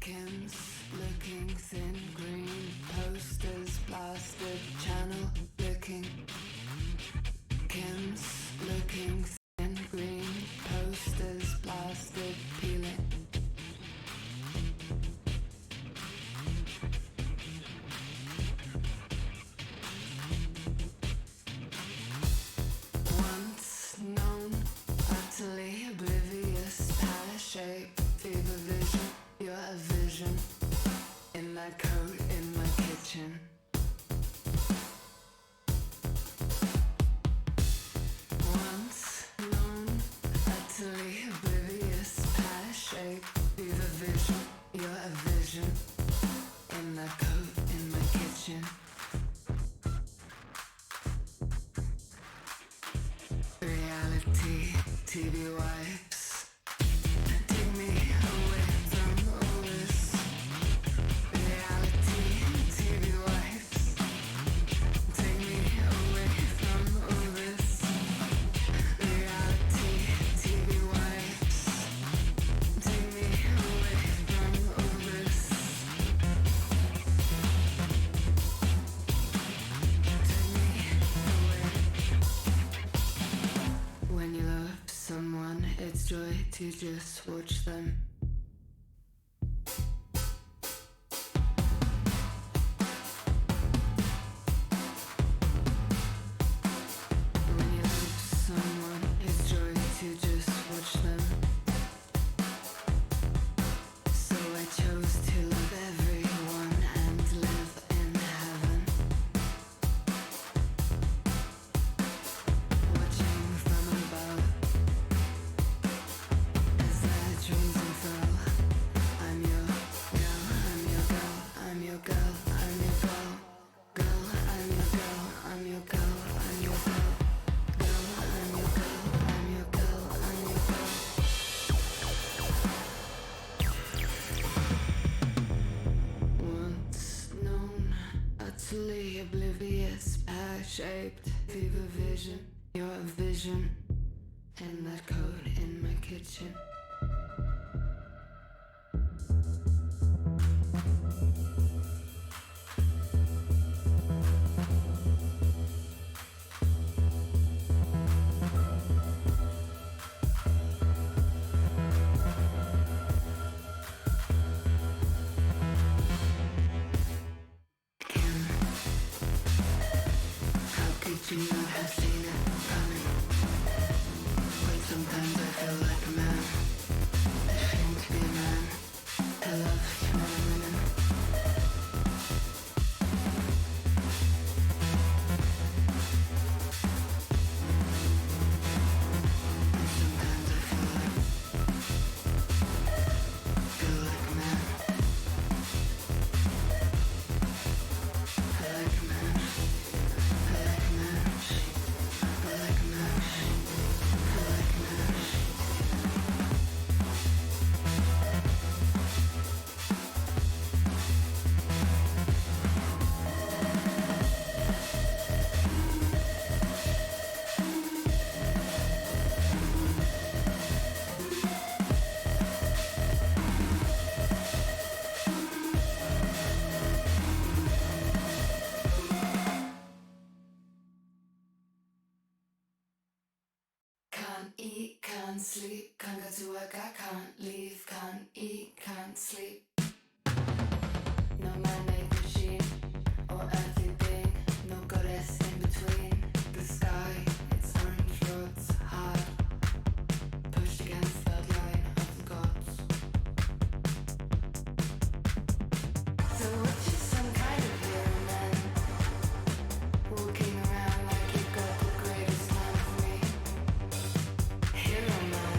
Kim's looking thin, green posters blasted, channel looking. Kim's looking thin, green posters blasted, peeling. Once known, utterly oblivious, pear-shaped fever vision. You're a vision in that coat in my kitchen. Once known, utterly oblivious, pear-shaped fever vision. You're a vision in that coat in my kitchen. Reality, TV wipes. Take me away from all this. Reality, TV wipes. Take me away from all this. Reality, TV wipes. Take me away from all this. Take me away. When you love someone, it's joy to just watch them. When you love someone, it's joy to just watch them. So I chose to love everyone and live in heaven. Watching from above as their dreams unfurl. I'm your girl, I'm your girl, I'm your girl, I'm your girl. Girl, I'm your girl, I'm your girl, I'm your girl. Girl, I'm your girl, I'm your girl, I'm your girl. Once known, utterly oblivious, pear-shaped fever vision. You're a vision in that code in my kitchen. Kim, how could you not have seen it coming? But sometimes I feel like a man, ashamed to be a man, to love too many women. And sometimes I feel like a man. I like a man. I like a man. I like a man. I like a man. Can't eat, can't sleep, can't go to work, I can't leave, can't eat, can't sleep. No man-made machine or earthly being, no goddess in between. The sky, its orange rods, hard, pushed against that line of the gods. So what is some kind of hero man, walking around like you got the greatest time of me? Hero man.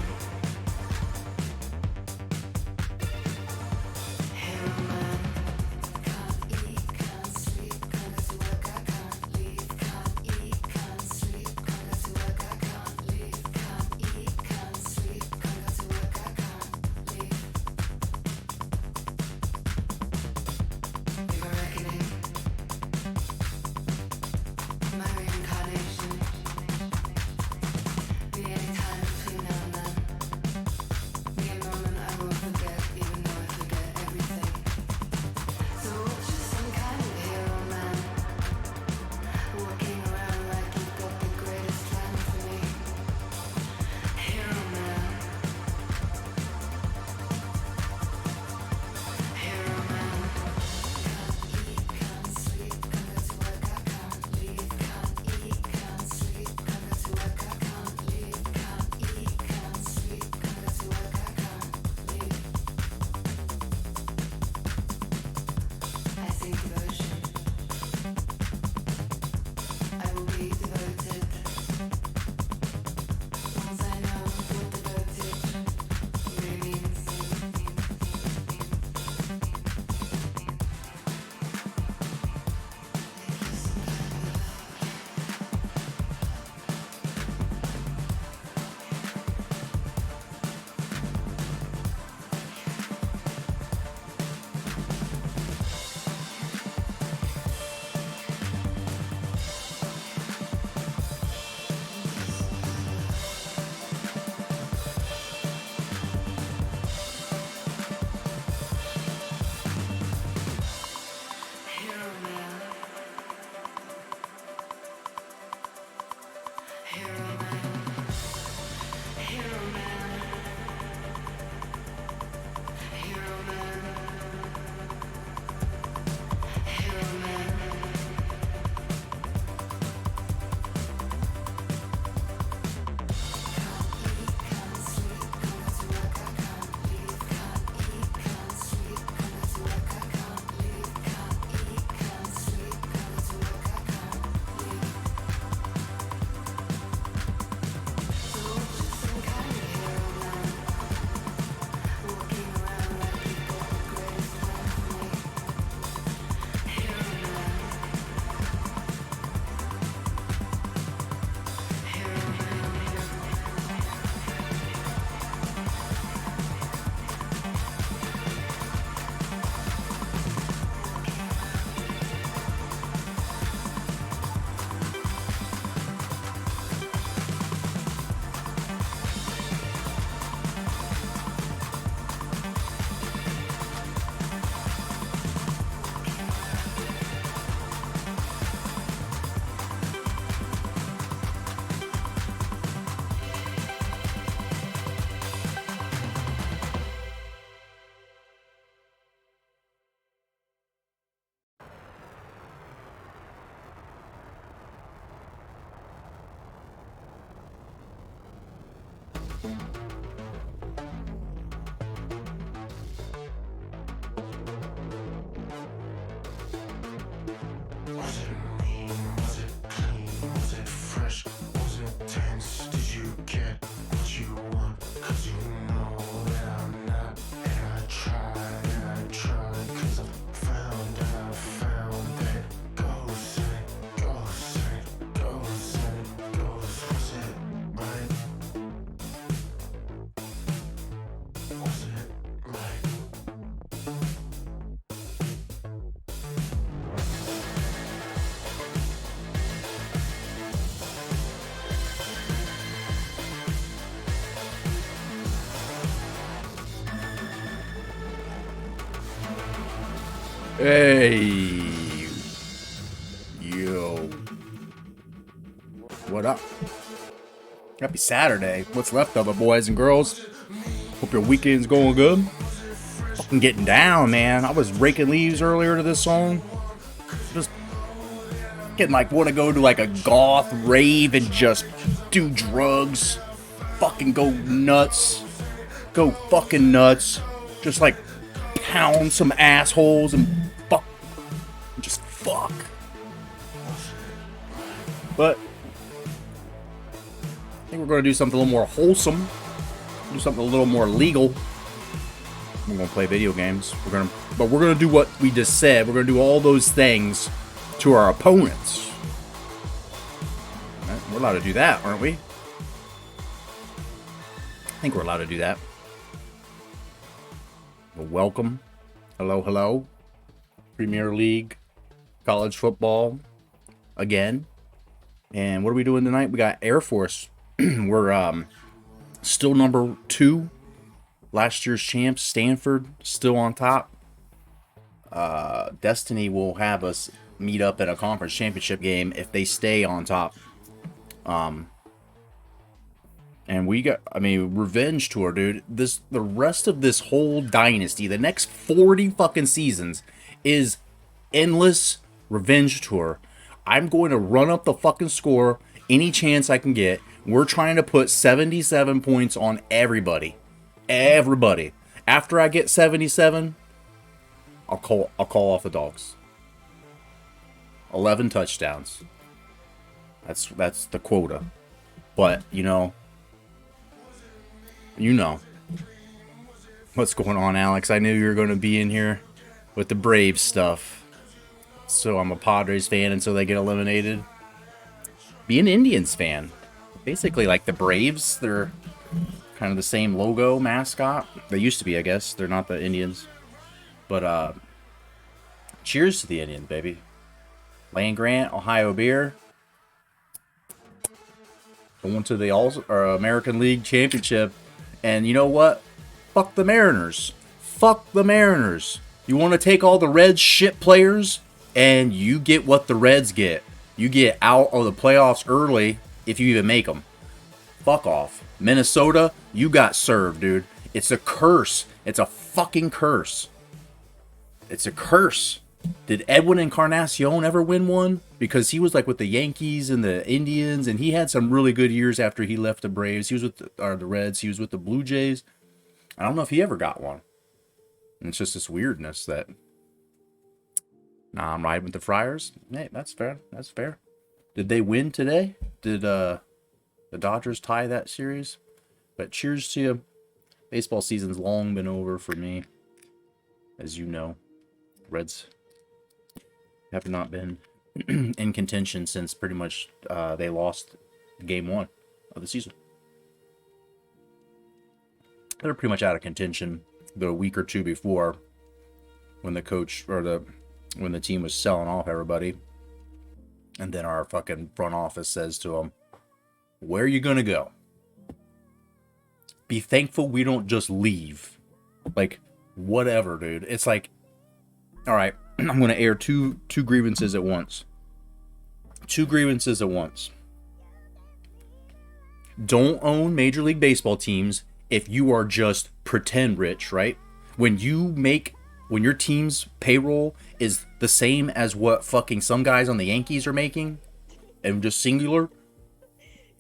Hey, yo, what up? Happy Saturday. What's left of it, boys and girls? Hope your weekend's going good. Fucking getting down, man. I was raking leaves earlier to this song. Just getting like, want to go to like a goth rave and just do drugs. Fucking go nuts. Go fucking nuts. Just like pound some assholes and fuck. Just fuck. But I think we're going to do something a little more wholesome. Do something a little more legal. We're going to play video games. But we're going to do what we just said. We're going to do all those things to our opponents. Right? We're allowed to do that, aren't we? I think we're allowed to do that. Well, welcome. Hello, hello. Premier League, college football, again. And what are we doing tonight? We got Air Force. We're still number 2. Last year's champs, Stanford, still on top. Destiny will have us meet up at a conference championship game if they stay on top. And we got, revenge tour, dude. The rest of this whole dynasty, the next 40 fucking seasons, is endless revenge tour. I'm going to run up the fucking score any chance I can get. We're trying to put 77 points on everybody. Everybody. After I get 77, I'll call off the dogs. 11 touchdowns. That's the quota. But, you know what's going on, Alex. I knew you were going to be in here with the Braves stuff. So I'm a Padres fan until they get eliminated. Be an Indians fan. Basically like the Braves. They're kind of the same logo, mascot. They used to be, I guess. They're not the Indians. But cheers to the Indians, baby. Land Grant, Ohio beer. Going to the American League Championship. And you know what? Fuck the Mariners. Fuck the Mariners. You want to take all the Reds shit players, and you get what the Reds get. You get out of the playoffs early if you even make them. Fuck off. Minnesota, you got served, dude. It's a curse. It's a fucking curse. It's a curse. Did Edwin Encarnacion ever win one? Because he was like with the Yankees and the Indians, and he had some really good years after he left the Braves. He was with the Reds. He was with the Blue Jays. I don't know if he ever got one. And it's just this weirdness that, I'm riding with the Friars. Hey, that's fair. That's fair. Did they win today? Did the Dodgers tie that series? But cheers to you. Baseball season's long been over for me, as you know. Reds have not been in contention since pretty much they lost game 1 of the season. They're pretty much out of contention the week or two before when the coach when the team was selling off everybody. And then our fucking front office says to them, "Where are you going to go? Be thankful we don't just leave." Like, whatever, dude. It's like, all right, I'm going to air two grievances at once. 2 grievances at once. Don't own Major League Baseball teams if you are just pretend rich, right? When your team's payroll is the same as what fucking some guys on the Yankees are making, and just singular,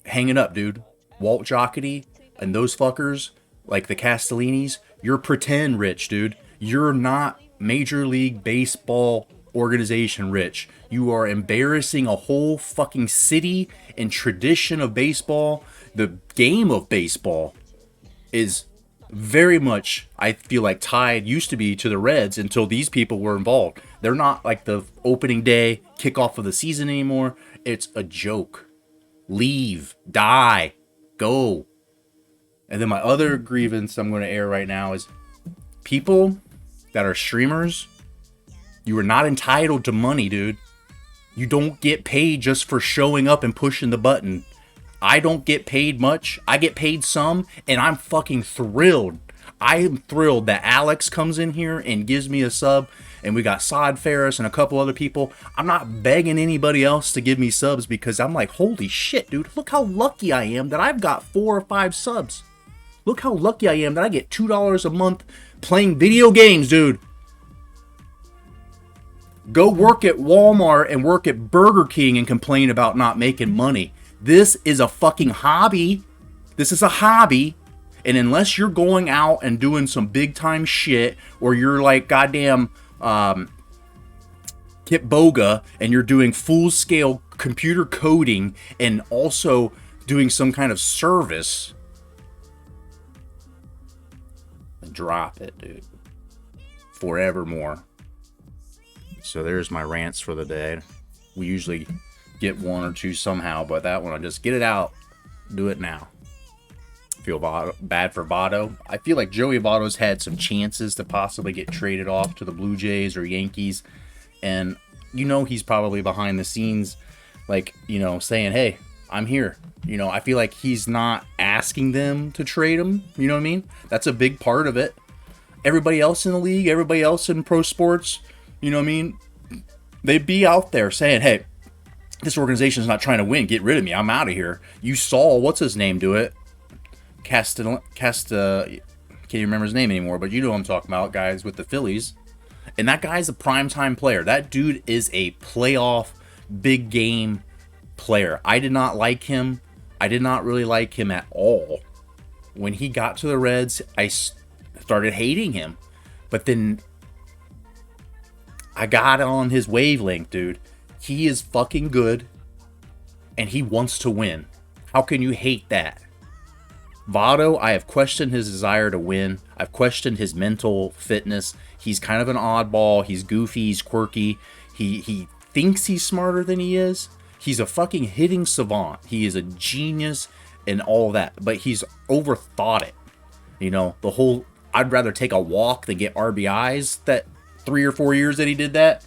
hang it up, dude. Walt Jocketty and those fuckers, like the Castellinis, you're pretend rich, dude. You're not Major League Baseball organization rich. You are embarrassing a whole fucking city and tradition of baseball. The game of baseball is very much, I feel like, used to be to the Reds until these people were involved. They're not like the opening day kickoff of the season anymore. It's a joke. Leave, die, go. And then my other grievance I'm going to air right now is people that are streamers, you are not entitled to money, dude. You don't get paid just for showing up and pushing the button. I don't get paid much. I get paid some, and I'm fucking thrilled. I am thrilled that Alex comes in here and gives me a sub, and we got Sod Ferris and a couple other people. I'm not begging anybody else to give me subs because I'm like, holy shit, dude, look how lucky I am that I've got 4 or 5 subs. Look how lucky I am that I get $2 a month playing video games, dude. Go work at Walmart and work at Burger King and complain about not making money. This is a fucking hobby. This is a hobby. And unless you're going out and doing some big time shit, or you're like goddamn Kip Boga and you're doing full scale computer coding and also doing some kind of service, drop it, dude. Forevermore. So there's my rants for the day. We usually get 1 or 2 somehow, but that one, I just get it out. Do it now. Feel bad for Votto. I feel like Joey Votto's had some chances to possibly get traded off to the Blue Jays or Yankees. And you know he's probably behind the scenes, like, you know, saying, hey, I'm here. You know, I feel like he's not asking them to trade him. You know what I mean? That's a big part of it. Everybody else in the league, everybody else in pro sports, you know what I mean? They'd be out there saying, hey, this organization's not trying to win. Get rid of me. I'm out of here. You saw, what's his name do it? Can't even remember his name anymore, but you know what I'm talking about, guys, with the Phillies. And that guy's a primetime player. That dude is a playoff, big game player. I did not like him. I did not really like him at all. When he got to the Reds, I started hating him. But then I got on his wavelength, dude. He is fucking good, and he wants to win. How can you hate that? Votto, I have questioned his desire to win. I've questioned his mental fitness. He's kind of an oddball. He's goofy. He's quirky. He thinks he's smarter than he is. He's a fucking hitting savant. He is a genius and all that. But he's overthought it. You know, the whole, I'd rather take a walk than get RBIs that 3 or 4 years that he did that.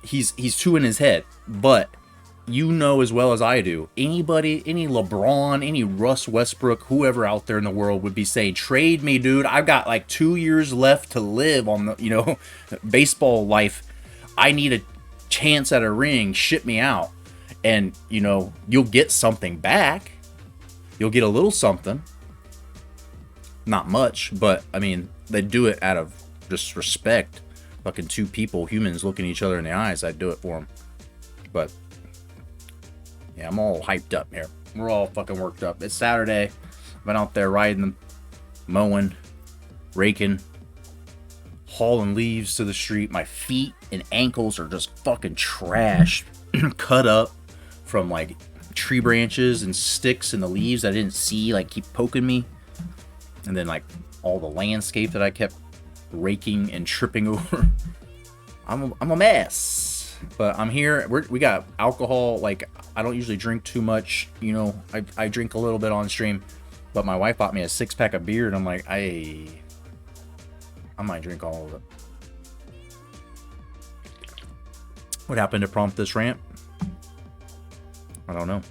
He's too in his head. But you know as well as I do, anybody, any LeBron, any Russ Westbrook, whoever out there in the world would be saying, trade me, dude. I've got like 2 years left to live on the, you know, baseball life. I need a chance at a ring. Ship me out. And, you know, you'll get something back. You'll get a little something. Not much, but, I mean, they do it out of just respect. Fucking 2 people, humans, looking each other in the eyes. I'd do it for them. But yeah, I'm all hyped up here. We're all fucking worked up. It's Saturday. Been out there riding, mowing, raking, hauling leaves to the street. My feet and ankles are just fucking trash. Cut up from like tree branches and sticks and the leaves I didn't see, like keep poking me. And then like all the landscape that I kept raking and tripping over. I'm a mess. But I'm here. We got alcohol. Like, I don't usually drink too much. You know, I drink a little bit on stream. But my wife bought me a 6-pack of beer, and I'm like, I might drink all of it. What happened to prompt this rant? I don't know.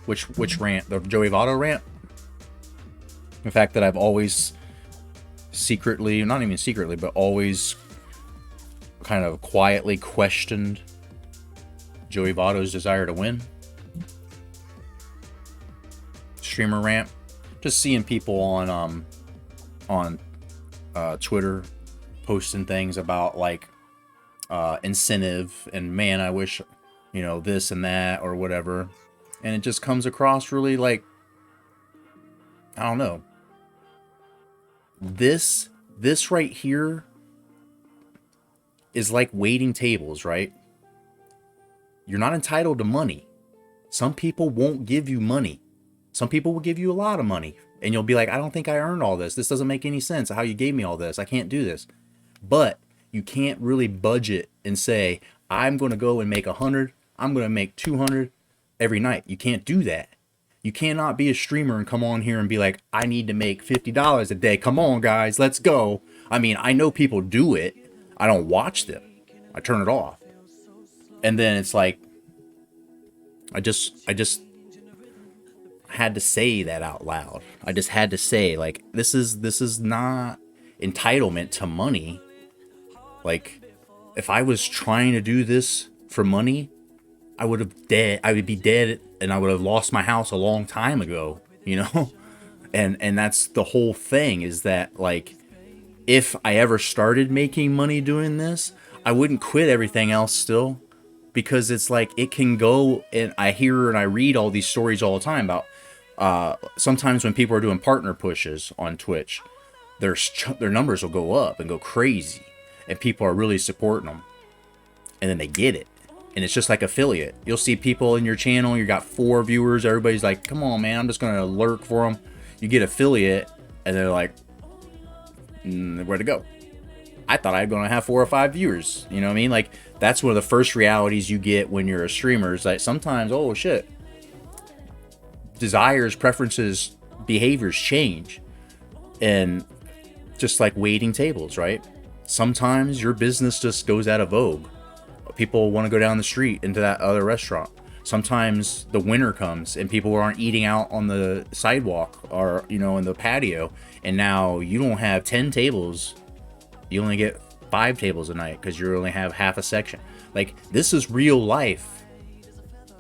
Which rant? The Joey Votto rant? The fact that I've always secretly, not even secretly, but always kind of quietly questioned Joey Votto's desire to win. Streamer rant. Just seeing people on Twitter posting things about like incentive and man, I wish, you know, this and that or whatever. And it just comes across really like, I don't know. This right here is like waiting tables, right? You're not entitled to money. Some people won't give you money. Some people will give you a lot of money. And you'll be like, I don't think I earned all this. This doesn't make any sense how you gave me all this. I can't do this. But you can't really budget and say, I'm going to go and make 100. I'm going to make 200 every night. You can't do that. You cannot be a streamer and come on here and be like, I need to make $50 a day. Come on, guys, let's go. I mean, I know people do it. I don't watch them. I turn it off. And then it's like, I had to say that out loud. I just had to say, like, this is not entitlement to money. Like, if I was trying to do this for money, I would be dead, and I would have lost my house a long time ago, you know? And that's the whole thing, is that, like, if I ever started making money doing this, I wouldn't quit everything else still, because it's like, it can go, and I hear and I read all these stories all the time about sometimes when people are doing partner pushes on Twitch, their numbers will go up and go crazy, and people are really supporting them, and then they get it. And it's just like affiliate. You'll see people in your channel, you got 4 viewers, everybody's like, come on, man, I'm just going to lurk for them. You get affiliate, and they're like, where'd it go? I thought I'd gonna have 4 or 5 viewers. You know what I mean? Like, that's one of the first realities you get when you're a streamer. Is like, sometimes, oh shit, desires, preferences, behaviors change. And just like waiting tables, right? Sometimes your business just goes out of vogue. People want to go down the street into that other restaurant. Sometimes the winter comes and people aren't eating out on the sidewalk or, you know, in the patio. And now you don't have 10 tables. You only get 5 tables a night because you only have half a section. Like, this is real life.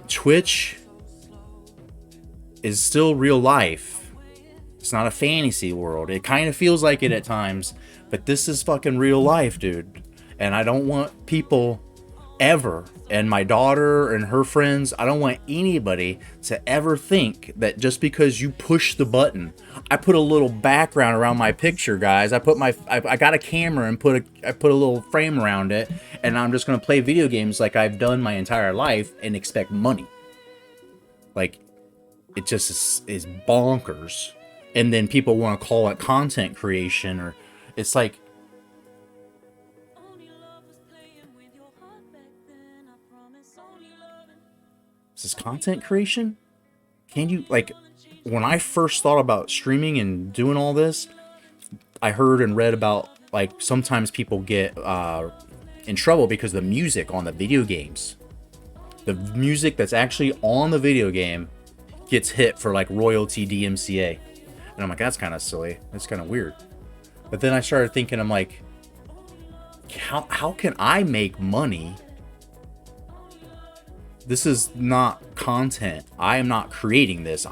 Twitch is still real life. It's not a fantasy world. It kind of feels like it at times, but this is fucking real life, dude. And I don't want people ever, and my daughter and her friends, I don't want anybody to ever think that just because you push the button. I put a little background around my picture, guys. I got a camera and I put a little frame around it, and I'm just gonna play video games like I've done my entire life and expect money. Like, it just is bonkers. And then people want to call it content creation, or it's like, is this content creation? Can you, like, when I first thought about streaming and doing all this, I heard and read about, like, sometimes people get in trouble because the music on the video games, the music that's actually on the video game, gets hit for like royalty DMCA. And I'm like, that's kind of silly. That's kind of weird. But then I started thinking, I'm like, how can I make money? This is not content. I am not creating this.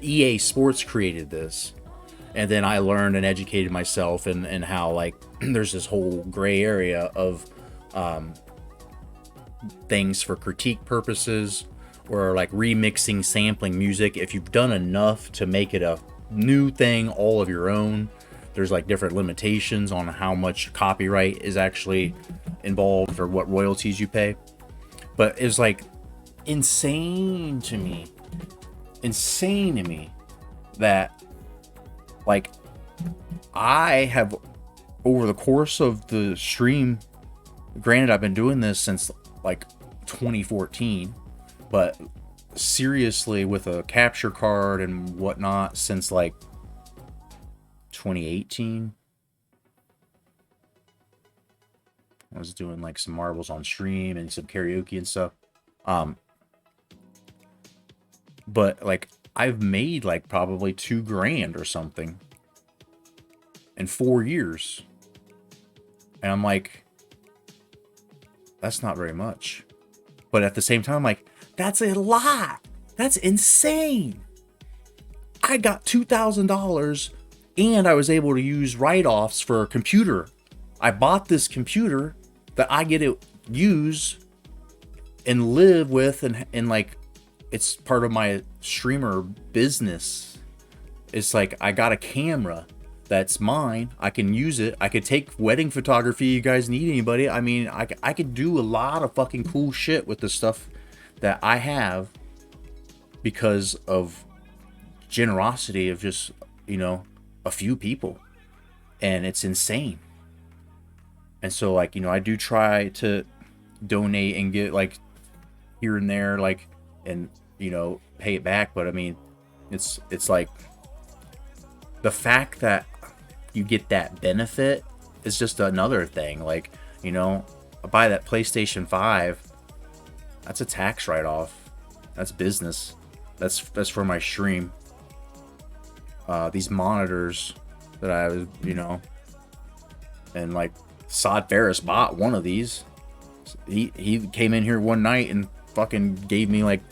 EA Sports created this. And then I learned and educated myself and how, like, there's this whole gray area of things for critique purposes, or like remixing, sampling music. If you've done enough to make it a new thing all of your own, there's like different limitations on how much copyright is actually involved or what royalties you pay. But it's like insane to me that, like, I have, over the course of the stream, granted I've been doing this since like 2014, but seriously with a capture card and whatnot since like 2018. I was doing like some marbles on stream and some karaoke and stuff. But like, I've made like probably $2,000 or something in 4 years. And I'm like, that's not very much. But at the same time, like, that's a lot. That's insane. I got $2,000 and I was able to use write-offs for a computer. I bought this computer that I get to use and live with, and like, it's part of my streamer business. It's like, I got a camera that's mine. I can use it. I could take wedding photography. You guys need anybody? I mean, I could do a lot of fucking cool shit with the stuff that I have because of generosity of just, you know, a few people. And it's insane. And so, like, you know, I do try to donate and get like here and there, like, and, you know, pay it back. But I mean, it's like, the fact that you get that benefit is just another thing. Like, you know, I buy that PlayStation 5, that's a tax write-off. That's business. That's for my stream. These monitors that I was, and like Sod Ferris bought one of these. He came in here one night and fucking gave me like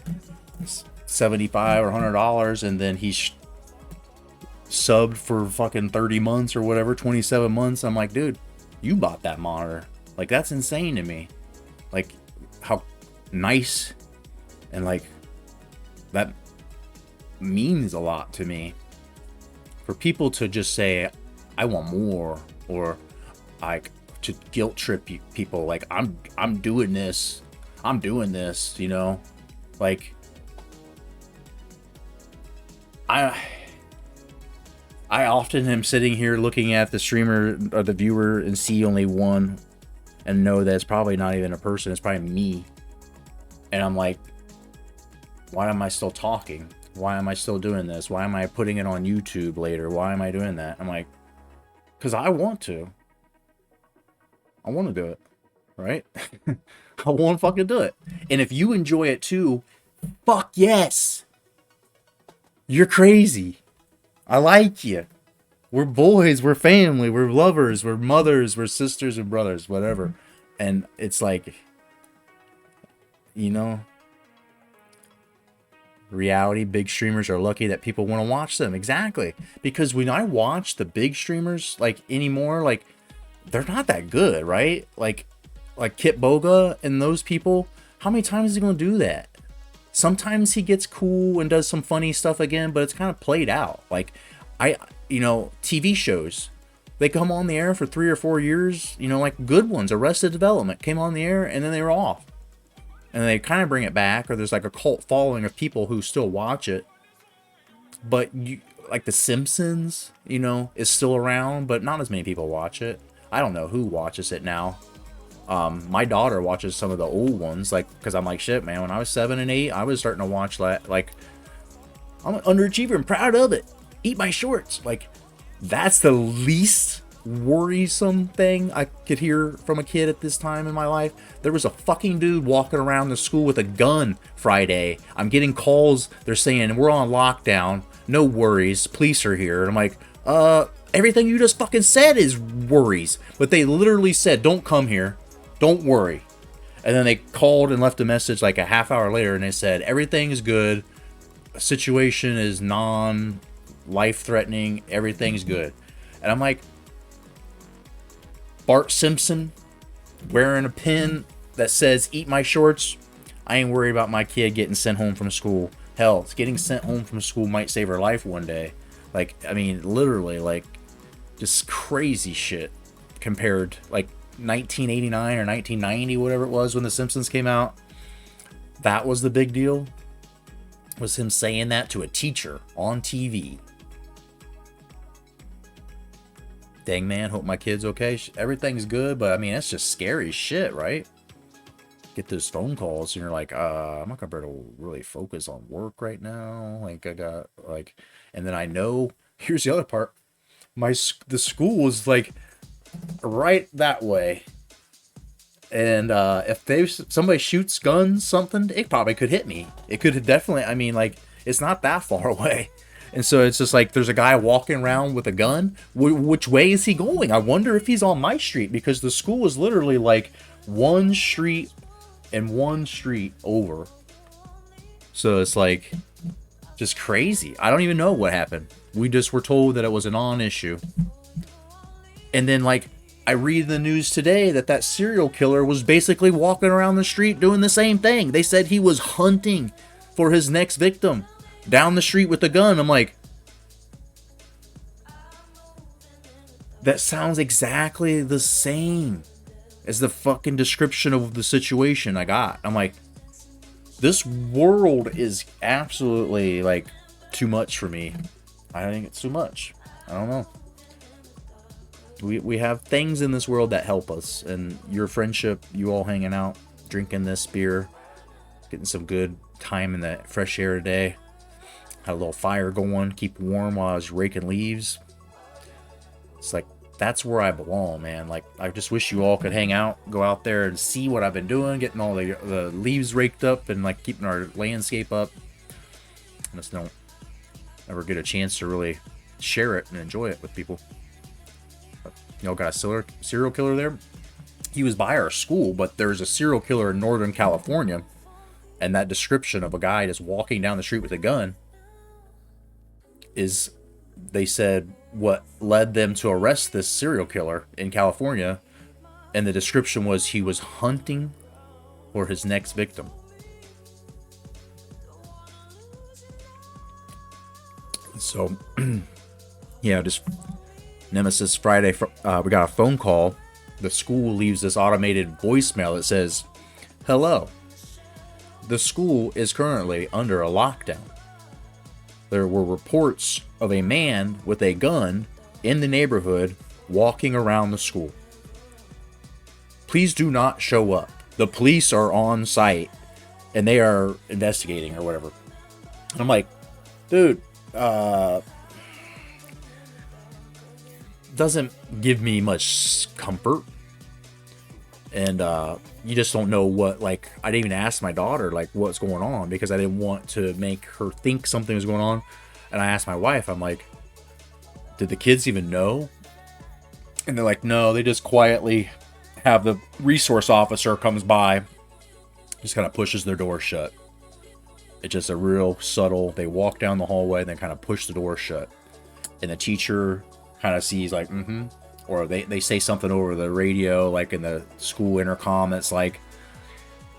$75 or $100, and then he subbed for fucking 30 months or whatever, 27 months. I'm like, dude, you bought that monitor. Like, that's insane to me. Like, how nice and like that means a lot to me. For people to just say, I want more, or like to guilt trip people, like I'm doing this, like I often am sitting here looking at the streamer or the viewer and see only one, and know that it's probably not even a person, it's probably me. And I'm like, why am I still talking? Why am I still doing this? Why am I putting it on YouTube later? Why am I doing that? I'm like, because I want to. I want to do it, right? I want to fucking do it. And if you enjoy it too, fuck yes. You're crazy. I like you. We're boys, we're family, we're lovers, we're mothers, we're sisters and brothers, whatever. And it's like, reality, big streamers are lucky that people want to watch them. Exactly. Because when I watch the big streamers, like, anymore, like, they're not that good, right? Like Kit Boga and those people, how many times is he going to do that? Sometimes he gets cool and does some funny stuff again, but it's kind of played out. Like, TV shows, they come on the air for 3 or 4 years, like good ones. Arrested Development came on the air and then they were off. And they kind of bring it back, or there's like a cult following of people who still watch it. But like The Simpsons, is still around, but not as many people watch it. I don't know who watches it now. My daughter watches some of the old ones, like, because I'm like, shit, man, when I was 7 and 8, I was starting to watch that. Like, I'm an underachiever and proud of it. Eat my shorts. Like, that's the least worrisome thing I could hear from a kid at this time in my life. There was a fucking dude walking around the school with a gun Friday. I'm getting calls. They're saying, we're on lockdown. No worries. Police are here. And I'm like, everything you just fucking said is worries. But they literally said, don't come here. Don't worry. And then they called and left a message like a half hour later, and they said, everything is good. Situation is non-life-threatening. Everything's good. And I'm like, Bart Simpson wearing a pin that says, eat my shorts. I ain't worried about my kid getting sent home from school. Hell, getting sent home from school might save her life one day. Like, I mean, literally, like, just crazy shit compared, like, 1989 or 1990, whatever it was when The Simpsons came out. That was the big deal. Was him saying that to a teacher on TV. Dang, man, hope my kid's okay. Everything's good, but I mean, that's just scary shit, right? Get those phone calls and you're like, I'm not gonna be able to really focus on work right now. Like, I got, like, and then I know, here's the other part. The school is like right that way. And if somebody shoots guns, something, it probably could hit me. It could definitely, I mean, like, it's not that far away. And so it's just like, there's a guy walking around with a gun. Which way is he going? I wonder if he's on my street, because the school is literally like one street and one street over. So it's like, just crazy. I don't even know what happened. We just were told that it was a non-issue. And then, like, I read the news today that serial killer was basically walking around the street doing the same thing. They said he was hunting for his next victim down the street with a gun. I'm like, that sounds exactly the same as the fucking description of the situation I got. I'm like, this world is absolutely, like, too much for me. I think it's too much. I don't know. We have things in this world that help us, and your friendship, you all hanging out, drinking this beer, getting some good time in the fresh air today. Had a little fire going, keep warm while I was raking leaves. It's like, that's where I belong, man. Like, I just wish you all could hang out, go out there and see what I've been doing, getting all the leaves raked up and, like, keeping our landscape up. Just don't ever get a chance to really share it and enjoy it with people. But, you know, got a serial killer there. He was by our school, but there's a serial killer in Northern California, and that description of a guy just walking down the street with a gun is, they said, what led them to arrest this serial killer in California. And the description was he was hunting for his next victim. So, yeah, just Nemesis Friday, we got a phone call. The school leaves this automated voicemail that says, "Hello. The school is currently under a lockdown. There were reports of a man with a gun in the neighborhood walking around the school. Please do not show up. The police are on site and they are investigating," or whatever. And I'm like, dude, doesn't give me much comfort. And you just don't know what, like, I didn't even ask my daughter, like, what's going on, because I didn't want to make her think something was going on. And I asked my wife, I'm like, did the kids even know? And they're like, no, they just quietly have the resource officer comes by, just kind of pushes their door shut. It's just a real subtle, they walk down the hallway and then kind of push the door shut. And the teacher kind of sees like, or they say something over the radio, like in the school intercom, that's like,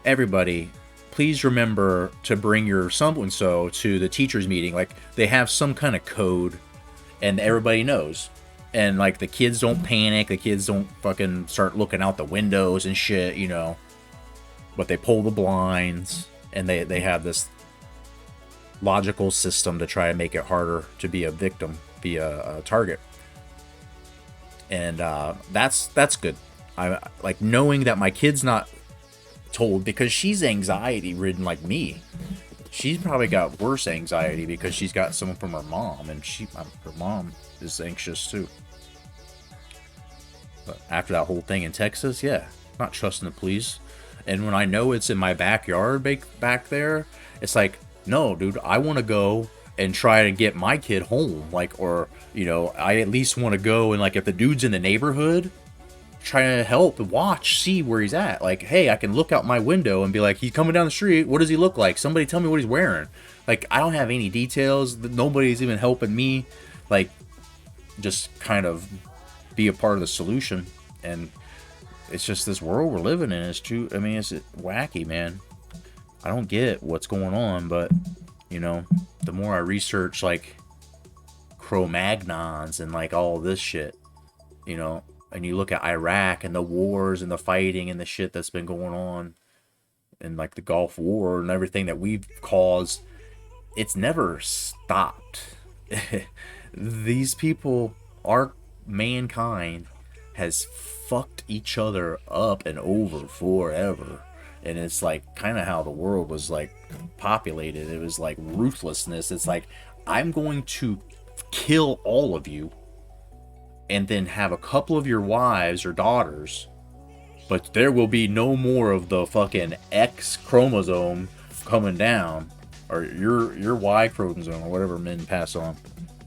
everybody, please remember to bring your so-and-so to the teacher's meeting. Like, they have some kind of code and everybody knows. And like, the kids don't panic, the kids don't fucking start looking out the windows and shit, you know. But they pull the blinds and they have this logical system to try to make it harder to be a victim, be a target. And that's good. I like knowing that my kid's not told, because she's anxiety ridden like me. She's probably got worse anxiety because she's got someone from her mom, and her mom is anxious too. But after that whole thing in Texas, yeah, not trusting the police. And when I know it's in my backyard back there, it's like, no, dude, I want to go and try to get my kid home. Like, or, you know, I at least want to go and, like, if the dude's in the neighborhood, try to help, watch, see where he's at. Like, hey, I can look out my window and be like, he's coming down the street. What does he look like? Somebody tell me what he's wearing. Like, I don't have any details. Nobody's even helping me. Like, just kind of be a part of the solution. And it's just this world we're living in. It's true. I mean, it's wacky, man. I don't get what's going on, but, you know, the more I research, like, Cro-Magnons and, like, all this shit, you know, and you look at Iraq and the wars and the fighting and the shit that's been going on, and, like, the Gulf War and everything that we've caused, it's never stopped. These people, our mankind, has fucked each other up and over forever. And it's like kind of how the world was like populated. It was like ruthlessness. It's like, I'm going to kill all of you and then have a couple of your wives or daughters, but there will be no more of the fucking X chromosome coming down, or your Y chromosome or whatever men pass on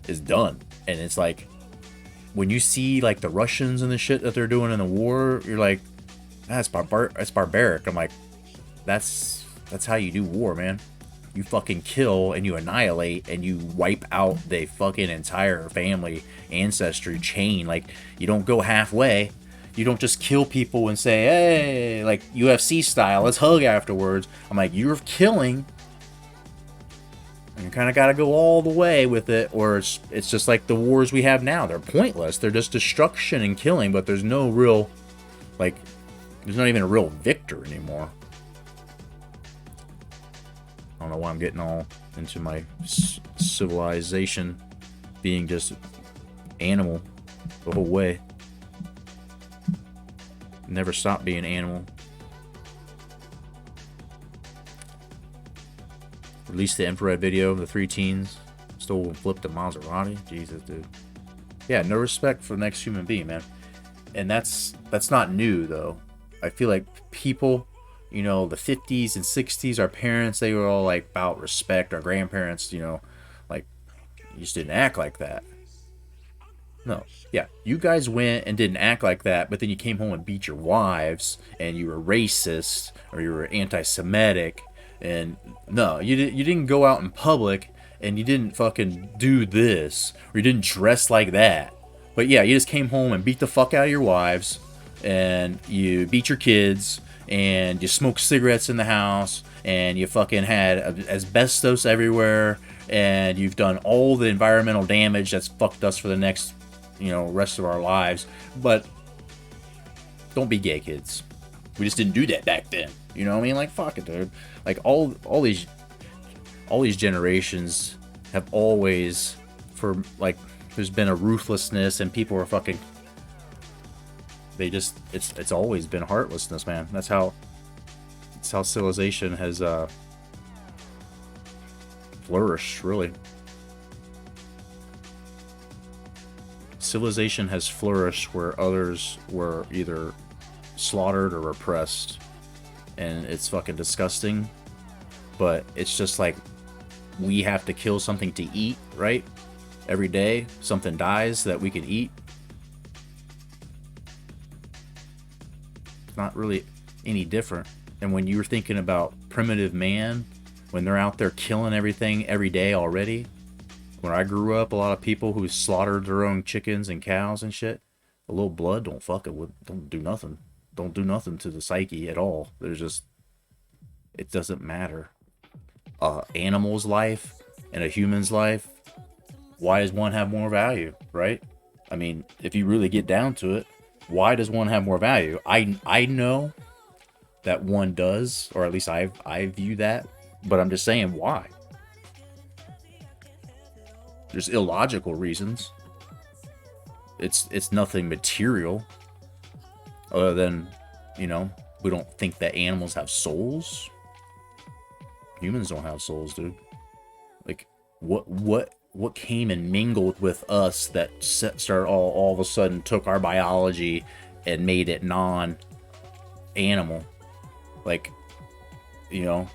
is done. And it's like, when you see like the Russians and the shit that they're doing in the war, you're like, that's barbaric. I'm like, that's how you do war, man. You fucking kill and you annihilate and you wipe out the fucking entire family ancestry chain. Like, you don't go halfway. You don't just kill people and say, hey, like UFC style, let's hug afterwards. I'm like, you're killing, and you kind of got to go all the way with it, or it's just like the wars we have now. They're pointless. They're just destruction and killing, but there's no real, like, there's not even a real victor anymore. I don't know why I'm getting all into my civilization being just animal the whole way. Never stop being animal. Released the infrared video of the 3 teens stole and flipped a Maserati. Jesus, dude. Yeah, no respect for the next human being, man. And that's not new, though. I feel like people you know, the 50s and 60s, our parents, they were all like about respect. Our grandparents, you know, like, you just didn't act like that. No. Yeah, you guys went and didn't act like that, but then you came home and beat your wives, and you were racist, or you were anti-Semitic, and no, you didn't go out in public, and you didn't fucking do this, or you didn't dress like that. But yeah, you just came home and beat the fuck out of your wives, and you beat your kids, and you smoked cigarettes in the house, and you fucking had asbestos everywhere, and you've done all the environmental damage that's fucked us for the next, you know, rest of our lives. But don't be gay, kids. We just didn't do that back then. You know what I mean? Like, fuck it, dude. Like, all these generations have always, for like, there's been a ruthlessness, and people are fucking, they just, it's always been heartlessness, man. That's how civilization has flourished, really. Civilization has flourished where others were either slaughtered or repressed, and it's fucking disgusting. But it's just like, we have to kill something to eat, right? Every day something dies that we could eat. It's not really any different. And when you're thinking about primitive man, when they're out there killing everything every day already, when I grew up, a lot of people who slaughtered their own chickens and cows and shit, a little blood don't fuck it with, don't do nothing. Don't do nothing to the psyche at all. There's just, it doesn't matter. Animal's life and a human's life, why does one have more value, right? I mean, if you really get down to it, why does one have more value? I know that one does, or at least I view that, but I'm just saying, why? There's illogical reasons. It's nothing material, other than, you know, we don't think that animals have souls. Humans don't have souls, dude. Like, what came and mingled with us that started all of a sudden took our biology and made it non-animal? Like, you know,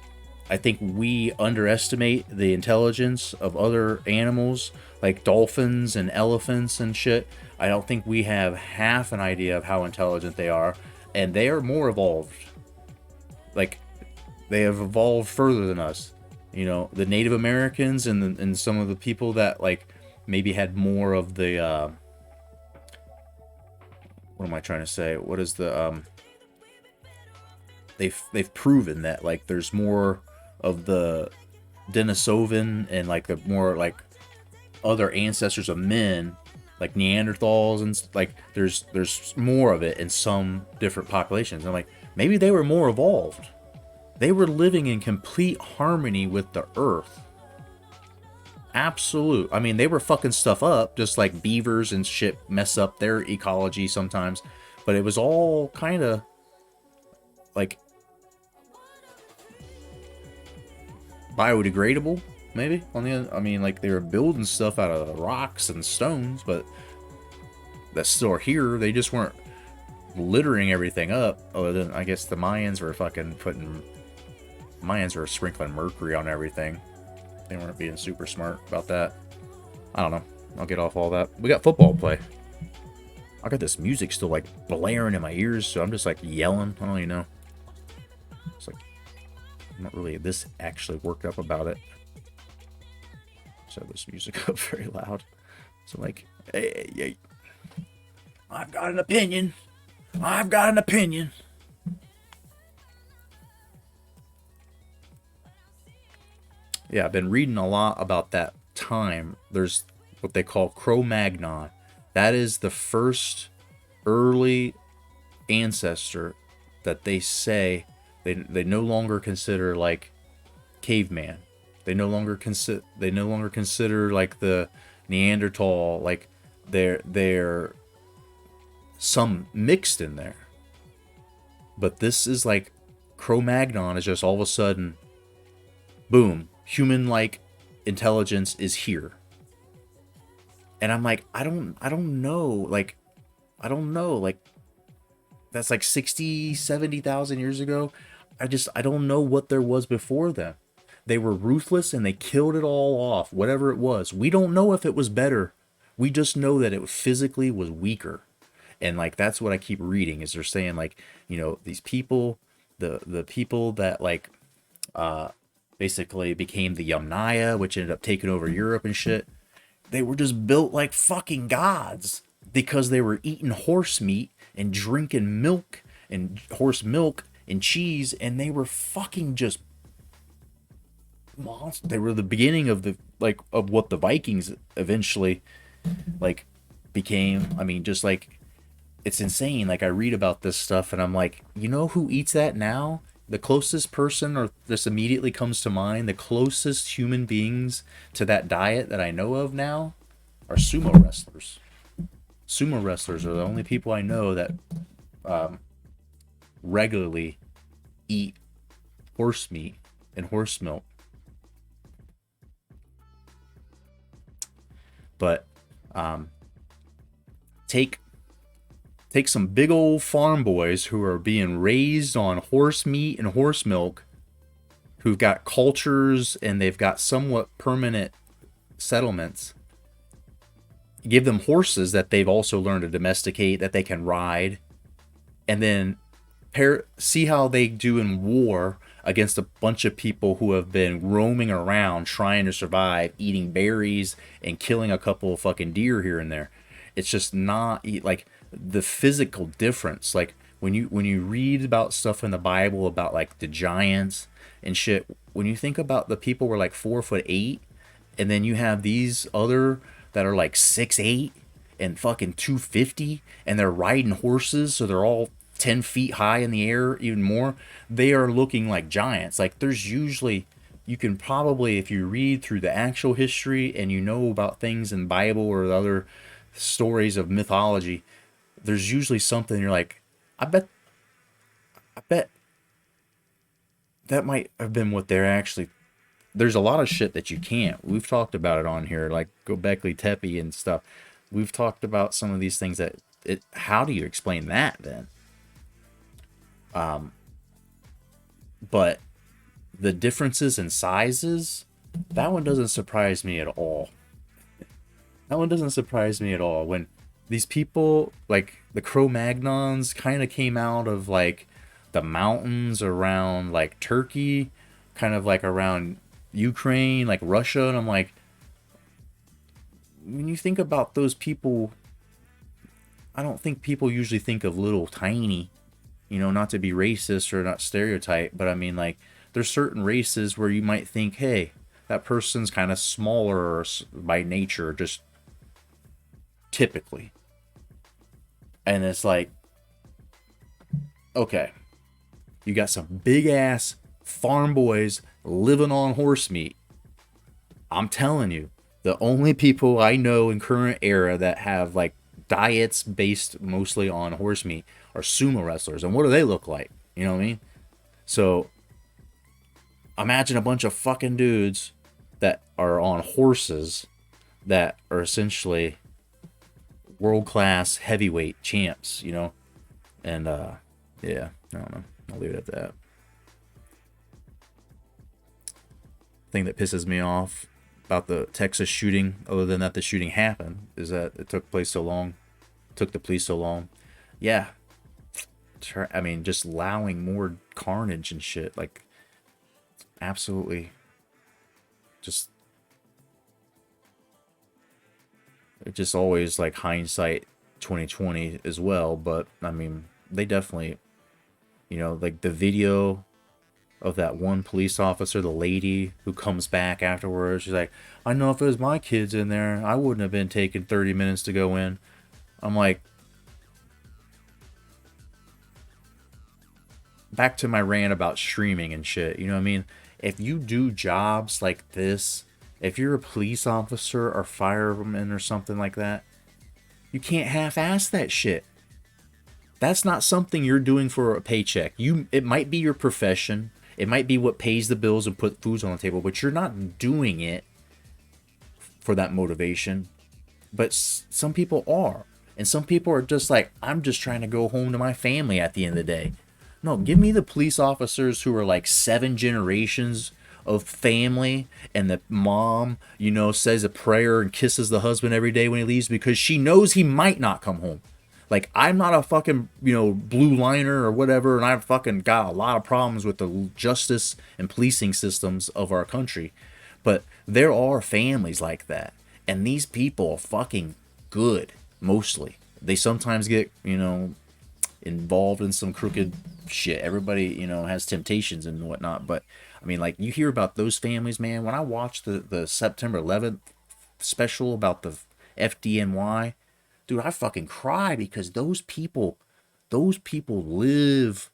I think we underestimate the intelligence of other animals, like dolphins and elephants and shit. I don't think we have half an idea of how intelligent they are, and they are more evolved. Like, they have evolved further than us. You know, the Native Americans and some of the people that, like, maybe had more of the what am I trying to say? What is the they've proven that, like, there's more of the Denisovan and, like, the more, like, other ancestors of men, like Neanderthals, and like, there's more of it in some different populations. And, like, maybe they were more evolved. They were living in complete harmony with the earth. Absolute. I mean, they were fucking stuff up, just like beavers and shit mess up their ecology sometimes. But it was all kind of like biodegradable, maybe. On the other, I mean, like, they were building stuff out of rocks and stones, but that's still here. They just weren't littering everything up. Other than, I guess, the Mayans were sprinkling mercury on everything. They weren't being super smart about that. I don't know. I'll get off all that. We got football to play. I got this music still, like, blaring in my ears, so I'm just, like, yelling. I don't even know. It's like, I'm not really this actually worked up about it. So this music up very loud. So, like, hey, I've got an opinion. I've got an opinion. Yeah, I've been reading a lot about that time. There's what they call Cro-Magnon. That is the first early ancestor that they say they no longer consider, like, caveman. They no longer consider like the Neanderthal, like, they're some mixed in there. But this is like, Cro-Magnon is just all of a sudden, boom, human-like intelligence is here. And I'm like, I don't know, like, that's like 60, 70,000 years ago. I don't know what there was before them. They were ruthless and they killed it all off, whatever it was. We don't know if it was better. We just know that it physically was weaker. And like that's what I keep reading is they're saying like, these people, the people that like basically became the Yamnaya, which ended up taking over Europe and shit. They were just built like fucking gods because they were eating horse meat and drinking milk and horse milk and cheese, and they were fucking just monsters. They were the beginning of of what the Vikings eventually like became. I mean, just like it's insane. Like I read about this stuff and I'm like, you know who eats that now? The closest person, or this immediately comes to mind, the closest human beings to that diet that I know of now are sumo wrestlers. Sumo wrestlers are the only people I know that regularly eat horse meat and horse milk. But take some big old farm boys who are being raised on horse meat and horse milk, who've got cultures and they've got somewhat permanent settlements. Give them horses that they've also learned to domesticate, that they can ride, and then see how they do in war against a bunch of people who have been roaming around trying to survive, eating berries and killing a couple of fucking deer here and there. It's just not like the physical difference. Like when you read about stuff in the Bible about like the giants and shit, when you think about the people were like 4'8", and then you have these other that are like 6'8" and fucking 250, and they're riding horses, so they're all 10 feet high in the air, even more. They are looking like giants. Like there's usually, you can probably, if you read through the actual history and you know about things in the Bible or the other stories of mythology, there's usually something you're like, I bet that might have been what they're actually. There's a lot of shit that you can't. We've talked about it on here, like Göbekli Tepe and stuff. We've talked about some of these things that how do you explain that then? But the differences in sizes, that one doesn't surprise me at all. That one doesn't surprise me at all. When these people, like the Cro-Magnons, kind of came out of like the mountains around like Turkey, kind of like around Ukraine, like Russia, and I'm like, when you think about those people, I don't think people usually think of little tiny, not to be racist or not stereotype, but I mean, like, there's certain races where you might think, hey, that person's kind of smaller by nature, just typically. And it's like, okay, you got some big ass farm boys living on horse meat. I'm telling you, the only people I know in current era that have like diets based mostly on horse meat are sumo wrestlers. And what do they look like? You know what I mean? So imagine a bunch of fucking dudes that are on horses that are essentially world-class heavyweight champs, And yeah, I don't know. I'll leave it at that. Thing that pisses me off about the Texas shooting, other than that the shooting happened, is that it took the police so long. Yeah. I mean, just allowing more carnage and shit, like, absolutely, just, it just always, like, hindsight 2020 as well, but, I mean, they definitely, like, the video of that one police officer, the lady who comes back afterwards, she's like, I know if it was my kids in there, I wouldn't have been taking 30 minutes to go in. I'm like, back to my rant about streaming and shit, you know what I mean? If you do jobs like this, if you're a police officer or fireman or something like that, you can't half-ass that shit. That's not something you're doing for a paycheck. It might be your profession. It might be what pays the bills and put foods on the table, but you're not doing it for that motivation. But some people are. And some people are just like, I'm just trying to go home to my family at the end of the day. No, give me the police officers who are like 7 generations of family, and the mom, says a prayer and kisses the husband every day when he leaves because she knows he might not come home. Like, I'm not a fucking, blue liner or whatever, and I've fucking got a lot of problems with the justice and policing systems of our country. But there are families like that. And these people are fucking good, mostly. They sometimes get, involved in some crooked shit. Everybody, has temptations and whatnot. But, I mean, like, you hear about those families, man. When I watched the September 11th special about the FDNY, dude, I fucking cry because those people live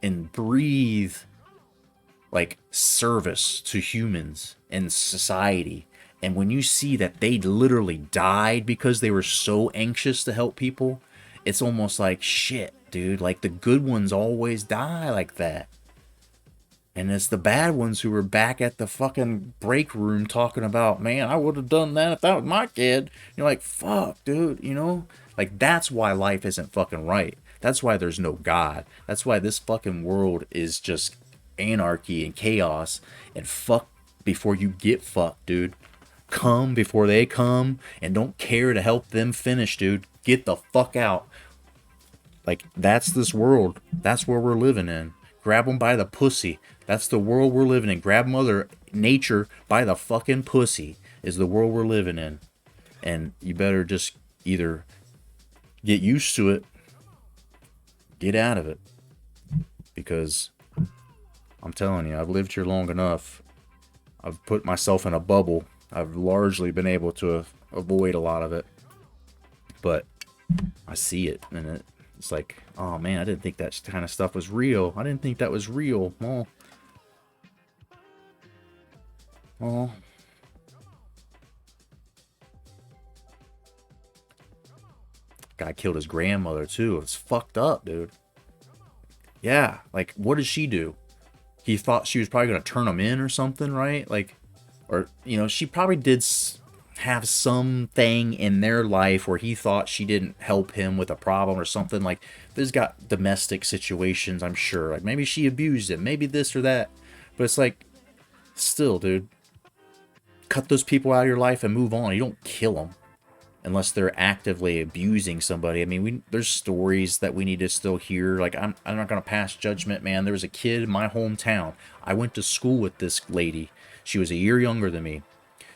and breathe like service to humans and society. And when you see that they literally died because they were so anxious to help people, it's almost like shit, dude. Like, the good ones always die like that. And it's the bad ones who were back at the fucking break room talking about, man, I would have done that if that was my kid. You're like, fuck, dude, Like, that's why life isn't fucking right. That's why there's no God. That's why this fucking world is just anarchy and chaos. And fuck before you get fucked, dude. Come before they come, and don't care to help them finish, dude. Get the fuck out. Like, that's this world. That's where we're living in. Grab them by the pussy. That's the world we're living in. Grab Mother Nature by the fucking pussy is the world we're living in. And you better just either get used to it, get out of it. Because I'm telling you, I've lived here long enough. I've put myself in a bubble. I've largely been able to avoid a lot of it. But I see it, and it's like, oh man, I didn't think that kind of stuff was real. I didn't think that was real. Well, guy killed his grandmother too. It's fucked up, dude. Yeah, like, what did she do? He thought she was probably gonna turn him in or something, right? Like, or she probably did have something in their life where he thought she didn't help him with a problem or something. Like, there's got domestic situations, I'm sure. Like, maybe she abused him, maybe this or that. But it's like, still, dude, cut those people out of your life and move on. You don't kill them unless they're actively abusing somebody. I mean, there's stories that we need to still hear. Like, I'm not gonna pass judgment, man. There was a kid in my hometown. I went to school with this lady. She was a year younger than me.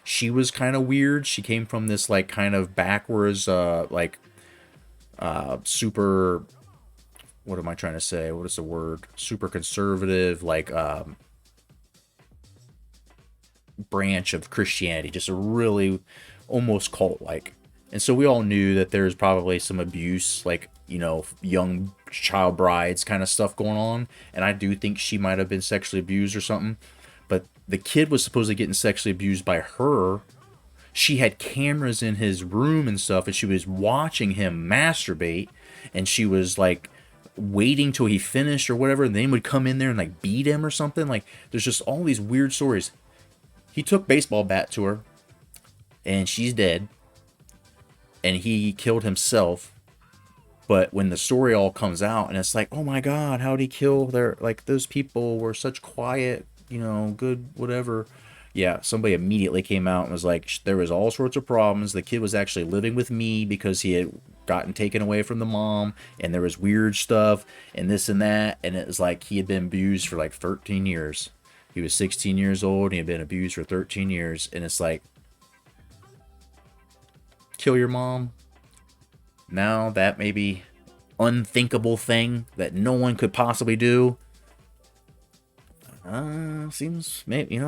She was kind of weird. She came from this, like, kind of backwards, super, what am I trying to say? What is the word? Super conservative, like, branch of Christianity. Just a really almost cult-like. And so we all knew that there's probably some abuse, like, young child brides kind of stuff going on. And I do think she might have been sexually abused or something. But the kid was supposedly getting sexually abused by her. She had cameras in his room and stuff, and she was watching him masturbate, and she was like waiting till he finished or whatever, and then he would come in there and like beat him or something. Like, there's just all these weird stories. He took baseball bat to her, and she's dead, and he killed himself. But when the story all comes out, and it's like, oh my god, how'd he kill their, like, those people were such quiet, good, whatever. Yeah, somebody immediately came out and was like, there was all sorts of problems. The kid was actually living with me because he had gotten taken away from the mom, and there was weird stuff, and this and that, and it was like he had been abused for like 13 years. He was 16 years old, and he had been abused for 13 years, and it's like, kill your mom? Now that maybe unthinkable thing that no one could possibly do, seems, maybe,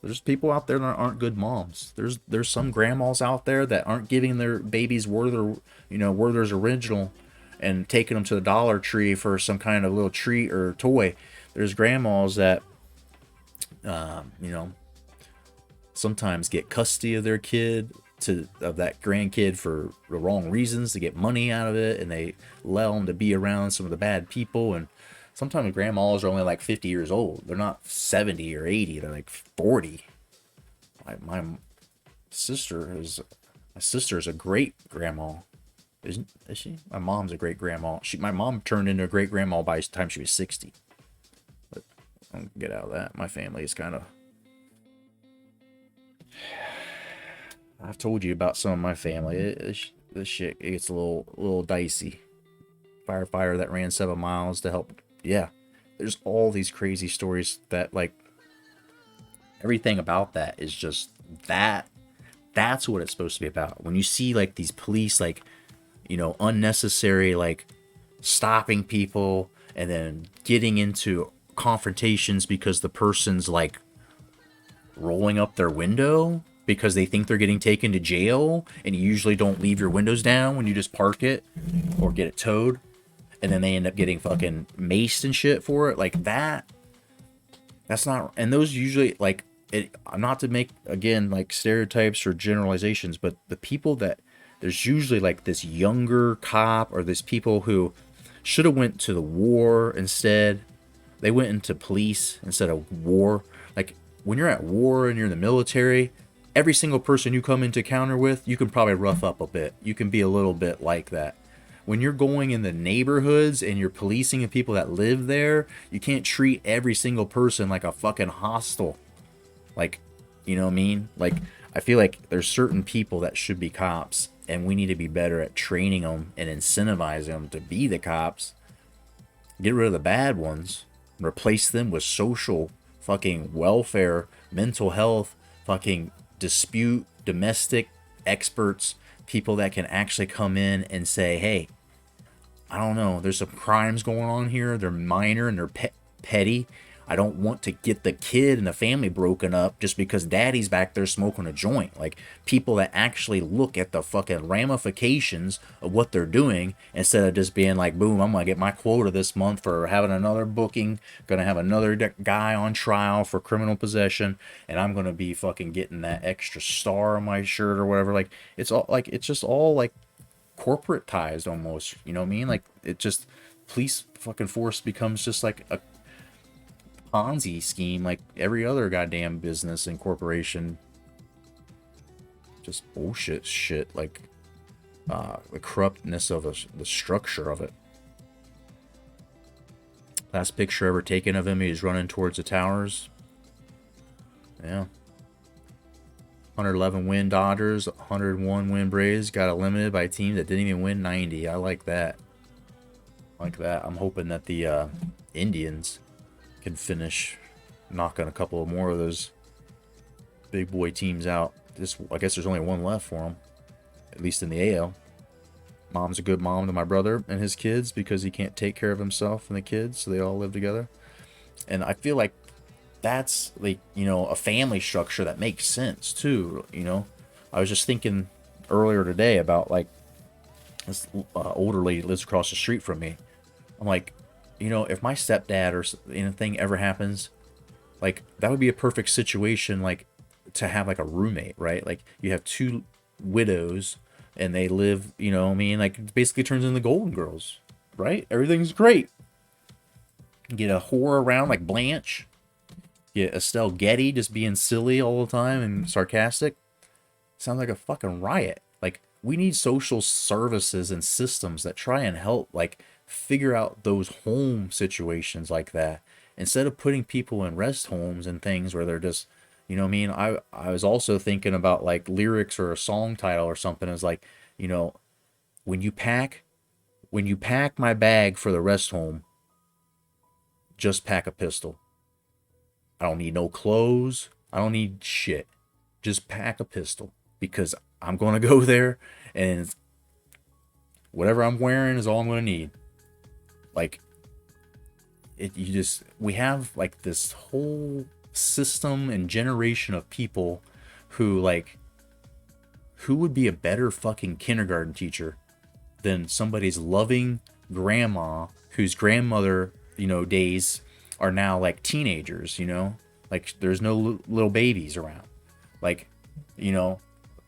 there's people out there that aren't good moms. There's some grandmas out there that aren't giving their babies Werther's Original and taking them to the Dollar Tree for some kind of little treat or toy. There's grandmas that, sometimes get custody of their kid, of that grandkid, for the wrong reasons, to get money out of it, and they allow them to be around some of the bad people. And sometimes grandmas are only like 50 years old. They're not 70 or 80. They're like 40. My sister is a great grandma, Is she? My mom's a great grandma. My mom turned into a great grandma by the time she was 60. But I'll get out of that. My family is kind of. I've told you about some of my family. This shit it gets a little dicey. Firefighter that ran 7 miles to help. Yeah, there's all these crazy stories that like. Everything about that is just that. That's what it's supposed to be about. When you see like these police like, unnecessary like stopping people and then getting into confrontations because the person's like rolling up their window because they think they're getting taken to jail, and you usually don't leave your windows down when you just park it or get it towed, and then they end up getting fucking maced and shit for it. Like that's not, and those usually like it, not to make again like stereotypes or generalizations, but the people that there's usually like this younger cop or this people who should have went to the war instead. They went into police instead of war. Like when you're at war and you're in the military, every single person you come into encounter with, you can probably rough up a bit. You can be a little bit like that. When you're going in the neighborhoods and you're policing the people that live there, you can't treat every single person like a fucking hostile. Like, you know what I mean? Like, I feel like there's certain people that should be cops, and we need to be better at training them and incentivizing them to be the cops. Get rid of the bad ones. Replace them with social fucking welfare, mental health, fucking dispute, domestic experts, people that can actually come in and say, hey, I don't know, there's some crimes going on here. They're minor and they're petty. I don't want to get the kid and the family broken up just because daddy's back there smoking a joint. Like, people that actually look at the fucking ramifications of what they're doing instead of just being like, boom, I'm going to get my quota this month for having another booking, going to have another guy on trial for criminal possession, and I'm going to be fucking getting that extra star on my shirt or whatever. Like, it's all like, it's just all like corporatized almost, you know what I mean? Like, it just, police fucking force becomes just like a Ponzi scheme like every other goddamn business and corporation. Just bullshit shit, like the corruptness of the structure of it. Last picture ever taken of him, he's running towards the towers. Yeah. 111 win Dodgers, 101 win Braves, got eliminated by a team that didn't even win 90. I like that. I'm hoping that the Indians can finish knocking a couple of more of those big boy teams out. I guess there's only one left for them, at least in the AL. Mom's a good mom to my brother and his kids because he can't take care of himself and the kids, so they all live together. And I feel like that's like, a family structure that makes sense too. I was just thinking earlier today about like this older lady lives across the street from me. I'm like, if my stepdad or anything ever happens, like that would be a perfect situation, like to have like a roommate, right? Like you have two widows and they live, like it basically turns into the Golden Girls, right? Everything's great. Get a whore around like Blanche. Get Estelle Getty just being silly all the time and sarcastic. Sounds like a fucking riot. Like, we need social services and systems that try and help, like, figure out those home situations like that. Instead of putting people in rest homes and things where they're just, I was also thinking about, like, lyrics or a song title or something. It's like, when you pack my bag for the rest home, just pack a pistol. I don't need no clothes. I don't need shit. Just pack a pistol because I'm going to go there and whatever I'm wearing is all I'm going to need. Like, we have like this whole system and generation of people who would be a better fucking kindergarten teacher than somebody's loving grandma whose grandmother, days are now like teenagers, like there's no little babies around. Like,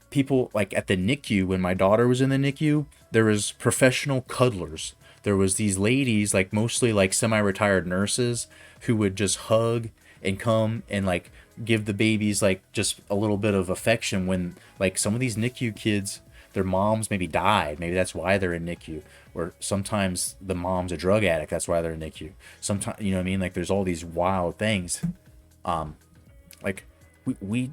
people like at the NICU, when my daughter was in the NICU, there was professional cuddlers. There was these ladies, like mostly like semi-retired nurses, who would just hug and come and like give the babies like just a little bit of affection when like some of these NICU kids, their moms maybe died. Maybe that's why they're in NICU. Or sometimes the mom's a drug addict. That's why they're in NICU. Sometimes, you know what I mean? Like there's all these wild things. Like we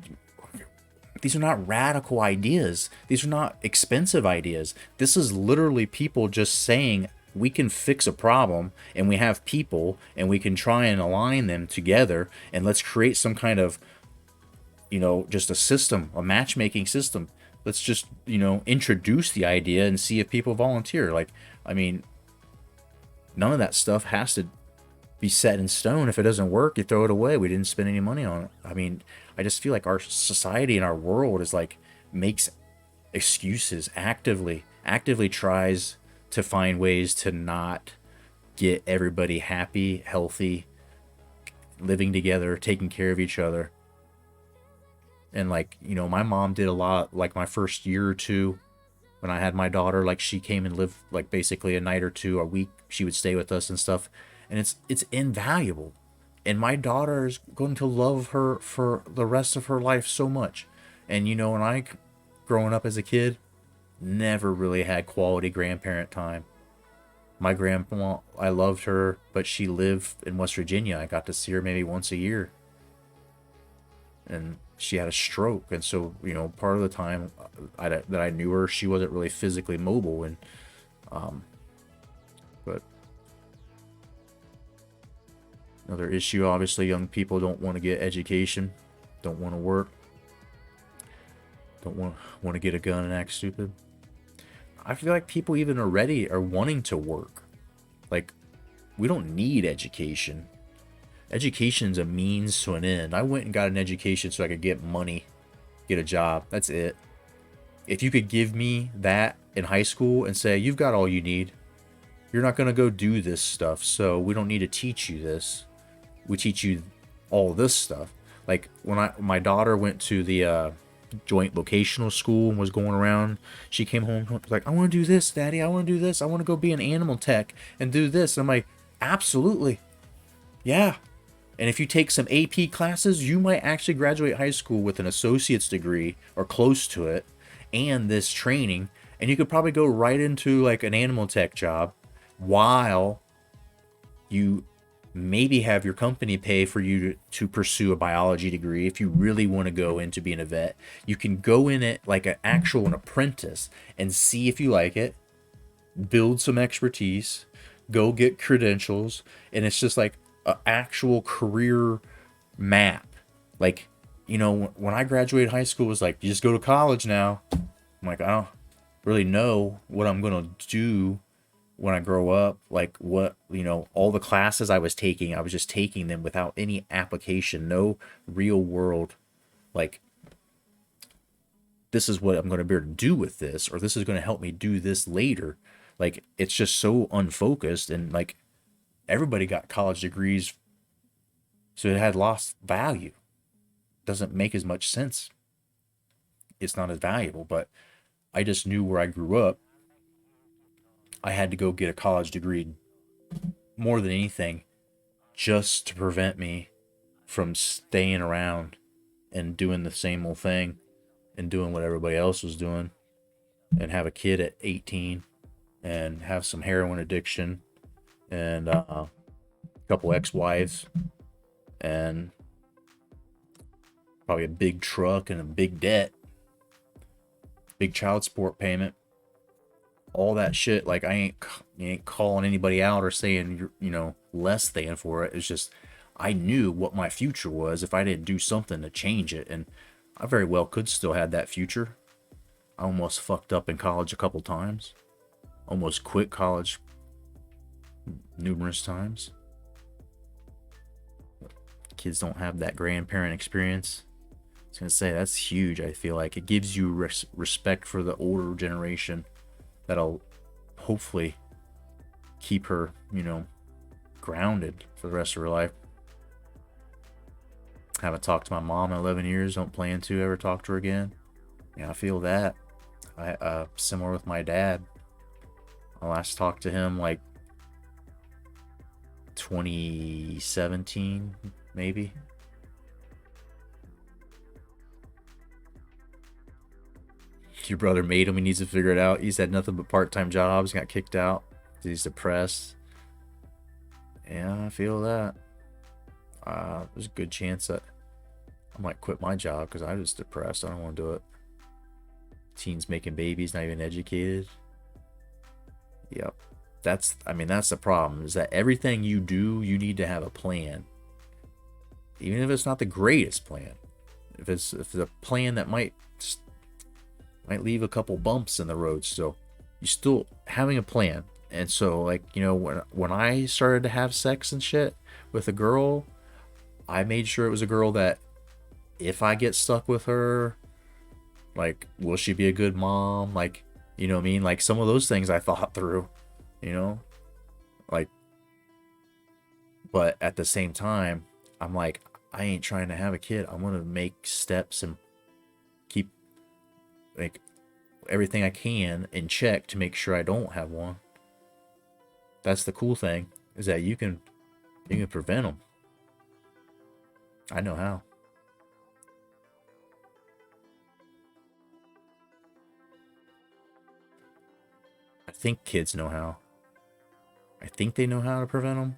these are not radical ideas. These are not expensive ideas. This is literally people just saying we can fix a problem, and we have people and we can try and align them together, and let's create some kind of, just a system, a matchmaking system. Let's just, introduce the idea and see if people volunteer. Like, I mean, none of that stuff has to be set in stone. If it doesn't work, you throw it away. We didn't spend any money on it. I mean, I just feel like our society and our world is like makes excuses, actively tries to find ways to not get everybody happy, healthy, living together, taking care of each other. And like, my mom did a lot, like my first year or two when I had my daughter, like she came and lived like basically a night or two a week. She would stay with us and stuff. And it's invaluable. And my daughter is going to love her for the rest of her life so much. And when I, growing up as a kid, never really had quality grandparent time. My grandma, I loved her, but she lived in West Virginia. I got to see her maybe once a year. And she had a stroke. And so, part of the time that I knew her, she wasn't really physically mobile. And, but another issue, obviously, young people don't want to get education, don't want to work, don't want to get a gun and act stupid. I feel like people even already are wanting to work. Like, we don't need education. Education's a means to an end. I went and got an education so I could get money, get a job. That's it. If you could give me that in high school and say, you've got all you need, you're not going to go do this stuff, so we don't need to teach you this. We teach you all this stuff. Like, when my daughter went to the joint vocational school and was going around, she came home like, I want to do this, Daddy, I want to do this, I want to go be an animal tech and do this. And I'm like, absolutely, yeah. And if you take some AP classes, you might actually graduate high school with an associate's degree or close to it and this training, and you could probably go right into like an animal tech job while you maybe have your company pay for you to pursue a biology degree. If you really want to go into being a vet, you can go in it like an apprentice and see if you like it, build some expertise, go get credentials, and it's just like an actual career map. Like, when I graduated high school, it was like, you just go to college now. I'm like, I don't really know what I'm going to do when I grow up. Like, what, all the classes I was taking, I was just taking them without any application, no real world, like, this is what I'm going to be able to do with this, or this is going to help me do this later. Like, it's just so unfocused, and like, everybody got college degrees, so it had lost value. Doesn't make as much sense. It's not as valuable. But I just knew where I grew up, I had to go get a college degree more than anything, just to prevent me from staying around and doing the same old thing and doing what everybody else was doing, and have a kid at 18 and have some heroin addiction and a couple ex-wives and probably a big truck and a big debt, big child support payment, all that shit. Like, I ain't calling anybody out or saying you're less than for it. It's just, I knew what my future was if I didn't do something to change it, and I very well could still have that future. I almost fucked up in college a couple times, almost quit college numerous times. Kids don't have that grandparent experience. I was gonna say, that's huge. I feel like it gives you respect for the older generation that'll hopefully keep her, grounded for the rest of her life. Haven't talked to my mom in 11 years. Don't plan to ever talk to her again. Yeah, I feel that. Similar with my dad. I last talked to him like 2017, maybe. Your brother made him. He needs to figure it out. He's had nothing but part-time jobs. Got kicked out. He's depressed. Yeah, I feel that. There's a good chance that I might quit my job because I was depressed. I don't want to do it. Teens making babies, not even educated. Yep. That's the problem, is that everything you do, you need to have a plan. Even if it's not the greatest plan. If it's a plan that might leave a couple bumps in the road still. You still having a plan. And so, like, you know, when I started to have sex and shit with a girl, I made sure it was a girl that if I get stuck with her, like, will she be a good mom? Like, you know what I mean? Like, some of those things I thought through, you know? Like, but at the same time, I'm like, I ain't trying to have a kid. I'm going to make steps and keep, like, everything I can in check to make sure I don't have one. That's the cool thing, is that you can prevent them. I know how. I think kids know how. I think they know how to prevent them.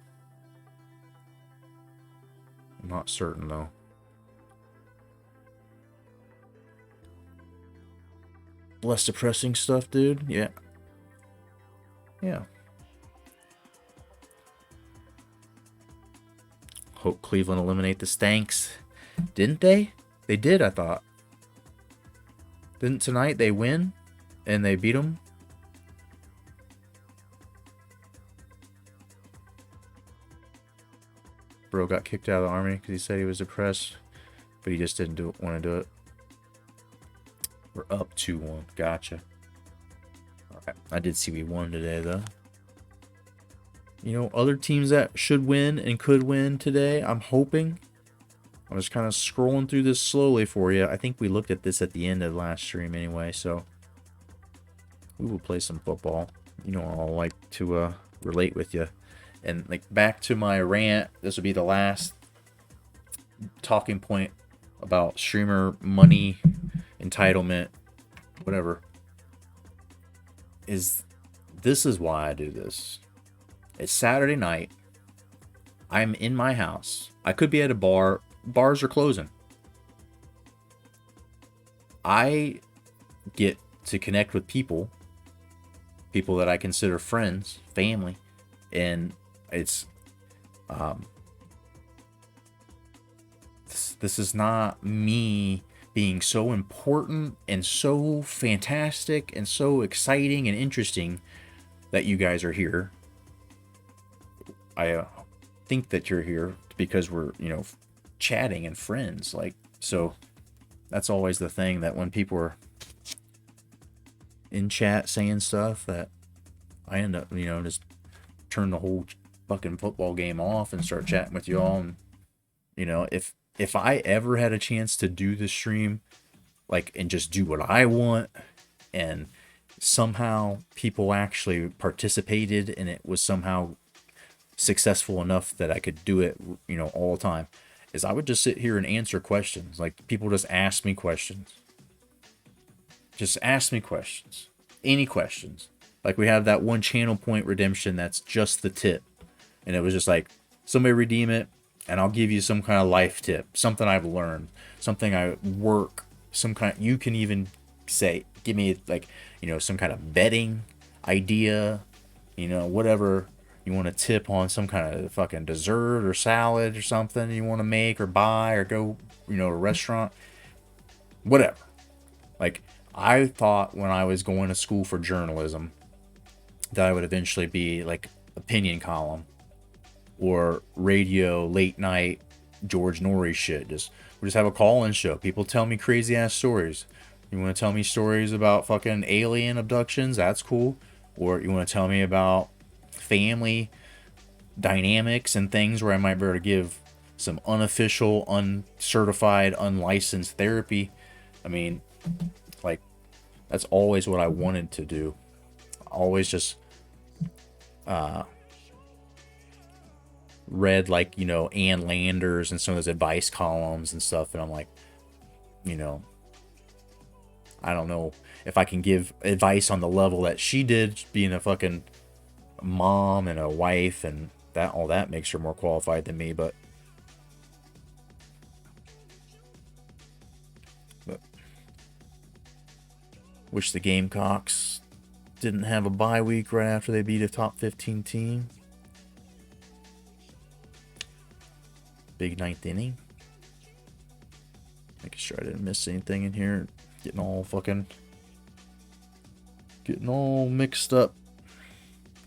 I'm not certain, though. Less depressing stuff, dude. Yeah. Yeah. Hope Cleveland eliminate the Stanks. Didn't they? They did, I thought. Didn't tonight they win? And they beat them? Bro got kicked out of the army because he said he was depressed, but he just didn't want to do it. We're up 2-1. Gotcha. Alright. I did see we won today, though. You know, other teams that should win and could win today, I'm hoping. I'm just kind of scrolling through this slowly for you. I think we looked at this at the end of last stream anyway, so we will play some football. You know, I'll like to relate with you. And like back to my rant, this will be the last talking point about streamer money, entitlement, whatever. This is why I do this. It's Saturday night. I'm in my house. I could be at a bar. Bars are closing. I get to connect with people that I consider friends, family, and it's this is not me being so important and so fantastic and so exciting and interesting that you guys are here. I think that you're here because we're, you know, chatting and friends. Like, so that's always the thing, that when people are in chat saying stuff, that I end up, you know, just turn the whole fucking football game off and start chatting with you all. And, you know, if I ever had a chance to do the stream, like, and just do what I want, and somehow people actually participated and it was somehow successful enough that I could do it, you know, all the time, is I would just sit here and answer questions. Like, people just ask me questions. Just ask me questions. Any questions. Like, we have that one channel point redemption that's just the tip. And it was just like, somebody redeem it, and I'll give you some kind of life tip. Something I've learned. Something I work. Some kind of, you can even say, give me, like, you know, some kind of betting idea. You know, whatever. You want to tip on some kind of fucking dessert or salad or something you want to make or buy or go, you know, to a restaurant. Whatever. Like, I thought when I was going to school for journalism that I would eventually be like opinion column or radio late night George Norrie shit. We just have a call-in show. People tell me crazy ass stories. You want to tell me stories about fucking alien abductions? That's cool. Or you want to tell me about family dynamics and things where I might be able to give some unofficial, uncertified, unlicensed therapy. I mean, like, that's always what I wanted to do. Always just read, like, you know, Ann Landers and some of those advice columns and stuff, and I'm like, you know, I don't know if I can give advice on the level that she did, being a fucking mom and a wife, and that all that makes her more qualified than me. But wish the Gamecocks didn't have a bye week right after they beat a top 15 team. Big ninth inning. Making sure I didn't miss anything in here. Getting all mixed up.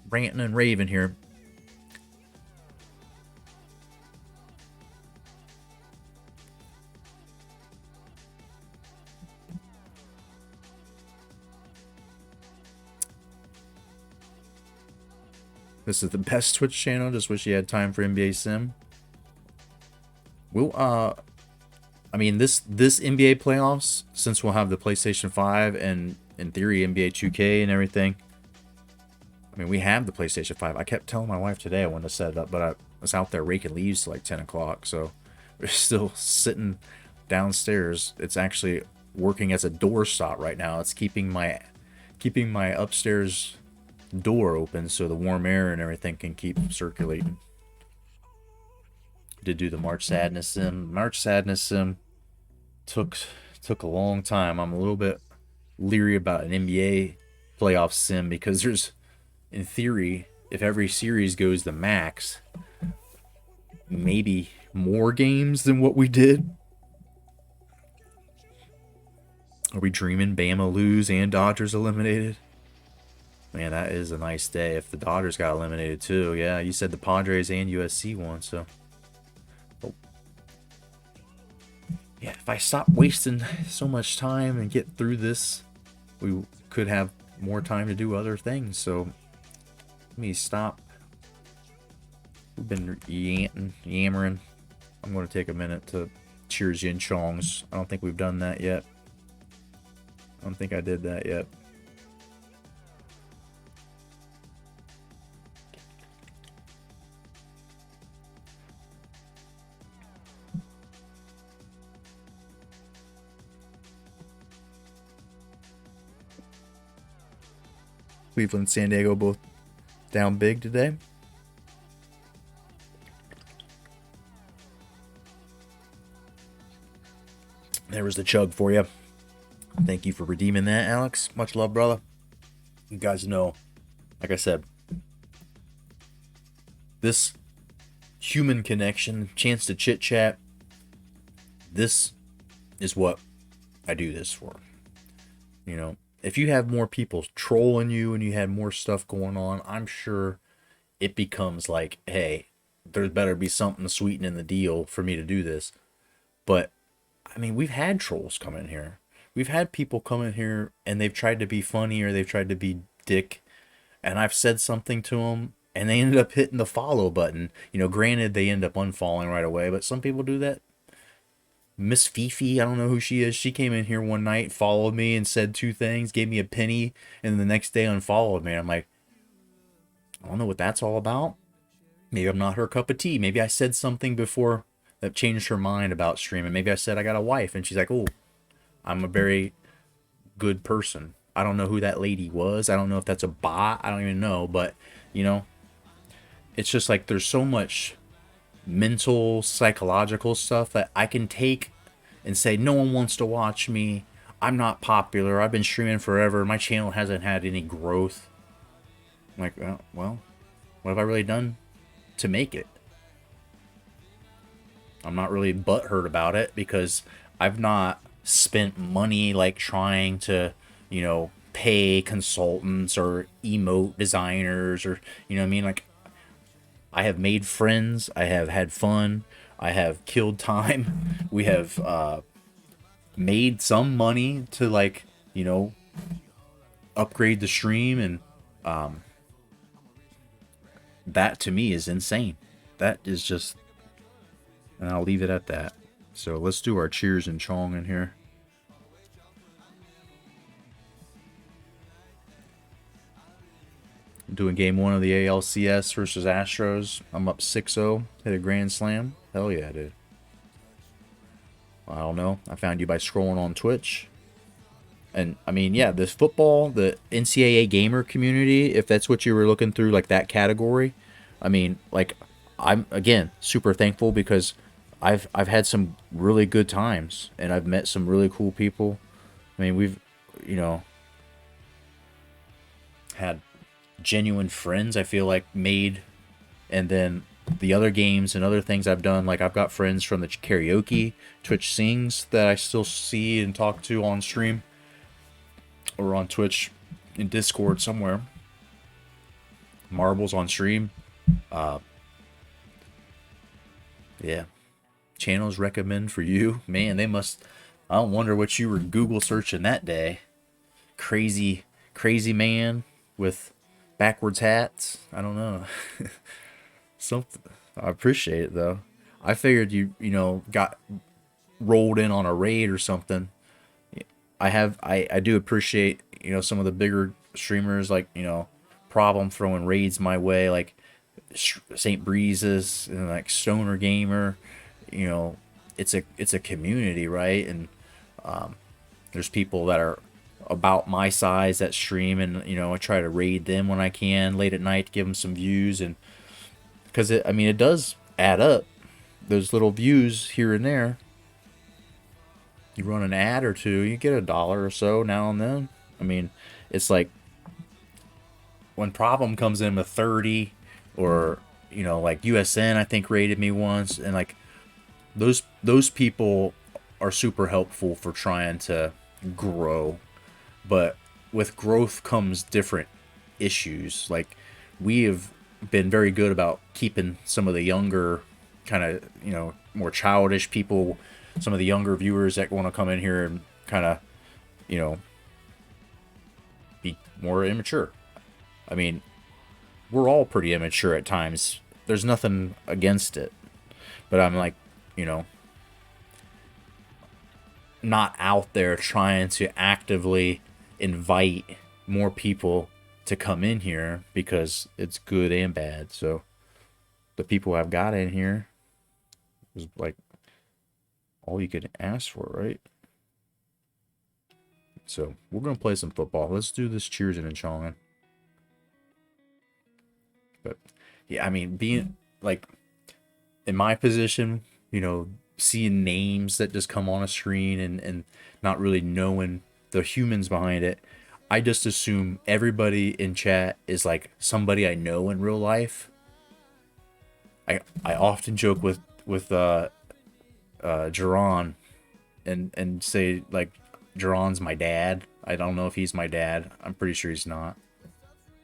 Ranting and raving here. This is the best Twitch channel. Just wish you had time for NBA Sim. We'll I mean this NBA playoffs, since we'll have the PlayStation 5 and in theory NBA 2K and everything. I mean, we have the PlayStation 5. I kept telling my wife today I wanted to set it up, but I was out there raking leaves till like 10 o'clock, so we're still sitting downstairs. It's actually working as a doorstop right now. It's keeping my upstairs door open so the warm air and everything can keep circulating. Did do the March Sadness Sim. March Sadness Sim took a long time. I'm a little bit leery about an NBA playoff sim because there's, in theory, if every series goes the max, maybe more games than what we did. Are we dreaming Bama lose and Dodgers eliminated? Man, that is a nice day if the Dodgers got eliminated too. Yeah, you said the Padres and USC won, so. Oh. Yeah, if I stop wasting so much time and get through this, we could have more time to do other things. So let me stop. We've been yammering. I'm going to take a minute to cheers yin chongs. I don't think we've done that yet. I don't think I did that yet. Cleveland and San Diego both down big today. There was the chug for you. Thank you for redeeming that, Alex. Much love, brother. You guys know, like I said, this human connection, chance to chit chat, this is what I do this for. You know, if you have more people trolling you and you had more stuff going on, I'm sure it becomes like, hey, there better be something sweetening the deal for me to do this. But, I mean, we've had trolls come in here. We've had people come in here and they've tried to be funny or they've tried to be dick. And I've said something to them and they ended up hitting the follow button. You know, granted, they end up unfollowing right away, but some people do that. Miss Fifi, I don't know who she is. She came in here one night, followed me and said two things, gave me a penny, and the next day unfollowed me. I'm like, I don't know what that's all about. Maybe I'm not her cup of tea. Maybe I said something before that changed her mind about streaming. Maybe I said I got a wife, and she's like, oh, I'm a very good person. I don't know who that lady was. I don't know if that's a bot. I don't even know. But, you know, it's just like there's so much mental, psychological stuff that I can take and say, no one wants to watch me. I'm not popular. I've been streaming forever. My channel hasn't had any growth. I'm like, well, what have I really done to make it? I'm not really butthurt about it because I've not spent money like trying to, you know, pay consultants or emote designers or, you know what I mean? Like, I have made friends. I have had fun. I have killed time. We have made some money to, like, you know, upgrade the stream. And that to me is insane. That is just, and I'll leave it at that. So let's do our cheers and chong in here. Doing game one of the ALCS versus Astros. I'm up 6-0. Hit a grand slam. Hell yeah, dude. I don't know. I found you by scrolling on Twitch. And I mean, yeah, this football, the NCAA gamer community, if that's what you were looking through, like that category, I mean, like I'm again super thankful because I've had some really good times and I've met some really cool people. I mean, we've you know had genuine friends. I feel like made, and then the other games and other things I've done, like I've got friends from the karaoke, Twitch Sings that I still see and talk to on stream or on Twitch in Discord somewhere. Marbles on stream. Yeah. Channels recommend for you. Man, they must. I don't wonder what you were Google searching that day. Crazy, crazy man with backwards hats. I don't know. Something. I appreciate it though. I figured you got rolled in on a raid or something. I do appreciate some of the bigger streamers like Problem throwing raids my way like Saint Breezes and like Stoner Gamer. You know, it's a community, right? And there's people that are about my size that stream, and I try to raid them when I can late at night to give them some views, and because it does add up. Those little views here and there. You run an ad or two, you get $1 or so now and then. I mean, it's like when Problem comes in with 30, or like USN I think rated me once, and like those people are super helpful for trying to grow. But with growth comes different issues. Like we have been very good about keeping some of the younger kind of more childish people, some of the younger viewers that want to come in here and kind of be more immature. I mean, we're all pretty immature at times. There's nothing against it, but I'm like not out there trying to actively invite more people to come in here because it's good and bad. So the people I've got in here is like all you could ask for, right? So we're gonna play some football. Let's do this cheers and chonging. But yeah, I mean, being like in my position, seeing names that just come on a screen and not really knowing the humans behind it, I just assume everybody in chat is like somebody I know in real life. I often joke with Jerron and say like Jerron's my dad. I don't know if he's my dad. I'm pretty sure he's not.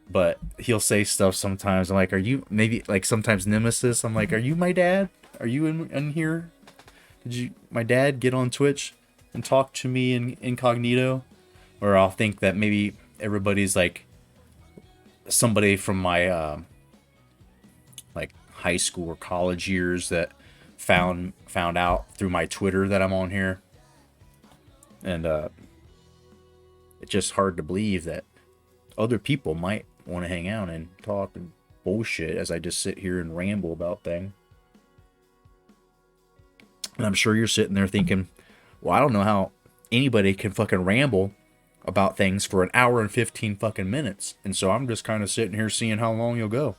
But he'll say stuff sometimes. I'm like, are you maybe like sometimes Nemesis? I'm like, are you my dad? Are you in here? Did my dad get on Twitch and talk to me in incognito? Or I'll think that maybe everybody's like somebody from my like high school or college years that found out through my Twitter that I'm on here. And it's just hard to believe that other people might want to hang out and talk and bullshit as I just sit here and ramble about things. And I'm sure you're sitting there thinking, well, I don't know how anybody can fucking ramble about things for an hour and 15 fucking minutes. And so I'm just kind of sitting here seeing how long you'll go.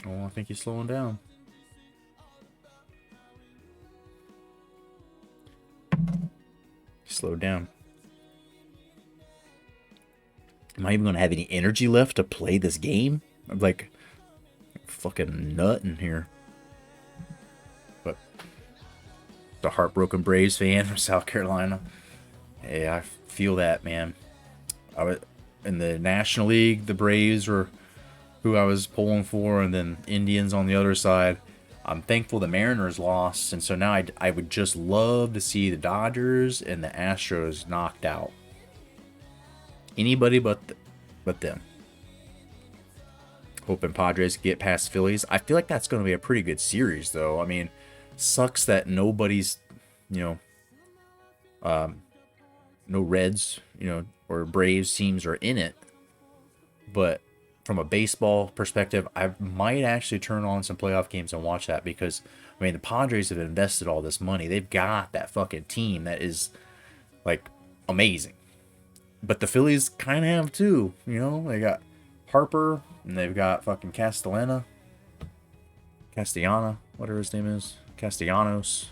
Oh, I think he's slowing down. Slow down. Am I even going to have any energy left to play this game? I'm like fucking nut in here. But the heartbroken Braves fan from South Carolina. Hey, I feel that, man. I was in the National League. The Braves were who I was pulling for, and then Indians on the other side. I'm thankful the Mariners lost, and so now I would just love to see the Dodgers and the Astros knocked out. Anybody but them. Hoping Padres get past Phillies. I feel like that's going to be a pretty good series, though. I mean, sucks that nobody's, no Reds, or Braves teams are in it. But from a baseball perspective, I might actually turn on some playoff games and watch that because, I mean, the Padres have invested all this money. They've got that fucking team that is like amazing. But the Phillies kind of have too. You know, they got Harper and they've got fucking Castellana, whatever his name is, Castellanos.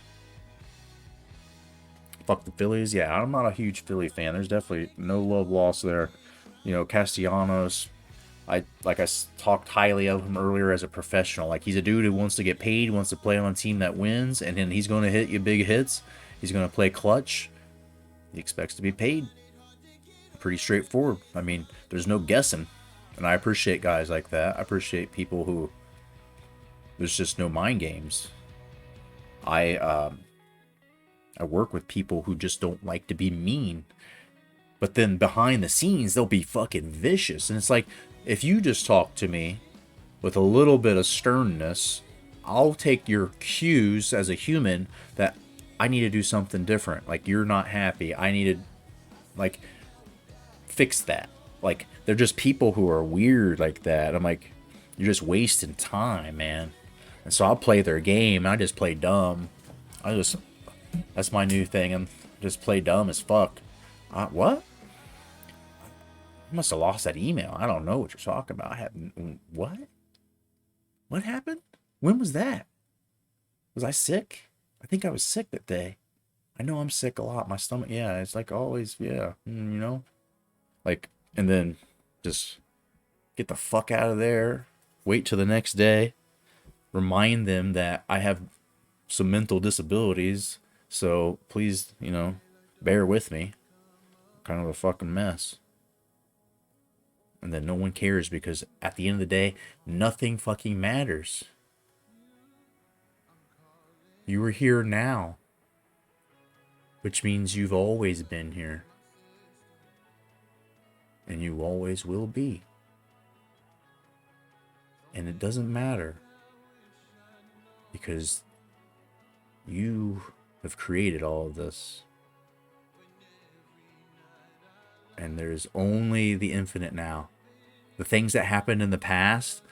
Fuck the Phillies. Yeah, I'm not a huge Philly fan. There's definitely no love lost there. You know, Castellanos. I talked highly of him earlier as a professional. Like he's a dude who wants to get paid, wants to play on a team that wins, and then he's going to hit you big hits. He's going to play clutch. He expects to be paid. Pretty straightforward. I mean, there's no guessing, and I appreciate guys like that. I appreciate people who there's just no mind games. I work with people who just don't like to be mean. But then behind the scenes, they'll be fucking vicious. And it's like, if you just talk to me with a little bit of sternness, I'll take your cues as a human that I need to do something different. Like, you're not happy. I need to, like, fix that. Like, they're just people who are weird like that. I'm like, you're just wasting time, man. And so I'll play their game. I just play dumb. That's my new thing. I'm just play dumb as fuck. What? I must have lost that email. I don't know what you're talking about. What? What happened? When was that? Was I sick? I think I was sick that day. I know I'm sick a lot. My stomach, yeah, it's like always, yeah, you know? Like, and then just get the fuck out of there. Wait till the next day. Remind them that I have some mental disabilities. So please, bear with me. Kind of a fucking mess. And then no one cares because at the end of the day, nothing fucking matters. You are here now, which means you've always been here. And you always will be. And it doesn't matter because you have created all of this. And there's only the infinite now. The things that happened in the past,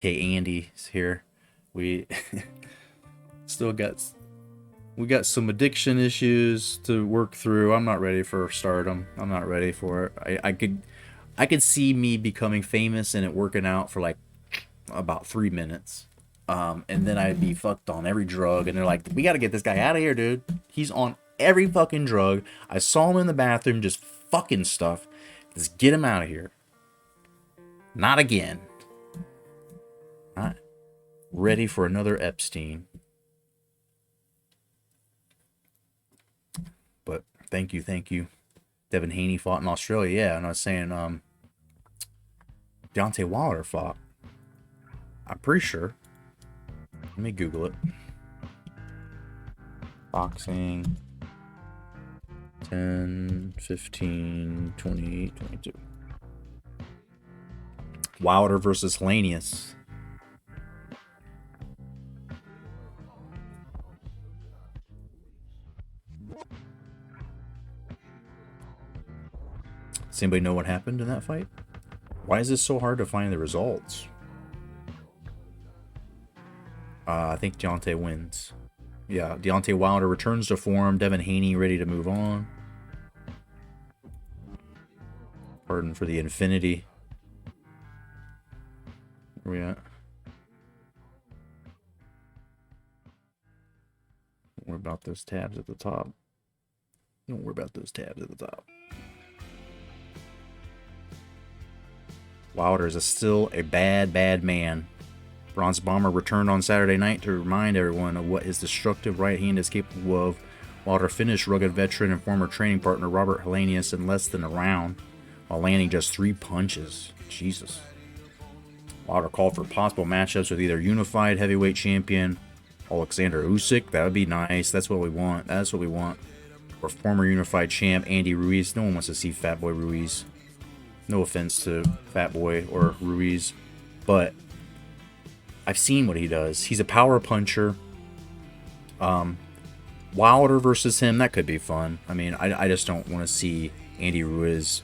Hey, Andy's here. We still got we got some addiction issues to work through. I'm not ready for stardom. I'm not ready for it. I could see me becoming famous and it working out for like about 3 minutes. And then I'd be fucked on every drug. And they're like, we got to get this guy out of here, dude. He's on every fucking drug. I saw him in the bathroom just fucking stuff. Just get him out of here. Not again. Not ready for another Epstein. But thank you. Devin Haney fought in Australia. Yeah, and I was saying, Deontay Wilder fought. I'm pretty sure. Let me Google it. Boxing. 10, 15, 28, 22. Wilder versus Helenius. Does anybody know what happened in that fight? Why is this so hard to find the results? I think Deontay wins. Yeah, Deontay Wilder returns to form. Devin Haney ready to move on. Pardon for the infinity. Where we at? Don't worry about those tabs at the top. Don't worry about those tabs at the top. Wilder is still a bad man. Bronze Bomber returned on Saturday night to remind everyone of what his destructive right hand is capable of. Wilder finished rugged veteran and former training partner Robert Helenius in less than a round, while landing just 3 punches. Jesus. Wilder called for possible matchups with either unified heavyweight champion Alexander Usyk. That would be nice. That's what we want. That's what we want. Or former unified champ Andy Ruiz. No one wants to see Fat Boy Ruiz. No offense to Fat Boy or Ruiz, but I've seen what he does. He's a power puncher. Wilder versus him, that could be fun. I mean, I just don't want to see Andy Ruiz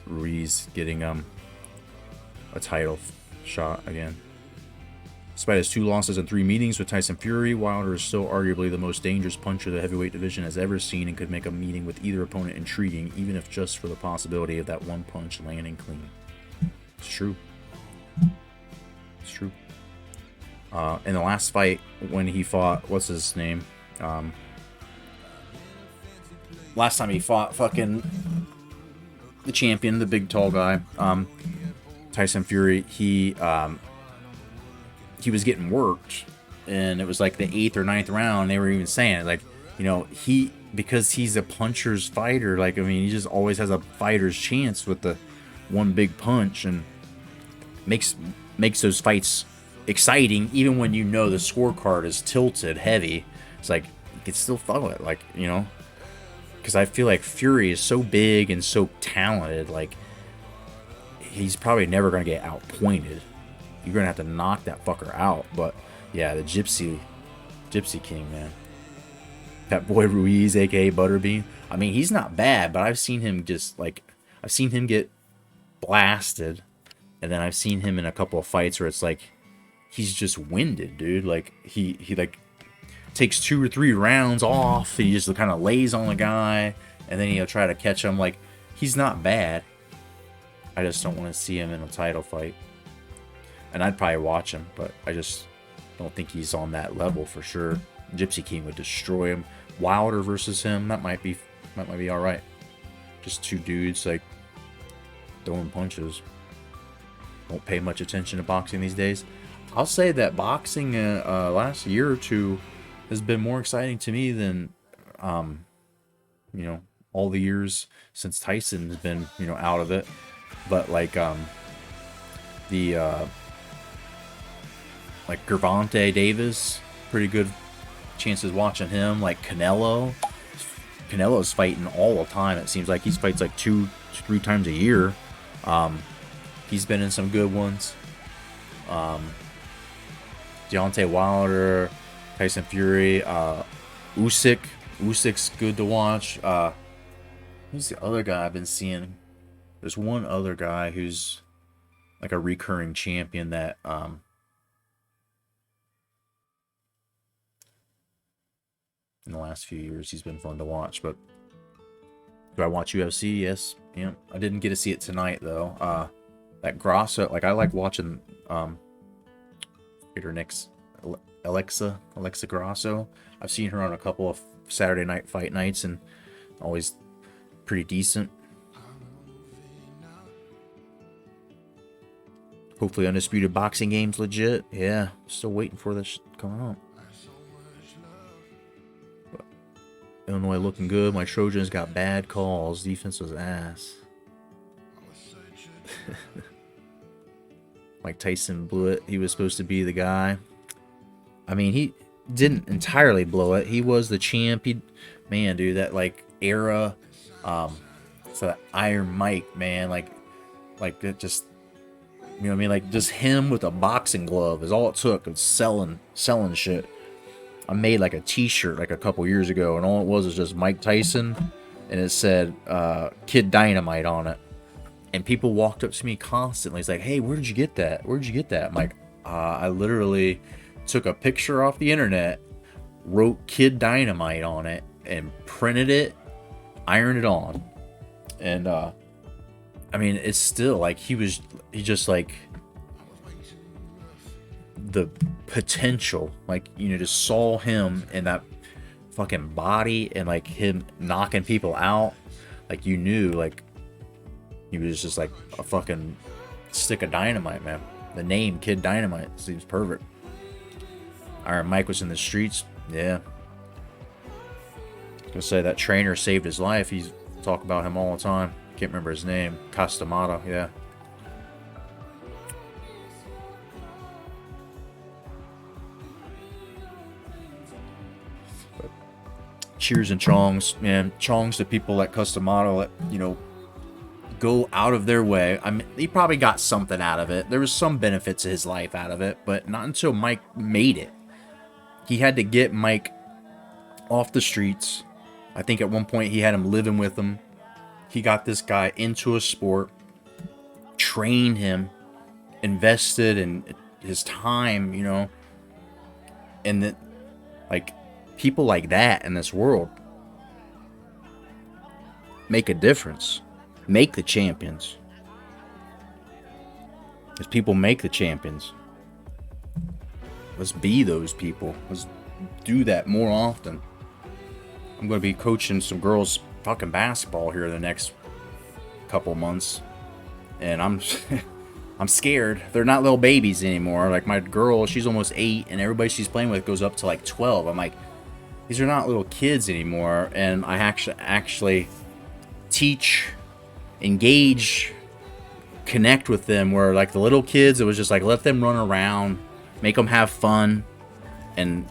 getting a title shot again. Despite his 2 losses and 3 meetings with Tyson Fury, Wilder is still arguably the most dangerous puncher the heavyweight division has ever seen and could make a meeting with either opponent intriguing, even if just for the possibility of that one punch landing clean. It's true. It's true. In the last fight, when he fought, what's his name? Last time he fought fucking the champion, the big tall guy, Tyson Fury, he was getting worked, and it was like the 8th or 9th round. They were even saying, like, you know, because he's a puncher's fighter, like, I mean, he just always has a fighter's chance with the one big punch, and makes those fights exciting, even when you know the scorecard is tilted heavy. It's like, you can still follow it, like, you know, because I feel like Fury is so big and so talented, like, he's probably never going to get outpointed. You're going to have to knock that fucker out. But yeah, the Gypsy King, man. That boy Ruiz, aka Butterbean. I mean, he's not bad, but I've seen him I've seen him get blasted, and then I've seen him in a couple of fights where it's like he's just winded, dude. Like he like takes 2 or 3 rounds off. He just kind of lays on the guy, and then he'll try to catch him. Like, he's not bad. I just don't want to see him in a title fight. And I'd probably watch him, but I just don't think he's on that level for sure. Gypsy King would destroy him. Wilder versus him, that might be all right. Just 2 dudes like throwing punches. Don't pay much attention to boxing these days. I'll say that boxing last year or 2 has been more exciting to me than you know, all the years since Tyson has been, you know, out of it. But like like Gervonta Davis, pretty good chances watching him. Like Canelo's fighting all the time. It seems like he fights like 2-3 times a year. He's been in some good ones. Deontay Wilder, Tyson Fury, Usyk's good to watch. Who's the other guy I've been seeing? There's one other guy who's like a recurring champion that in the last few years. He's been fun to watch. But do I watch UFC? Yes. Yeah. I didn't get to see it tonight though. That Grasso, like I like watching her next Alexa Grasso. I've seen her on a couple of Saturday night fight nights and always pretty decent. Hopefully Undisputed Boxing Game's legit. Yeah, still waiting for this to come out. But Illinois looking good. My Trojans got bad calls. Defense was ass. Mike Tyson blew it. He was supposed to be the guy. I mean, he didn't entirely blow it. He was the champ. Man, dude, that like era, so that Iron Mike, man, like it just, you know what I mean? Like just him with a boxing glove is all it took. Of selling shit. I made like a T-shirt like a couple years ago, and all it was just Mike Tyson, and it said Kid Dynamite on it. And people walked up to me constantly. It's like, hey, where did you get that? Where'd you get that? I'm like, I literally took a picture off the internet, wrote Kid Dynamite on it, and printed it, ironed it on. And, I mean, it's still like he just like the potential, like, you know, just saw him in that fucking body and like him knocking people out. Like, you knew, like, he was just like a fucking stick of dynamite, man. The name Kid Dynamite seems perfect. Iron Mike was in the streets. Yeah. I was gonna say that trainer saved his life. He's talk about him all the time. Can't remember his name. Castamata, yeah. But cheers and chongs, man. Chongs to people like Castamata that, you know, go out of their way. I mean, he probably got something out of it. There was some benefit to his life out of it, but not until Mike made it. He had to get Mike off the streets. I think at one point he had him living with him. He got this guy into a sport, trained him, invested in his time, you know, and that, like, people like that in this world make a difference. Make the champions. As people make the champions. Let's be those people. Let's do that more often. I'm going to be coaching some girls fucking basketball here in the next couple months. And I'm scared. They're not little babies anymore. Like my girl, she's almost 8 and everybody she's playing with goes up to like 12. I'm like, these are not little kids anymore. And I actually teach, engage, connect with them, where like the little kids, it was just like let them run around, make them have fun, and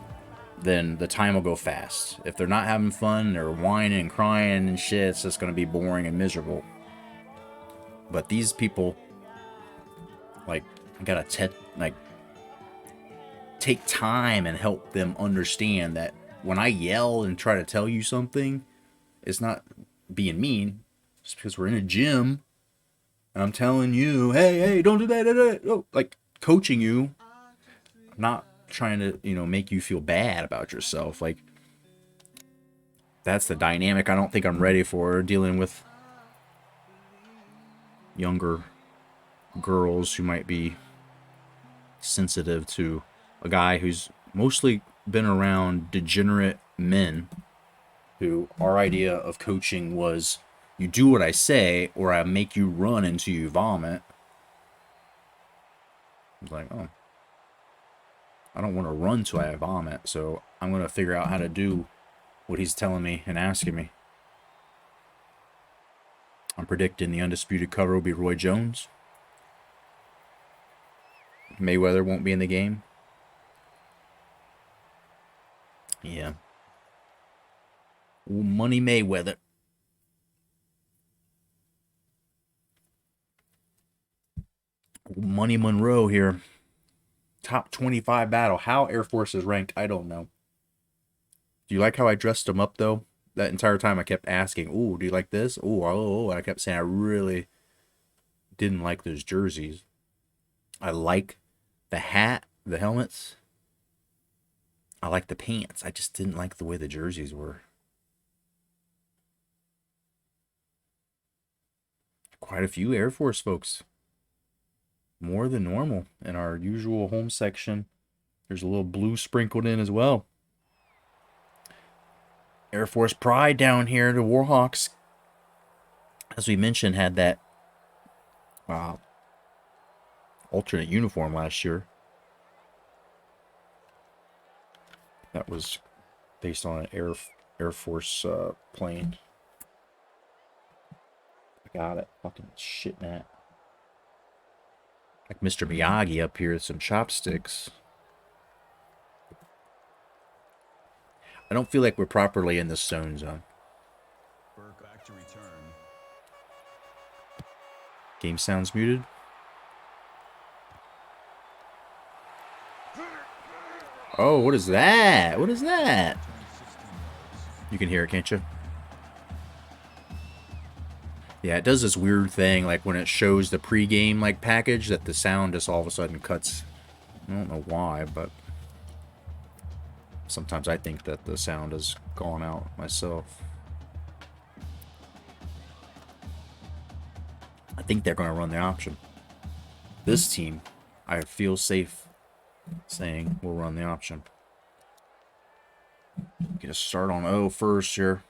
then the time will go fast. If they're not having fun, they're whining and crying and shit, it's just going to be boring and miserable. But these people, like, I gotta take time and help them understand that when I yell and try to tell you something, it's not being mean. Just because we're in a gym and I'm telling you, hey, don't do that. Oh, like coaching you, not trying to, you know, make you feel bad about yourself. Like, that's the dynamic I don't think I'm ready for, dealing with younger girls who might be sensitive to a guy who's mostly been around degenerate men, who our idea of coaching was, you do what I say or I make you run until you vomit. I was like, oh, I don't want to run till I vomit, so I'm going to figure out how to do what he's telling me and asking me. I'm predicting the undisputed cover will be Roy Jones. Mayweather won't be in the game. Yeah. Ooh, Money Mayweather. Ooh, Money Monroe here. Top 25 battle. How Air Force is ranked, I don't know. Do you like how I dressed him up, though? That entire time I kept asking, ooh, do you like this? Ooh, oh, and I kept saying I really didn't like those jerseys. I like the hat, the helmets. I like the pants. I just didn't like the way the jerseys were. Quite a few Air Force folks. More than normal in our usual home section. There's a little blue sprinkled in as well. Air Force pride down here. The Warhawks, as we mentioned, had that alternate uniform last year. That was based on an Air Force plane. I got it. Fucking shit, Matt. Like Mr. Miyagi up here with some chopsticks. I don't feel like we're properly in the zone. Back to return. Game sounds muted. Oh, what is that? What is that? You can hear it, can't you? Yeah, it does this weird thing, like when it shows the pregame like package, that the sound just all of a sudden cuts. I don't know why, but sometimes I think that the sound has gone out myself. I think they're going to run the option. This team, I feel safe saying, will run the option. Get a start on O first here.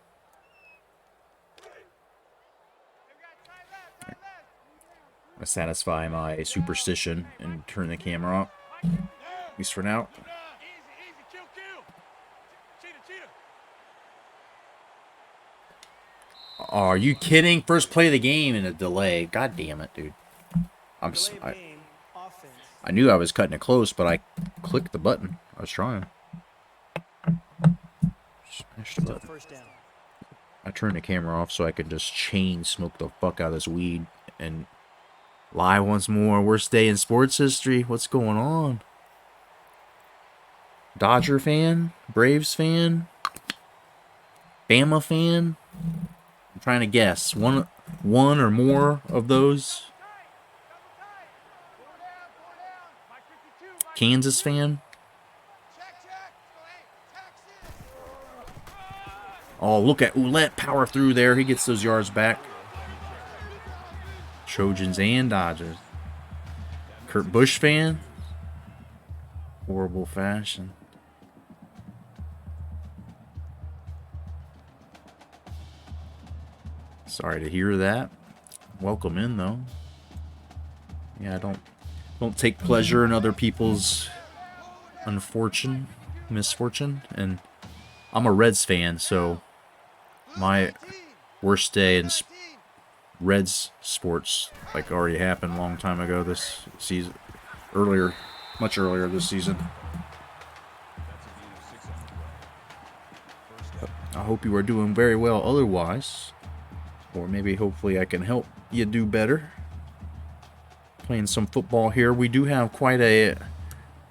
I satisfy my superstition and turn the camera up, at least for now. Oh, are you kidding? First play of the game and a delay. God damn it, dude. I knew I was cutting it close, but I clicked the button. I was trying. Smashed the button. I turned the camera off so I could just chain smoke the fuck out of this weed and lie once more. Worst day in sports history. What's going on? Dodger fan? Braves fan? Bama fan? I'm trying to guess. One or more of those. Kansas fan? Oh, look at Ouellette power through there. He gets those yards back. Trojans and Dodgers. Kurt Busch fan? Horrible fashion. Sorry to hear that. Welcome in, though. Yeah, I don't take pleasure in other people's misfortune, and I'm a Reds fan, so my worst day in Reds sports like already happened a long time ago this season, much earlier this season. But I hope you are doing very well otherwise, or maybe hopefully I can help you do better. Playing some football here. We do have quite a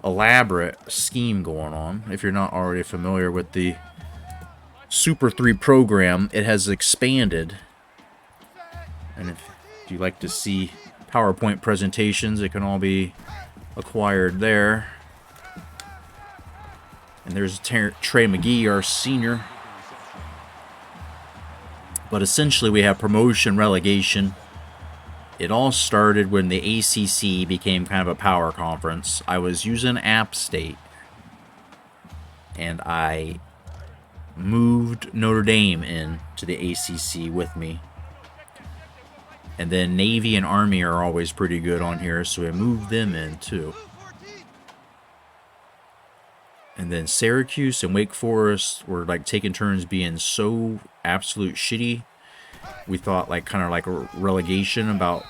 elaborate scheme going on. If you're not already familiar with the Super 3 program, it has expanded. And if you like to see PowerPoint presentations, it can all be acquired there. And there's Trey McGee, our senior. But essentially we have promotion, relegation. It all started when the ACC became kind of a power conference. I was using App State, and I moved Notre Dame in to the ACC with me. And then Navy and Army are always pretty good on here, so I moved them in too. And then Syracuse and Wake Forest were like taking turns being so absolute shitty. We thought like kind of like a relegation about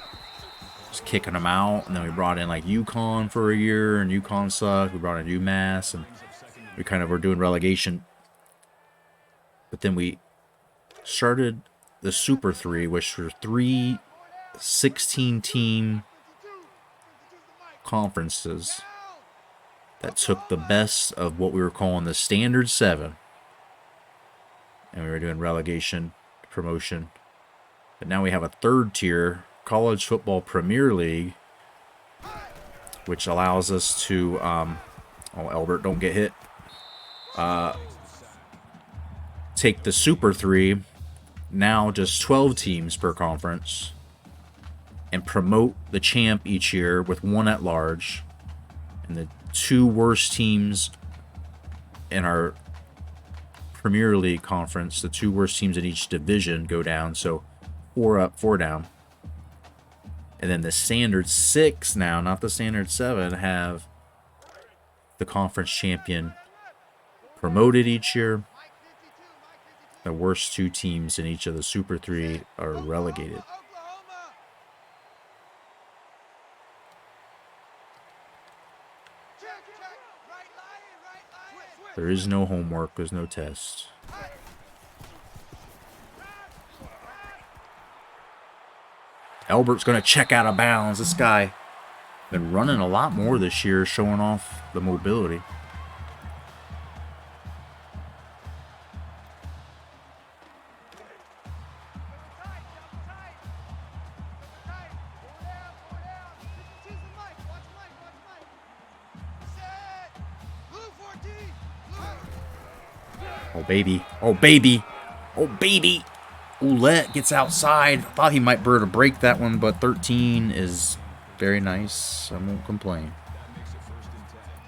just kicking them out. And then we brought in like UConn for a year, and UConn sucked. We brought in UMass, and we kind of were doing relegation. But then we started the Super 3, which were 3 16-team conferences that took the best of what we were calling the Standard 7. And we were doing relegation, promotion. But now we have a third tier, College Football Premier League, which allows us to... oh, Albert, don't get hit. Take the Super 3, now just 12 teams per conference, and promote the champ each year with one at large. And the 2 worst teams in our Premier League conference, the 2 worst teams in each division go down. So 4 up, 4 down. And then the standard 6 now, not the standard 7, have the conference champion promoted each year. The worst 2 teams in each of the Super 3 are relegated. There is no homework. There's no tests. Albert's going to check out of bounds. This guy been running a lot more this year, showing off the mobility. Oh, baby. Oh, baby. Oh, baby. Ouellette gets outside. Thought he might be able to break that one, but 13 is very nice. I won't complain.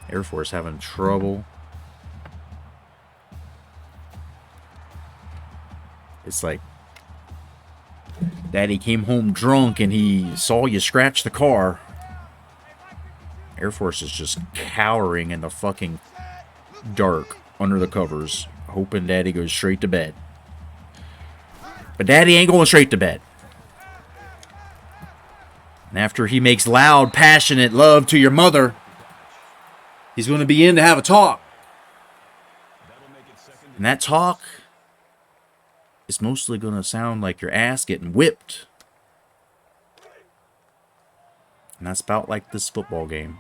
Air Force having trouble. It's like Daddy came home drunk and he saw you scratch the car. Air Force is just cowering in the fucking dark under the covers, hoping Daddy goes straight to bed. But Daddy ain't going straight to bed. And after he makes loud, passionate love to your mother, he's going to be in to have a talk. And that talk is mostly going to sound like your ass getting whipped. And that's about like this football game.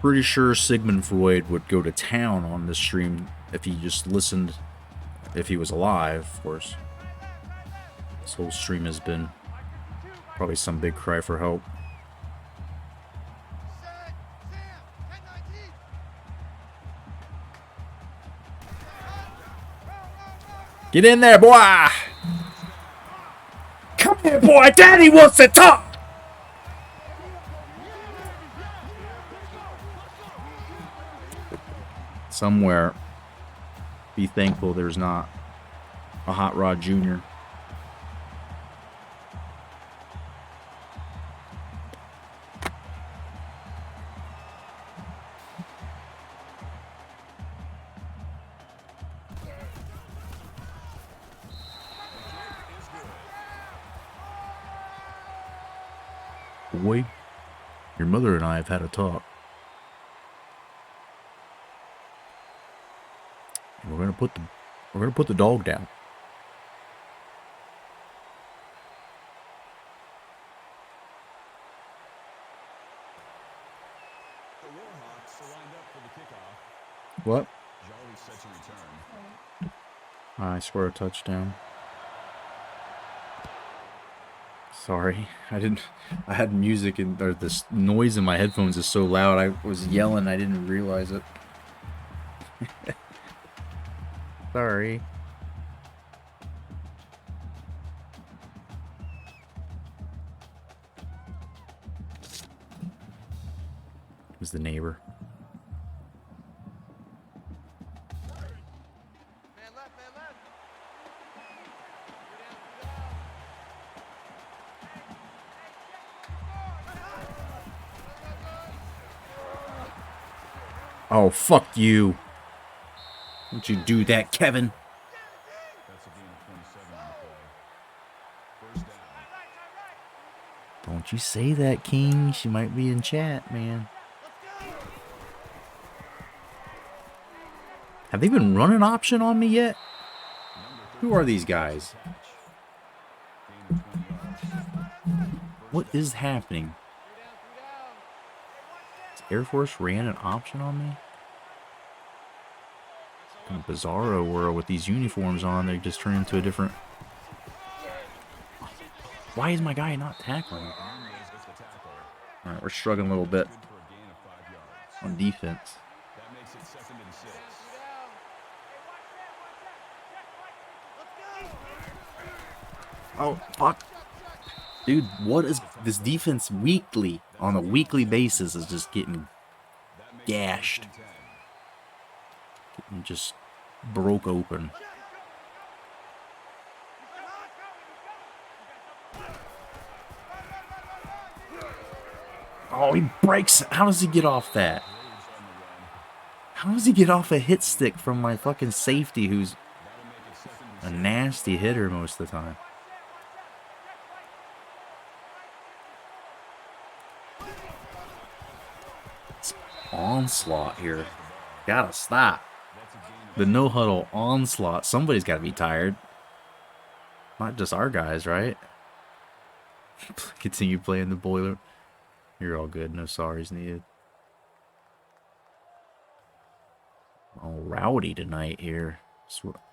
Pretty sure Sigmund Freud would go to town on this stream if he just listened, if he was alive, of course. This whole stream has been probably some big cry for help. Get in there, boy! Come here, boy! Daddy wants to talk! Somewhere, be thankful there's not a Hot Rod Jr. Boy, your mother and I have had a talk. We're gonna put the dog down. The Warhawks are lined up for the kickoff. What? Jolly's set to return. I swear a touchdown. Sorry, I had music and or this noise in my headphones is so loud. I was yelling. I didn't realize it. Sorry. It was the neighbor. Oh, fuck you. Don't you do that, Kevin. That's a gain of 27 on the play. First down. Don't you say that, King. She might be in chat, man. Have they been running option on me yet? Who are these guys? What is happening? Air Force ran an option on me? kind of bizarro world with these uniforms on. They just turn into a different. Why is my guy not tackling? All right, we're struggling a little bit on defense. That makes it 2nd and 6. Oh, fuck. Dude, what is this defense weekly, on a weekly basis, is just getting gashed. Getting just broke open. Oh, he breaks. How does he get off that? How does he get off a hit stick from my fucking safety who's a nasty hitter most of the time? It's onslaught here. Gotta stop. The no-huddle onslaught. Somebody's gotta be tired. Not just our guys, right? Continue playing the boiler. You're all good. No sorries needed. All rowdy tonight here.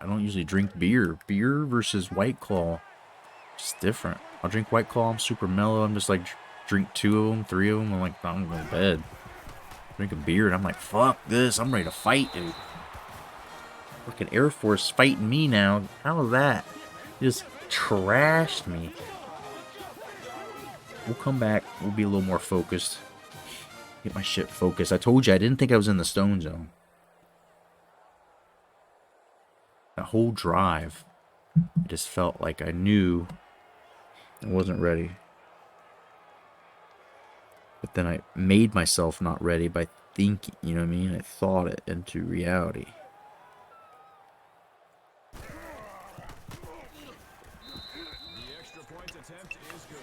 I don't usually drink beer. Beer versus White Claw. Just different. I'll drink White Claw. I'm super mellow. I'm just like, drink 2 of them, 3 of them. I'm like, I'm going to bed. Drinking beer and I'm like, fuck this. I'm ready to fight, dude. Fucking Air Force fighting me now. How is that? You just trashed me. We'll come back. We'll be a little more focused. Get my shit focused. I told you I didn't think I was in the stone zone. That whole drive, I just felt like I knew I wasn't ready. But then I made myself not ready by thinking, you know what I mean? I thought it into reality. The extra point attempt is good.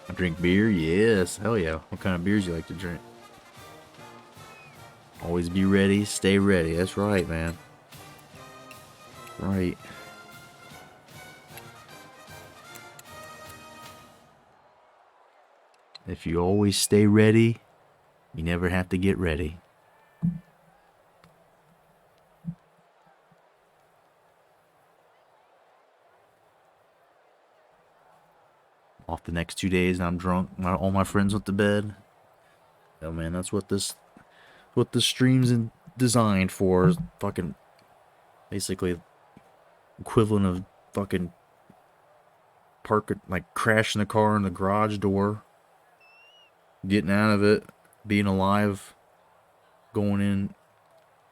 I drink beer? Yes. Hell yeah. What kind of beers you like to drink? Always be ready, stay ready. That's right, man. Right. If you always stay ready, you never have to get ready. Off the next 2 days, and I'm drunk. All my friends went to bed. Oh man, that's what this stream's designed for. Is fucking basically equivalent of fucking crashing the car in the garage door, getting out of it, being alive, going in,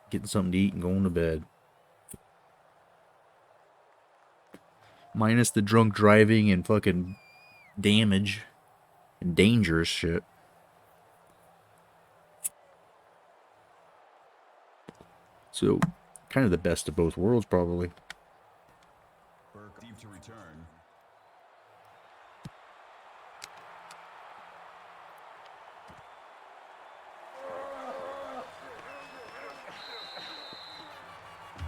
getting something to eat, and going to bed. Minus the drunk driving and fucking damage and dangerous shit. So, kind of the best of both worlds, probably. Burke deep to return.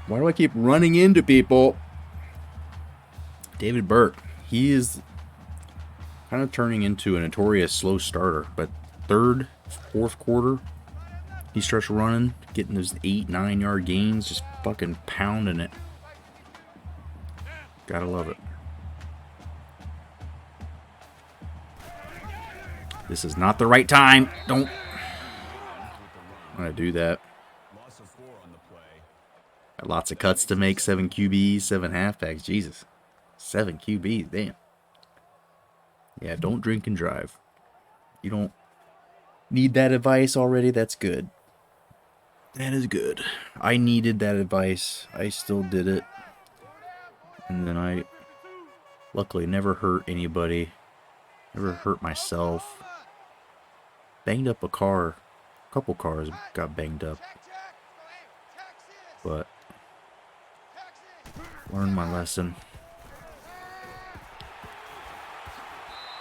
Why do I keep running into people? David Burke, he is kind of turning into a notorious slow starter, but third, fourth quarter, he starts running, getting those 8-9 yard gains, just fucking pounding it. Gotta love it. This is not the right time. Don't. I'm gonna do that. Loss of 4 on the play. Got lots of cuts to make. 7 QBs, 7 halfbacks. Jesus. 7 QBs, damn. Yeah, don't drink and drive. You don't need that advice already. That's good. That is good. I needed that advice. I still did it. And then I luckily never hurt anybody. Never hurt myself. Banged up a car. A couple cars got banged up. But learned my lesson.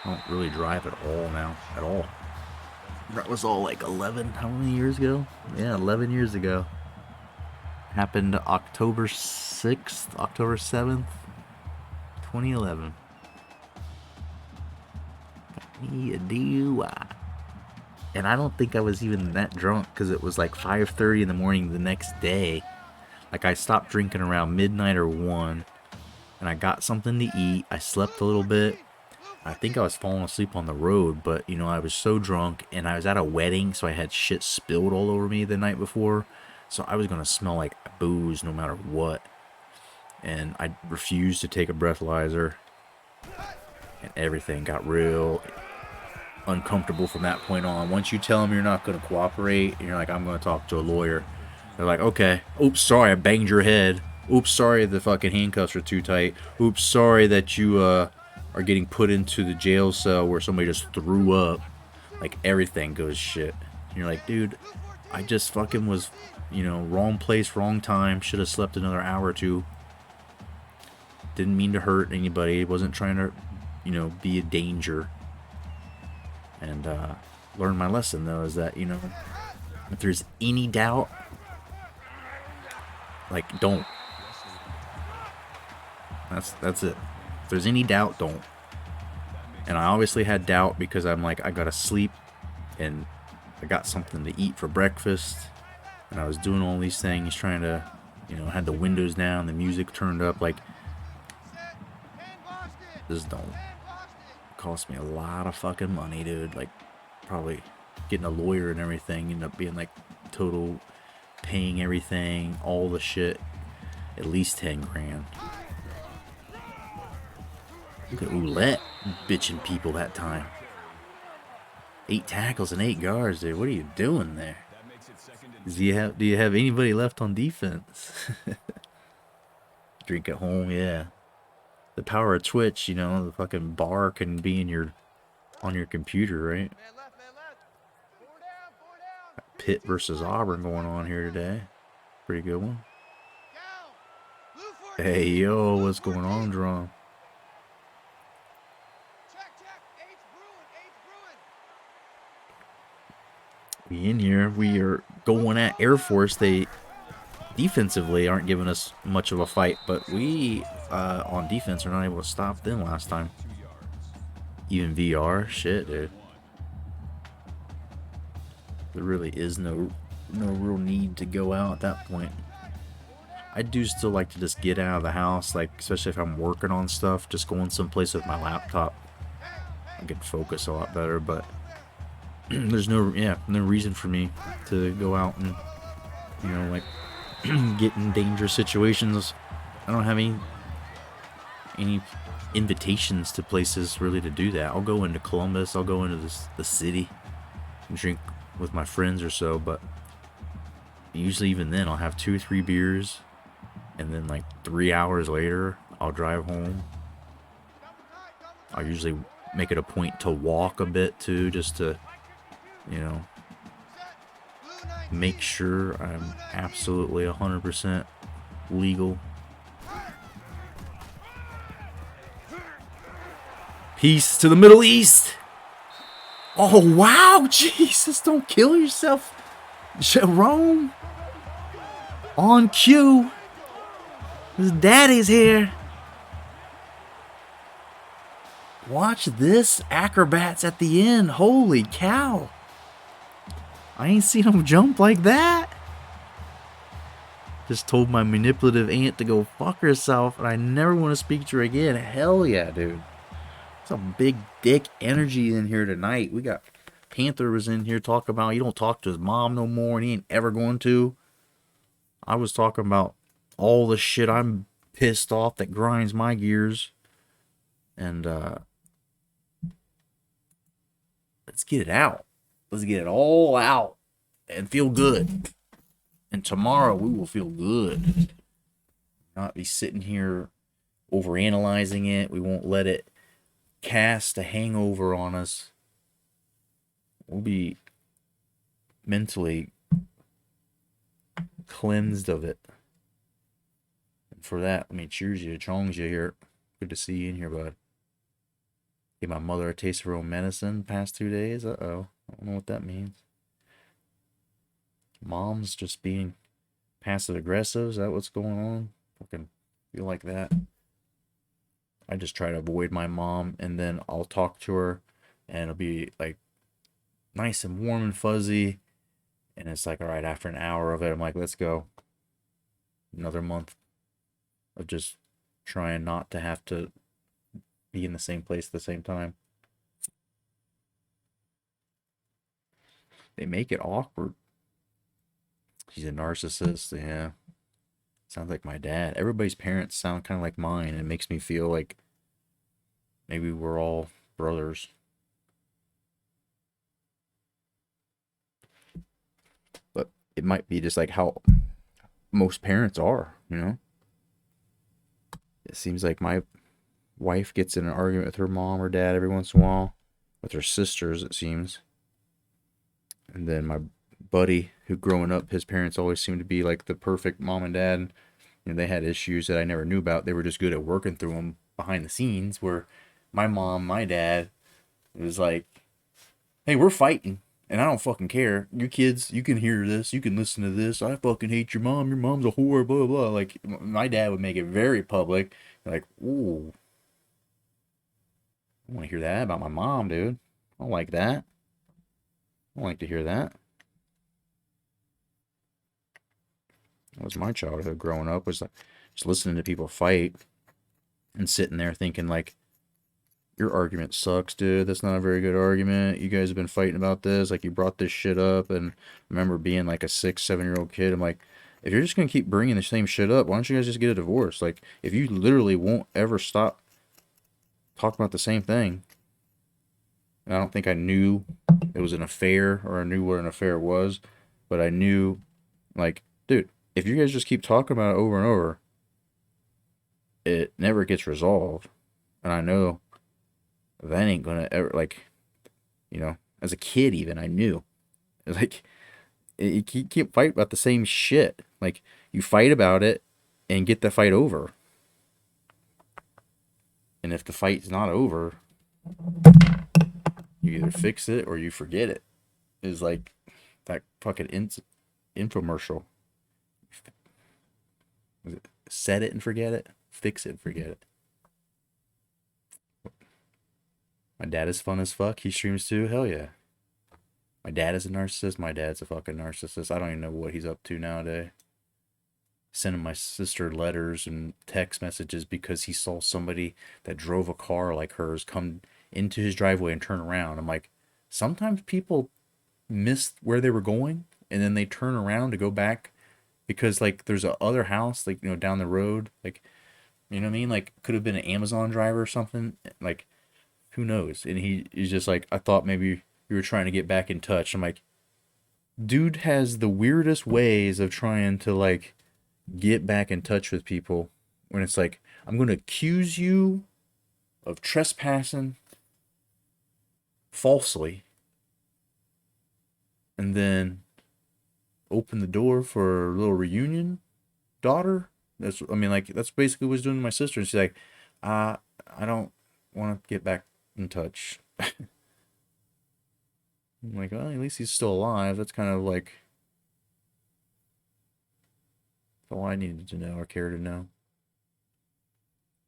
I don't really drive at all now. At all. That was all like 11, how many years ago? Yeah, 11 years ago. Happened October 6th, October 7th, 2011. me a DUI. And I don't think I was even that drunk because it was like 5:30 in the morning the next day. Like I stopped drinking around midnight or 1, and I got something to eat. I slept a little bit. I think I was falling asleep on the road, but you know, I was so drunk and I was at a wedding, so I had shit spilled all over me the night before. So I was gonna smell like booze no matter what. And I refused to take a breathalyzer. And everything got real uncomfortable from that point on. Once you tell them you're not gonna cooperate, and you're like, I'm gonna talk to a lawyer. They're like, okay. Oops, sorry, I banged your head. Oops, sorry, the fucking handcuffs are too tight. Oops, sorry that you are getting put into the jail cell where somebody just threw up. Like, everything goes shit. And you're like, dude, I just fucking was, wrong place, wrong time. Should have slept another hour or two. Didn't mean to hurt anybody. Wasn't trying to, be a danger. And learned my lesson, though, is that, if there's any doubt, like, don't. That's it. If there's any doubt, don't. And I obviously had doubt because I'm like, I gotta sleep, and I got something to eat for breakfast, and I was doing all these things, trying to, had the windows down, the music turned up, like, just don't. It cost me a lot of fucking money, dude. Like, probably getting a lawyer and everything ended up being like total paying everything, all the shit, at least 10 grand. Look at Ouellette bitching people that time. 8 tackles and 8 guards, dude. What are you doing there? Do you have anybody left on defense? Drink at home, yeah. The power of Twitch, the fucking bar can be on your computer, right? Pitt versus Auburn going on here today. Pretty good one. Hey, yo, what's going on, Drum? We in here. We are going at Air Force. They defensively aren't giving us much of a fight, but we on defense are not able to stop them last time. Even VR, shit, dude. There really is no real need to go out at that point. I do still like to just get out of the house, like especially if I'm working on stuff, just going someplace with my laptop. I can focus a lot better, but there's no reason for me to go out and like get in dangerous situations. I don't have any invitations to places really to do that. I'll go into Columbus, I'll go into the city and drink with my friends or so, but usually even then I'll have 2 or 3 beers, and then like 3 hours later I'll drive home. I'll usually make it a point to walk a bit too, just to make sure I'm absolutely 100% legal. Peace to the Middle East. Oh, wow. Jesus, don't kill yourself. Jerome. On cue. His daddy's here. Watch this. Acrobats at the end. Holy cow. I ain't seen him jump like that. Just told my manipulative aunt to go fuck herself, and I never want to speak to her again. Hell yeah, dude. Some big dick energy in here tonight. We got Panther was in here talking about he don't talk to his mom no more, and he ain't ever going to. I was talking about all the shit I'm pissed off that grinds my gears. And let's get it out. Let's get it all out and feel good. And tomorrow we will feel good. Not be sitting here overanalyzing it. We won't let it cast a hangover on us. We'll be mentally cleansed of it. And for that, let me cheers you, chongs you here. Good to see you in here, bud. Gave my mother a taste of her own medicine the past 2 days. Uh-oh. I don't know what that means. Mom's just being passive aggressive. Is that what's going on? Fucking feel like that. I just try to avoid my mom, and then I'll talk to her and it'll be like nice and warm and fuzzy. And it's like, all right, after an hour of it, I'm like, let's go. Another month of just trying not to have to be in the same place at the same time. They make it awkward. He's a narcissist, yeah. Sounds like my dad. Everybody's parents sound kind of like mine, and it makes me feel like maybe we're all brothers. But it might be just like how most parents are, you know? It seems like my wife gets in an argument with her mom or dad every once in a while, with her sisters, it seems. And then my buddy, who growing up, his parents always seemed to be like the perfect mom and dad. You know, they had issues that I never knew about. They were just good at working through them behind the scenes. Where my mom, my dad, was like, "Hey, we're fighting, and I don't fucking care. You kids, you can hear this, you can listen to this. I fucking hate your mom. Your mom's a whore. Blah blah." Like my dad would make it very public. Like, ooh, I want to hear that about my mom, dude. I don't like that. I don't like to hear that. That was my childhood growing up, was like just listening to people fight and sitting there thinking like, your argument sucks, dude. That's not a very good argument. You guys have been fighting about this. Like, you brought this shit up. And I remember being like a 6, 7-year-old kid. I'm like, if you're just going to keep bringing the same shit up, why don't you guys just get a divorce? Like, if you literally won't ever stop talking about the same thing. And I don't think I knew it was an affair, or I knew what an affair was. But I knew, like, dude, if you guys just keep talking about it over and over, it never gets resolved. And I know that ain't gonna ever, like, you know, as a kid even, I knew. Like, you keep fighting about the same shit. Like, you fight about it and get the fight over. And if the fight's not over, you either fix it or you forget it. Is like that fucking infomercial. Was it set it and forget it? Fix it and forget it. My dad is fun as fuck. He streams too. Hell yeah. My dad is a narcissist. My dad's a fucking narcissist. I don't even know what he's up to nowadays. Sending my sister letters and text messages because he saw somebody that drove a car like hers come into his driveway and turn around. I'm like, sometimes people miss where they were going and then they turn around to go back because like there's a other house, like, you know, down the road, like, you know what I mean? Like, could have been an Amazon driver or something. Like, who knows? And he's just like, I thought maybe you were trying to get back in touch. I'm like, dude has the weirdest ways of trying to like get back in touch with people when it's like, I'm going to accuse you of trespassing falsely and then open the door for a little reunion, daughter. That's, I mean, like, that's basically what he's doing to my sister. And she's like, I don't want to get back in touch. I'm like, well, at least he's still alive. That's kind of like all I needed to know or care to know.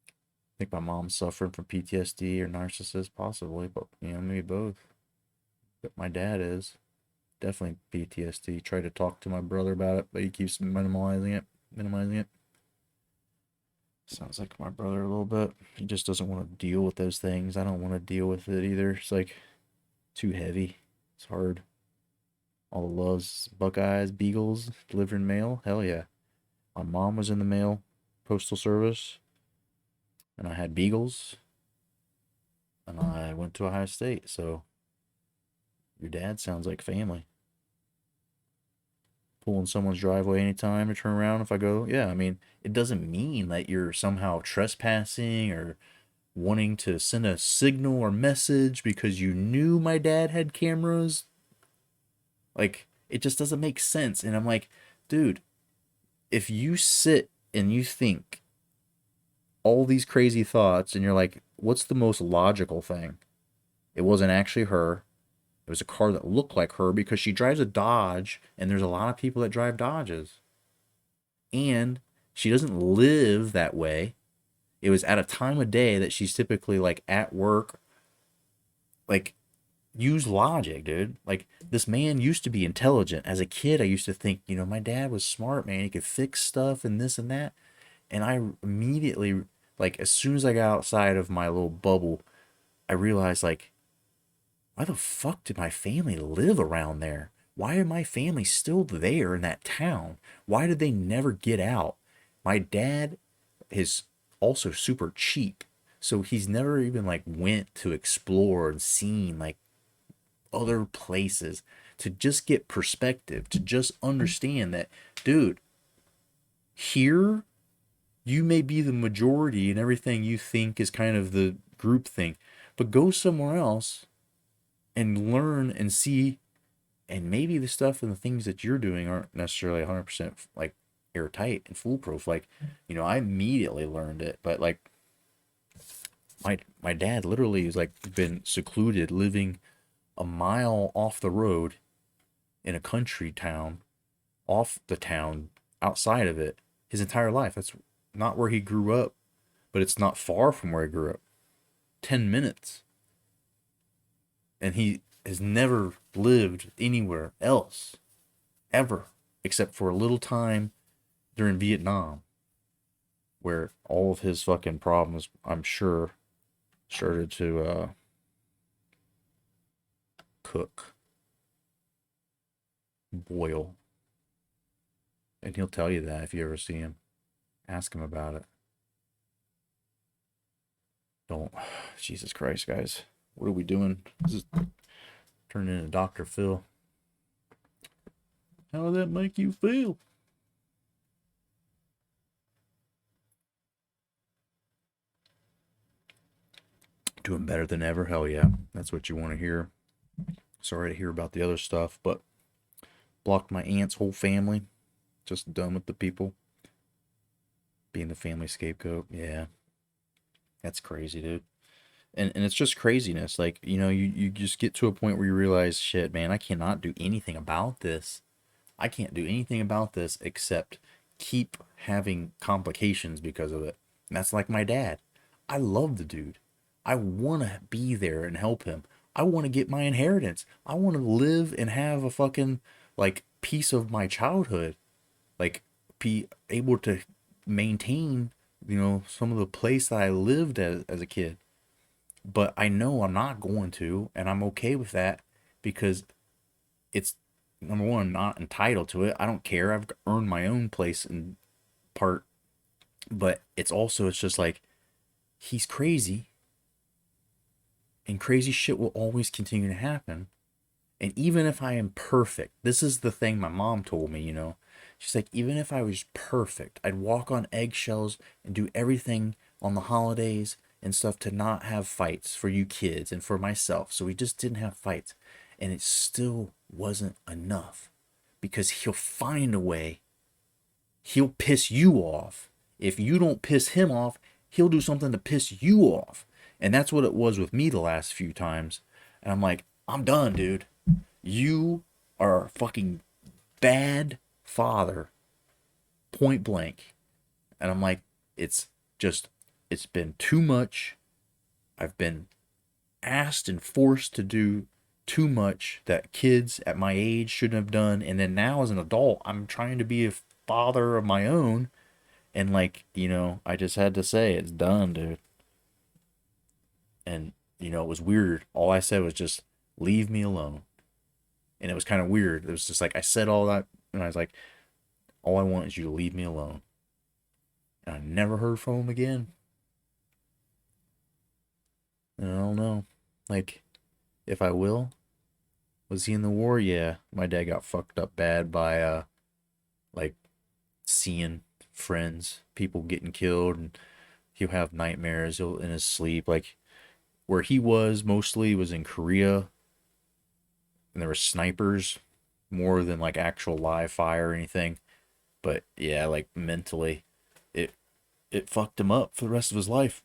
I think my mom's suffering from PTSD or narcissist, possibly, but, you know, maybe both. But my dad is definitely PTSD. Tried to talk to my brother about it, but he keeps minimizing it. Sounds like my brother a little bit. He just doesn't want to deal with those things. I don't want to deal with it either. It's like too heavy. It's hard. All the loves, Buckeyes, Beagles, delivering mail. Hell yeah. My mom was in the mail, postal service, and I had Beagles, and I went to Ohio State. So your dad sounds like family. Pull in someone's driveway anytime to turn around if I go. Yeah, I mean, it doesn't mean that you're somehow trespassing or wanting to send a signal or message because you knew my dad had cameras. Like, it just doesn't make sense. And I'm like, dude, if you sit and you think all these crazy thoughts and you're like, what's the most logical thing? It wasn't actually her. It was a car that looked like her because she drives a Dodge, and there's a lot of people that drive Dodges. And she doesn't live that way. It was at a time of day that she's typically like at work. Like, use logic, dude. Like, this man used to be intelligent. As a kid, I used to think, my dad was smart, man. He could fix stuff and this and that. And I immediately, like, as soon as I got outside of my little bubble, I realized, like, why the fuck did my family live around there? Why are my family still there in that town? Why did they never get out? My dad is also super cheap. So he's never even like went to explore and seen like other places to just get perspective, to just understand that, dude, here you may be the majority and everything you think is kind of the group thing, but go somewhere else and learn and see, and maybe the stuff and the things that you're doing aren't necessarily 100% like airtight and foolproof. Like, I immediately learned it, but like my dad literally has like been secluded, living a mile off the road in a country town, off the town, outside of it, his entire life. That's not where he grew up, but it's not far from where he grew up. 10 minutes. And he has never lived anywhere else, ever, except for a little time during Vietnam, where all of his fucking problems, I'm sure, started to cook, boil. And he'll tell you that if you ever see him. Ask him about it. Don't. Jesus Christ, guys. What are we doing? This is turning into Dr. Phil. How does that make you feel? Doing better than ever? Hell yeah. That's what you want to hear. Sorry to hear about the other stuff, but blocked my aunt's whole family. Just done with the people. Being the family scapegoat. Yeah. That's crazy, dude. And it's just craziness. Like, you just get to a point where you realize, shit, man, I cannot do anything about this. I can't do anything about this except keep having complications because of it. And that's like my dad. I love the dude. I want to be there and help him. I want to get my inheritance. I want to live and have a fucking, like, piece of my childhood. Like, be able to maintain, some of the place that I lived as a kid. But I know I'm not going to, and I'm okay with that because it's, number one, I'm not entitled to it. I don't care. I've earned my own place and part. But it's just like, he's crazy, and crazy shit will always continue to happen. And even if I am perfect, this is the thing my mom told me, She's like, even if I was perfect, I'd walk on eggshells and do everything on the holidays and stuff to not have fights for you kids and for myself. So we just didn't have fights. And it still wasn't enough because he'll find a way. He'll piss you off. If you don't piss him off, he'll do something to piss you off. And that's what it was with me the last few times. And I'm like, I'm done, dude. You are a fucking bad father. Point blank. And I'm like, it's been too much. I've been asked and forced to do too much that kids at my age shouldn't have done. And then now as an adult, I'm trying to be a father of my own. And like, I just had to say, it's done, dude. And, it was weird. All I said was just, leave me alone. And it was kind of weird. It was just like, I said all that, and I was like, all I want is you to leave me alone. And I never heard from him again. And I don't know. Like, if I will. Was he in the war? Yeah. My dad got fucked up bad by, like, seeing friends, people getting killed, and he'll have nightmares in his sleep. Like, where he was mostly was in Korea, and there were snipers more than like actual live fire or anything. But yeah, like mentally, it fucked him up for the rest of his life.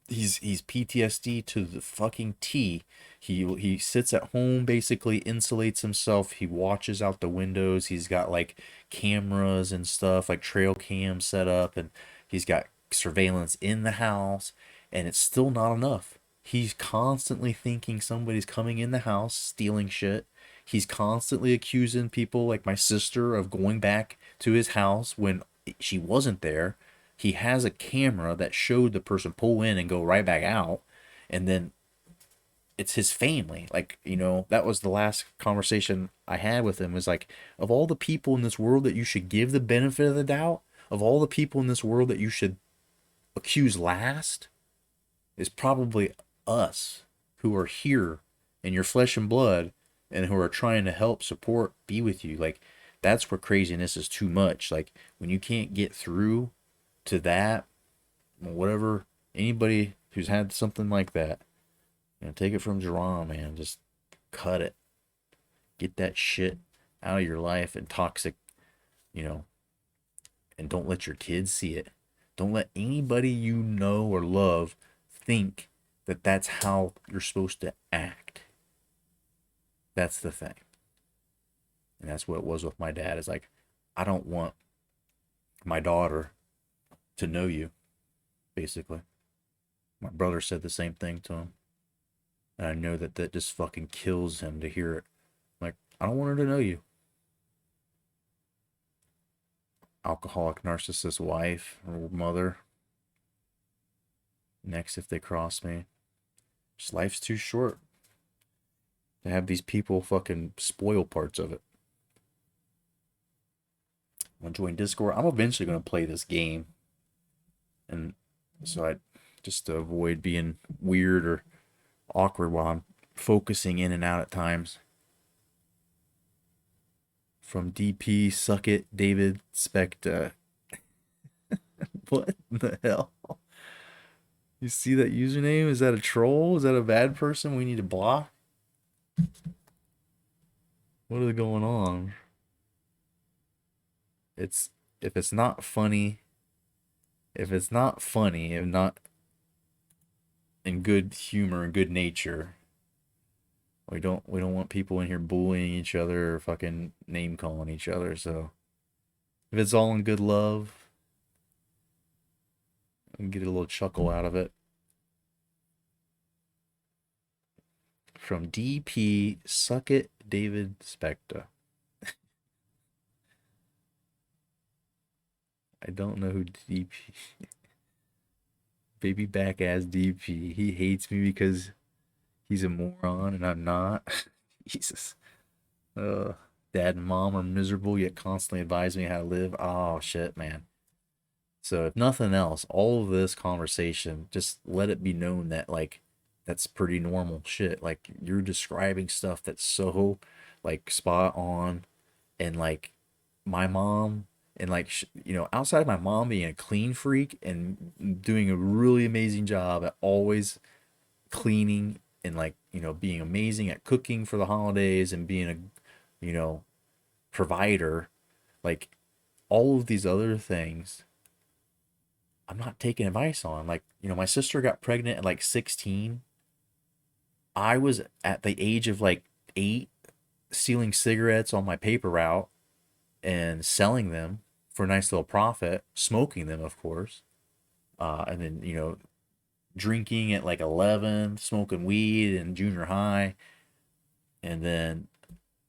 He's PTSD to the fucking T. He sits at home, basically insulates himself. He watches out the windows. He's got like cameras and stuff, like trail cams set up, and he's got surveillance in the house, and it's still not enough. He's constantly thinking somebody's coming in the house, stealing shit. He's constantly accusing people like my sister of going back to his house when she wasn't there. He has a camera that showed the person pull in and go right back out. And then it's his family. Like, that was the last conversation I had with him, was like, of all the people in this world that you should give the benefit of the doubt, of all the people in this world that you should accuse last, is probably us, who are here in your flesh and blood and who are trying to help, support, be with you. Like, that's where craziness is too much. Like, when you can't get through to that, whatever, anybody who's had something like that, take it from Jerron, man. Just cut it. Get that shit out of your life and toxic, and don't let your kids see it. Don't let anybody you know or love think that that's how you're supposed to act. That's the thing. And that's what it was with my dad. Is like, I don't want my daughter to know you, basically. My brother said the same thing to him. And I know that just fucking kills him to hear it. Like, I don't want her to know you. Alcoholic, narcissist wife or mother. Next, if they cross me. Just life's too short to have these people fucking spoil parts of it. I'm going to join Discord. I'm eventually going to play this game. And so just to avoid being weird or awkward while I'm focusing in and out at times. From DP, Suck It, David Specta. What the hell? You see that username? Is that a troll? Is that a bad person we need to block? What is going on? If it's not funny, if not in good humor and good nature, we don't want people in here bullying each other or fucking name calling each other. So if it's all in good love, and get a little chuckle out of it. From DP, Suck It, David Specta. I don't know who DP. Baby back ass DP. He hates me because he's a moron and I'm not. Jesus. Dad and mom are miserable yet constantly advise me how to live. Oh shit, man. So if nothing else, all of this conversation, just let it be known that like that's pretty normal shit. Like, you're describing stuff that's so like spot on, and like my mom, and like outside of my mom being a clean freak and doing a really amazing job at always cleaning and like being amazing at cooking for the holidays and being a provider, like all of these other things I'm not taking advice on. Like, my sister got pregnant at like 16. I was at the age of like 8 stealing cigarettes on my paper route and selling them for a nice little profit, smoking them, of course. And then, drinking at like 11, smoking weed in junior high. And then,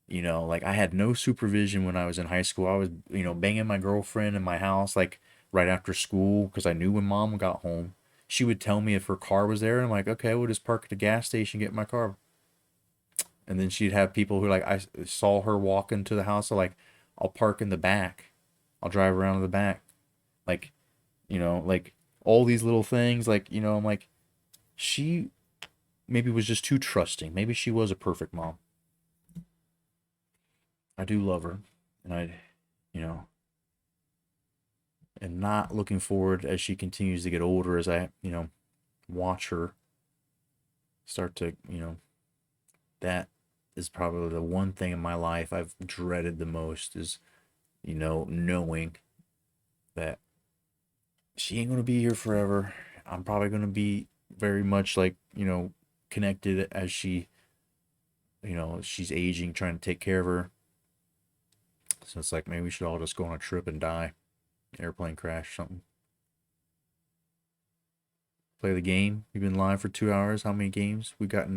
like I had no supervision when I was in high school. I was, banging my girlfriend in my house, like right after school, because I knew when mom got home. She would tell me if her car was there, and I'm like, okay, we'll just park at the gas station, get in my car. And then she'd have people who like, I saw her walk into the house, so like, I'll park in the back. I'll drive around to the back. Like, like all these little things, like, I'm like, she maybe was just too trusting. Maybe she was a perfect mom. I do love her. And and not looking forward as she continues to get older, as I, watch her start to, that is probably the one thing in my life I've dreaded the most is, knowing that she ain't going to be here forever. I'm probably going to be very much like, connected as she, she's aging, trying to take care of her. So it's like, maybe we should all just go on a trip and die. Airplane crash, something. Play the game. You've been live for 2 hours. How many games? We got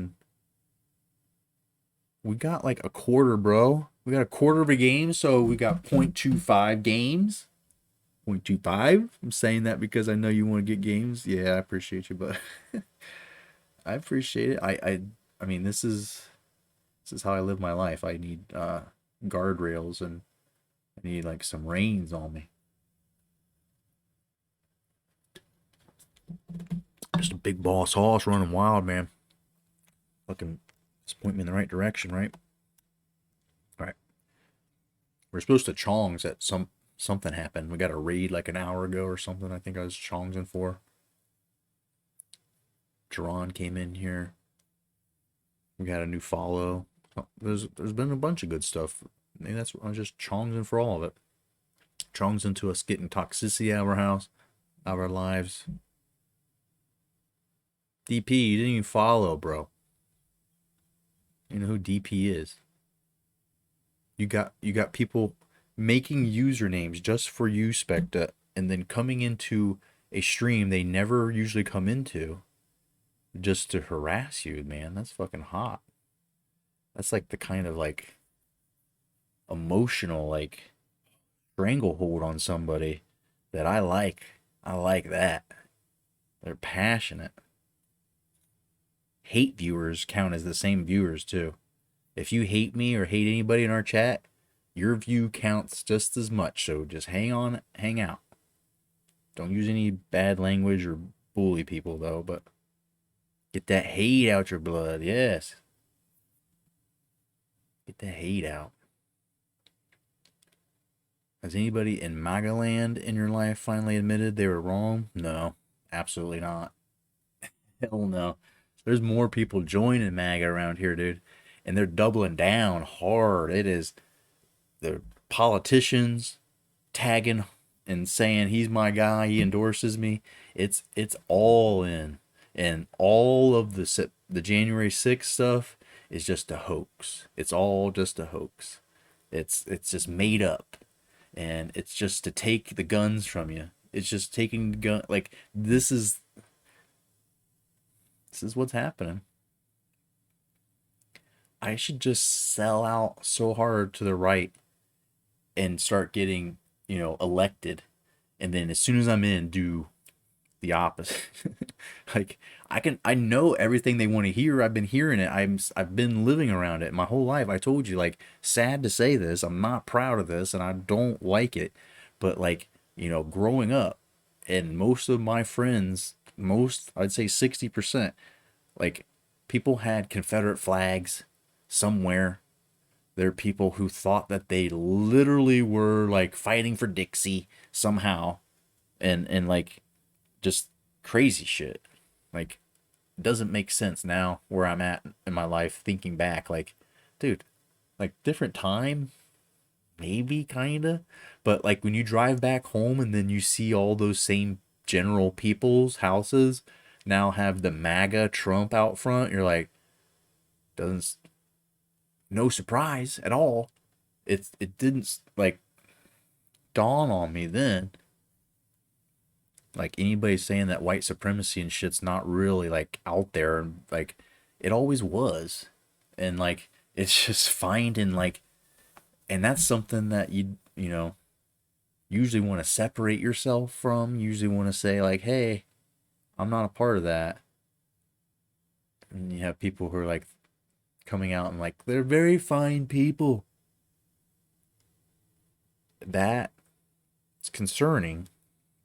like a quarter, bro. We got a quarter of a game, so we got 0.25 games. 0.25. I'm saying that because I know you want to get games. Yeah, I appreciate you, but I appreciate it. I mean, this is how I live my life. I need guardrails, and I need like some reins on me. Just a big boss horse running wild, man. Fucking just point me in the right direction, right? All right. We're supposed to chongs at something happened. We got a raid like an hour ago or something. I think I was chongsing for. Jerron came in here. We got a new follow. Oh, there's been a bunch of good stuff. Maybe that's I was just chongsing for all of it. Chongs into us getting toxicity out of our house, out of our lives. DP, you didn't even follow, bro. You know who DP is. You got people making usernames just for you, Specta, and then coming into a stream they never usually come into just to harass you, man. That's fucking hot. That's like the kind of like emotional like stranglehold on somebody that I like. I like that. They're passionate. Hate viewers count as the same viewers too. If you hate me or hate anybody in our chat, your view counts just as much. So just hang on, hang out. Don't use any bad language or bully people though, but get that hate out your blood. Yes. Get that hate out. Has anybody in MAGA land in your life finally admitted they were wrong? No, absolutely not. Hell no. There's more people joining MAGA around here, dude. And they're doubling down hard. It is the politicians tagging and saying he's my guy, he endorses me. It's all in. And all of the January 6th stuff is just a hoax. It's all just a hoax. It's just made up. And it's just to take the guns from you. It's just taking the gun. Like, this is what's happening. I should just sell out so hard to the right and start getting, elected. And then as soon as I'm in, do the opposite. Like, I know everything they want to hear. I've been hearing it. I've been living around it my whole life. I told you, like, sad to say this, I'm not proud of this and I don't like it. But like, growing up, and most of my friends, I'd say 60%, like, people had Confederate flags somewhere. There are people who thought that they literally were like fighting for Dixie somehow, and like just crazy shit. Like, it doesn't make sense now where I'm at in my life thinking back. Like, dude, like, different time, maybe kinda, but like when you drive back home and then you see all those same general people's houses now have the MAGA Trump out front, you're like, doesn't no surprise at all. It didn't like dawn on me then. Like, anybody saying that white supremacy and shit's not really like out there, like, it always was. And like, it's just finding like, and that's something that you usually want to separate yourself from, usually want to say like, hey, I'm not a part of that. And you have people who are like coming out and like, they're very fine people. That it's concerning,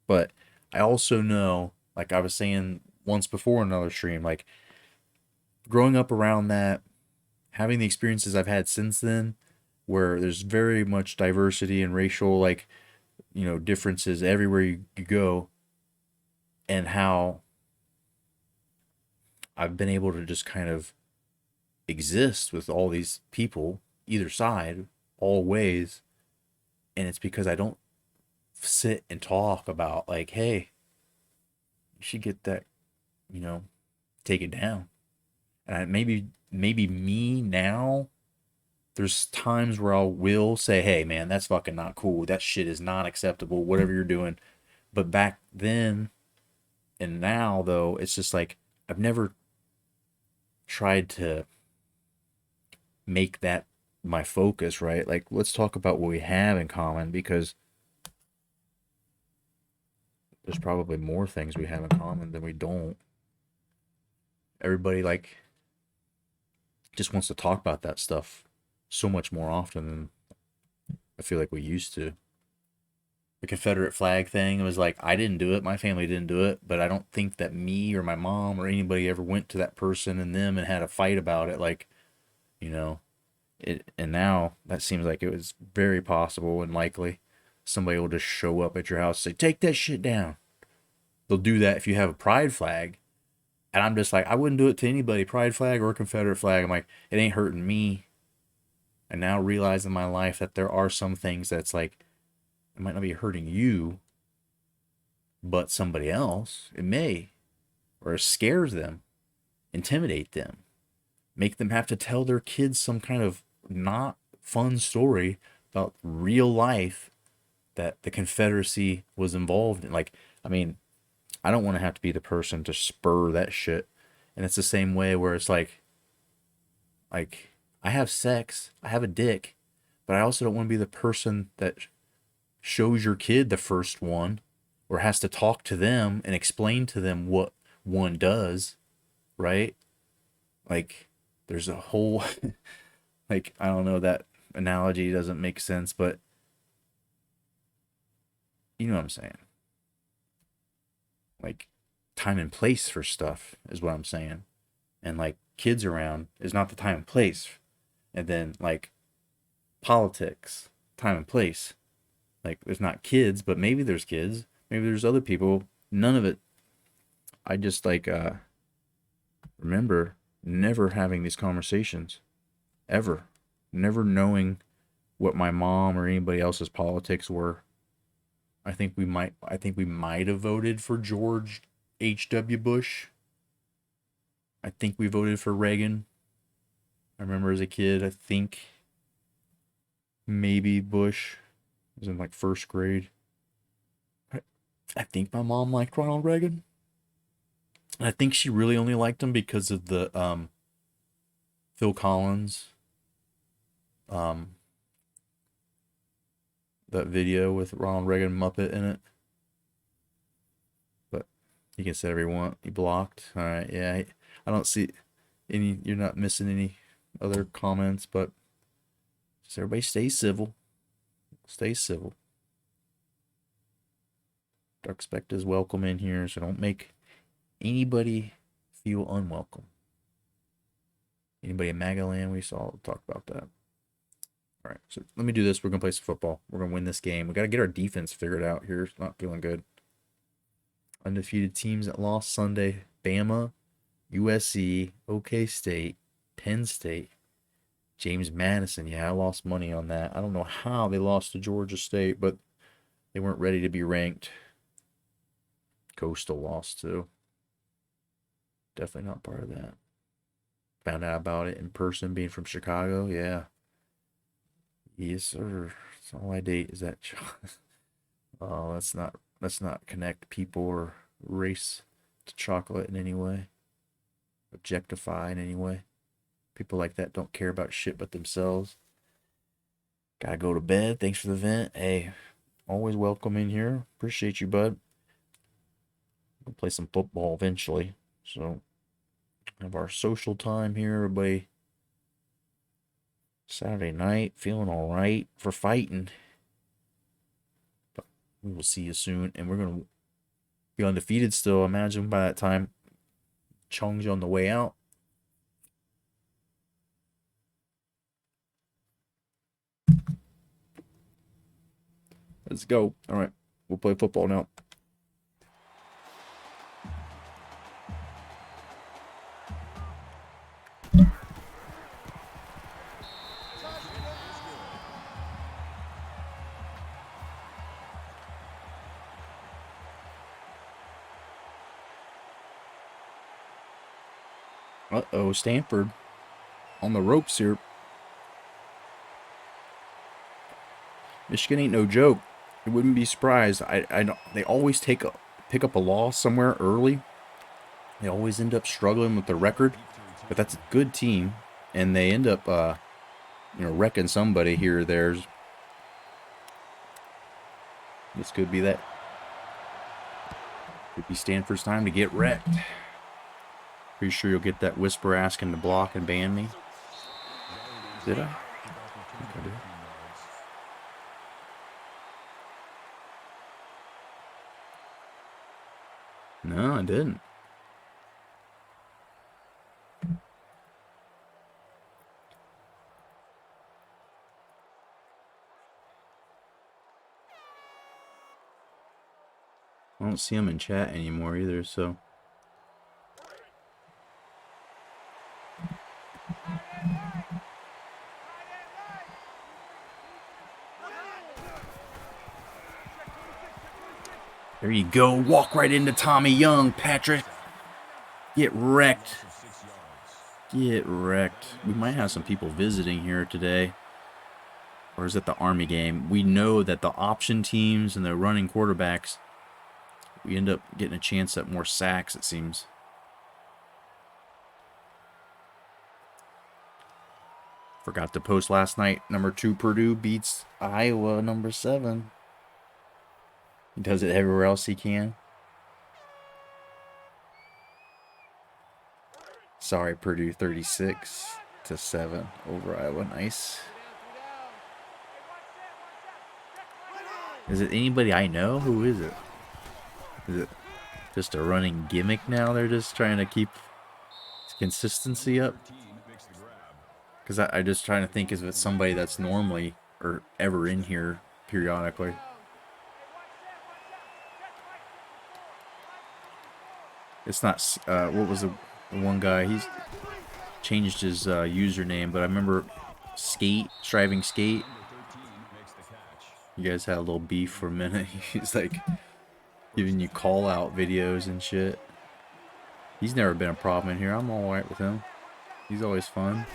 but I also know, like I was saying once before in another stream, like, growing up around that, having the experiences I've had since then, where there's very much diversity and racial, like, differences everywhere you go, and how I've been able to just kind of exist with all these people, either side, all ways. And it's because I don't sit and talk about like, hey, you should get that, take it down. And maybe me now, there's times where I will say, hey man, that's fucking not cool. That shit is not acceptable, whatever you're doing. But back then, And now though, it's just like I've never tried to make that my focus, right? Like, let's talk about what we have in common, because there's probably more things we have in common than we don't. Everybody like just wants to talk about that stuff so much more often than I feel like we used to. The Confederate flag thing, it was like, I didn't do it, my family didn't do it, but I don't think that me or my mom or anybody ever went to that person and them and had a fight about it. Like, you know, and now that seems like it was very possible and likely. Somebody will just show up at your house and say, take that shit down. They'll do that if you have a pride flag. And I'm just like, I wouldn't do it to anybody, pride flag or Confederate flag. I'm like, it ain't hurting me. And now realize in my life that there are some things that's like, it might not be hurting you, but somebody else, it may. Or it scares them, intimidate them, make them have to tell their kids some kind of not fun story about real life that the Confederacy was involved in. Like, I mean, I don't want to have to be the person to spur that shit. And it's the same way where it's like I have sex, I have a dick, but I also don't want to be the person that shows your kid the first one or has to talk to them and explain to them what one does, right? Like, there's a whole like, I don't know, that analogy doesn't make sense, but you know what I'm saying. Like, time and place for stuff is what I'm saying. And like, kids around is not the time and place. And then like politics, time and place. Like, there's not kids, but maybe there's kids. Maybe there's other people. None of it. I just like remember never having these conversations. Ever. Never knowing what my mom or anybody else's politics were. I think we might have voted for George H.W. Bush. I think we voted for Reagan. I remember as a kid, I think maybe Bush. I was in like first grade. I think my mom liked Ronald Reagan. And I think she really only liked him because of the Phil Collins that video with Ronald Reagan Muppet in it. But you can say whatever you want. You blocked. All right, yeah. I don't see any. You're not missing any other comments, but just everybody stay civil. Stay civil. Dark Spect is welcome in here, so don't make anybody feel unwelcome. Anybody in Magaland, we saw talk about that. All right, so let me do this. We're going to play some football. We're going to win this game. We got to get our defense figured out here. It's not feeling good. Undefeated teams that lost Sunday: Bama, USC, OK State, Penn State, James Madison. Yeah, I lost money on that. I don't know how they lost to Georgia State, but they weren't ready to be ranked. Coastal lost too. Definitely not part of that. Found out about it in person, being from Chicago. Yeah. Yes, sir. That's all I date is that. Oh, let's not connect people or race to chocolate in any way. Objectify in any way. People like that don't care about shit but themselves. Gotta go to bed. Thanks for the vent. Hey, always welcome in here. Appreciate you, bud. We'll play some football eventually. So, have our social time here, everybody. Saturday night, feeling all right for fighting. But we will see you soon, and we're gonna be undefeated still. Imagine by that time, Chong's on the way out. Let's go. All right, we'll play football now. Uh-oh, Stanford on the ropes here. Michigan ain't no joke. I wouldn't be surprised. I don't. They always take pick up a loss somewhere early, they always end up struggling with the record. But that's a good team, and they end up, wrecking somebody here or there. This could be that. Could be Stanford's time to get wrecked. Pretty sure you'll get that whisper asking to block and ban me. Did I? I think I did. No, I didn't. I don't see him in chat anymore either, so. There you go. Walk right into Tommy Young, Patrick. Get wrecked. Get wrecked. We might have some people visiting here today. Or is it the Army game? We know that the option teams and the running quarterbacks, we end up getting a chance at more sacks, it seems. Forgot to post last night. Number 2 Purdue beats Iowa, number 7. He does it everywhere else he can. Sorry, Purdue 36-7 over Iowa. Nice. Is it anybody I know? Who is it? Is it just a running gimmick now? They're just trying to keep consistency up? Because I'm just trying to think if it's somebody that's normally or ever in here periodically. It's not, what was the one guy? He's changed his username, but I remember Striving Skate. You guys had a little beef for a minute. He's like giving you call out videos and shit. He's never been a problem in here. I'm alright with him. He's always fun.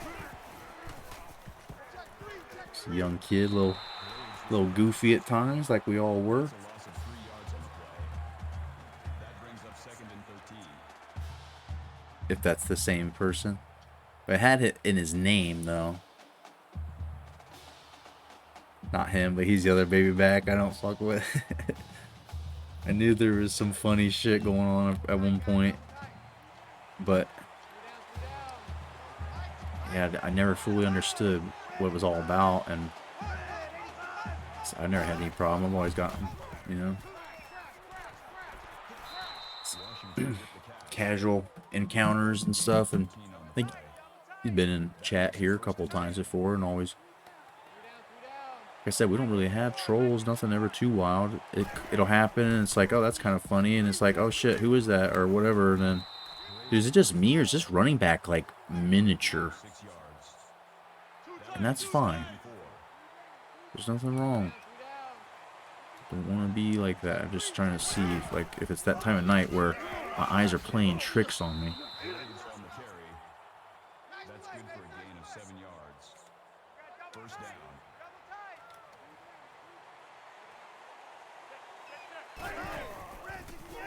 Just a young kid, little goofy at times, like we all were. If that's the same person. But it had it in his name, though. Not him, but he's the other baby back I don't fuck with. I knew there was some funny shit going on at one point. But yeah, I never fully understood what it was all about. And so I never had any problem. I've always gotten, casual encounters and stuff, and I think he's been in chat here a couple times before, and always, like I said, we don't really have trolls, nothing ever too wild. It'll happen, and it's like, oh, that's kind of funny, and it's like, oh shit, who is that, or whatever, and then, dude, is it just me, or is this running back like miniature? And that's fine. There's nothing wrong. Don't want to be like that. I'm just trying to see if it's that time of night where my eyes are playing tricks on me. That's good for a gain of 7 yards. First down.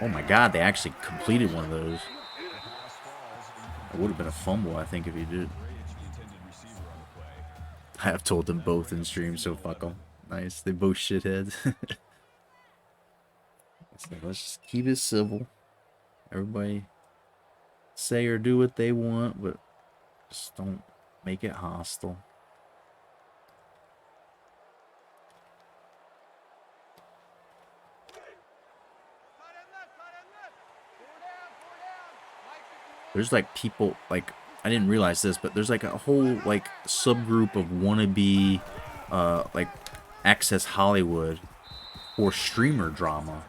Oh my god, they actually completed one of those. It would have been a fumble, I think, if he did. I have told them both in stream, so fuck them. Nice, they both shitheads. So let's just keep it civil. Everybody say or do what they want, but just don't make it hostile. There's like people, like, I didn't realize this, but there's like a whole like subgroup of wannabe like Access Hollywood or streamer drama.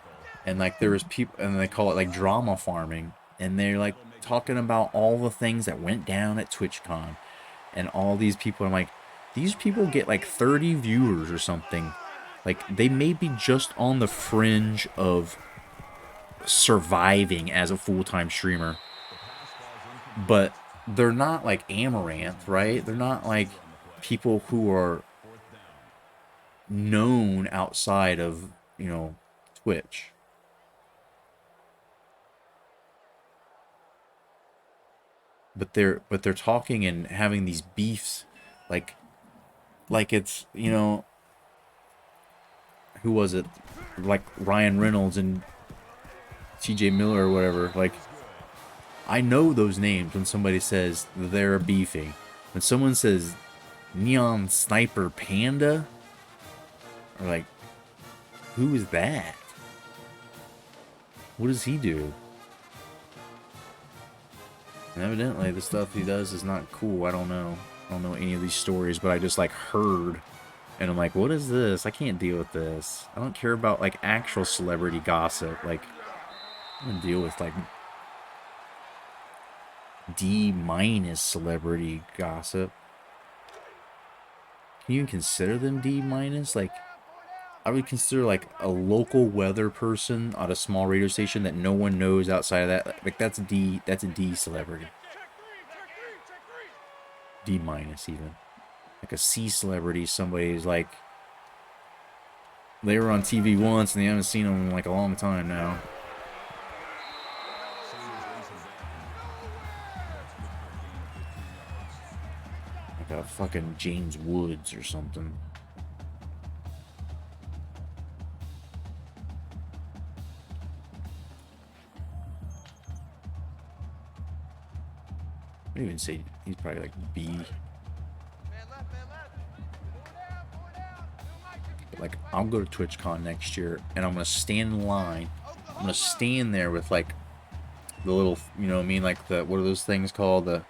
And like there was people, and they call it like drama farming, and they're like talking about all the things that went down at TwitchCon, and all these people. I'm like, these people get like 30 viewers or something. Like they may be just on the fringe of surviving as a full-time streamer, but they're not like Amaranth, right? They're not like people who are known outside of, Twitch. but they're talking and having these beefs, like it's, you know, who was it? Like Ryan Reynolds and TJ Miller or whatever. Like, I know those names when somebody says they're beefing. When someone says Neon Sniper Panda, or like, who is that? What does he do? And evidently the stuff he does is not cool. I don't know. I don't know any of these stories, but I just like heard. And I'm like, what is this? I can't deal with this. I don't care about like actual celebrity gossip. Like, I'm gonna deal with like D- celebrity gossip. Can you even consider them D-? Like, I would consider like a local weather person at a small radio station that no one knows outside of that. Like, that's a D. That's a D celebrity. D- even. Like a C celebrity, somebody's like, they were on TV once and they haven't seen them in like a long time now. Like a fucking James Woods or something. I would even say he's probably like B. But like, I'll go to TwitchCon next year and I'm gonna stand in line. I'm gonna stand there with like the little, you know what I mean, like the, what are those things called? The,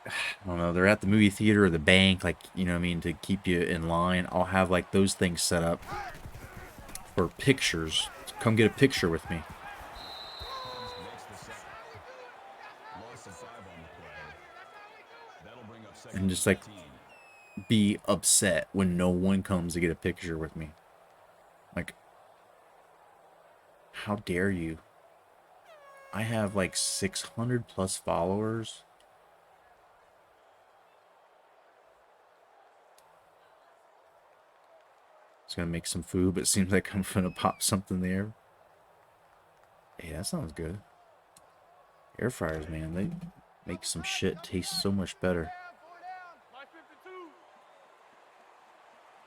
I don't know, they're at the movie theater or the bank, like, you know what I mean, to keep you in line. I'll have like those things set up for pictures. Come get a picture with me. And just like be upset when no one comes to get a picture with me. Like, how dare you? I have like 600 plus followers. It's gonna make some food, but it seems like I'm gonna pop something there. Hey, that sounds good. Air fryers, man, they make some shit taste so much better.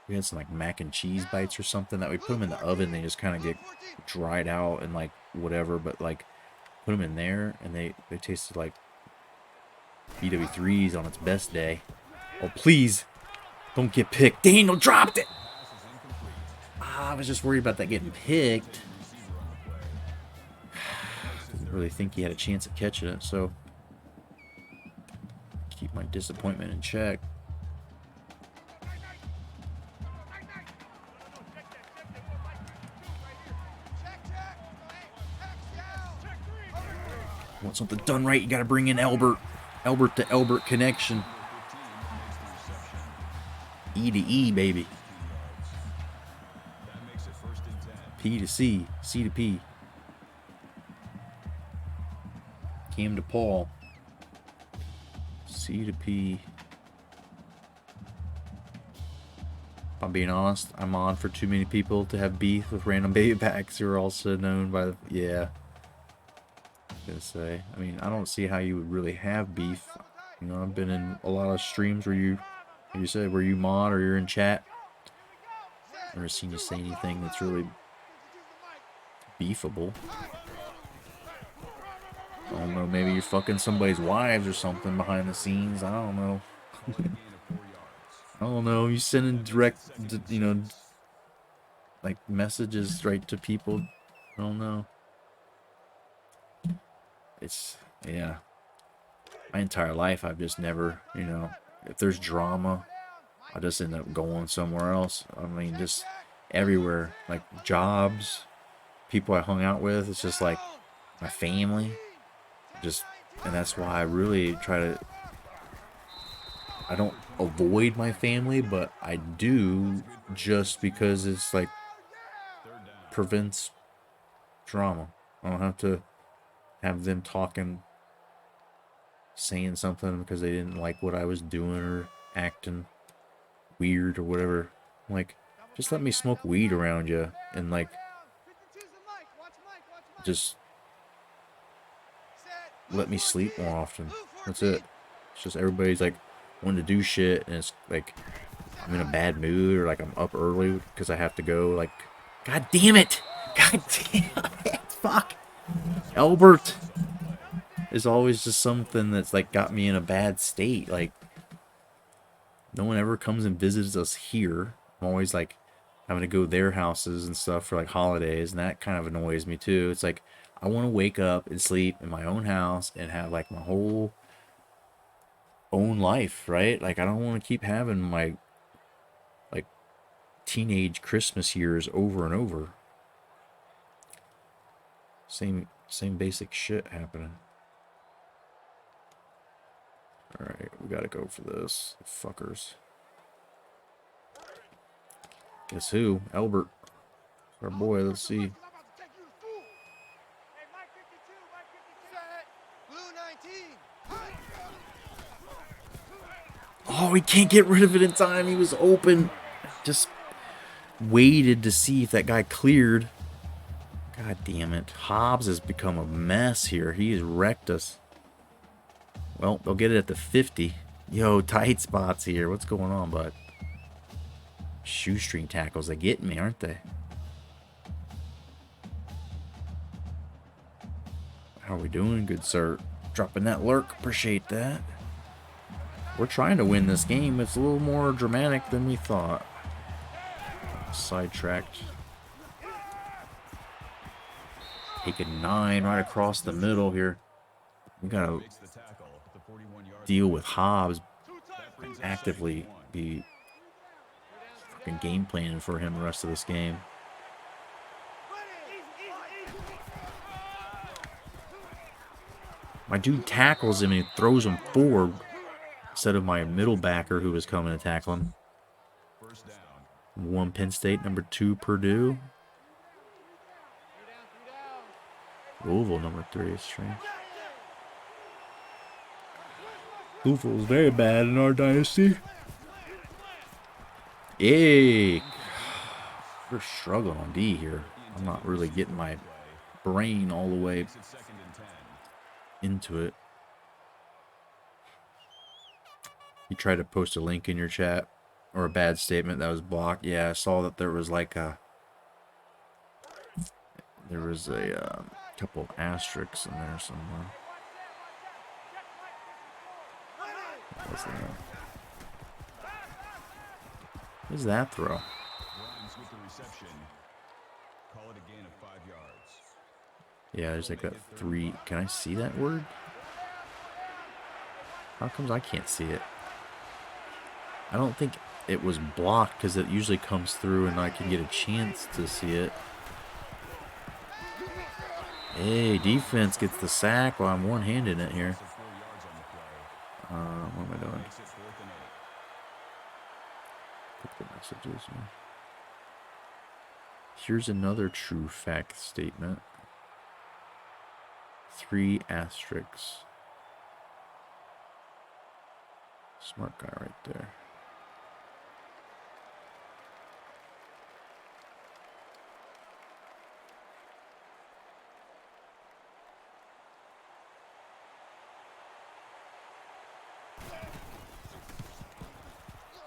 We had some like mac and cheese bites or something that we put them in the oven. They just kind of get dried out and like whatever, but like put them in there and they tasted like BW3s on its best day. Oh, please don't get picked. Daniel dropped it. I was just worried about that getting picked. Didn't really think he had a chance at catching it, so keep my disappointment in check. Want something done right, you gotta bring in Albert. Albert to Albert connection. E to E, baby. P to C, C to P. Cam to Paul. C to P. If I'm being honest, I'm on for too many people to have beef with random baby backs who are also known by the, yeah. Gonna say, I mean, I don't see how you would really have beef. You know, I've been in a lot of streams where you said where you mod or you're in chat. Never seen you say anything that's really beefable. I don't know, maybe you're fucking somebody's wives or something behind the scenes. I don't know. I don't know. You sending direct, you know, like messages right to people. I don't know. It's, yeah. My entire life, I've just never, you know, if there's drama, I just end up going somewhere else. I mean, just everywhere. Like jobs, people I hung out with. It's just like my family. Just, and that's why I really try to, I don't avoid my family, but I do just because it's like prevents drama. I don't have to have them talking, saying something because they didn't like what I was doing or acting weird or whatever. Like, just let me smoke weed around you and like just let me sleep more often. That's it. It's just everybody's like wanting to do shit, and it's like I'm in a bad mood or like I'm up early because I have to go. Like, God damn it! God damn it! Fuck! Albert is always just something that's like got me in a bad state. Like, no one ever comes and visits us here. I'm always like having to go to their houses and stuff for like holidays, and that kind of annoys me too. It's like I want to wake up and sleep in my own house and have like my whole own life, right? Like I don't want to keep having my like teenage Christmas years over and over. Same basic shit happening. All right, we gotta go for this, fuckers. Guess who? Albert, our boy. Let's see. Oh, he can't get rid of it in time. He was open. Just waited to see if that guy cleared. God damn it. Hobbs has become a mess here. He has wrecked us. Well, they'll get it at the 50. Yo, tight spots here. What's going on, bud? Shoestring tackles. They're getting me, aren't they? How are we doing? Good, sir. Dropping that lurk. Appreciate that. We're trying to win this game. It's a little more dramatic than we thought. Sidetracked. Taking 9 right across the middle here. We gotta deal with Hobbs. Actively be fucking game planning for him the rest of this game. My dude tackles him and he throws him forward instead of my middle backer who was coming to tackle him. 1 Penn State, number 2 Purdue. Louisville, number 3 is strange. Louisville is very bad in our dynasty. Hey, we're struggling on D here. I'm not really getting my brain all the way into it. You tried to post a link in your chat or a bad statement that was blocked. Yeah, I saw that there was like a couple of asterisks in there somewhere. What was that? What is that throw? Yeah, there's like that 3. Can I see that word? How comes I can't see it? I don't think it was blocked because it usually comes through and I can get a chance to see it. Hey, defense gets the sack while I'm one-handing it here. What am I doing? Put the messages here. Here's another true fact statement. 3 asterisks. Smart guy right there.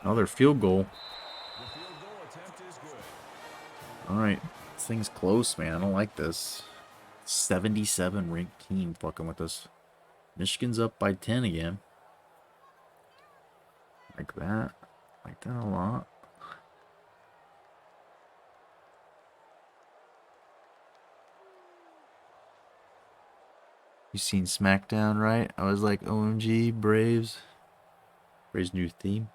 Another field goal. Alright. This thing's close, man. I don't like this. 77 ranked team fucking with us. Michigan's up by 10 again. Like that. Like that a lot. You seen SmackDown, right? I was like, OMG, Braves. Braves new theme.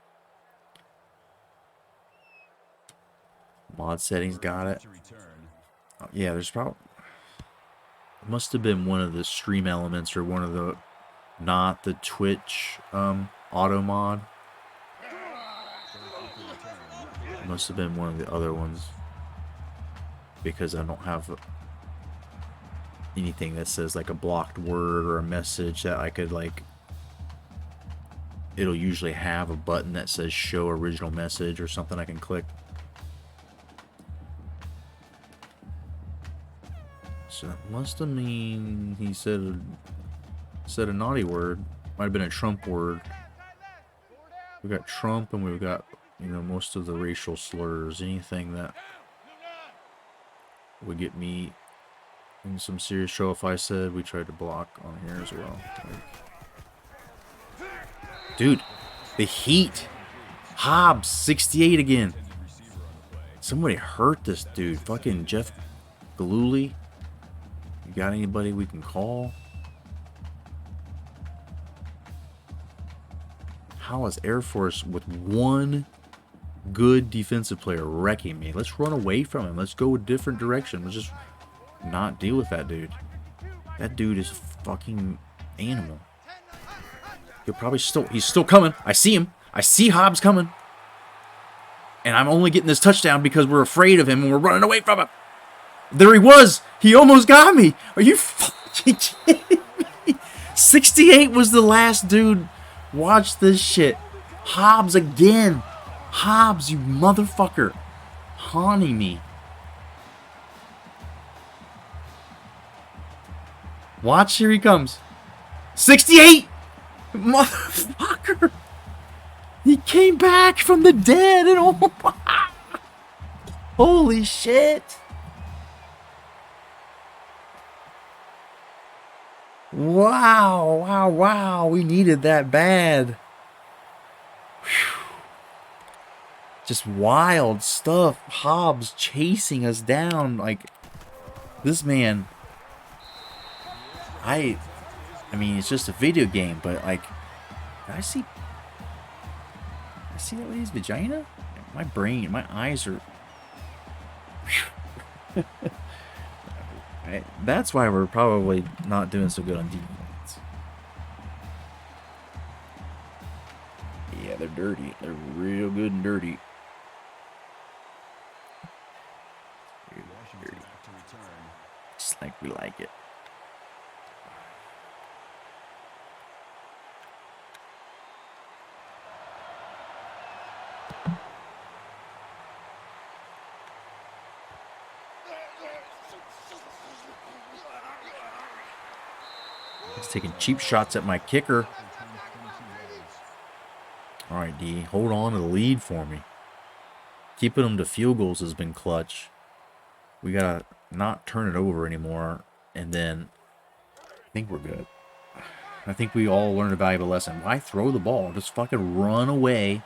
Mod settings got it. Oh, yeah, there's probably... Must have been one of the stream elements or one of the... Not the Twitch auto mod. It must have been one of the other ones. Because I don't have anything that says like a blocked word or a message that I could like... It'll usually have a button that says show original message or something I can click. So that must have mean he said said a naughty word. Might have been a Trump word. We got Trump and we've got, you know, most of the racial slurs. Anything that would get me in some serious trouble. If I said, we tried to block on here as well. Like, dude, the heat. Hobbs, 68 again. Somebody hurt this dude. Fucking Jeff Galooly. You got anybody we can call? How is Air Force with one good defensive player wrecking me? Let's run away from him. Let's go a different direction. Let's just not deal with that dude. That dude is a fucking animal. He'll probably he's still coming. I see him. I see Hobbs coming. And I'm only getting this touchdown because we're afraid of him and we're running away from him. There he was. He almost got me. Are you fucking kidding me? 68 was the last dude. Watch this shit. Hobbs again. Hobbs, you motherfucker. Haunting me. Watch, here he comes. 68! Motherfucker! He came back from the dead and oh my... Holy shit! Wow, wow, wow. We needed that bad. Whew. Just wild stuff. Hobbs chasing us down. Like, this man... I mean, it's just a video game, but like, did I see that lady's vagina? My brain, my eyes are... That's why we're probably not doing so good on defense. Yeah, they're dirty. They're real good and dirty. Dirty. Just like we like it. He's taking cheap shots at my kicker. All right, D. Hold on to the lead for me. Keeping them to field goals has been clutch. We got to not turn it over anymore. And then I think we're good. I think we all learned a valuable lesson. Why throw the ball? Just fucking run away.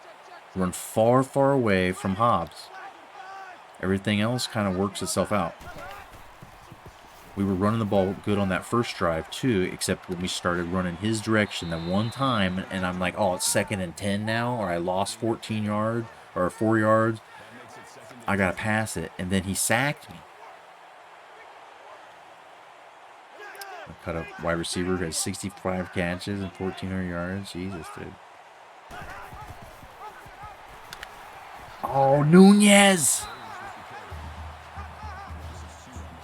Run far, far away from Hobbs. Everything else kind of works itself out. We were running the ball good on that first drive, too, except when we started running his direction that one time, and I'm like, oh, it's 2nd and 10 now, or I lost 14 yards, or 4 yards. I got to pass it, and then he sacked me. I cut a wide receiver who has 65 catches and 1,400 yards. Jesus, dude. Oh, Nunez!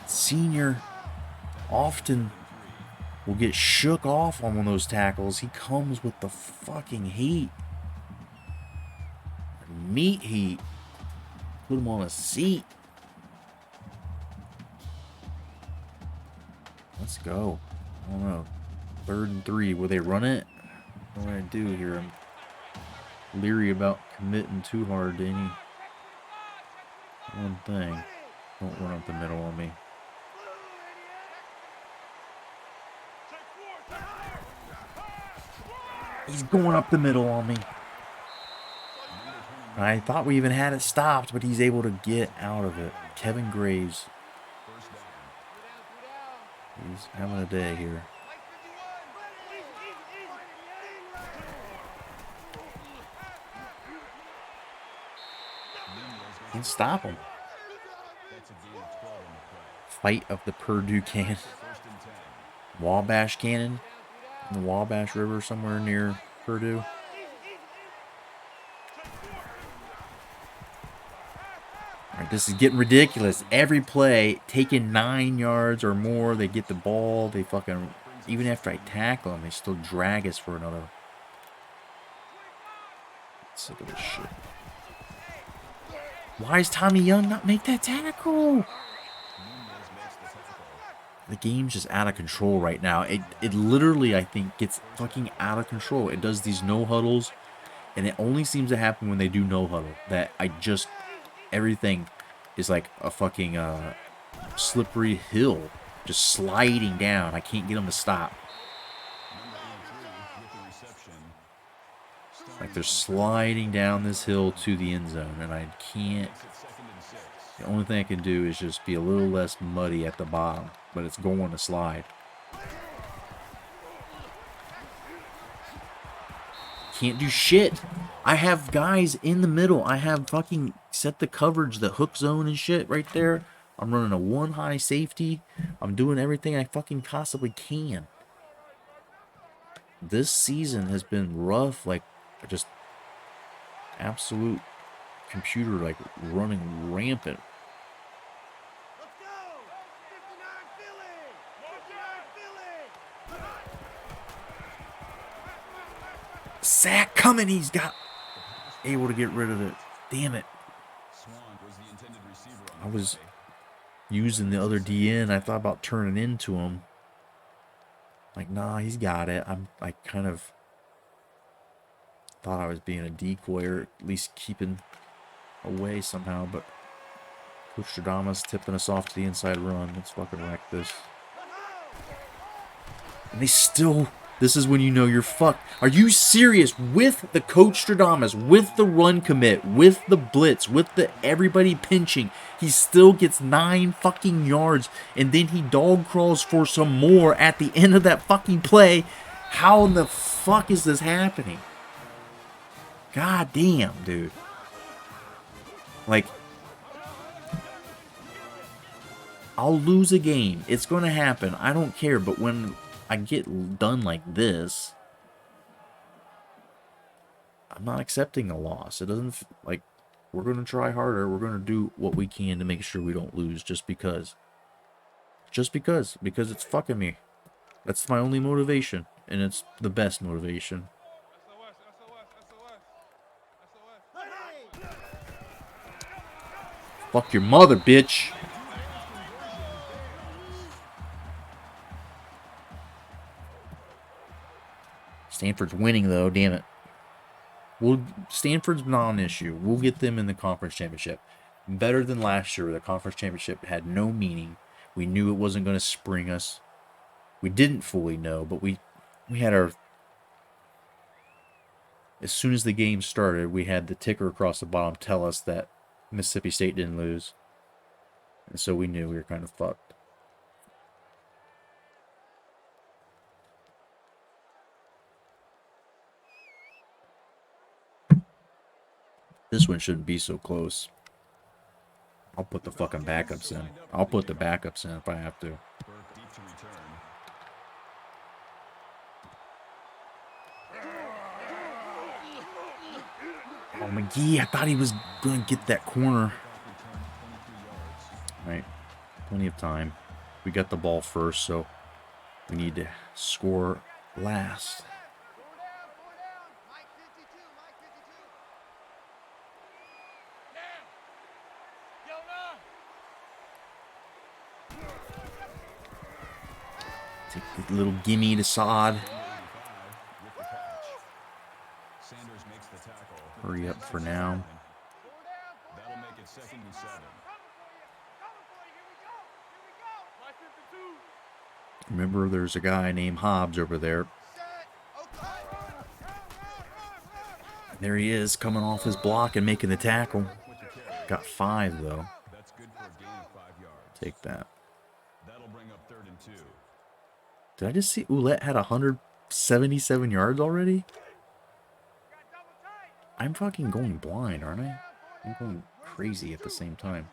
Senior often will get shook off on one of those tackles. He comes with the fucking heat. Meat heat. Put him on a seat. Let's go. I don't know. 3rd and 3. Will they run it? What do I do here? I'm leery about committing too hard to any one thing. Don't run up the middle on me. He's going up the middle on me. I thought we even had it stopped, but he's able to get out of it. Kevin Graves. He's having a day here. Can't stop him. Fight of the Purdue Cannon. Wabash Cannon. In the Wabash River somewhere near Purdue. Alright, this is getting ridiculous. Every play, taking 9 yards or more, they get the ball. They fucking, even after I tackle them, they still drag us for another. Sick of this shit. Why is Tommy Young not make that tackle? The game's just out of control right now. It literally, I think, gets fucking out of control. It does these no huddles, and it only seems to happen when they do no huddle. That everything is like a fucking slippery hill, just sliding down. I can't get them to stop. Like they're sliding down this hill to the end zone, and I can't. The only thing I can do is just be a little less muddy at the bottom, but it's going to slide. Can't do shit. I have guys in the middle. I have fucking set the coverage, the hook zone and shit right there. I'm running a one high safety. I'm doing everything I fucking possibly can. This season has been rough, like just absolute computer like running rampant. Sack coming, he's got able to get rid of it. Damn it. I was using the other DN. I thought about turning into him. Like, nah, he's got it. I kind of thought I was being a decoy, or at least keeping away somehow, but Coach Stradamus tipping us off to the inside run. Let's fucking wreck this. And they still... This is when you know you're fucked. Are you serious? With the Coach Stradamus, with the run commit, with the blitz, with the everybody pinching, he still gets 9 fucking yards, and then he dog crawls for some more at the end of that fucking play. How in the fuck is this happening? God damn, dude. Like, I'll lose a game. It's going to happen. I don't care, but when I get done like this, I'm not accepting a loss. It doesn't, like, we're going to try harder. We're going to do what we can to make sure we don't lose just because. Just because. Because it's fucking me. That's my only motivation. And it's the best motivation. Fuck your mother, bitch. Stanford's winning, though. Damn it. Stanford's not an issue. We'll get them in the conference championship. Better than last year, where the conference championship had no meaning. We knew it wasn't going to spring us. We didn't fully know, but we had our... As soon as the game started, we had the ticker across the bottom tell us that Mississippi State didn't lose. And so we knew we were kind of fucked. This one shouldn't be so close. I'll put the fucking backups in. I'll put the backups in if I have to. Oh, McGee, I thought he was going to get that corner. Right. Plenty of time. We got the ball first, so we need to score last. Take a little gimme to Sod. Hurry up for now. That'll make it 2nd and 7. Remember, there's a guy named Hobbs over there. There he is, coming off his block and making the tackle. Got 5, though. That's good for a gain of 5 yards. Take that. That'll bring up 3rd and 2. Did I just see Ouellette had 177 yards already? I'm fucking going blind, aren't I? I'm going crazy at the same time.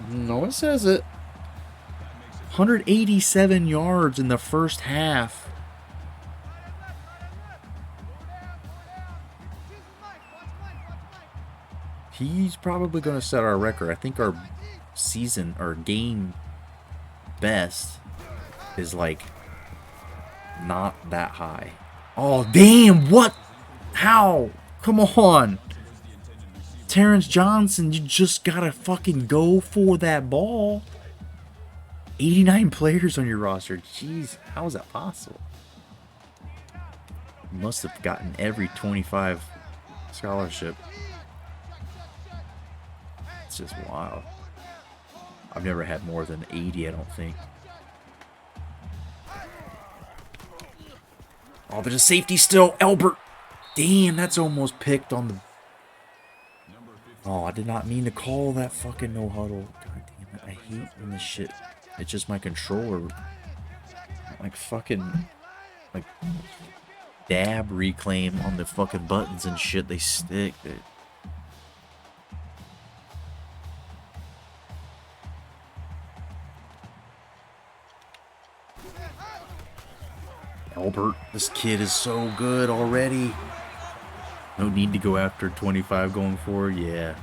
No, it says it. 187 yards in the first half. He's probably going to set our record. I think our season, our game best is like not that high. Oh, damn. What? How? Come on. Terrence Johnson, you just gotta fucking go for that ball. 89 players on your roster. Jeez, how is that possible? You must have gotten every 25 scholarship. It's just wild. I've never had more than 80, I don't think. Oh, there's a safety still. Albert. Damn, that's almost picked on the... Oh, I did not mean to call that fucking no huddle. God damn it. I hate when this shit... It's just my controller. Like fucking... Like... Dab reclaim on the fucking buttons and shit. They stick. Albert, this kid is so good already. No need to go after 25 going forward. Yeah.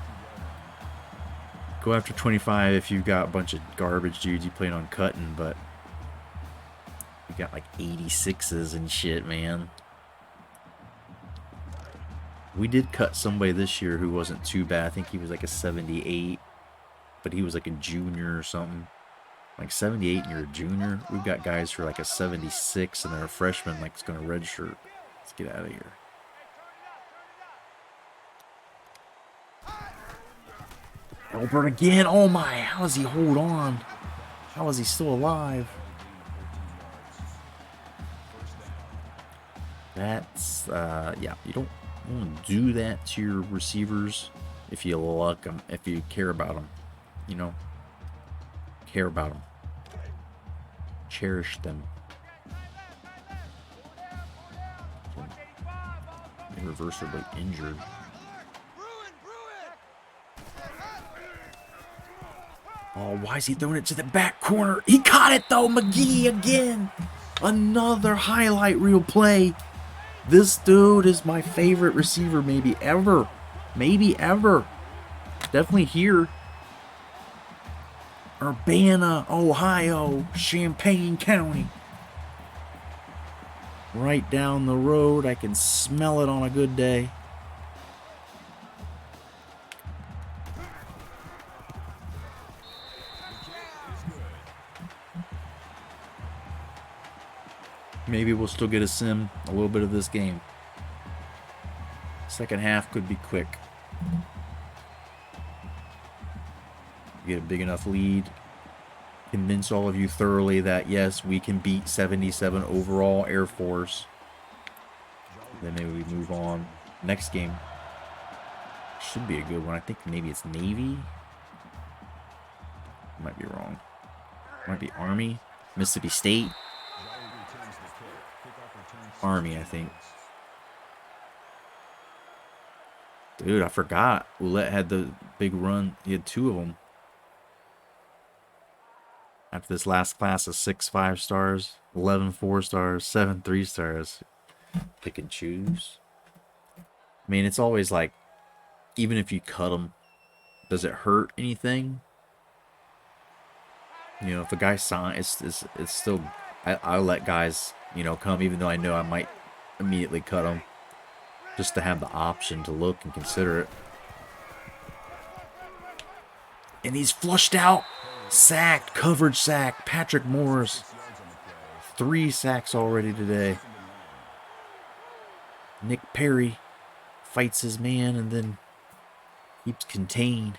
Go after 25 if you've got a bunch of garbage dudes you plan on cutting, but you got like 86s and shit, man. We did cut somebody this year who wasn't too bad. I think he was like a 78, but he was like a junior or something. Like 78 and you're a junior. We've got guys who are like a 76 and they're a freshman, like it's going to redshirt. Let's get out of here. Albert again. Oh my, how does he hold on? How is he still alive? That's, yeah, you don't want to do that to your receivers if you like them, if you care about them, you know? Care about them. Cherish them. Irreversibly injured. Oh, why is he throwing it to the back corner? He caught it though, McGee again. Another highlight reel play. This dude is my favorite receiver maybe ever. Maybe ever. Definitely here. Urbana, Ohio, Champaign County. Right down the road. I can smell it on a good day. Maybe we'll still get a sim a little bit of this game. Second half could be quick. Get a big enough lead. Convince all of you thoroughly that yes, we can beat 77 overall Air Force. Then maybe we move on. Next game should be a good one. I think maybe it's Navy. Might be wrong. Might be Army. Mississippi State. Army, I think. Dude, I forgot. Ouellette had the big run. He had 2 of them. After this last class of 6 5-stars, 11 4-stars, 7 3-stars. Pick and choose. I mean, it's always like, even if you cut them, does it hurt anything? You know, if a guy signs, it's still, I let guys, you know, come, even though I know I might immediately cut them, just to have the option to look and consider it. And he's flushed out, sacked, coverage sack. Patrick Morris, 3 sacks already today. Nick Perry fights his man and then keeps contained.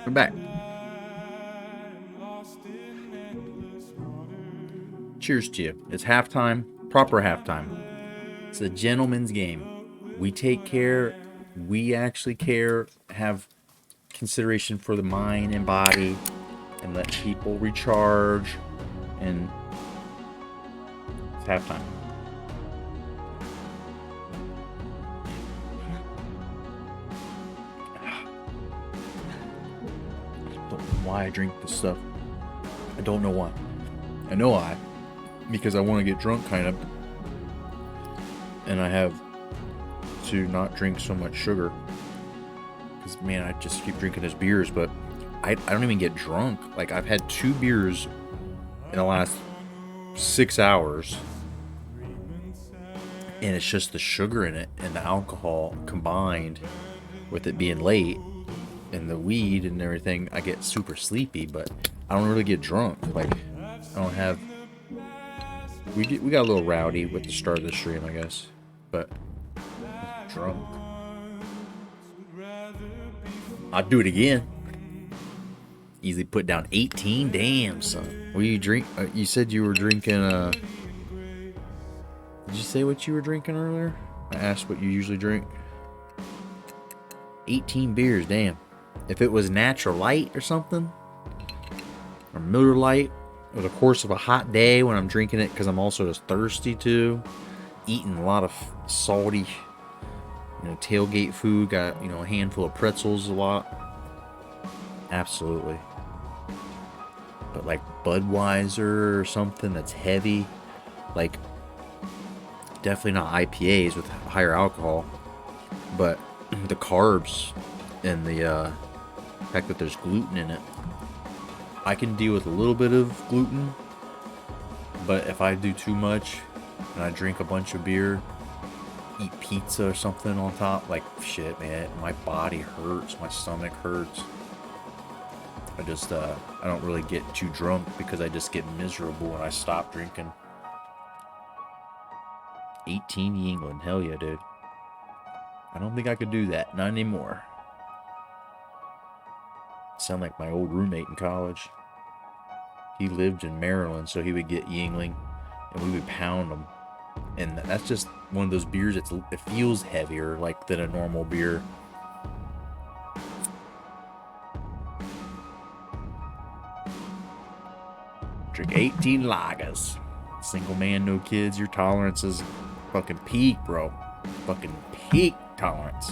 We're back. Cheers to you. It's halftime, proper halftime. It's a gentleman's game. We take care, we actually care, have consideration for the mind and body, and let people recharge. And it's halftime. I don't know why I drink this stuff. I don't know why. I know why. Because I want to get drunk, kind of. And I have to not drink so much sugar. Because, man, I just keep drinking these beers, but I don't even get drunk. Like, I've had 2 beers in the last 6 hours. And it's just the sugar in it and the alcohol combined with it being late and the weed and everything. I get super sleepy, but I don't really get drunk. Like, I don't have... We got a little rowdy with the start of the stream, I guess. But drunk. I'll do it again. Easily put down 18. Damn, son. What do you drink? You said you were drinking. Did you say what you were drinking earlier? I asked what you usually drink. 18 beers. Damn. If it was Natural Light or something, or Miller Lite, over the course of a hot day when I'm drinking it, because I'm also just thirsty too, eating a lot of salty, tailgate food, got, a handful of pretzels a lot. Absolutely. But like Budweiser or something that's heavy, like definitely not IPAs with higher alcohol, but the carbs and the fact that there's gluten in it, I can deal with a little bit of gluten, but if I do too much and I drink a bunch of beer, eat pizza or something on top, like, shit, man, my body hurts, my stomach hurts. I just, I don't really get too drunk because I just get miserable when I stop drinking. 18 England, hell yeah, dude. I don't think I could do that, not anymore. Sound like my old roommate in college. He lived in Maryland, so he would get Yingling, and we would pound them. And that's just one of those beers. It feels heavier, like, than a normal beer. Drink 18 lagers. Single man, no kids. Your tolerance is fucking peak, bro. Fucking peak tolerance.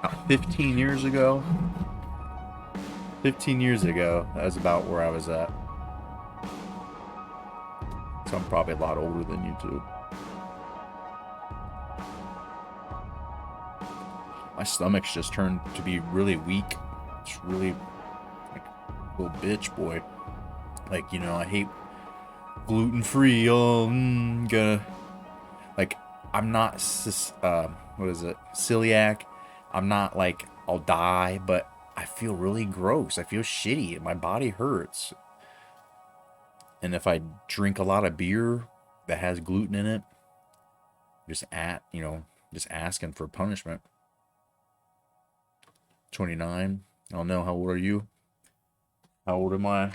About 15 years ago, that was about where I was at. So I'm probably a lot older than you two. My stomach's just turned to be really weak. It's really like a little bitch boy. Like, I hate gluten-free. Like, I'm not celiac. I'm not like I'll die, but I feel really gross. I feel shitty. My body hurts. And if I drink a lot of beer that has gluten in it, just asking for punishment. 29. I don't know. How old are you? How old am I?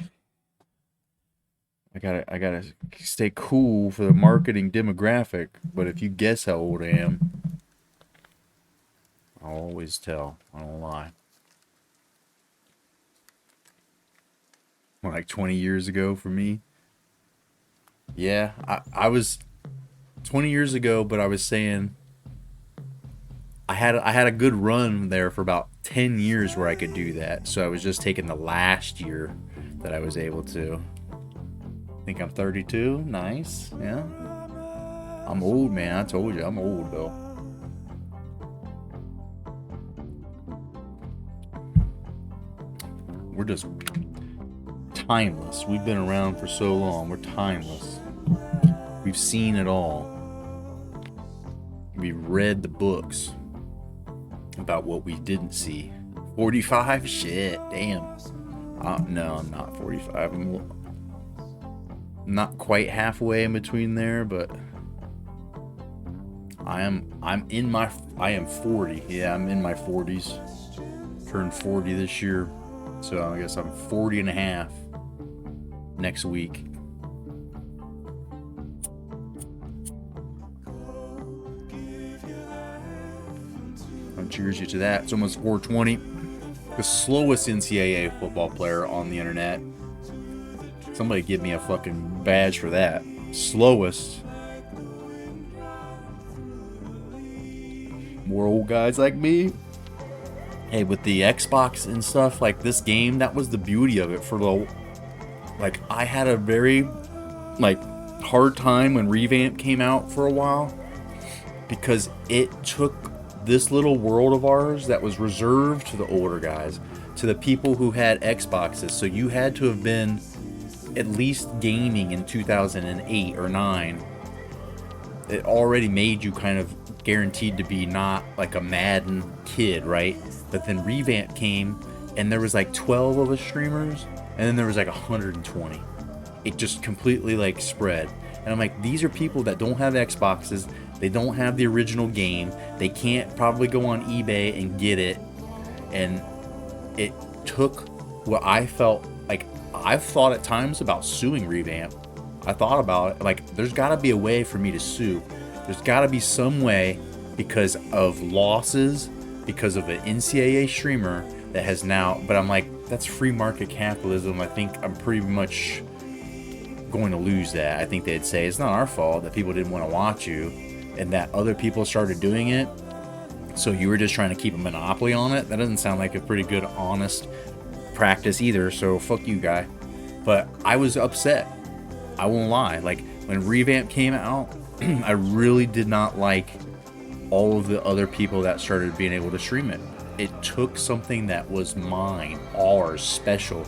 I gotta stay cool for the marketing demographic. But if you guess how old I am, I'll always tell. I don't lie. Like 20 years ago for me. Yeah, I was 20 years ago, but I was saying I had a good run there for about 10 years where I could do that. So I was just taking the last year that I was able to. I think I'm 32. Nice. Yeah. I'm old, man. I told you, I'm old, though. We're just timeless. We've been around for so long. We're timeless. We've seen it all. We've read the books about what we didn't see. 45? Shit, damn. No, I'm not 45. I'm not quite halfway in between there, but I am 40. Yeah, I'm in my 40s. Turned 40 this year. So I guess I'm 40 and a half next week. I'll cheers you to that. It's almost 420. The slowest NCAA football player on the internet. Somebody give me a fucking badge for that. Slowest. More old guys like me. Hey, with the Xbox and stuff, like this game, that was the beauty of it for the, like, I had a very, like, hard time when Revamp came out for a while, because it took this little world of ours that was reserved to the older guys, to the people who had Xboxes. So you had to have been at least gaming in 2008 or 9. It already made you kind of guaranteed to be not like a Madden kid, right? But then Revamp came, and there was like 12 of us streamers, and then there was like 120. It just completely like spread. And I'm like, these are people that don't have Xboxes, they don't have the original game, they can't probably go on eBay and get it. And it took what I felt like, I've thought at times about suing Revamp. I thought about it, like, there's gotta be a way for me to sue. There's gotta be some way, because of losses, because of an NCAA streamer that has now, but I'm like, that's free market capitalism. I think I'm pretty much going to lose that. I think they'd say it's not our fault that people didn't want to watch you and that other people started doing it, so you were just trying to keep a monopoly on it. That doesn't sound like a pretty good, honest practice either, so fuck you, guy. But I was upset. I won't lie. Like, when Revamp came out, I really did not like all of the other people that started being able to stream it. It took something that was mine, ours, special,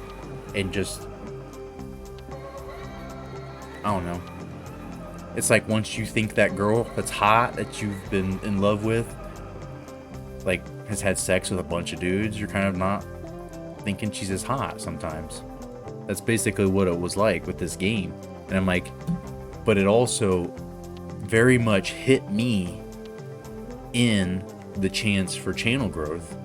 and just, I don't know. It's like once you think that girl that's hot that you've been in love with, like, has had sex with a bunch of dudes, you're kind of not thinking she's as hot sometimes. That's basically what it was like with this game. And I'm like, but it also very much hit me in the chance for channel growth.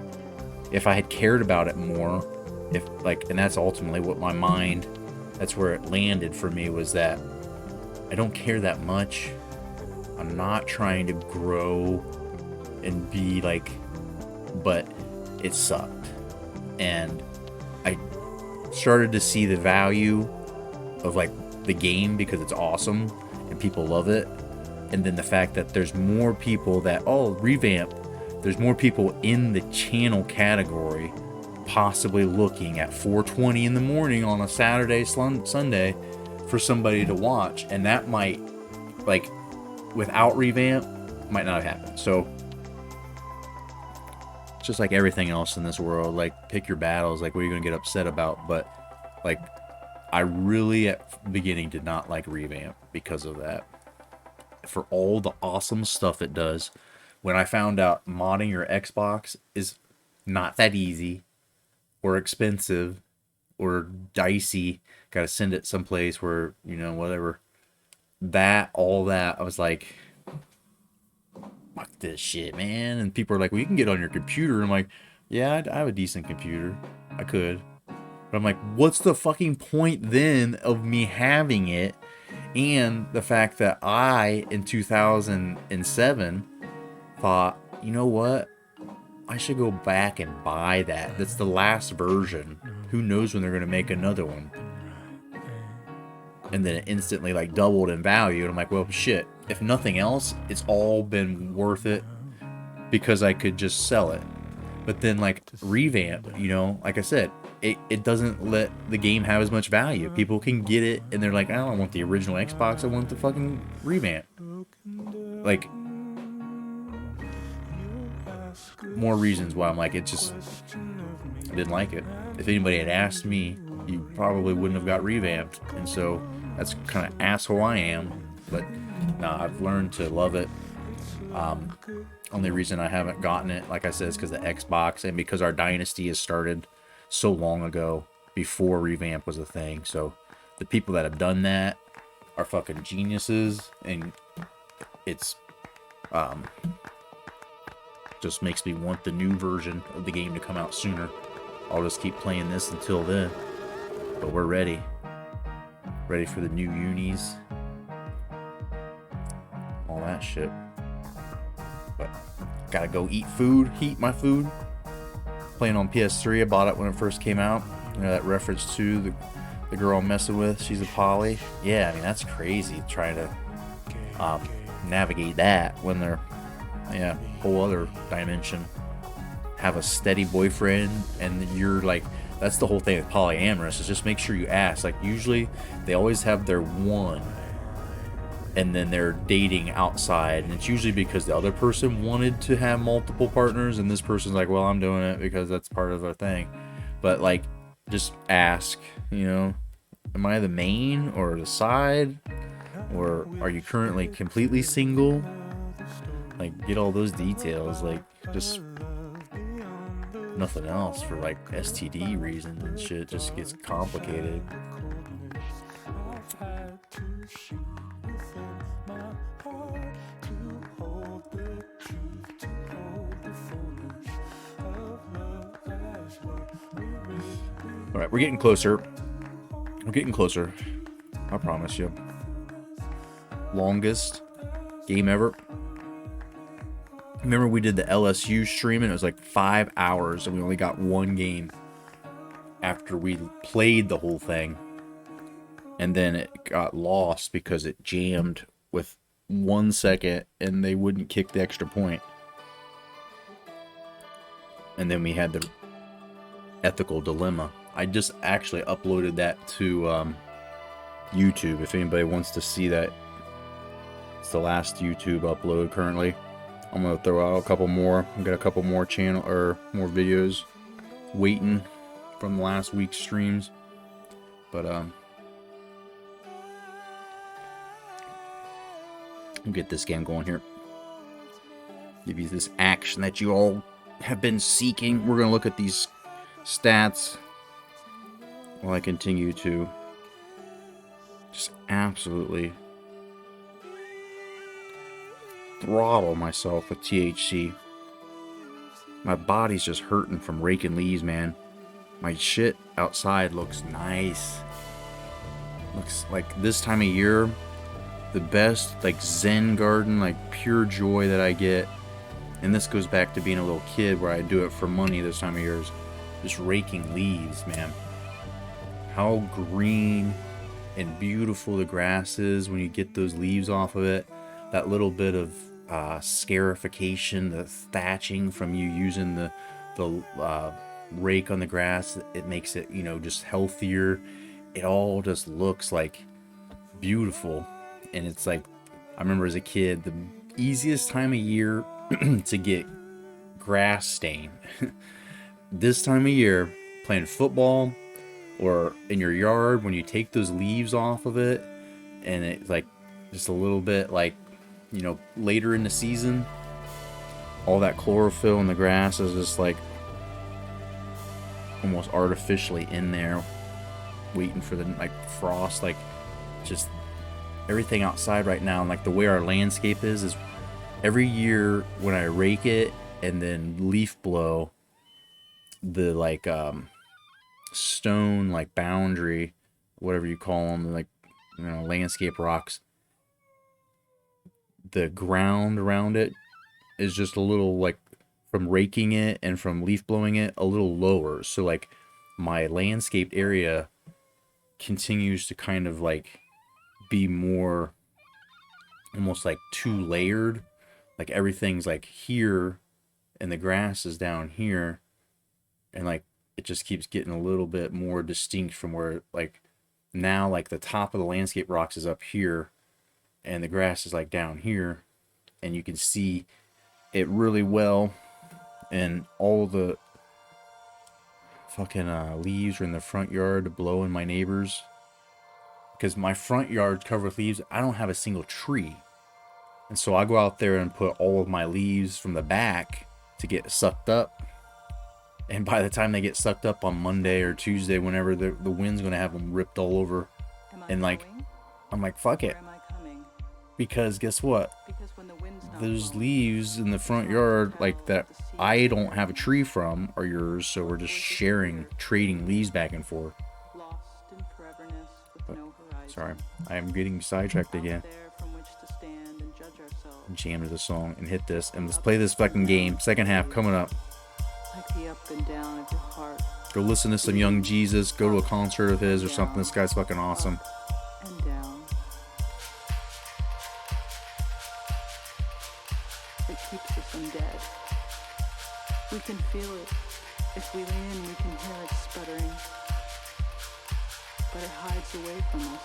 If I had cared about it more, if like, and that's ultimately what my mind, that's where it landed for me, was that I don't care that much. I'm not trying to grow and be like, but it sucked. And I started to see the value of like the game because it's awesome and people love it. And then the fact that there's more people that, oh, Revamp, there's more people in the channel category possibly looking at 4:20 in the morning on a Saturday, Sunday for somebody to watch. And that might, like, without Revamp, might not have happened. So, just like everything else in this world, like, pick your battles, like, what are you going to get upset about? But, like, I really, at the beginning, did not like Revamp because of that. For all the awesome stuff it does. When I found out modding your Xbox is not that easy or expensive or dicey, gotta send it someplace where, you know, whatever, that, all that, I was like, fuck this shit, man. And people are like, well, you can get it on your computer. I'm like, yeah, I have a decent computer, I could, but I'm like, what's the fucking point then of me having it? And the fact that I, in 2007, thought, you know what? I should go back and buy that. That's the last version. Who knows when they're going to make another one? And then it instantly like doubled in value. And I'm like, well, shit. If nothing else, it's all been worth it because I could just sell it. But then like Revamp, you know, like I said, it doesn't let the game have as much value. People can get it and they're like, I don't want the original Xbox, I want the fucking Revamp. Like, more reasons why I'm like, it just, I didn't like it. If anybody had asked me, you probably wouldn't have got Revamped. And so that's kind of asshole I am. But nah, I've learned to love it. Only reason I haven't gotten it, like I said, is because the Xbox and because our Dynasty has started so long ago, before Revamp was a thing. So the people that have done that are fucking geniuses, and it's just makes me want the new version of the game to come out sooner. I'll just keep playing this until then. But we're ready. Ready for the new unis. All that shit. But gotta go eat food, heat my food. Playing on PS3, I bought it when it first came out. You know, that reference to the girl I'm messing with, she's a poly. Yeah, I mean, that's crazy trying to navigate that when they're, yeah, whole other dimension. Have a steady boyfriend, and you're like, that's the whole thing with polyamorous, is just make sure you ask. Like, usually they always have their one, and then they're dating outside, and it's usually because the other person wanted to have multiple partners, and this person's like, well, I'm doing it because that's part of our thing. But like, just ask, you know, am I the main or the side, or are you currently completely single? Like, get all those details. Like, just nothing else, for like STD reasons and shit, just gets complicated. All right, we're getting closer. We're getting closer. I promise you. Longest game ever. Remember we did the LSU stream and it was like 5 hours and we only got one game after we played the whole thing. And then it got lost because it jammed with 1 second and they wouldn't kick the extra point. And then we had the ethical dilemma. I just actually uploaded that to YouTube if anybody wants to see that. It's the last YouTube upload currently. I'm gonna throw out a couple more. I've got a couple more channel or more videos waiting from last week's streams. But we'll get this game going here. Give you this action that you all have been seeking. We're gonna look at these stats while I continue to just absolutely throttle myself with THC. My body's just hurting from raking leaves, man. My shit outside looks nice. Looks like this time of year, the best, like, Zen garden, like pure joy that I get. And this goes back to being a little kid where I do it for money this time of year, is just raking leaves, man. How green and beautiful the grass is when you get those leaves off of it. That little bit of scarification, the thatching from you using the rake on the grass, it makes it, you know, just healthier. It all just looks like beautiful. And it's like, I remember as a kid, the easiest time of year to get grass stain this time of year, playing football or in your yard, when you take those leaves off of it and it's like just a little bit, like, you know, later in the season, all that chlorophyll in the grass is just like almost artificially in there waiting for the, like, frost. Like, just everything outside right now, and like the way our landscape is every year when I rake it and then leaf blow, the like stone, like, boundary, whatever you call them, like, you know, landscape rocks, the ground around it is just a little, like, from raking it and from leaf blowing it, a little lower. So like my landscaped area continues to kind of like be more almost like two layered. Like everything's like here and the grass is down here, and like it just keeps getting a little bit more distinct from where, like, now, like, the top of the landscape rocks is up here and the grass is like down here, and you can see it really well. And all the fucking leaves are in the front yard blowing my neighbors, because my front yard's covered with leaves. I don't have a single tree, and so I go out there and put all of my leaves from the back to get sucked up. And by the time they get sucked up on Monday or Tuesday, whenever the wind's gonna have them ripped all over, and like, I'm like, fuck it, because guess what? those leaves in the front yard, like that I don't have a tree from, are yours, so we're just sharing, trading leaves back and forth. But, sorry, I am getting sidetracked again. Jam to the song and hit this, and let's play this fucking game. Second half coming up. Go listen to some Young Jesus, go to a concert of his or something. This guy's fucking awesome. It keeps us undead. We can feel it. If we lean in, we can hear it sputtering. But it hides away from us.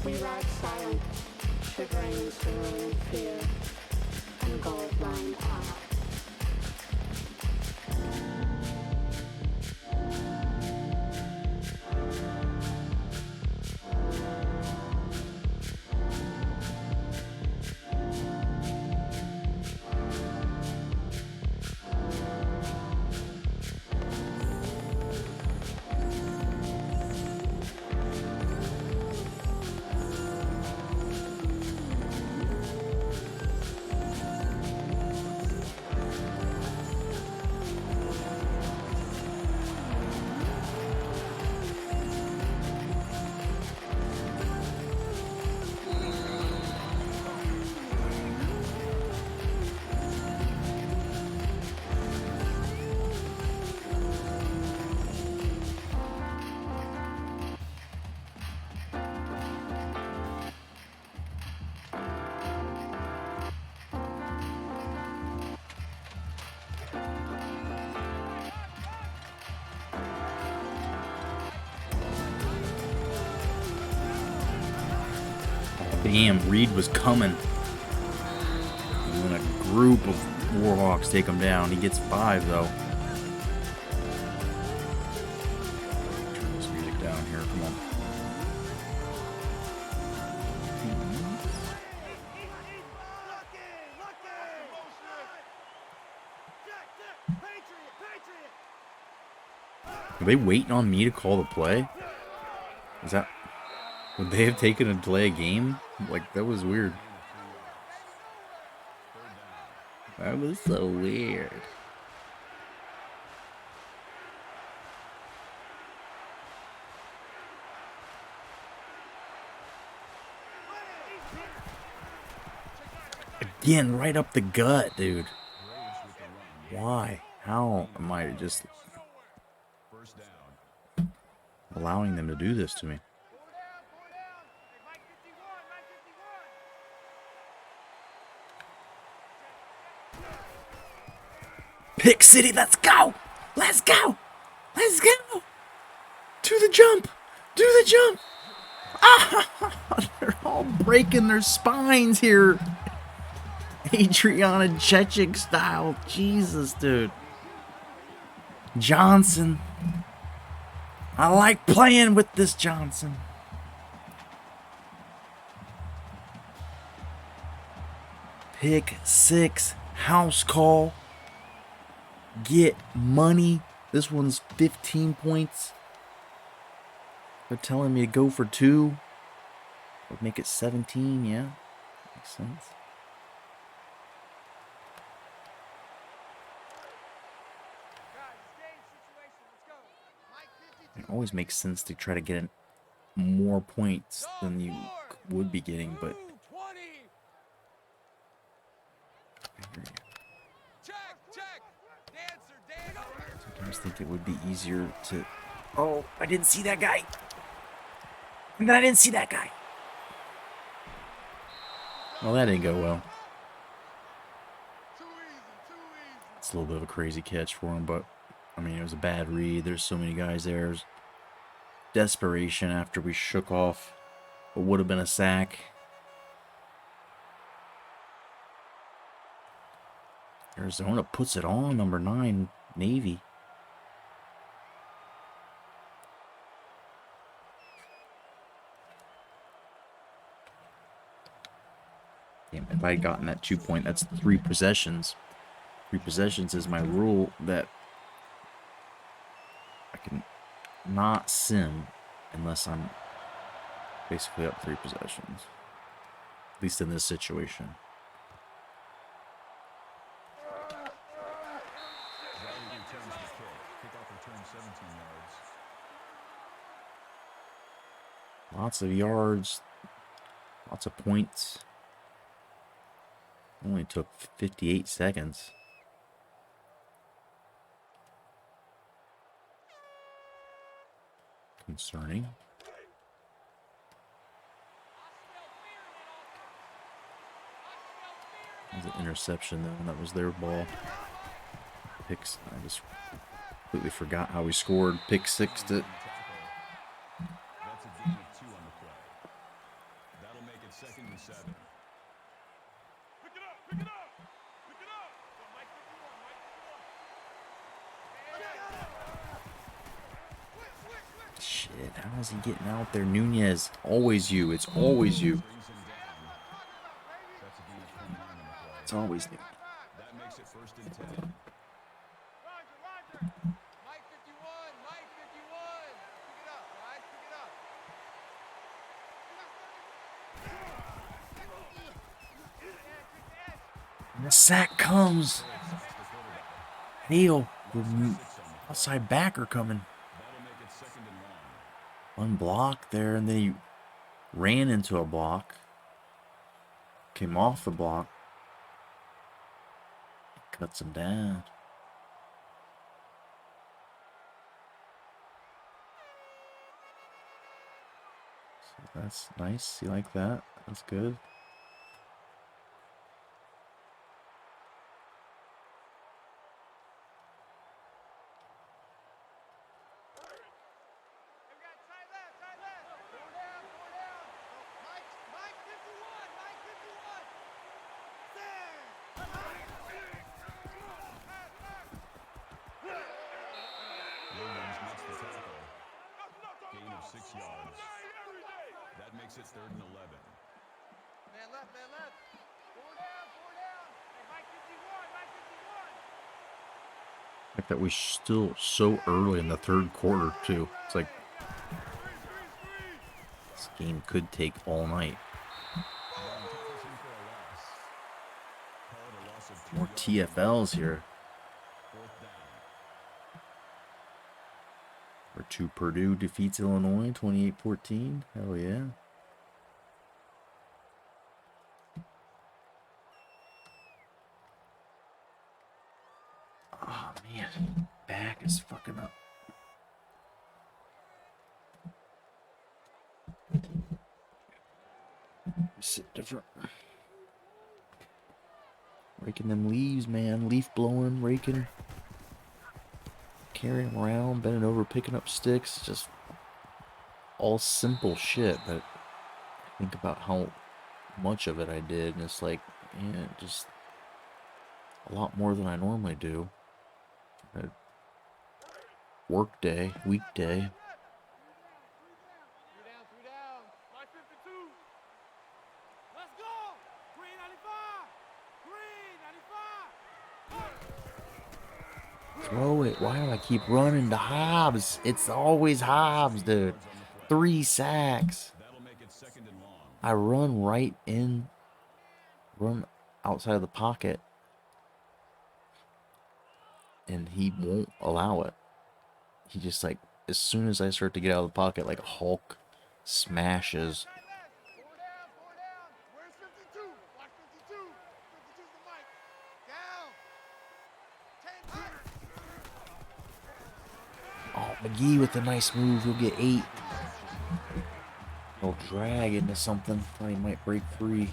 We ride silent, shivering in cerulean fear, and gold blind eye. Damn, Reed was coming. And then a group of Warhawks take him down. He gets 5 though. Turn this music down here. Come on. Are they waiting on me to call the play? Is that... Would they have taken a delay a game? Like, that was weird. That was so weird. Again, right up the gut, dude. Why? How am I just allowing them to do this to me? Pick City, let's go! Let's go! Let's go! To the jump! Do the jump! Ah! They're all breaking their spines here. Adriana Chechik style. Jesus, dude. Johnson. I like playing with this Johnson. Pick 6. House call. Get money. This one's 15 points. They're telling me to go for 2. Would make it 17, yeah. Makes sense. It always makes sense to try to get more points than you would be getting, but I just think it would be easier to... Oh, I didn't see that guy. And then I didn't see that guy. Well, that didn't go well. It's a little bit of a crazy catch for him, but I mean, it was a bad read. There's so many guys there. It was desperation after we shook off what would have been a sack. Arizona puts it on, number 9, Navy. Damn, if I had gotten that 2-point, that's 3 possessions. 3 possessions is my rule that I can not sim unless I'm basically up 3 possessions. At least in this situation. Valley returns the kick. Kickoff return 17 yards. Lots of yards. Lots of points. Only took 58 seconds. Concerning. That was an interception, though. That was their ball. Picks. I just completely forgot how we scored. Pick 6 to. That's a gain of 2 on the play. That'll make it 2nd and 7. Pick it up! Pick it up! Pick it up! Mike 51, Mike 51. Shit, how is he getting out there? Nunez. Always you. It's always you. Brings him down. That's a gain of 29 on the play. It's always me. That makes it 1st and 10. Roger! Mike 51, Mike 51. Pick it up, guys, pick it up. And the sack comes. Neil, the outside backer coming. That'll make it 2nd and long. One block there, and then he ran into a block. Came off the block. Cuts him down. So that's nice. You like that? That's good. We got tight left, tight left. Four down, four down. Mike 51, Mike 51. Williams makes the tackle. Gain of 6 yards. That makes it 3rd and 11. Man left, man left. Four down, four down. Hey, Mike 51, Mike 51. The fact that we still so early in the 3rd quarter too. It's like this game could take all night. Pushing for a loss. Call it a loss of 2 More yards. TFLs here. 4th down. Or 2 Purdue defeats Illinois 28-14. Hell yeah. Oh man, back is fucking up. Sit different. Raking them leaves, man. Leaf blowing, raking. Carrying them around, bending over, picking up sticks. Just all simple shit. But I think about how much of it I did, and it's like, yeah, just a lot more than I normally do. A work day, weekday. 3 down, 3 down. Mike 52. Let's go. Green 95. Green 95. Throw it. Why do I keep running to Hobbs? It's always Hobbs, dude. 3 sacks. That'll make it 2nd and long. I run outside of the pocket, and he won't allow it. He just, like, as soon as I start to get out of the pocket, like Hulk smashes. 4 down. Where's 52? Watch 52. 52's the Mike. Down. 10. Oh, McGee with a nice move. He'll get 8. He'll drag into something. Thought he might break free.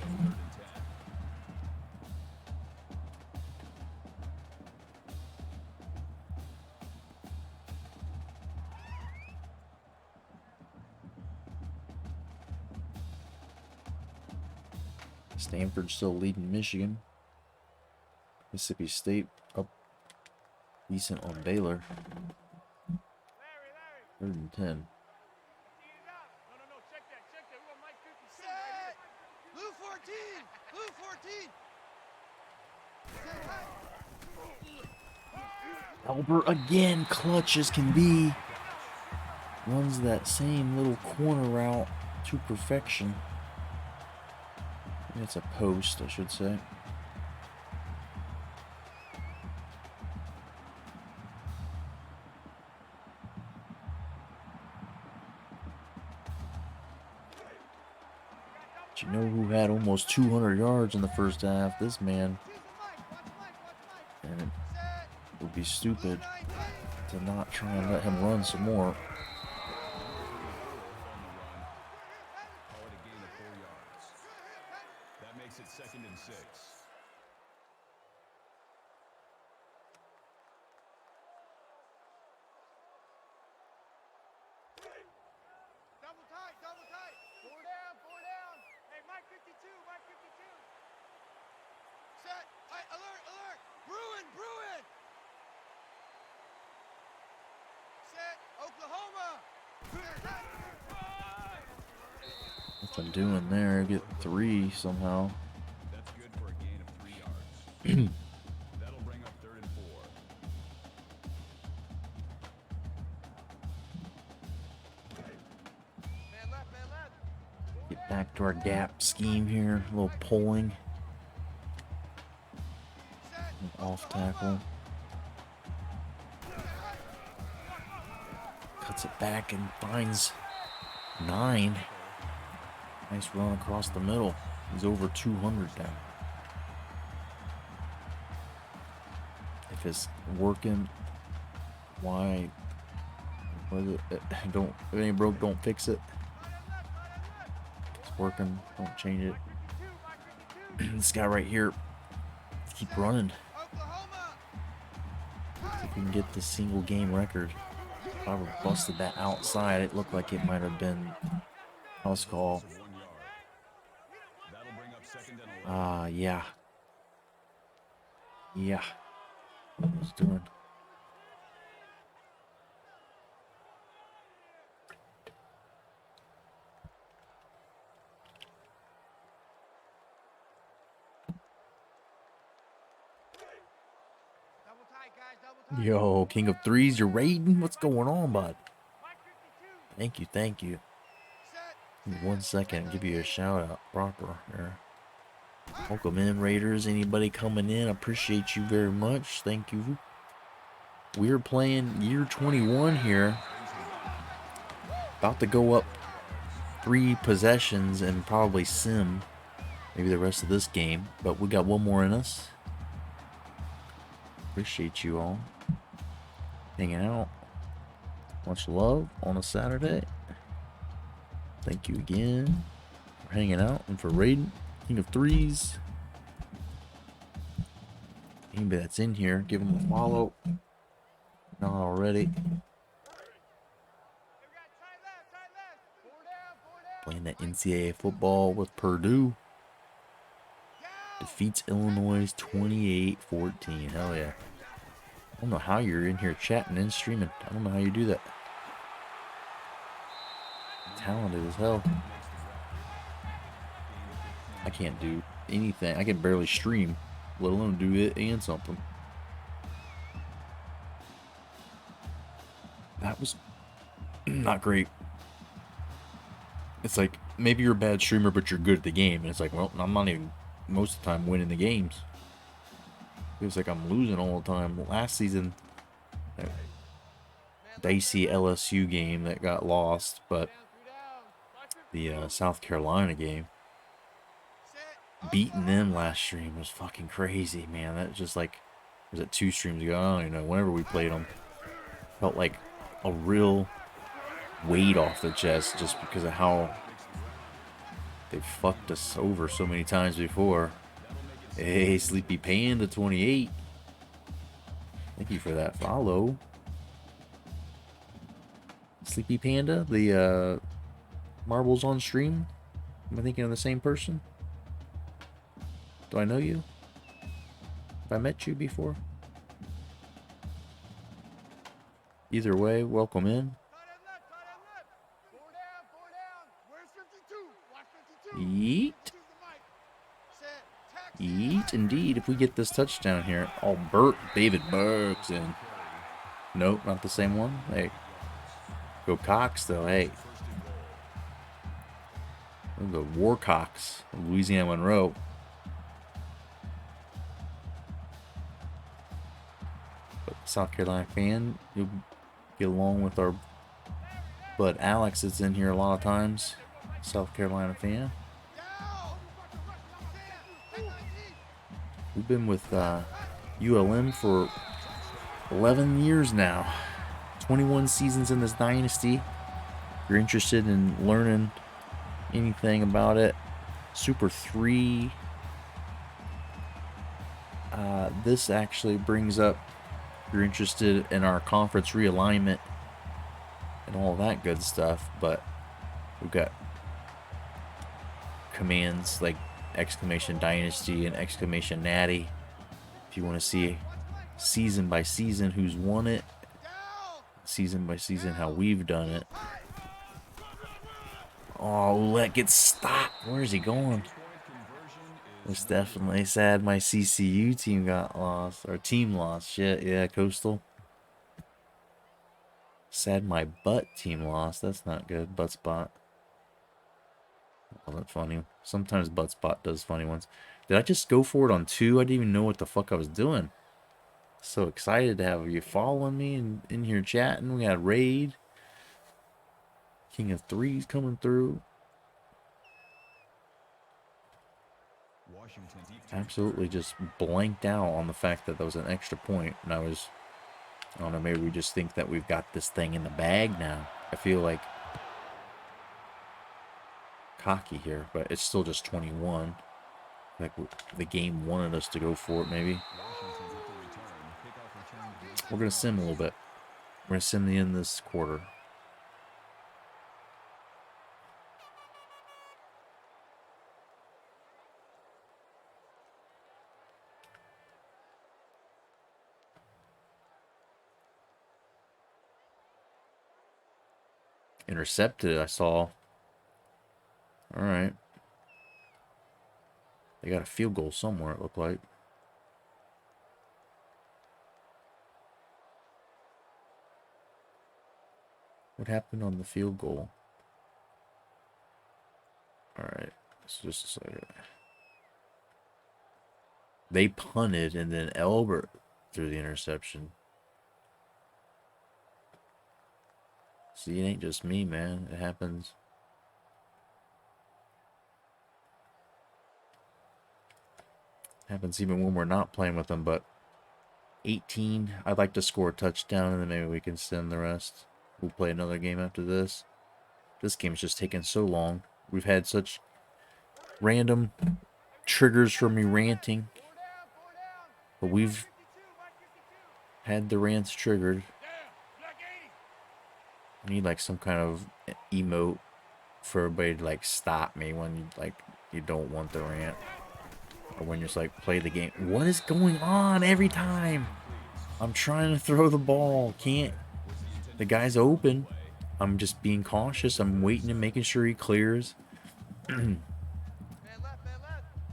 Stanford still leading Michigan. Mississippi State up decent on Baylor. 3rd and 10. No, check that. We want Mike 52 right here. Blue 14! Blue 14! Albert again, clutch as can be. Runs that same little corner route to perfection. It's a post, I should say. But you know who had almost 200 yards in the first half? This man. And it would be stupid to not try and let him run some more. Call it a gain of 4 yards. That makes it 2nd and 6. Double tight, double tight. 4 down, 4 down. Hey, Mike 52, Mike 52. Set. Hey, alert, alert. Bruin, Bruin. Set. Oklahoma. What's I'm doing there? Get 3 somehow. That's good for a gain of 3 yards. That'll bring up 3rd and 4. Man left, man left. Get back to our gap scheme here. A little pulling. Off tackle. Cuts it back and finds 9. Nice run across the middle. He's over 200 now. If it's working, why? Don't. If it ain't broke, don't fix it. If it's working, don't change it. This guy right here, keep running. See if we can get the single game record. If I would have busted that outside, it looked like it might have been house call. 1 yard. That'll bring up 2nd and 11. Yeah. Yeah. What I was doing. Double tight, guys, double tight. Yo, King of Threes, you're raiding? What's going on, bud? Mike 52. Thank you, thank you. Set. Give me 1 second, give you a shout out proper here. Welcome in, Raiders. Anybody coming in, appreciate you very much. Thank you. We're playing year 21 here. About to go up 3 possessions and probably sim maybe the rest of this game, but we got 1 more in us. Appreciate you all hanging out. Much love on a Saturday. Thank you again for hanging out and for raiding. King of Threes. Anybody that's in here, give them a follow. Not already. Playing that NCAA football with Purdue. Defeats Illinois 28-14. Hell yeah. I don't know how you're in here chatting and streaming. I don't know how you do that. Talented as hell. I can't do anything. I can barely stream, let alone do it and something. That was not great. It's like, maybe you're a bad streamer, but you're good at the game. And it's like, well, I'm not even, most of the time, winning the games. Feels like I'm losing all the time. Last season, that dicey LSU game that got lost, but the South Carolina game, beating them last stream was fucking crazy, man. That just like, was it 2 streams ago? I don't even know. Whenever we played them, felt like a real weight off the chest just because of how they fucked us over so many times before. Hey, Sleepy Panda 28. Thank you for that follow. Sleepy Panda, the marbles on stream. Am I thinking of the same person? Do I know you? Have I met you before? Either way, welcome in. Tight end left, tight end left. Four down. Where's 52? Watch 52. Yeet. 52's the mic. Set. Taxi. Yeet, indeed. If we get this touchdown here. Oh, David Burks in. Nope, not the same one. Hey. Go Cox, though. Hey. The Warcocks of Louisiana Monroe. But South Carolina fan, you'll get along with our bud Alex that's in here a lot of times. South Carolina fan. We've been with ULM for 11 years now. 21 seasons in this dynasty. If you're interested in learning anything about it, Super 3. This actually brings up, if you're interested in our conference realignment and all that good stuff, but we've got commands like exclamation dynasty and exclamation natty. If you want to see season by season who's won it, season by season how we've done it. Oh, let get stopped. Where is he going? It's definitely sad my CCU team got lost. Our team lost. Shit, yeah, Coastal. Sad my butt team lost. That's not good. Butt spot. Oh, that's funny. Sometimes butt spot does funny ones. Did I just go for it on 2? I didn't even know what the fuck I was doing. So excited to have you following me and in here chatting. We got Raid. King of Threes coming through. Absolutely just blanked out on the fact that there was an extra point. And I don't know, maybe we just think that we've got this thing in the bag now. I feel like cocky here, but it's still just 21. Like the game wanted us to go for it, maybe. We're going to sim a little bit. We're going to sim the end this quarter. Intercepted, I saw. Alright. They got a field goal somewhere, it looked like. What happened on the field goal? Alright. It's just a second. They punted and then Elbert threw the interception. See, it ain't just me, man. It happens. Happens even when we're not playing with them, but 18. I'd like to score a touchdown and then maybe we can send the rest. We'll play another game after this. This game's just taking so long. We've had such random triggers for me ranting. But we've had the rants triggered. I need like some kind of emote for everybody to like stop me when you don't want the rant. Or when you're just like play the game. What is going on every time? I'm trying to throw the ball. Can't. The guy's open. I'm just being cautious. I'm waiting and making sure he clears. And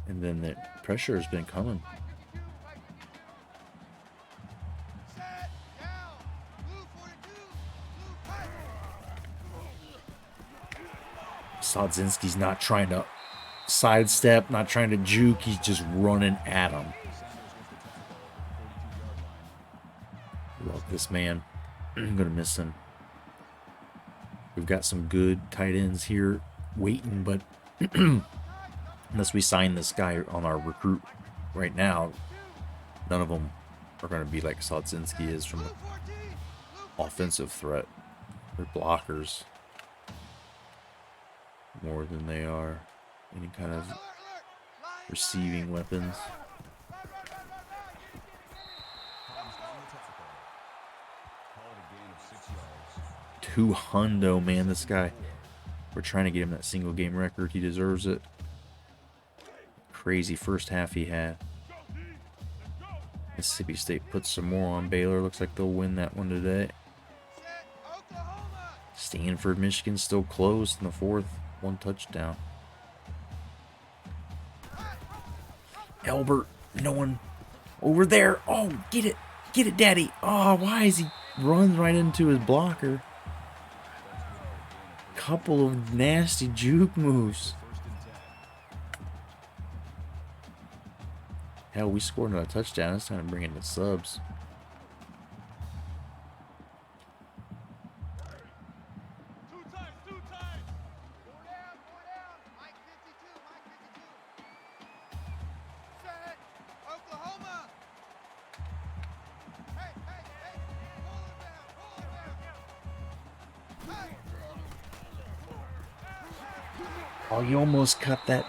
then the pressure has been coming. Sodzinski's not trying to sidestep, not trying to juke. He's just running at him. Love this man. I'm going to miss him. We've got some good tight ends here waiting, but unless we sign this guy on our recruit right now, none of them are going to be like Sodzinski is from the offensive threat. They're blockers more than they are any kind of receiving weapons. 200, man, this guy. We're trying to get him that single game record. He deserves it. crazy first half he had. Mississippi State puts some more on Baylor. Looks like they'll win that one today. Set, Oklahoma. Stanford, Michigan still closed in the fourth. 1 touchdown. Albert, no one over there. Oh, get it. Get it, Daddy. Oh, why is he runs right into his blocker? Couple of nasty juke moves. Hell, we scored another touchdown. It's time to bring in the subs. Two times. Four down. Mike 52, Mike 52. Set, Oklahoma. Hey, pull it down. Hey. Oh, he almost cut that.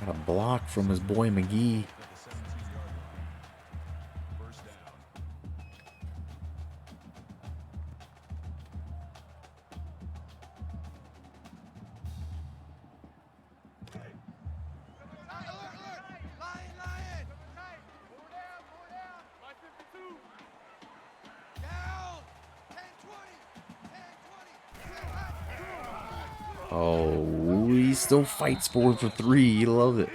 Got a block from his boy McGee. First down. Alert. Lion. Four down. Mike 52. Down. 10-20. Oh, he still fights 4 for 3. You love it.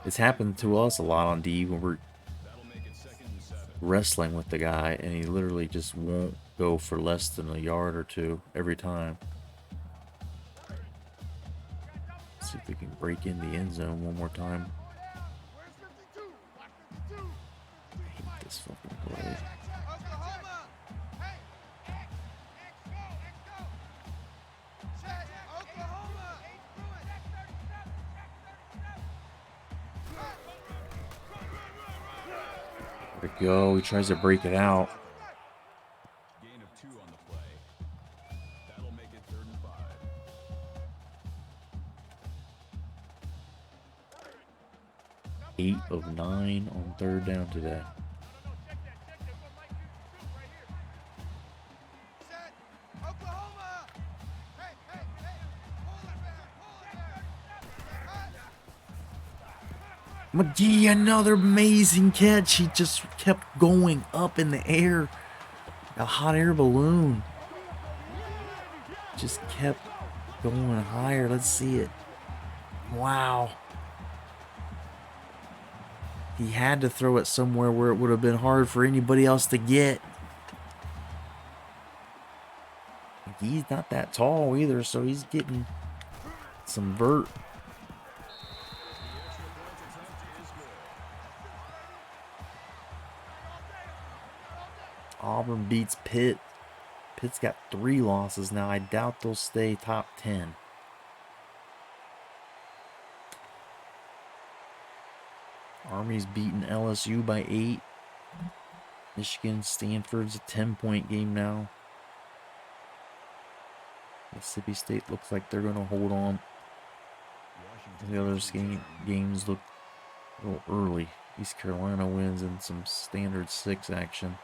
It's happened to us a lot on D when we're That'll make it 2nd and 7. wrestling with the guy and he literally just won't go for less than a yard or two every time. See if we can break in the end zone one more time. Where's 52? Mike 52. I hate this fucking play. Oklahoma. Hey. X go. Set, Oklahoma. There we go. He tries to break it out. Gain of 2 on the play. That'll make it 3rd and 5. 8 of 9 on 3rd down today. Set, Oklahoma. Hey. Pull it back. McGee, another amazing catch. He just kept going up in the air. A hot air balloon. Just kept going higher. Let's see it. Wow. He had to throw it somewhere where it would have been hard for anybody else to get. He's not that tall either, so he's getting some vert. Auburn beats Pitt. Pitt's got 3 losses now. I doubt they'll stay top 10. Army's beaten LSU by 8. Michigan, Stanford's a 10-point game now. Mississippi State looks like they're going to hold on. The other games look a little early. East Carolina wins in some standard 6 action.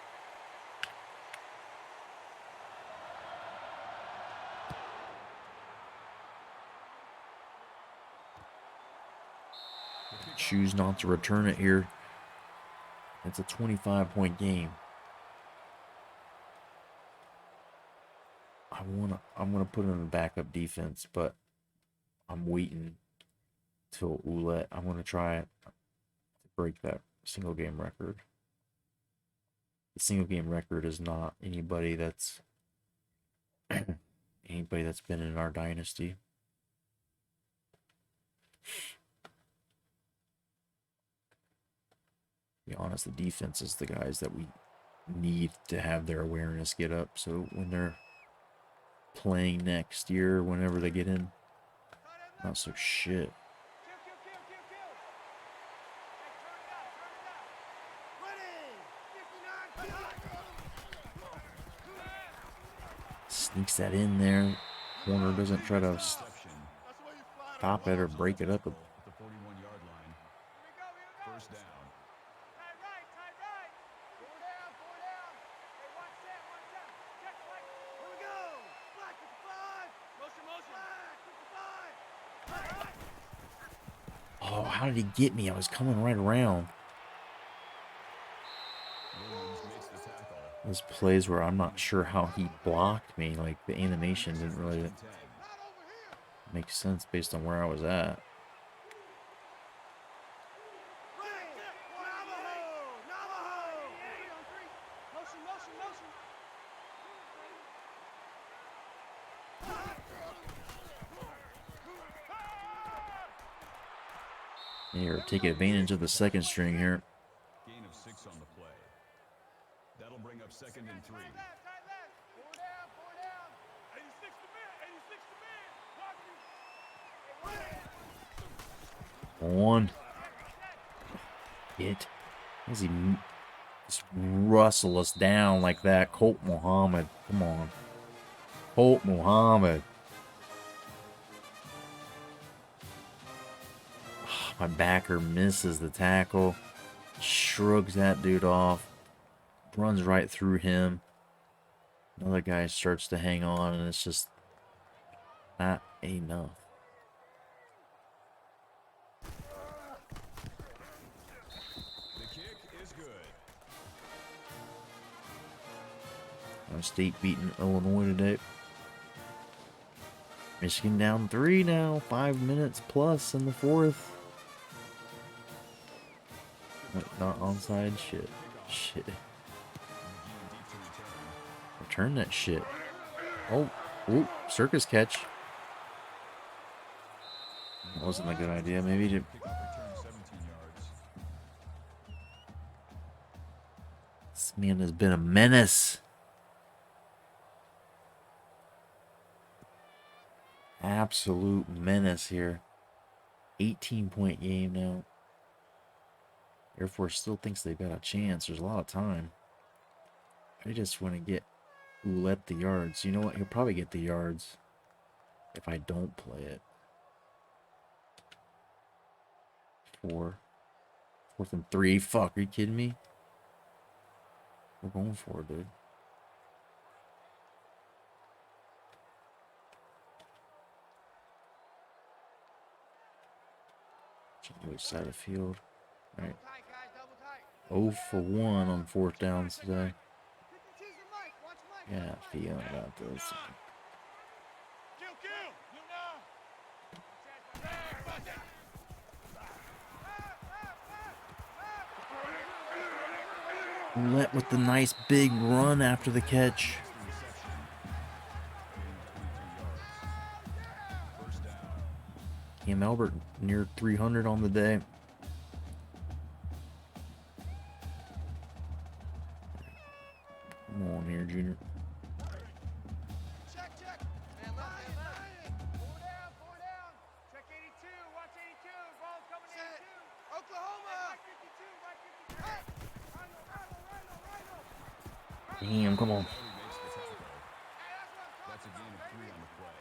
Choose not to return it here. It's a 25-point game. I'm gonna put in a backup defense, but I'm waiting till Ouellette. I'm gonna try to break that single game record. The single game record is not anybody that's been in our dynasty. To be honest, the defense is the guys that we need to have their awareness get up, so when they're playing next year, whenever they get in, not so shit. Sneaks that in there. Corner doesn't try to stop it or break it up. At the 41-yard line. First down. Oh, how did he get me? I was coming right around. Williams makes the tackle. Those plays where I'm not sure how he blocked me. Like, the animation didn't really First and 10. make sense based on where I was at. And you're taking advantage of the second string here. Gain of 6 on the play. That'll bring up 2nd and 3. On. It. Does he just rustle us down like that? Colt Muhammad. Come on. Colt Muhammad. My backer misses the tackle. Shrugs that dude off. Runs right through him. Another guy starts to hang on, and it's just not enough. The kick is good. Ohio State beating Illinois today. Michigan down 3 now. 5 minutes plus in the fourth. What, not onside? Shit. Shit. Return that shit. Oh. Ooh. Circus catch. That wasn't a good idea. Maybe to... Kickoff return 17 yards. This man has been a menace. Absolute menace here. 18-point game now. Air Force still thinks they've got a chance. There's a lot of time. I just want to get Ouellette the yards. You know what? He'll probably get the yards if I don't play it. 4. 4th and 3. Fuck, are you kidding me? We're going for it, dude. Which side of the field? All right. 0 for 1 on 4th downs today. Yeah, feeling about this. Ouellette with the nice big run after the catch. Cam Albert near 300 on the day. Come on here, Junior. Check, check. Man, Four down. Check 82. Watch 82. Ball coming in. Oklahoma. Right 52. Hey. Damn, come on. That's a gain of 3 on the play.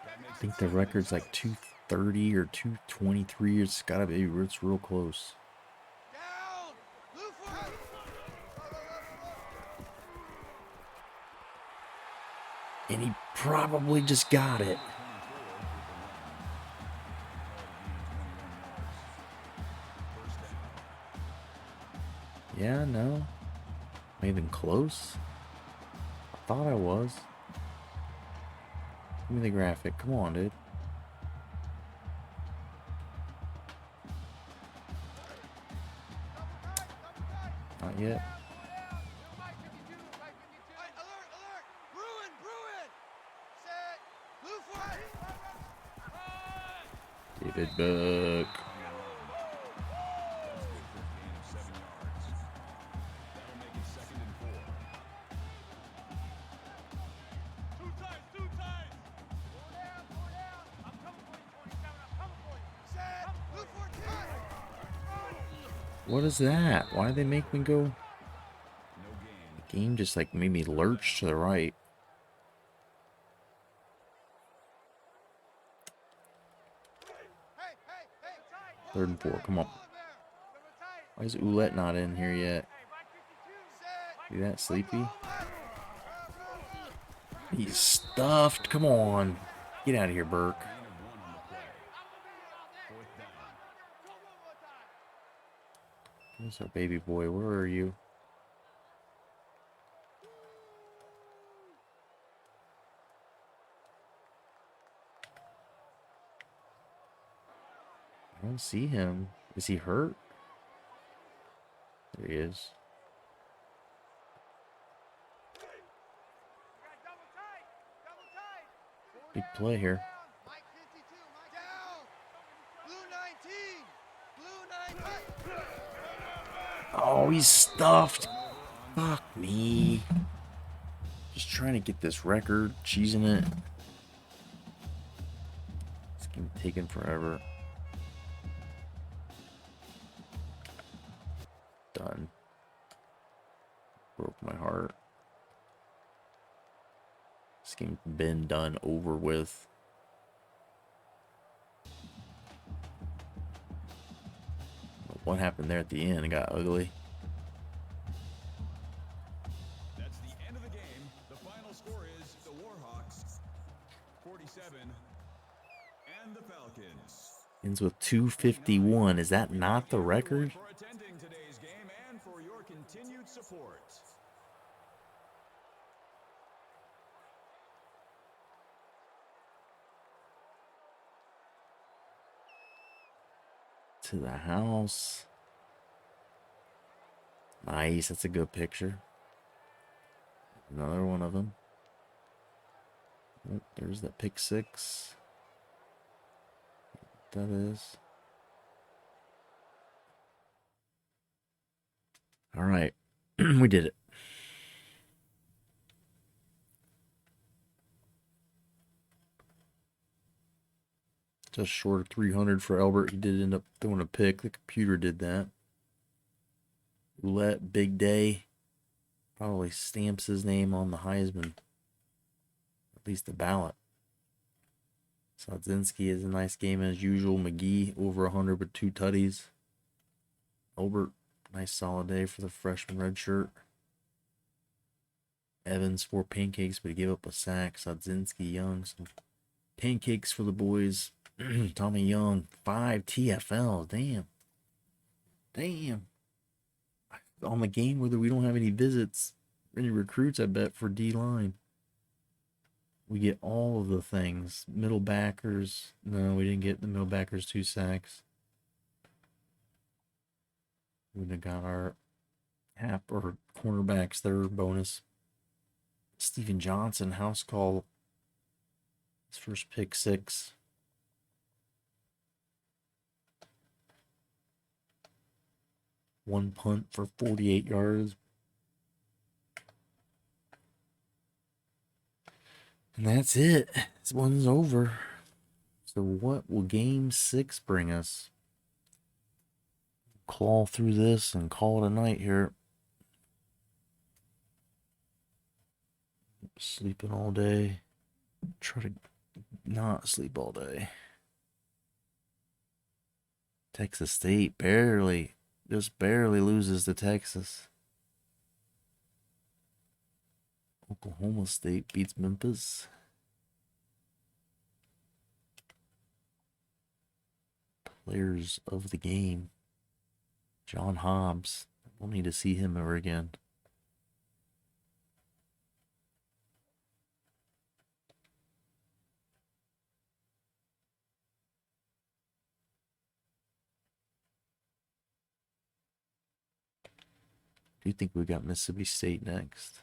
That makes I think the record's like 230 or 223. It's gotta be. It's real close. Down. Blue flag. And he probably just got it. Yeah, no. Am I even close? I thought I was. Give me the graphic. Come on, dude. Not yet. Alert, alert. Bruin. Set. Blue flag. David Buck. That's good for a gain of 7 yards. That'll make it 2nd and 4. Two times. Four down. I'm coming for you, 27. I'm coming for you. Set. Blue 14. What is that? Why did they make me go? No gain. The game just like made me lurch to the right. Hey. 3rd and 4. Come on. Why is Ouellette not in here yet? See that? Sleepy? He's stuffed. Come on. Get out of here, Burke. Gain of 1 on the play. 4th down. Where's our baby boy? Where are you? I don't see him. Is he hurt? There he is. Big play here. Mike 52, Mike down. Blue 19. Blue 19. Oh, he's stuffed. Fuck me. Just trying to get this record, cheesing it. It's getting taken forever. Done. Broke my heart. This game's been done, over with. What happened there at the end? It got ugly. That's the end of the game. The final score is the Warhawks 47 and the Falcons. Ends with 251. Is that not the record? For attending today's game and for your continued support. To the house. Nice. That's a good picture. Another one of them. Oh, there's that pick six. That is. All right. We did it. Just short of 300 for Albert. He did end up throwing a pick. The computer did that. Roulette, big day. Probably stamps his name on the Heisman. At least the ballot. Sadzinski is a nice game as usual. McGee over 100 with 2 tutties. Albert, nice solid day for the freshman red shirt. Evans, 4 pancakes, but he gave up a sack. Sadzinski, Young, some pancakes for the boys. Tommy Young, 5 TFLs. Damn. Damn. On the game whether we don't have any visits, any recruits, I bet, for D-line. We get all of the things. Middle backers. No, we didn't get the middle backers 2 sacks. We'd have got our half or cornerbacks their bonus. Steven Johnson, house call. His first pick 6. One punt for 48 yards. And that's it. This one's over. So what will game 6 bring us? Claw through this and call it a night here. Sleeping all day. Try to not sleep all day. Texas State barely, just barely loses to Texas. Oklahoma State beats Memphis. Players of the game. John Hobbs. We'll need to see him ever again. Do you think we got Mississippi State next?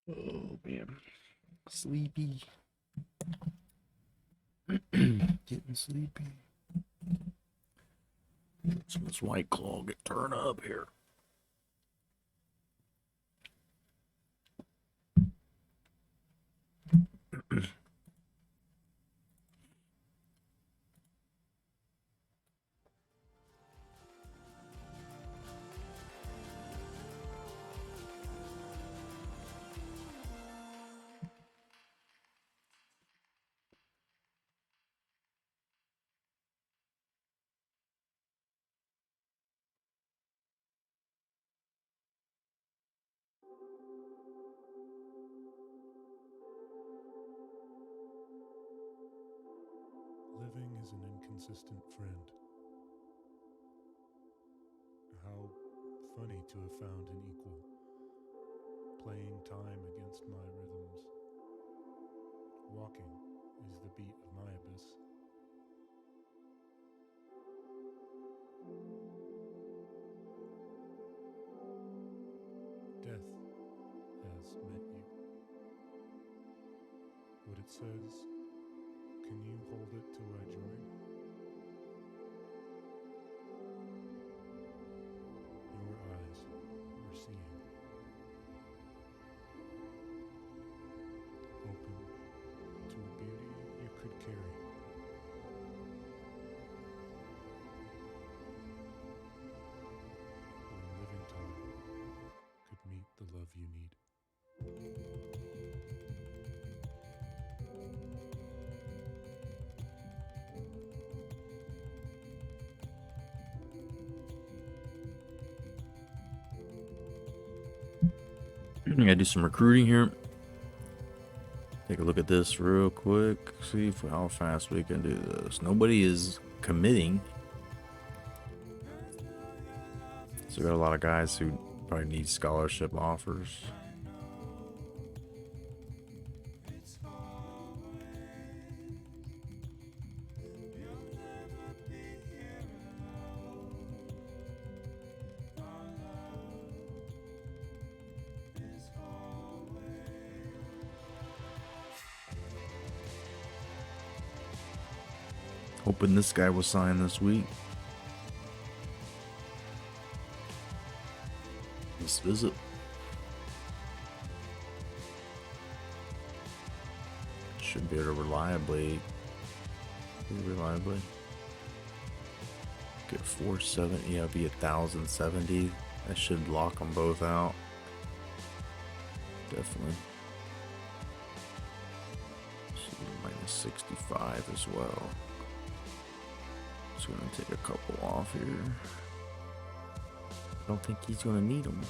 Oh, man. Sleepy. Getting sleepy. So this White Claw get turned up here. Living is an inconsistent friend. How funny to have found an equal, playing time against my rhythms. Walking is the beat of my abyss. Death has met you. What it says, can you hold it till I join? Your eyes are seeing. Open to a beauty you could carry. When living time could meet the love you need. I gotta do some recruiting here. Take a look at this real quick. See how fast we can do this. Nobody is committing. So we got a lot of guys who probably need scholarship offers. Hoping this guy will sign this week. Let's visit. Should be able to reliably get 470. Yeah, be 1,070. That should lock them both out. Definitely. Minus 65 as well. Just gonna take a couple off here. I don't think he's gonna need them.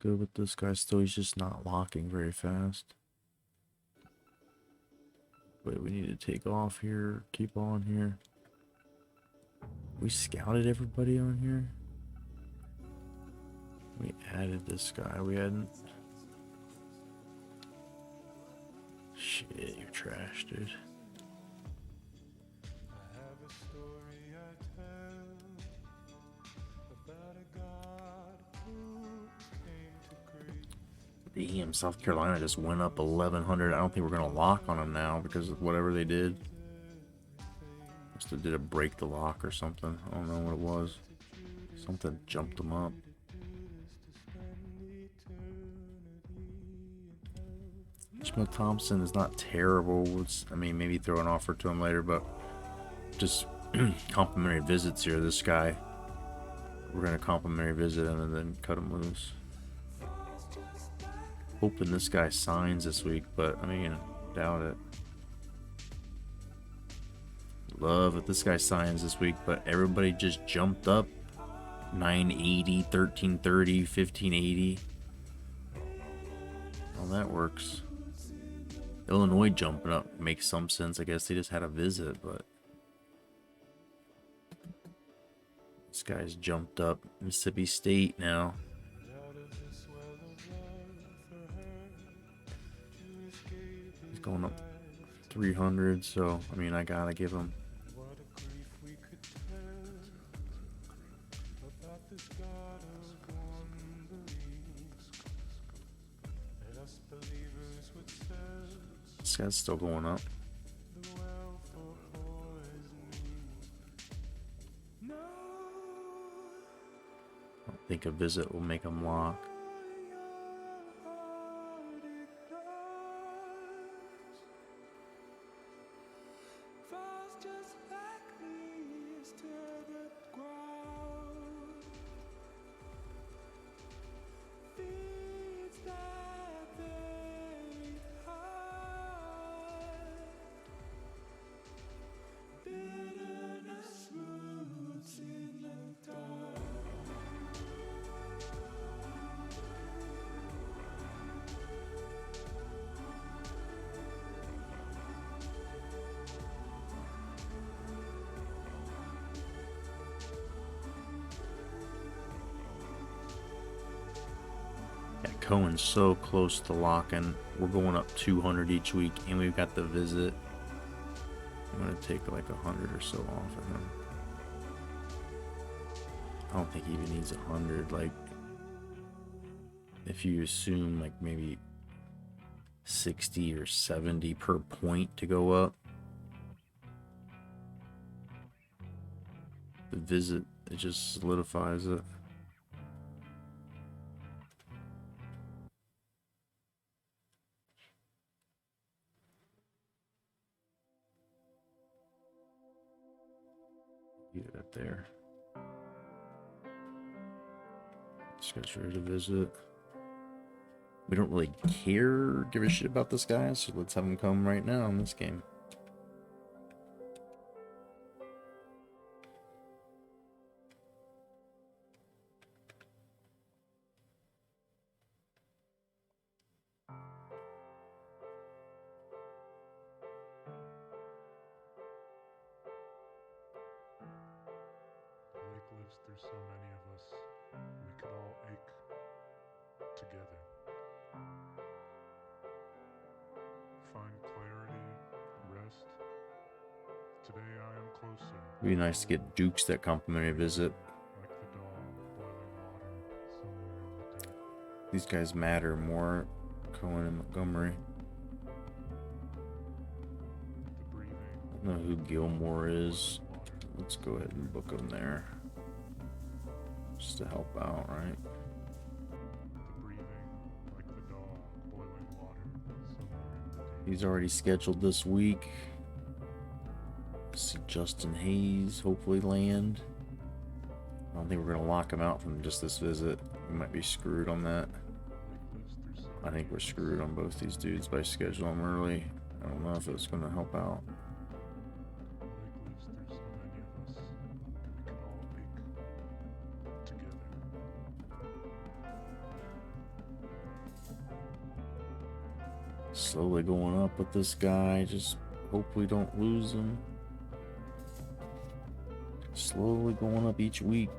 Good with this guy still. He's just not locking very fast. Wait, we need to take off here. Keep on here. We scouted everybody on here. We added this guy. We hadn't. Shit, you're trash, dude. Damn, South Carolina just went up 1,100. I don't think we're gonna lock on them now because of whatever they did. Must have did a break the lock or something. I don't know what it was. Something jumped them up. Ishmael Thompson is not terrible. I mean, maybe throw an offer to him later, but just complimentary visits here. This guy, we're gonna complimentary visit him and then cut him loose. Hoping this guy signs this week, but I mean, doubt it. Love if this guy signs this week, but everybody just jumped up 980, 1330, 1580. Well, that works. Illinois jumping up makes some sense. I guess they just had a visit, but this guy's jumped up. Mississippi State now. He's going up 300, so I mean, I gotta give him. This guy's still going up. I don't think a visit will make him lock. Yeah, Cohen's so close to locking. We're going up 200 each week, and we've got the visit. I'm gonna take like 100 or so off of him. I don't think he even needs 100. Like, if you assume like maybe 60 or 70 per point to go up, the visit, it just solidifies it. Leave it up there. This guy's ready to visit. We don't really give a shit about this guy, so let's have him come right now in this game. The lake lives through so many of us. We could all ache together. Find clarity, rest. Today I am closer. It'd be nice to get Dukes that complimentary visit. Like the dog boiling water somewhere in the deep. These guys matter more. Cohen and Montgomery. The breathing. I don't know who Gilmore is. Let's go ahead and book him there. Just to help out, right? The breathing. Like the dog boiling water somewhere in the deep. He's already scheduled this week. See Justin Hayes hopefully land. I don't think we're gonna lock him out from just this visit. We might be screwed on that. I think we're screwed on both these dudes by scheduling them early. I don't know if it's gonna help out. The lake lives through so many of us. We could all ache together. Slowly going up with this guy. Just hope we don't lose him. Slowly going up each week.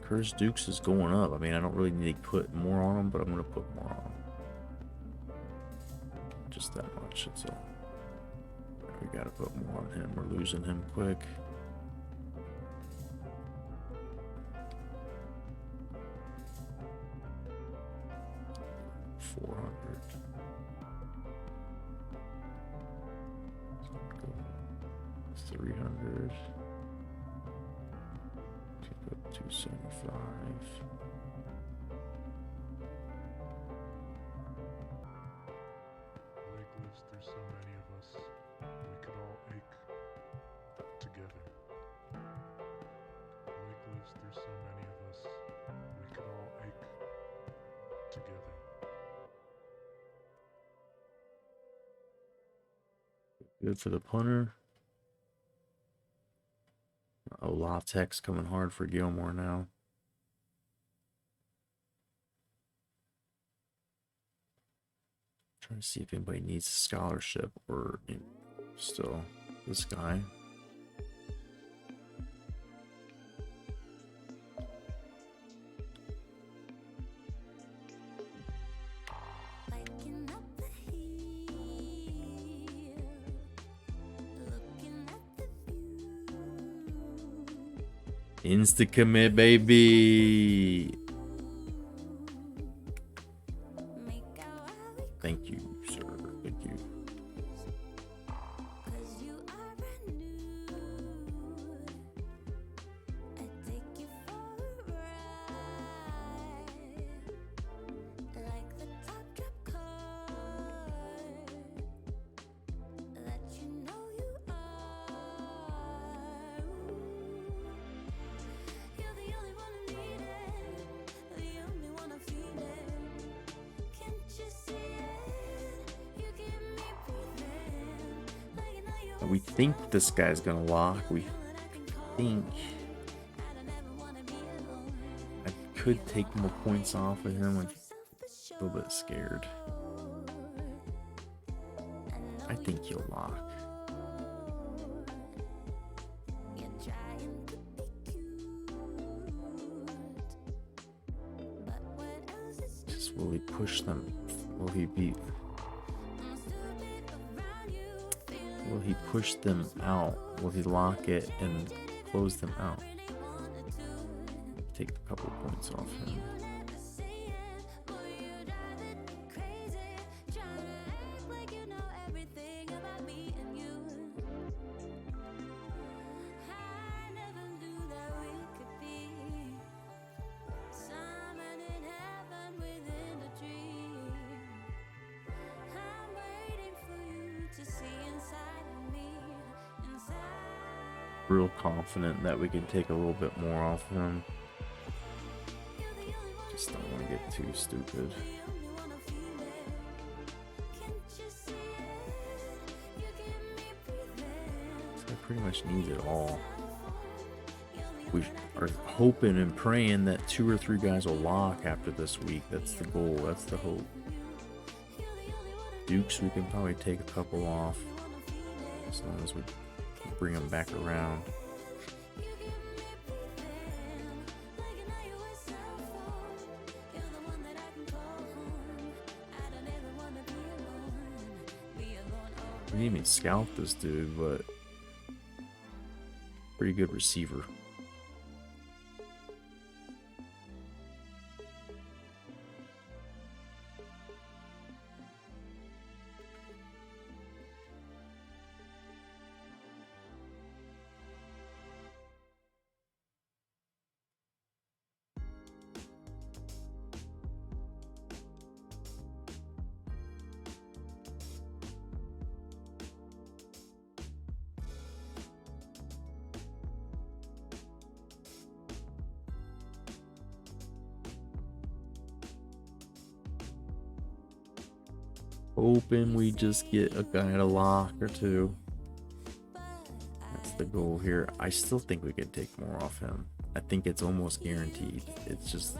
Curtis Dukes is going up. I mean, I don't really need to put more on him, but I'm going to put more on him. Just that much. That's all. We got to put more on him. We're losing him quick. $300. Keep up $275. The lake lives through so many of us. We could all ache together. The lake lives through so many of us. We could all ache together. Good for the punter. Oh, Latex coming hard for Gilmore now. Trying to see if anybody needs a scholarship or still this guy. Waking up the hill, looking at the view. Insta commit, baby. Thank you, sir. Thank you. We think this guy's gonna lock. We think I could take more points off of him. I'm a little bit scared. I think he'll lock. Just will he push them? Will he beat? Will he push them out? Will he lock it and close them out? Take a couple points off him. Real confident that we can take a little bit more off him. Just don't want to get too stupid. So I pretty much need it all. We are hoping and praying that 2 or 3 guys will lock after this week. That's the goal. That's the hope. Dukes, we can probably take a couple off as long as we bring them back around. We didn't even scout this dude, but pretty good receiver. Hoping we just get a guy to lock or 2. That's the goal here. I still think we could take more off him. I think it's almost guaranteed. It's just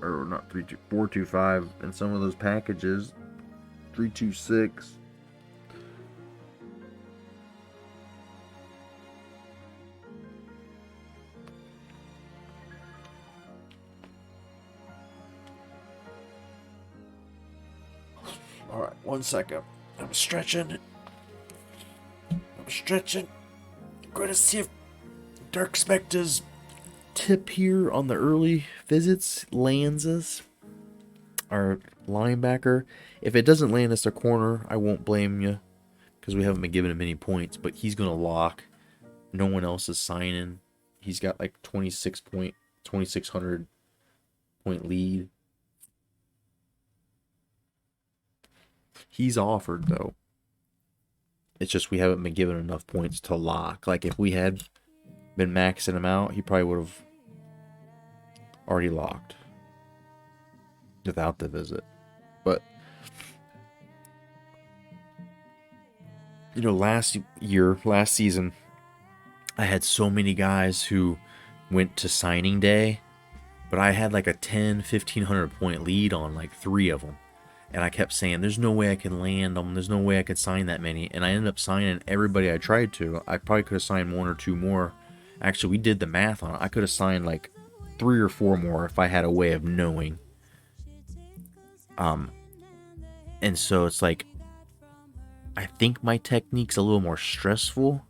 or not 425, and some of those packages 326. All right, 1 second. I'm stretching. Going to see if Dark Specta's tip here on the early visits lands us. Our linebacker. If it doesn't land us a corner, I won't blame you, because we haven't been giving him any points. But he's going to lock. No one else is signing. He's got like 2,600 point lead. He's offered, though. It's just we haven't been given enough points to lock. Like, if we had been maxing him out, he probably would have already locked without the visit. But, you know, last season, I had so many guys who went to signing day, but I had like a 1,500 point lead on like 3 of them. And I kept saying, there's no way I can land them. There's no way I could sign that many. And I ended up signing everybody I tried to. I probably could have signed 1 or 2 more. Actually, we did the math on it. I could have signed like 3 or 4 more if I had a way of knowing. And so it's like, I think my technique's a little more stressful,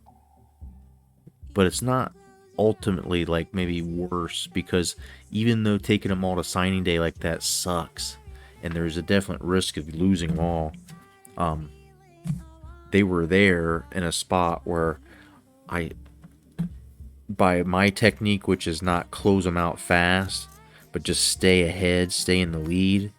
but it's not ultimately like maybe worse, because even though taking them all to signing day like that sucks, and there's a definite risk of losing them all, they were there in a spot where by my technique, which is not close them out fast, but just stay ahead, stay in the lead,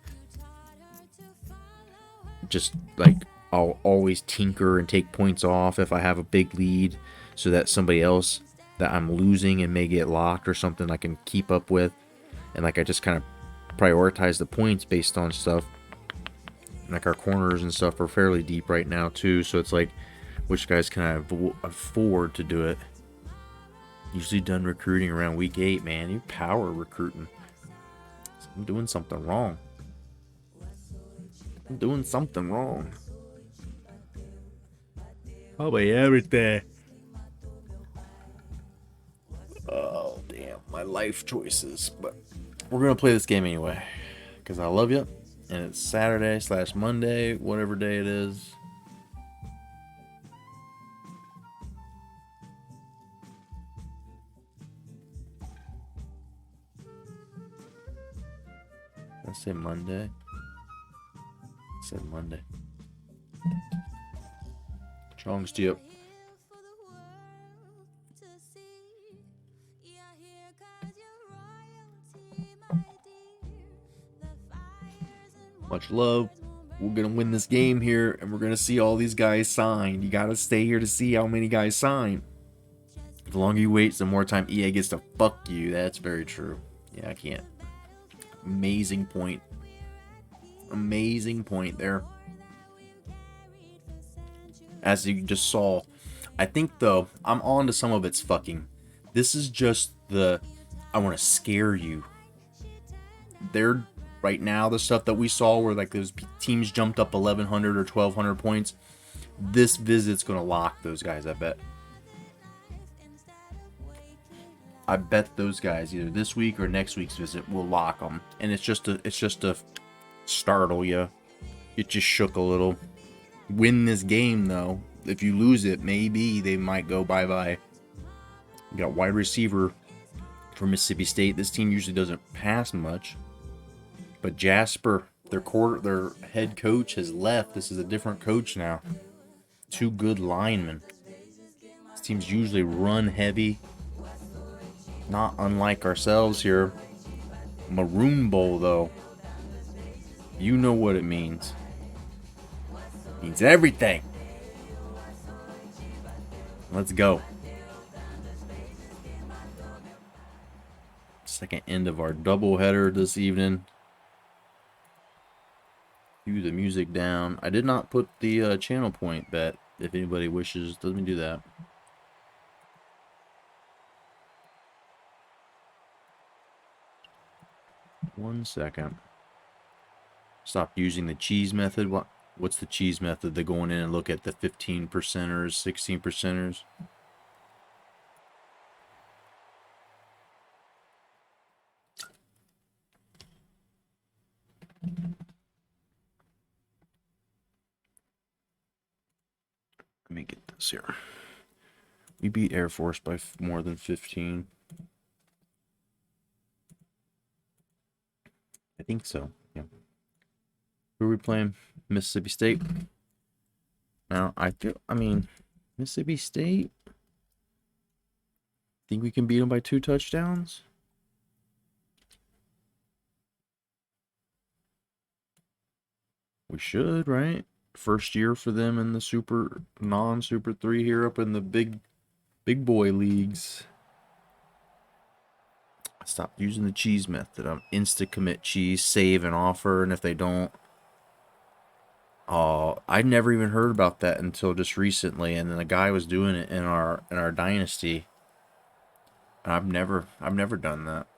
just like I'll always tinker and take points off if I have a big lead, so that somebody else that I'm losing and may get locked or something I can keep up with. And like I just kind of prioritize the points based on stuff. Like our corners and stuff are fairly deep right now too, so it's like, which guys can I afford to do it? Usually done recruiting around week 8, man. You power recruiting. I'm doing something wrong. Probably everything. Oh, damn. My life choices. But we're going to play this game anyway, because I love you. And it's Saturday/Monday, whatever day it is. I say Monday. I said Monday. Chong's tip. Much love. We're going to win this game here, and we're going to see all these guys sign. You got to stay here to see how many guys sign. The longer you wait, the more time EA gets to fuck you. That's very true. Yeah, I can't. Amazing point. Amazing point there. As you just saw, I think, though, I'm on to some of its fucking. This is just the, I want to scare you. They're, right now, the stuff that we saw where like those teams jumped up 1,100 or 1,200 points, this visit's going to lock those guys, I bet. I bet those guys, either this week or next week's visit, will lock them. And it's just to startle you. It just shook a little. Win this game, though. If you lose it, maybe they might go bye-bye. You got wide receiver for Mississippi State. This team usually doesn't pass much. But Jasper, their head coach, has left. This is a different coach now. 2 good linemen. This team's usually run heavy. Not unlike ourselves here. Maroon Bowl, though. You know what it means. It means everything. Let's go. Second end of our doubleheader this evening. Cue the music down. I did not put the channel point bet. If anybody wishes, let me do that. 1 second. Stop using the cheese method. What's the cheese method? They're going in and look at the 15 percenters, 16 percenters. Let me get this here. We beat Air Force by more than 15. I think so. Yeah. Who are we playing? Mississippi State. Now, I mean, Mississippi State. Think we can beat them by 2 touchdowns? We should, right? First year for them in the non-super 3 here up in the big boy leagues. Stop using the cheese method. I'm insta commit cheese, save and offer, and if they don't, I never even heard about that until just recently, and then the guy was doing it in our dynasty. And I've never done that.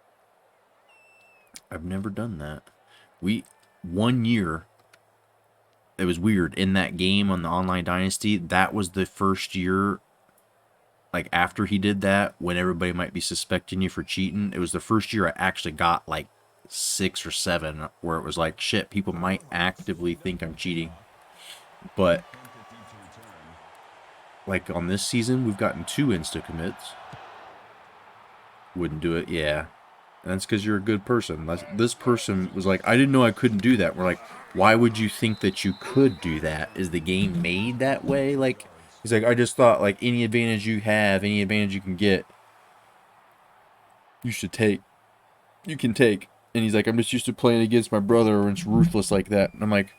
I've never done that. 1 year. It was weird. In that game on the online dynasty, that was the first year, like after he did that, when everybody might be suspecting you for cheating, it was the first year I actually got like 6 or 7 where it was like, shit, people might actively think I'm cheating. But like on this season, we've gotten 2 insta commits. Wouldn't do it, yeah. And that's because you're a good person. This person was like, I didn't know I couldn't do that. We're like, why would you think that you could do that? Is the game made that way? Like, he's like, I just thought, like, any advantage you have, any advantage you can get, you should take. You can take. And he's like, I'm just used to playing against my brother, and it's ruthless like that. And I'm like,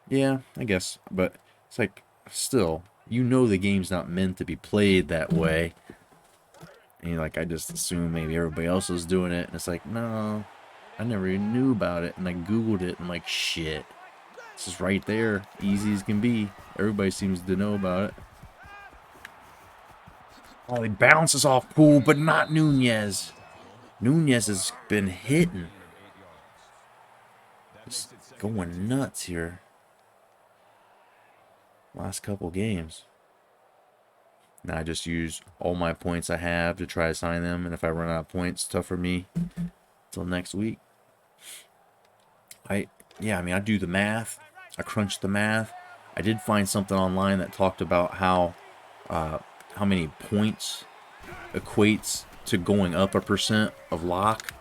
yeah, I guess. But it's like, still, you know the game's not meant to be played that way. And you're like, I just assume maybe everybody else was doing it. And it's like, no, I never even knew about it. And I Googled it. And I'm like, shit. This is right there. Easy as can be. Everybody seems to know about it. Oh, he bounces off Poole, but not Nunez. Nunez has been hitting. Just going nuts here. Last couple games. Now I just use all my points I have to try to sign them. And if I run out of points, it's tough for me until next week. I do the math. I crunch the math. I did find something online that talked about how many points equates to going up a % of lock.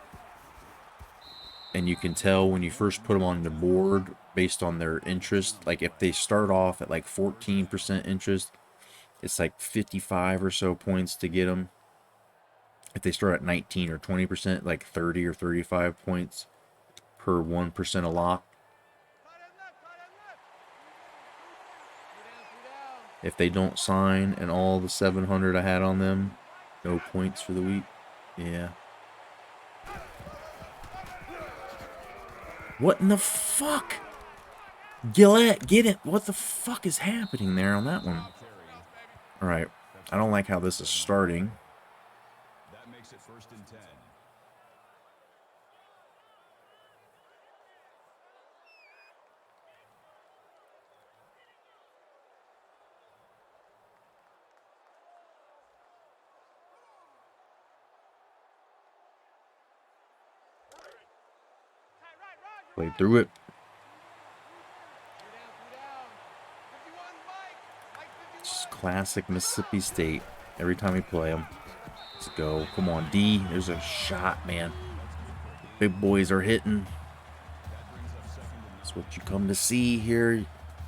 And you can tell when you first put them on the board based on their interest. Like if they start off at like 14% interest, it's like 55 or so points to get them. If they start at 19 or 20%, like 30 or 35 points per 1% of lock. If they don't sign and all the 700 I had on them, no points for the week. Yeah. What in the fuck? Gillette, get it. What the fuck is happening there on that one? All right. I don't like how this is starting. That makes it 1st and 10. Played through it. Just classic Mississippi State. Every time we play them. Let's go. Come on, D. There's a shot, man. Big boys are hitting. That's what you come to see here.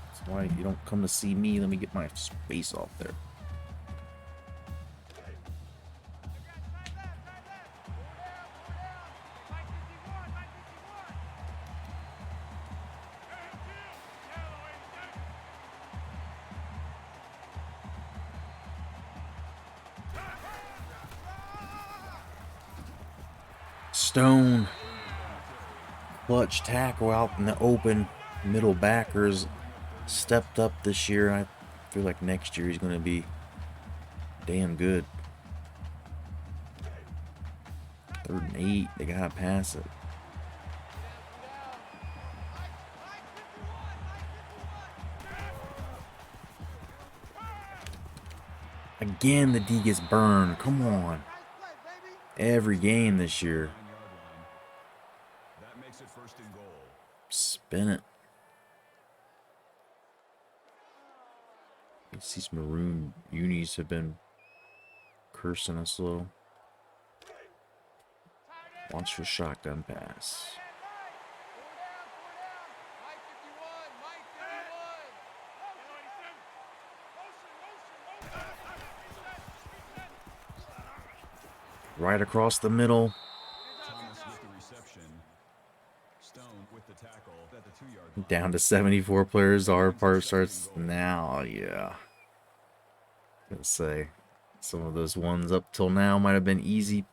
That's why you don't come to see me. Let me get my space off there. Stone. Clutch tackle out in the open. Middle backers stepped up this year. I feel like next year he's going to be damn good. 3rd and 8. They got to pass it. Again, the D gets burned. Come on. Every game this year. 9-yard line. That makes it first and goal. Spin it. These maroon unis have been cursing us a little. Launch for shotgun pass. Right across the middle. Thomas with the reception. Stone with the tackle at the 2-yard line. Down to 74 players. Our part starts now. Yeah. Gonna say some of those ones up till now might have been easy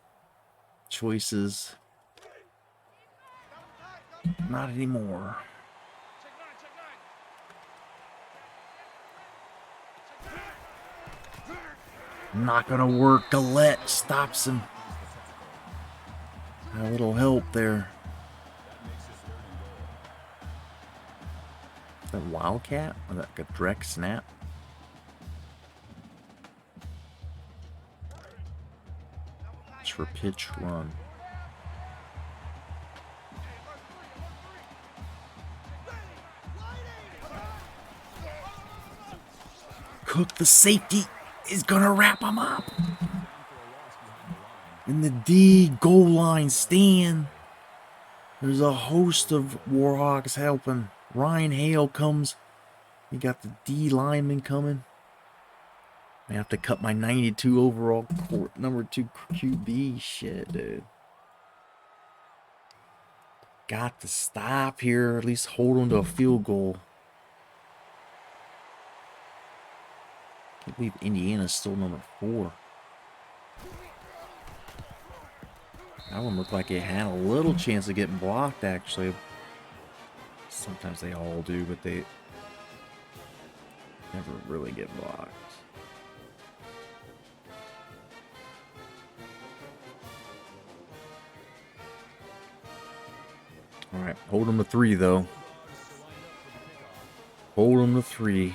choices. Not anymore. Not gonna work. Gillette stops him. A little help there. Is that Wildcat? Or that like a direct snap? It's for pitch run. Cook, the safety, is gonna wrap him up. In the D goal line stand, there's a host of Warhawks helping. Ryan Hale comes. You got the D lineman coming. I have to cut my 92 overall court, number 2 QB. Shit, dude. Got to stop here. At least hold on to a field goal. Can't believe Indiana's still number 4. That one looked like it had a little chance of getting blocked, actually. Sometimes they all do, but they never really get blocked. All right, hold them to 3, though. Hold them to 3.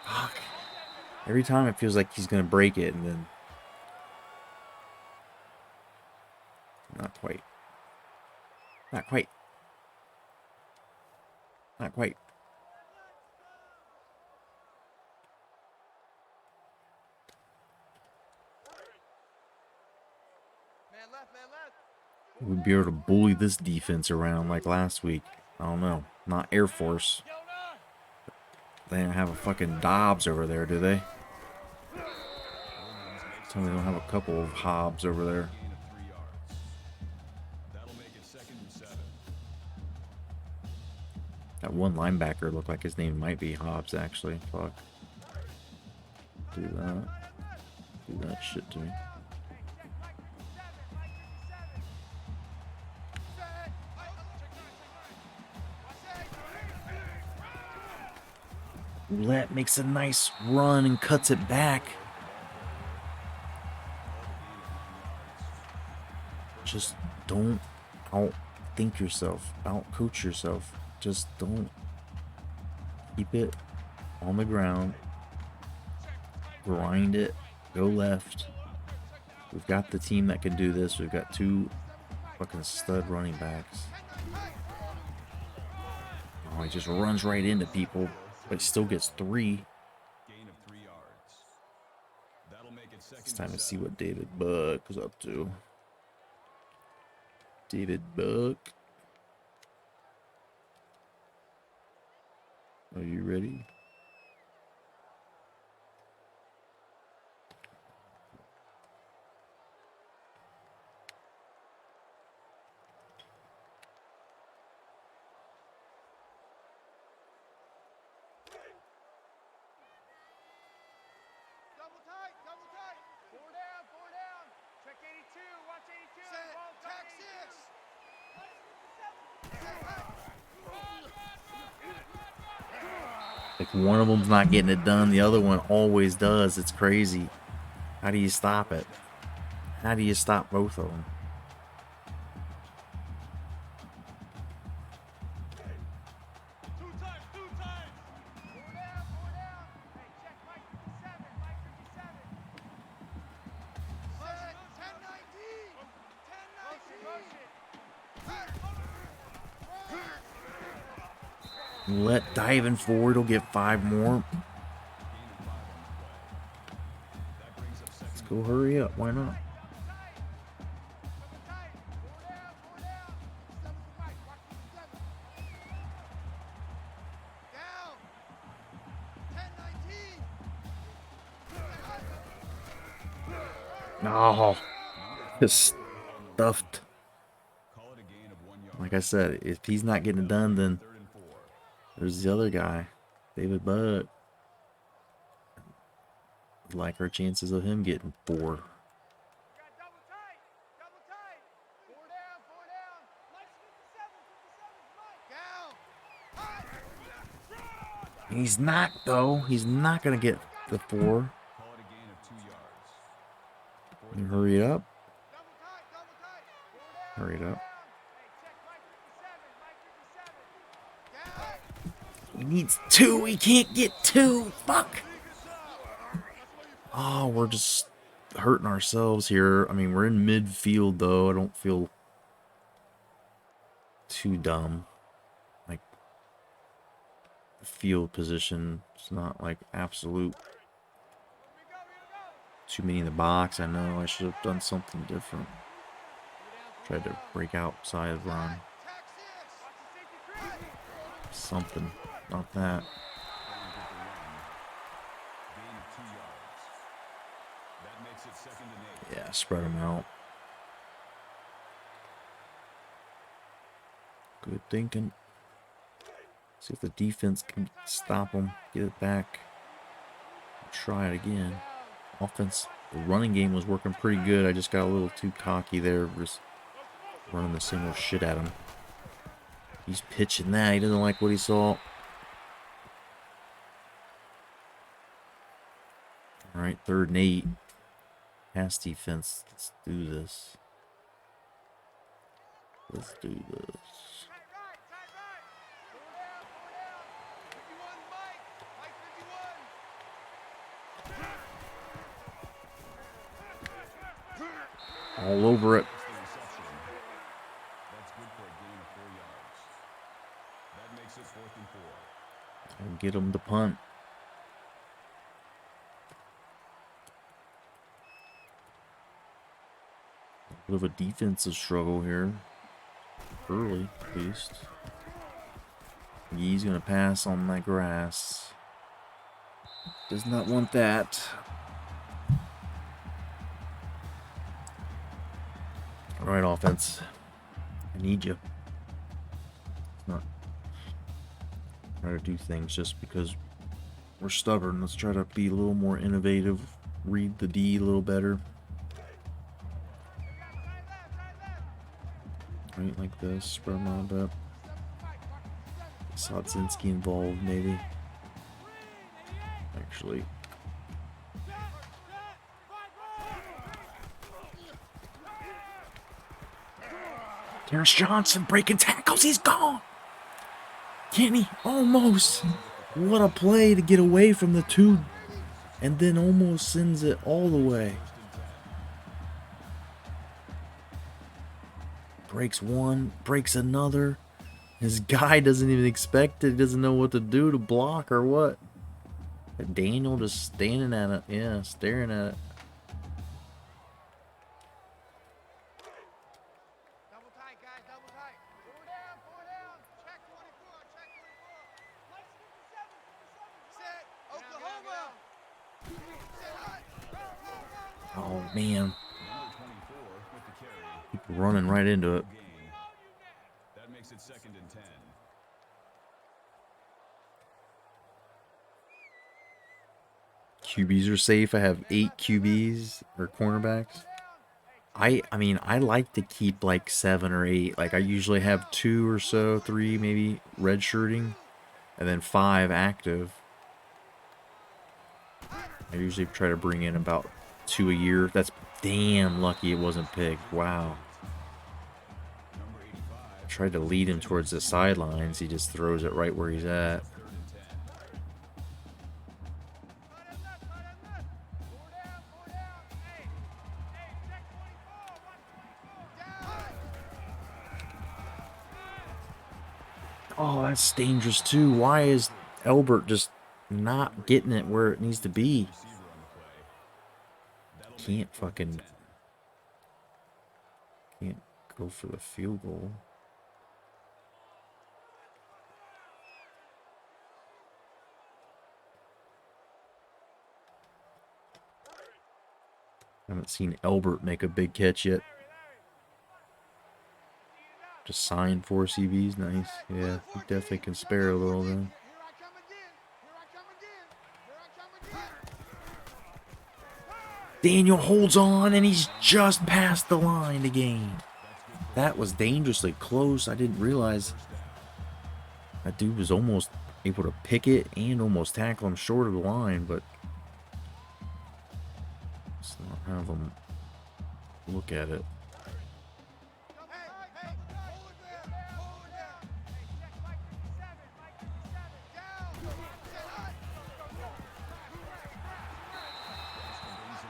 Fuck. Every time it feels like he's gonna break it, and then not quite. Not quite. Not quite. We'd be able to bully this defense around like last week. I don't know. Not Air Force. They don't have a fucking Dobbs over there, do they? Tell me they don't have a couple of Hobbs over there. That'll make it 2nd and 7. That one linebacker looked like his name might be Hobbs, actually. Fuck. Do that. Do that shit to me. Roulette makes a nice run and cuts it back. Just don't outthink yourself, outcoach yourself. Just don't. Keep it on the ground. Grind it. Go left. We've got the team that can do this. We've got 2 fucking stud running backs. Oh, he just runs right into people. But he still gets 3. Gain of 3 yards. That'll make it 2nd It's time and to see 7. what David Buck is up to. David Buck. Are you ready? Double tight, double tight. 4 down, 4 down. Check 82, watch 82. Ball tack 6. Like one of them's not getting it done, the other one always does. It's crazy. How do you stop it? How do you stop both of them? Let diving forward. He'll get 5 more. Let's go hurry up. Why not? Down. 10-19. No. Just stuffed. Call it a gain of 1 yard. Like I said, if he's not getting it done, then 3rd and 4. there's the other guy, David Buck. Like our chances of him getting 4. We got double tight. Double tight. 4 down. 4 down. Mike's 57. 57 is Mike. Down. He's not, though. He's not going to get the 4. Call it a gain of 2 yards. You hurry it up. Double tight. Double tight. 4 down. Hurry it up. Hey, check Mike 57. Mike 57. Down. He needs 2. He can't get 2. Fuck. Oh, we're just hurting ourselves here. I mean, we're in midfield, though. I don't feel too dumb. Like, the field position is not, like, absolute. Too many in the box. I know I should have done something different. Tried to break outside run. Something. Not that. Gain of 2 yards. That makes it 2nd and 8. Yeah, spread them out. Good thinking. See if the defense can stop them. Get it back. Try it again. Offense, the running game was working pretty good. I just got a little too cocky there. Just running the same old shit at him. He's pitching that. He doesn't like what he saw. All right, 3rd and 8. Pass defense. Let's do this. Let's do this. Tight right. Tight right. 4 down. 4 down. 51 Mike. Mike 51. All over it. That's the reception. That's good for a gain of 4 yards. That makes it 4th and 4. And get him to punt. A bit of a defensive struggle here. Early, at least. He's going to pass on that grass. Does not want that. All right, offense. I need you. Not try to do things just because we're stubborn. Let's try to be a little more innovative. Read the D a little better. Right, like this. Spread them out a bit. Sodzinski involved, maybe. Actually. Terrence Johnson breaking tackles. He's gone. Can he? Almost. What a play to get away from the 2 and then almost sends it all the way. Breaks one, breaks another. His guy doesn't even expect it. He doesn't know what to do to block or what. Daniel just standing at it. Yeah, staring at it. Double tight, guys. Double tight. 4 down. 4 down. Check 24. Check 24. Mike's 57. 57. Set. Oklahoma. Set. Oh, man. Number 24 with the carry. People running right into it. Gain. That makes it 2nd and 10. QBs are safe. I have 8 QBs or cornerbacks. I mean, I like to keep like 7 or 8. Like I usually have 2 or so, 3 maybe redshirting, and then 5 active. I usually try to bring in about 2 a year. That's damn lucky it wasn't picked. Wow. I tried to lead him towards the sidelines. He just throws it right where he's at. Oh, that's dangerous too. Why is Elbert just not getting it where it needs to be? Can't go for the field goal. Haven't seen Elbert make a big catch yet. Just signed 4 CBs, nice. Yeah, he definitely can spare a little then. Daniel holds on and he's just past the line to gain. That was dangerously close. I didn't realize that dude was almost able to pick it and almost tackle him short of the line, but let's not have him look at it.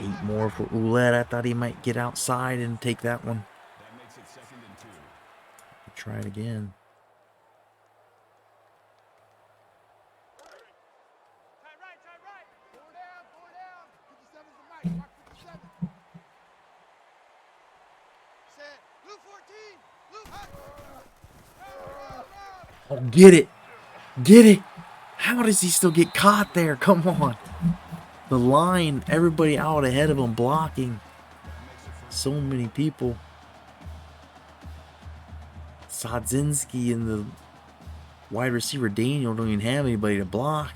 8 more for Ouellette. I thought he might get outside and take that one. Try it again. Oh, get it. Get it. How does he still get caught there? Come on. The line, everybody out ahead of him blocking. So many people. Sadzinski and the wide receiver Daniel don't even have anybody to block.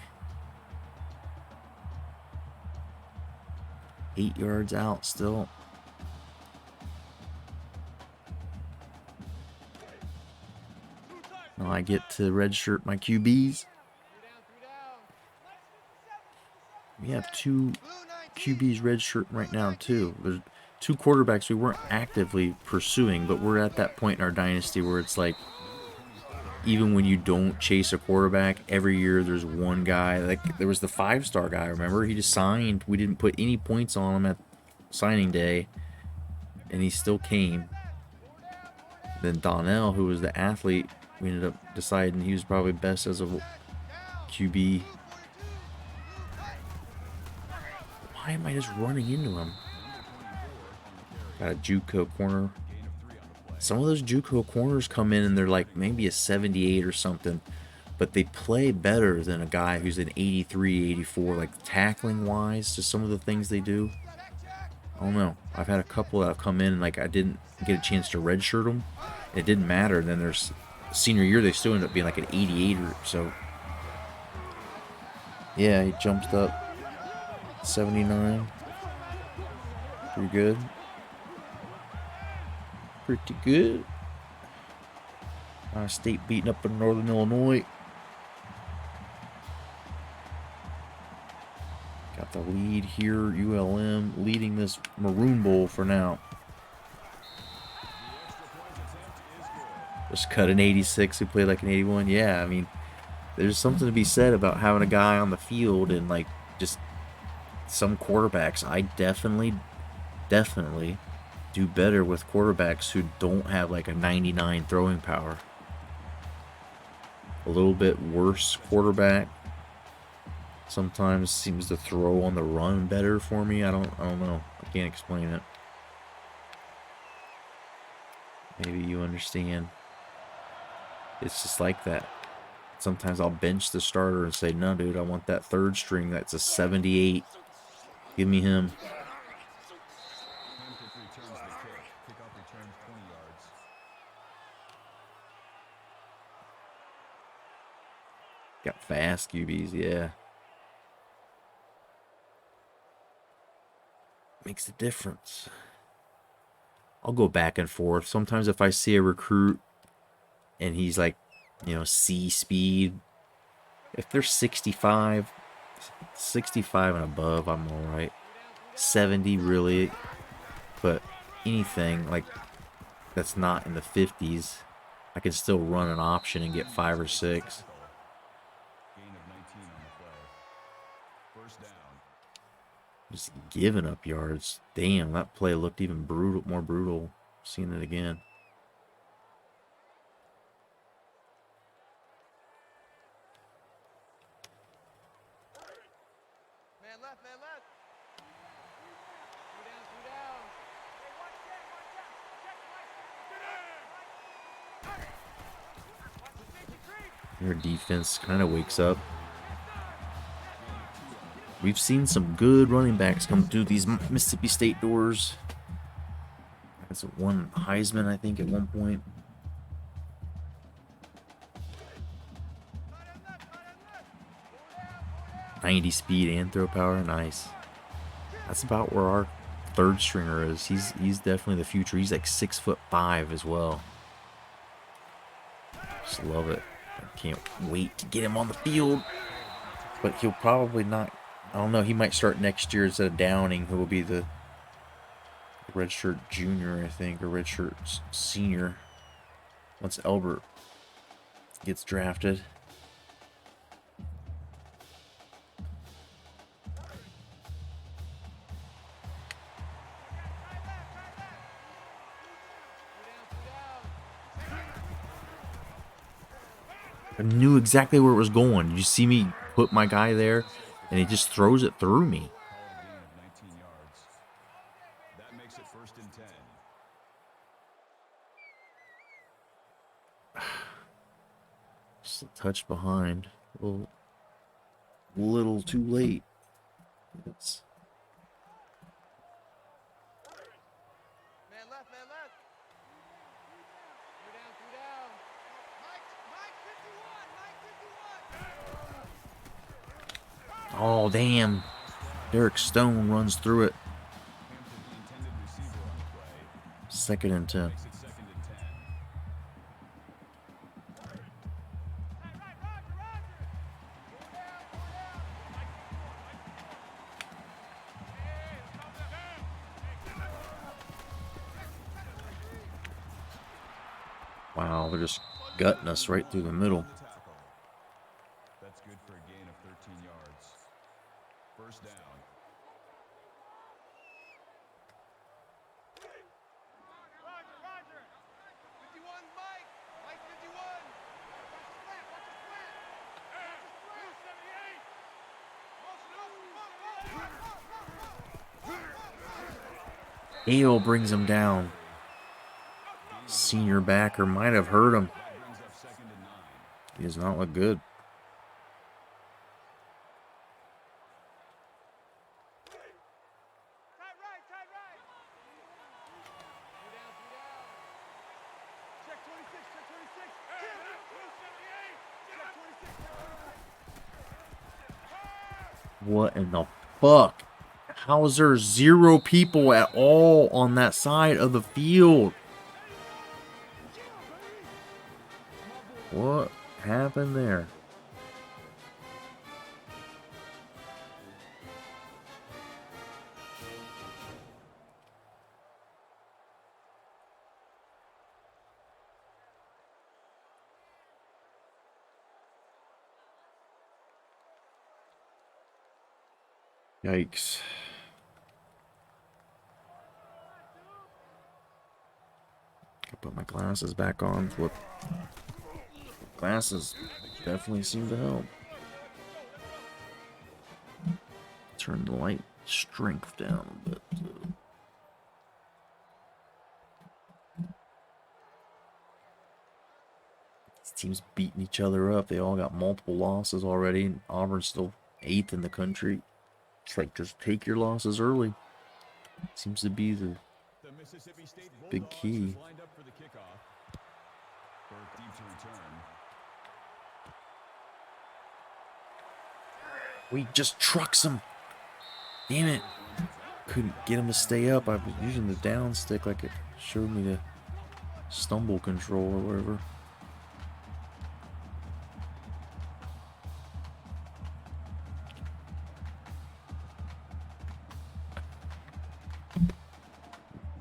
8 yards out still. Now I get to redshirt my QBs. We have 2 QBs redshirting right now too. There's 2 quarterbacks we weren't actively pursuing, but we're at that point in our dynasty where it's like, even when you don't chase a quarterback, every year there's one guy. Like there was the 5-star guy, remember? He just signed. We didn't put any points on him at signing day, and he still came. Then Donnell, who was the athlete, we ended up deciding he was probably best as a QB. Why am I just running into him? Got a JUCO corner. Some of those JUCO corners come in and they're like maybe a 78 or something, but they play better than a guy who's an 83, 84, like tackling wise, to some of the things they do. I don't know. I've had a couple that have come in and like I didn't get a chance to redshirt them. It didn't matter. And then there's senior year, they still end up being like an 88 or so. Yeah, he jumped up 79. Pretty good. Pretty good. State beating up in Northern Illinois. Got the lead here. ULM leading this Maroon Bowl for now. Just cut an 86 who played like an 81. Yeah, I mean, there's something to be said about having a guy on the field and like just some quarterbacks. I definitely do better with quarterbacks who don't have like a 99 throwing power. A little bit worse quarterback sometimes seems to throw on the run better for me. I don't know. I can't explain it. Maybe you understand. It's just like that. Sometimes I'll bench the starter and say, no, dude, I want that third string. That's a 78. Give me him. Got fast QBs, yeah. Makes a difference. I'll go back and forth. Sometimes if I see a recruit and he's like, you know, C speed, if they're 65 and above, I'm all right. 70 really, but anything like that's not in the 50s, I can still run an option and get 5 or 6. Just giving up yards. Damn, that play looked even more brutal. Seeing it again. Their defense kind of wakes up. We've seen some good running backs come through these Mississippi State doors. That's one Heisman, I think, at one point. 90 speed and throw power, nice. That's about where our third stringer is. He's definitely the future. He's like 6'5" as well. Just love it. I can't wait to get him on the field. But he'll probably not. I don't know. He might start next year instead of Downing, who will be the redshirt junior, I think, or redshirt senior once Elbert gets drafted. I knew exactly where it was going. Did you see me put my guy there? And he just throws it through me. Call it a gain of 19 yards. That makes it 1st and 10. Just a touch behind. A little too late. It's Man left, man left. Two down. Mike 51, Mike 51. oh damn. Derek Stone runs through it. Hampton, the intended receiver on the play. 2nd and 10. Makes it 2nd and 10. Wow, they're just gutting us right through the middle. Tackle. That's good for a gain of 13 yards. 1st down. Roger. 51, Mike. Mike 51. Watch the flat. Watch the flat. 78. Hale brings him down. Senior backer might have hurt him. That brings up 2nd and 9. He does not look good. Tight right. Check 26. Check 26. What in the fuck? How is there 0 people at all on that side of the field? What happened there? Yikes. I put my glasses back on. Flip. Glasses definitely seem to help. Turn the light strength down a bit. These teams beating each other up. They all got multiple losses already. Auburn's still 8th in the country. It's like, just take your losses early. Seems to be the The Mississippi State big Bulldogs key. is lined up for the kickoff. Burke deep to return. We just trucks him. Damn it. Couldn't get him to stay up. I was using the down stick like it showed me the stumble control or whatever.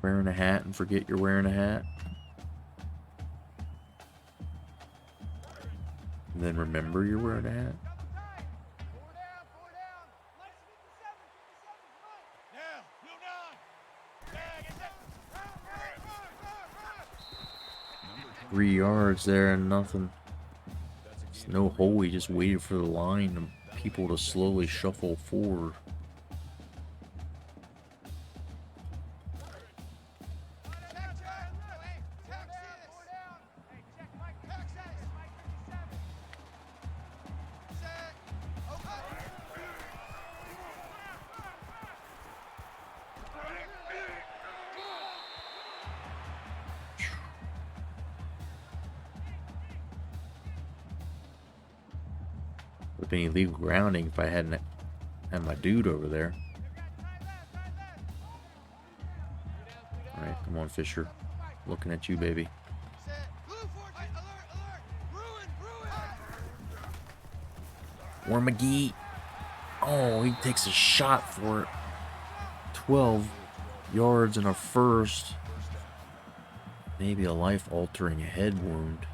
Wearing a hat and forget you're wearing a hat. And then remember you're wearing a hat. Four down. Mike's 57. Now, blue 9. Yeah, get that. Run. 3 yards there and nothing. There's no hole. He just waited for the line and people to slowly shuffle forward. up any legal grounding if I hadn't had my dude over there. All right, come on, Fisher. Looking at you, baby. Or McGee. Oh, he takes a shot for it. 12 yards and a first. Maybe a life-altering head wound.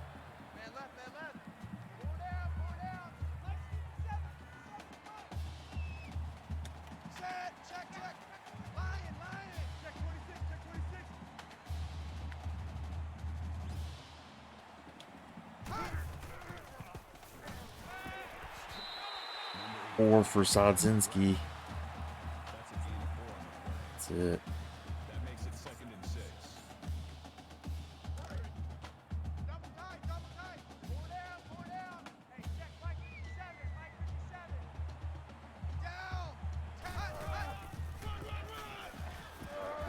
Four for Sadzinski. That's it. That makes it 2nd and 6. Double tight, double tight. Four down. Hey, check Mike 57, Mike 57.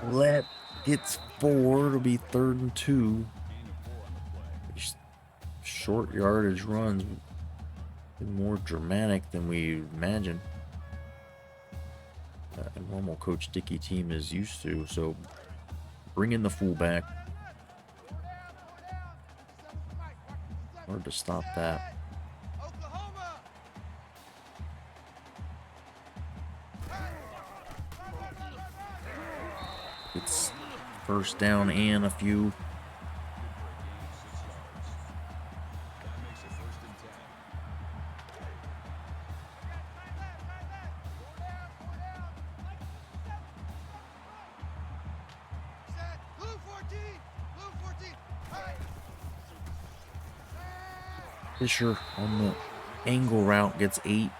Down. Let gets 4. It'll be 3rd and 2. Short yardage runs. More dramatic than we imagined. A normal Coach Dickey team is used to. So bring in the fullback. Hard to stop that. Oklahoma. It's first down and a few. That makes it 1st and 10. Set. Blue 14. Blue 14. Hey. Fisher on the angle route gets 8. That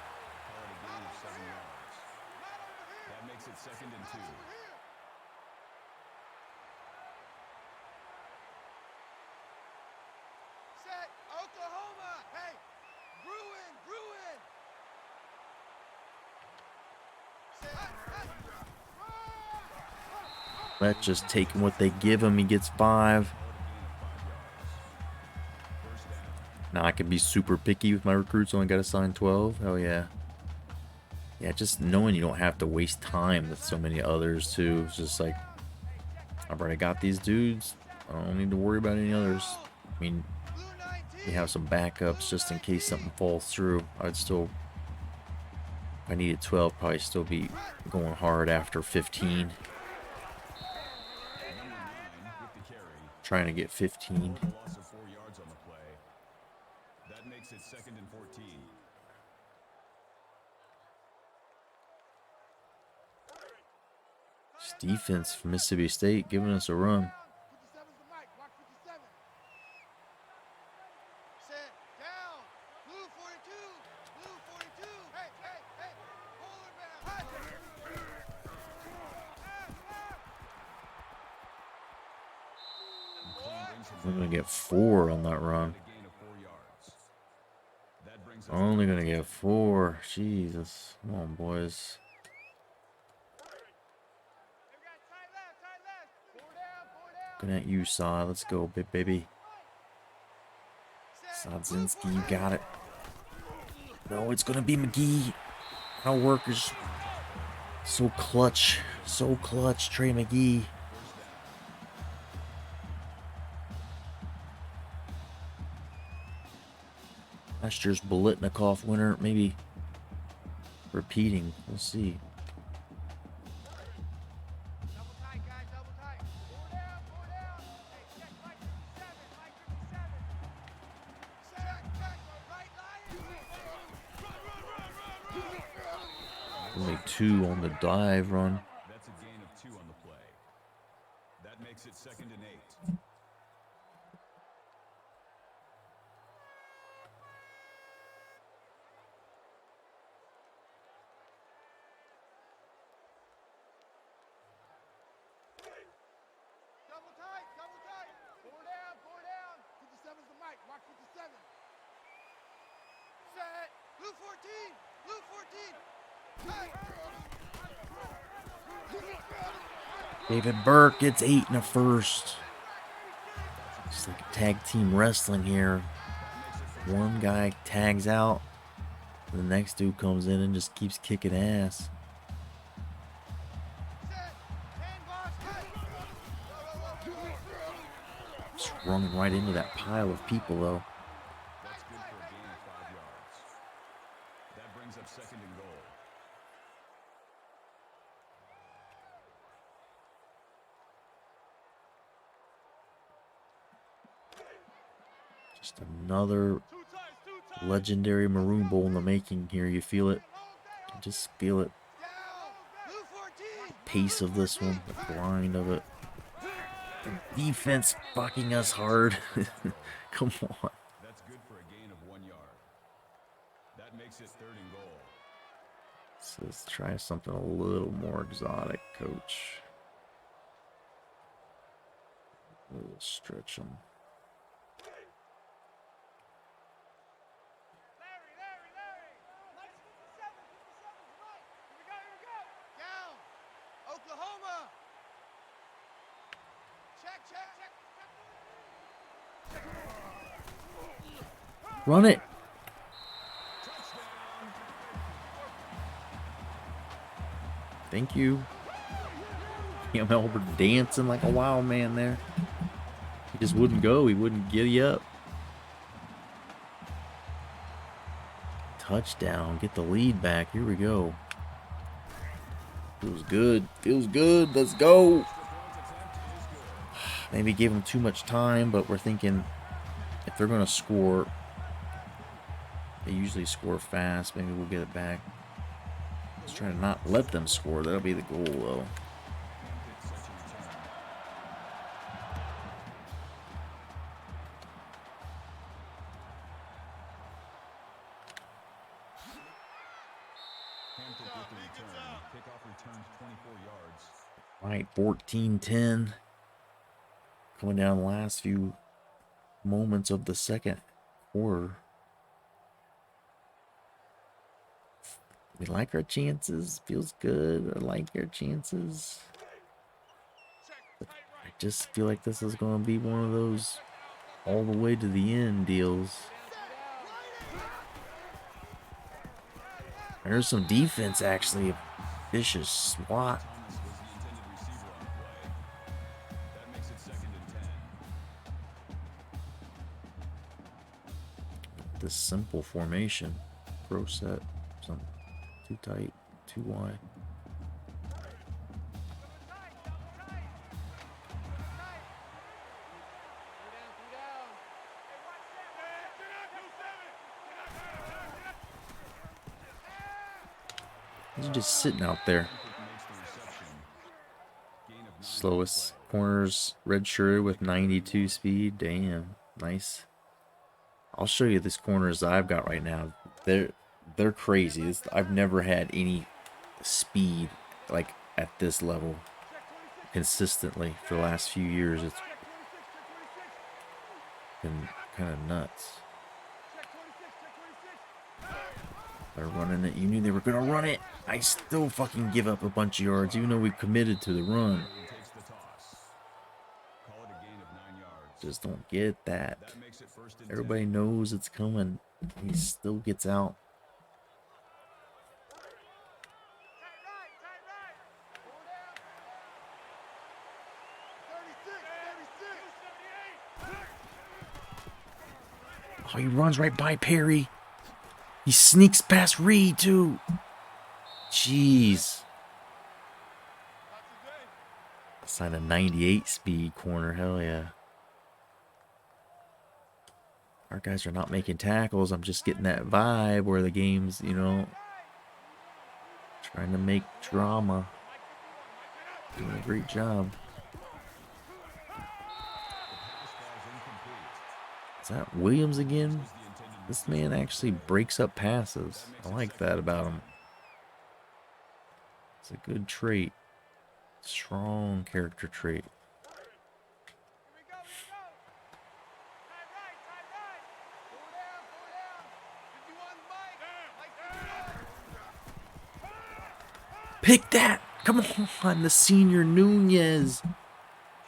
makes it 2nd and 2. Set. Oklahoma. Hey. Bruin. Set. Let just taking what they give him. He gets 5. Now I can be super picky with my recruits. Only got to sign 12. Hell yeah. Yeah, just knowing you don't have to waste time with so many others too. It's just like, I've already got these dudes. I don't need to worry about any others. I mean, you have some backups just in case something falls through. I'd still, if I needed 12, probably still be going hard after 15. Trying to get 15. Loss of 4 yards on the play. That makes it 2nd and 14. This defense from Mississippi State giving us a run. 57's the mic. Mark 57. Set. Down. Blue 42. Blue 42. Hey. Polar bear. We're going to get 4 on that run. A gain of 4 yards. That brings us Only going to get 4. Jesus. Come on, boys. Looking at you, Saad. Let's go, baby. Sadzinski, you got it. No, it's going to be McGee. Our work is so clutch. So clutch, Trey McGee. Last year's Bolitnikoff winner, maybe repeating. We'll see. Double tight, guys. Double tight. Four down. Hey, check Mike 57. Check. Right line. Only 2 on the dive run. That's a gain of 2 on the play. That makes it 2nd and 8. Double tight. Four down. 57's the mic. Mark 57. Set. Blue 14. Blue 14. Hey. David Burke gets 8 and a first. It's like tag team wrestling here. One guy tags out. The next dude comes in and just keeps kicking ass. Just running right into that pile of people, though. That's good for a gain of 5 yards. That brings up second and goal. Just another legendary Maroon Bowl in the making here. You feel it. You just feel it. The pace of this one, the grind of it. The defense fucking us hard. Come on. That's good for a gain of 1 yard. That makes it third and goal. So let's try something a little more exotic, coach. We'll stretch them. Oklahoma. Check. Run it. Thank you. Cam Albert dancing like a wild man there. He just wouldn't go. He wouldn't giddy up. Touchdown. Get the lead back. Here we go. Feels good. Feels good. Let's go. Maybe gave them too much time, but we're thinking if they're going to score, they usually score fast. Maybe we'll get it back. Let's try to not let them score. That'll be the goal, though. Hampton with the return. Kickoff returns 24 yards. All right, 14-10. Coming down the last few moments of the second quarter. We like our chances. Feels good. I like our chances. But I just feel like this is going to be one of those all the way to the end deals. There's some defense, actually. A vicious swat. Thomas was the intended receiver on the play. That makes it second and 10. This simple formation. Pro set. Something too tight, too wide. He's just sitting out there. Slowest corners, red shirt with 92 speed. Damn, nice. I'll show you these corners I've got right now. They're crazy. I've never had any speed like at this level consistently for the last few years. It's been kind of nuts. They're running it. You knew they were gonna run it. I still fucking give up a bunch of yards, even though we committed to the run. Takes the toss. Call it a gain of 9 yards. Just don't get that. That makes it first and Everybody 10. knows it's coming. He still gets out. Oh, he runs right by Perry. He sneaks past Reed, too. Jeez. Sign a 98 speed corner. Hell yeah. Our guys are not making tackles. I'm just getting that vibe where the game's, you know, trying to make drama. Doing a great job. Is that Williams again? This man actually breaks up passes. I like that about him. It's a good trait. Strong character trait. Pick that! Come on, the senior Nunez.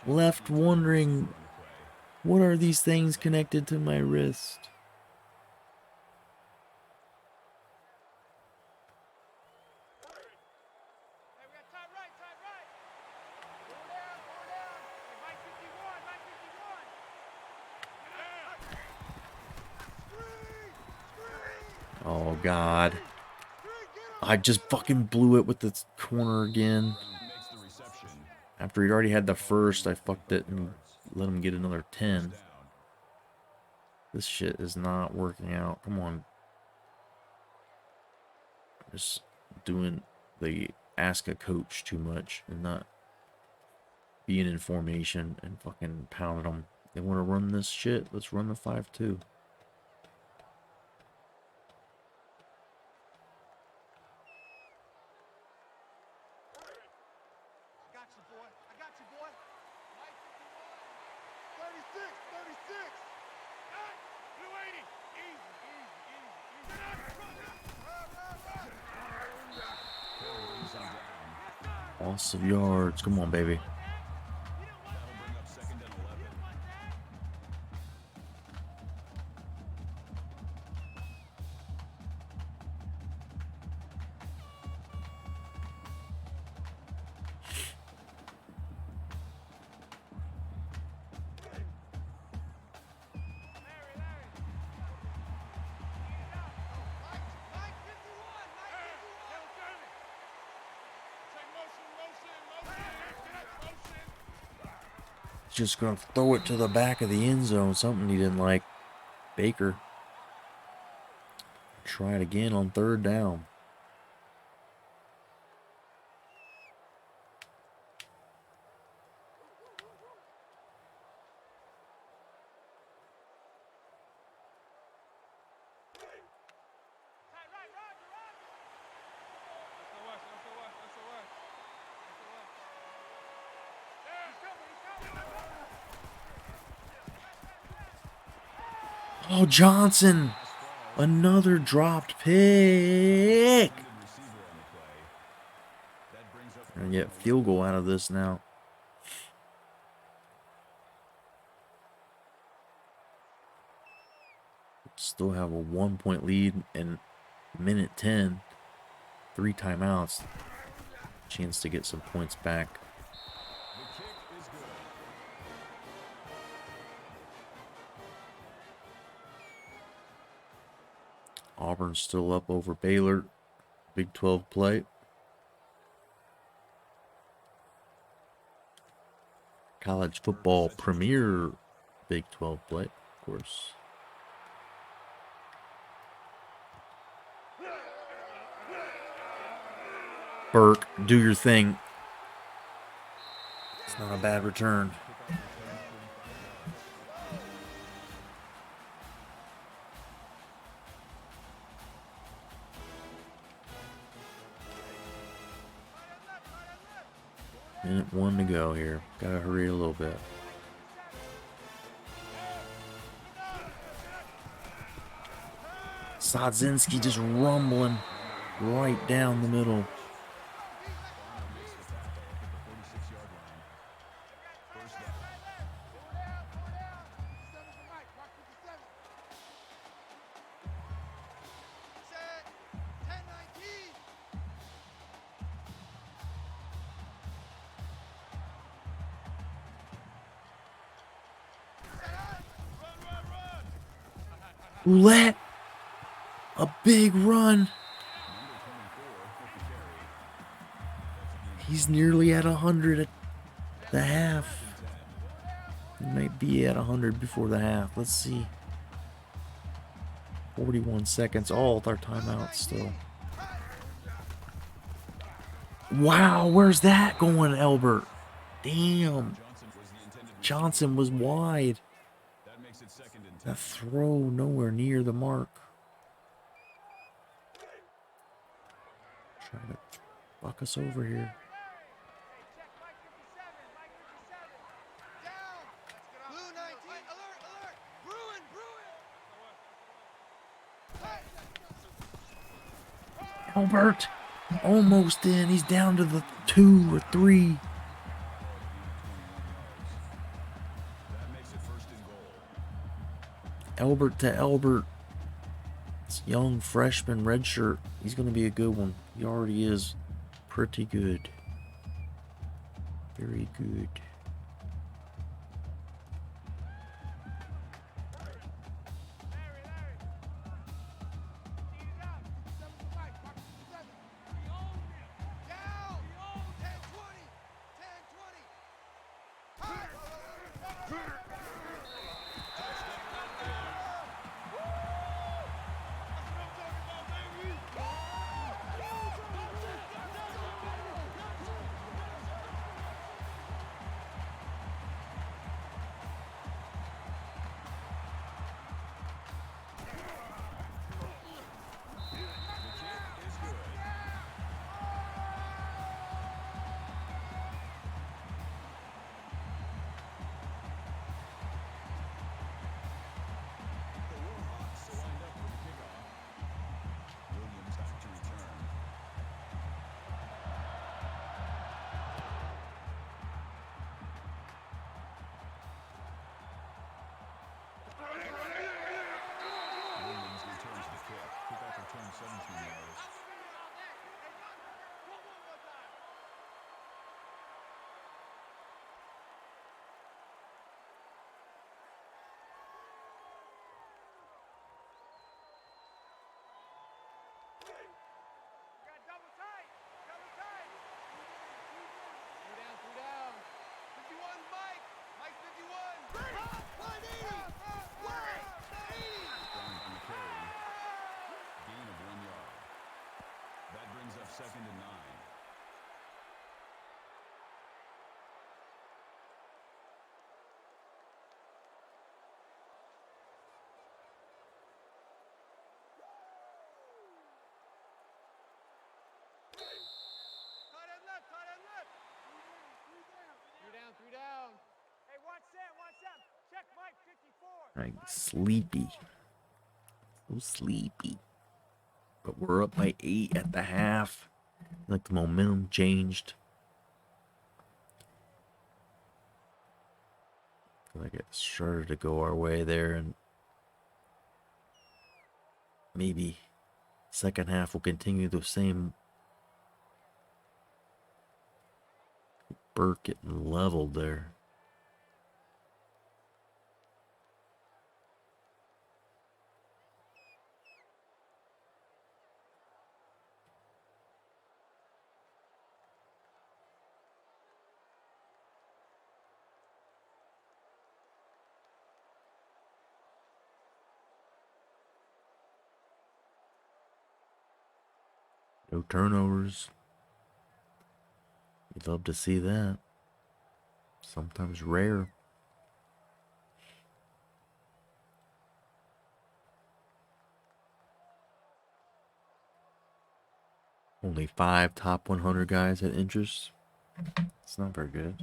Left wondering, what are these things connected to my wrist? God. I just fucking blew it with the corner again. Makes the reception. After he'd already had the first, I fucked it and let him get another 10. This shit is not working out. Come on. Just doing the ask a coach too much and not being in formation and fucking pounding them. They want to run this shit. Let's run the 5-2. I got you, boy. I got you, boy. Mike 51. 36, 36. Cut. Blue 80. Easy, easy, easy, easy. Run, run, run. Loss of yards. Come on, baby. That'll bring up 2nd and 11. Mike 51. Mike 51. Say motion, motion, motion. Just gonna throw it to the back of the end zone. Something he didn't like. Baker. Try it again on 3rd down. Oh, Johnson. Another dropped pick. And get field goal out of this now. Still have a 1-point lead in minute 10. 3 timeouts. Chance to get some points back. Auburn's still up over Baylor. Big 12 play. College football premier Big 12 play, of course. Burke, do your thing. It's not a bad return. Minute 1 to go here. Gotta hurry a little bit. Sadzinski just rumbling right down the middle. Roulette. A big run. He's nearly at 100 at the half. He might be at 100 before the half. Let's see. 41 seconds. All our timeouts still. Wow, where's that going, Albert? Damn. Johnson was wide. That throw nowhere near the mark. Trying to fuck us over here. Albert, almost in. He's down to the 2 or 3. Albert to Albert. It's young freshman redshirt. He's going to be a good one. He already is pretty good. Very good. Double tight! Double tight! Three down. 51, Mike! Mike 51! 180! 180! Down on the carry. Gain of 1 yard. That brings up 2nd and 9. Tight end left! Tight end left! Three down. Hey, watch Sam! Check Mike 54! I'm sleepy. So sleepy. But we're up by 8 at the half. Like the momentum changed. Like it started to go our way there, and maybe second half will continue the same. Burke getting leveled there. No turnovers. You'd love to see that. Sometimes rare. Only 5 top 100 guys had interest. It's not very good.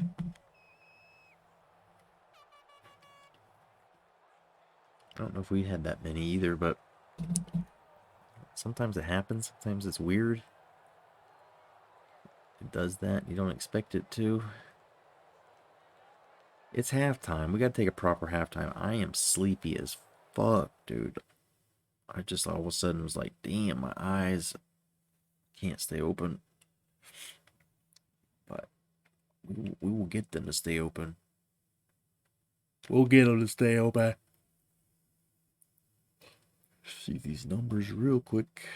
I don't know if we had that many either, but sometimes it happens. Sometimes it's weird. It does that. You don't expect it to. It's halftime. We got to take a proper halftime. I am sleepy as fuck, dude. I just all of a sudden was like, damn, my eyes can't stay open. But we will get them to stay open. We'll get them to stay open. See these numbers real quick.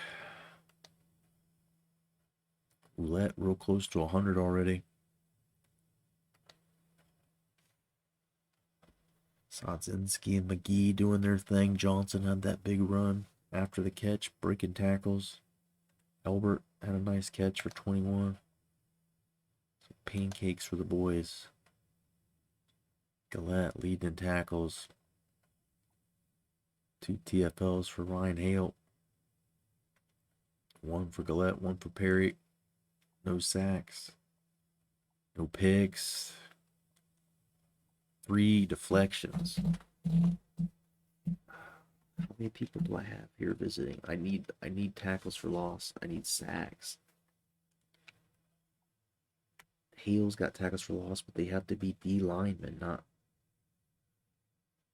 Roulette real close to 100 already. Sodzinski and McGee doing their thing. Johnson had that big run after the catch, breaking tackles. Albert had a nice catch for 21. Some pancakes for the boys. Gillette leading in tackles. 2 TFLs for Ryan Hale. 1 for Gillette, 1 for Perry. No sacks. No picks. 3 deflections. How many people do I have here visiting? I need tackles for loss. I need sacks. Hale's got tackles for loss, but they have to be D linemen, not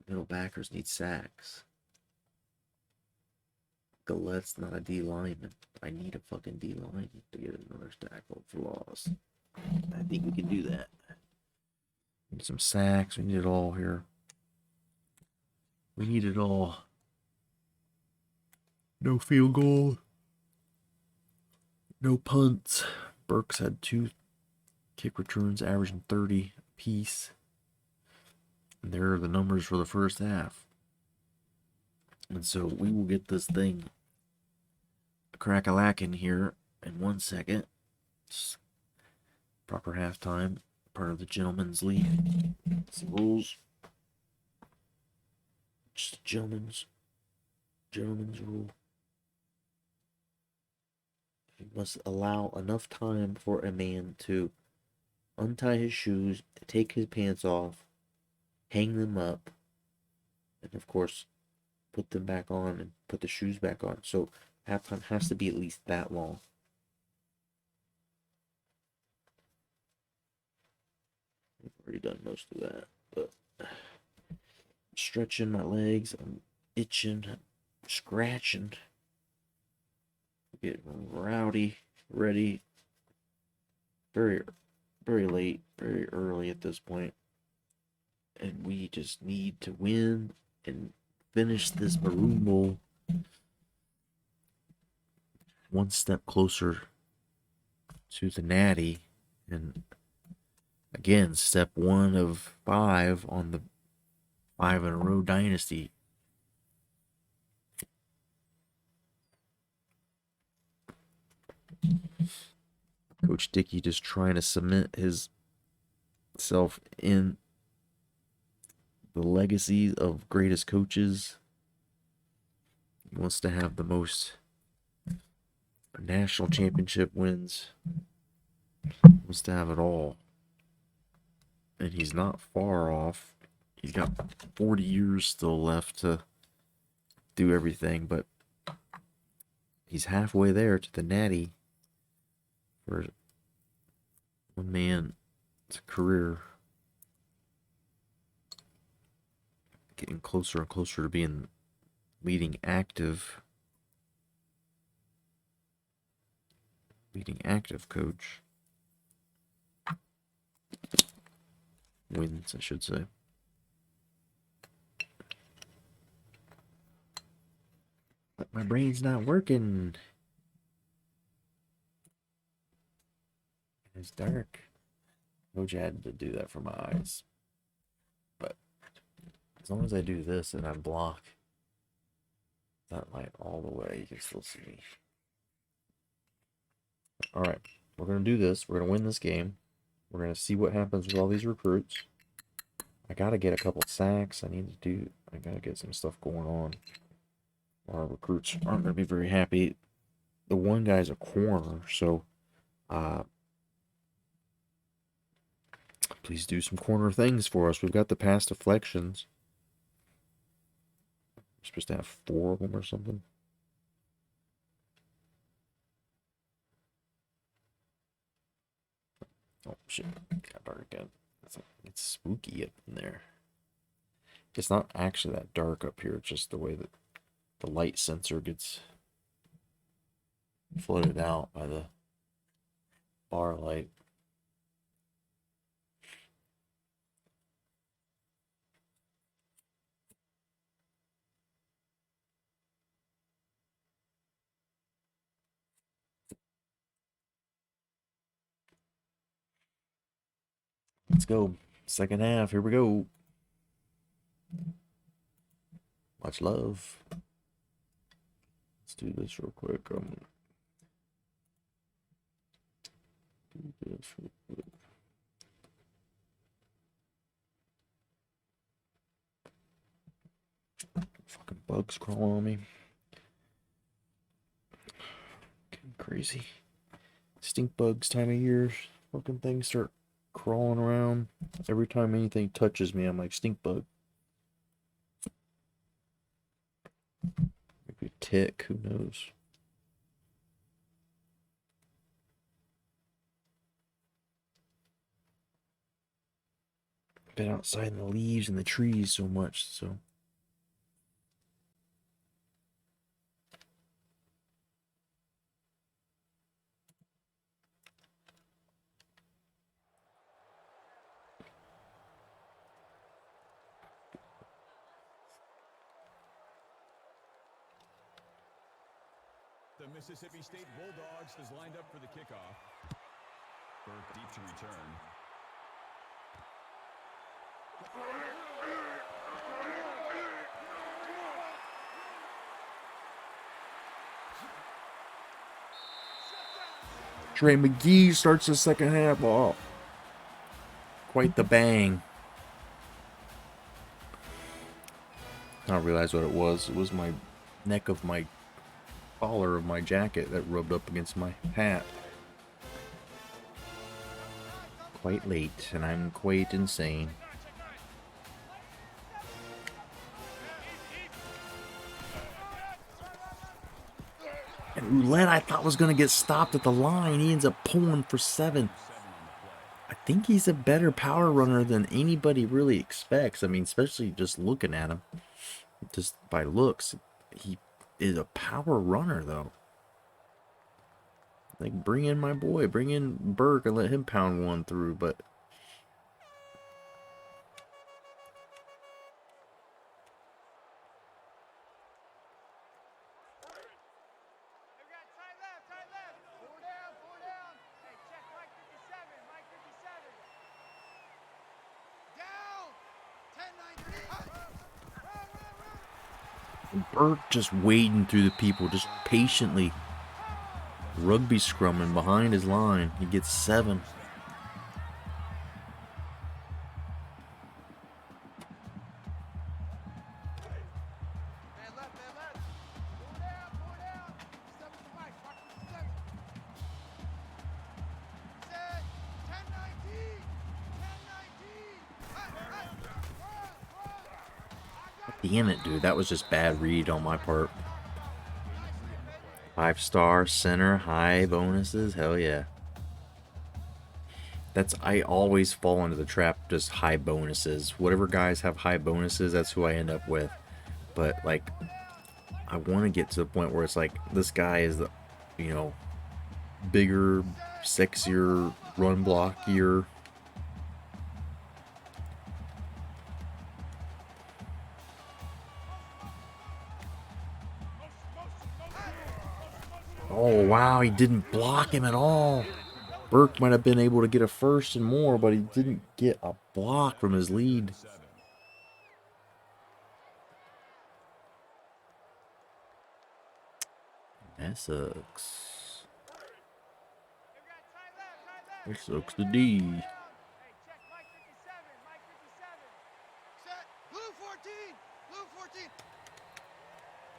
middle backers need sacks. Gallette's not a D lineman. I need a fucking D lineman to get another tackle for loss. I think we can do that. Need some sacks. We need it all here. We need it all. No field goal. No punts. Burks had 2 kick returns, averaging 30 apiece. And there are the numbers for the first half. And so we will get this thing crack-a-lackin' here in 1 second. It's proper halftime, part of the Gentleman's League. It's the rules. Just a gentleman's rule. You must allow enough time for a man to untie his shoes, take his pants off, hang them up, and of course, put them back on and put the shoes back on. So halftime has to be at least that long. I've already done most of that, but stretching my legs, I'm itching, I'm scratching, getting rowdy, ready. Very, very late, very early at this point, and we just need to win and finish this Maroon Bowl one step closer to the Natty, and again, step 1 of 5 on the 5-in-a-row dynasty. Coach Dickey just trying to cement himself in the legacy of greatest coaches. He wants to have the most national championship wins. He wants to have it all. And he's not far off. He's got 40 years still left to do everything, but he's halfway there to the Natty for one man's career. Getting closer and closer to being leading active coach. Wins, I should say. But my brain's not working. It's dark. Coach had to do that for my eyes. But as long as I do this and I block that light all the way, you can still see me. Alright, we're going to do this. We're going to win this game. We're going to see what happens with all these recruits. I got to get a couple sacks. I got to get some stuff going on. Our recruits aren't going to be very happy. The one guy's a corner, so please do some corner things for us. We've got the pass deflections. We're supposed to have 4 of them or something. Oh shit, got dark again. It's spooky up in there. It's not actually that dark up here, it's just the way that the light sensor gets flooded out by the bar light. Let's go. Second half. Here we go. Much love. Let's do this real quick. Do this real quick. Fucking bugs crawling on me. Getting crazy. Stink bugs time of year. Fucking things start crawling around. Every time anything touches me, I'm like, stink bug. Maybe a tick, who knows? Been outside in the leaves and the trees so much, so. The Mississippi State Bulldogs is lined up for the kickoff. Burke deep to return. Trey McGee starts the second half off. Quite the bang. I don't realize what it was. It was my neck of my collar of my jacket that rubbed up against my hat. Quite late, and I'm quite insane. And Roulette, I thought was going to get stopped at the line. He ends up pulling for 7. I think he's a better power runner than anybody really expects. I mean, especially just looking at him. Just by looks, he is a power runner, though. Like, bring in my boy. Bring in Burke and let him pound one through, but... They got tight left, tight left. Four down, four down. Hey, check Mike 57, Mike 57. Down. 10-9. And Burke just wading through the people, just patiently. Rugby scrumming behind his line. He gets 7. Man left, man left. Four down, four down. 7 to Mike, Mike 57. Set. 10-19. 10-19. Run. Damn it, dude. That was just bad read on my part. 5-star center, high bonuses. Hell yeah. I always fall into the trap, just high bonuses. Whatever guys have high bonuses, that's who I end up with. But, like, I want to get to the point where it's like, this guy is the, you know, bigger, sexier, run blockier. Oh, wow, he didn't block him at all. Burke might have been able to get a first and more, but he didn't get a block from his lead. That sucks. That sucks to D. Hey, check Mike 57, Mike 57. Set. Blue 14, blue 14.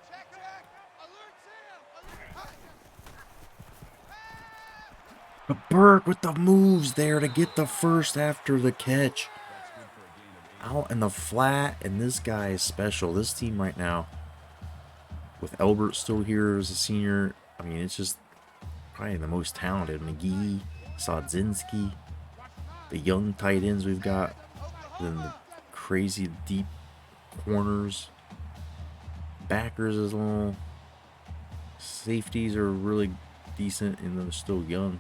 Check, check. Alert Sam. Alert. But Burke with the moves there to get the first after the catch. Out in the flat, and this guy is special. This team right now, with Elbert still here as a senior, I mean, it's just probably the most talented. McGee, Sodzinski, the young tight ends we've got, then the crazy deep corners. Backers is a little. Safeties are really decent, and they're still young.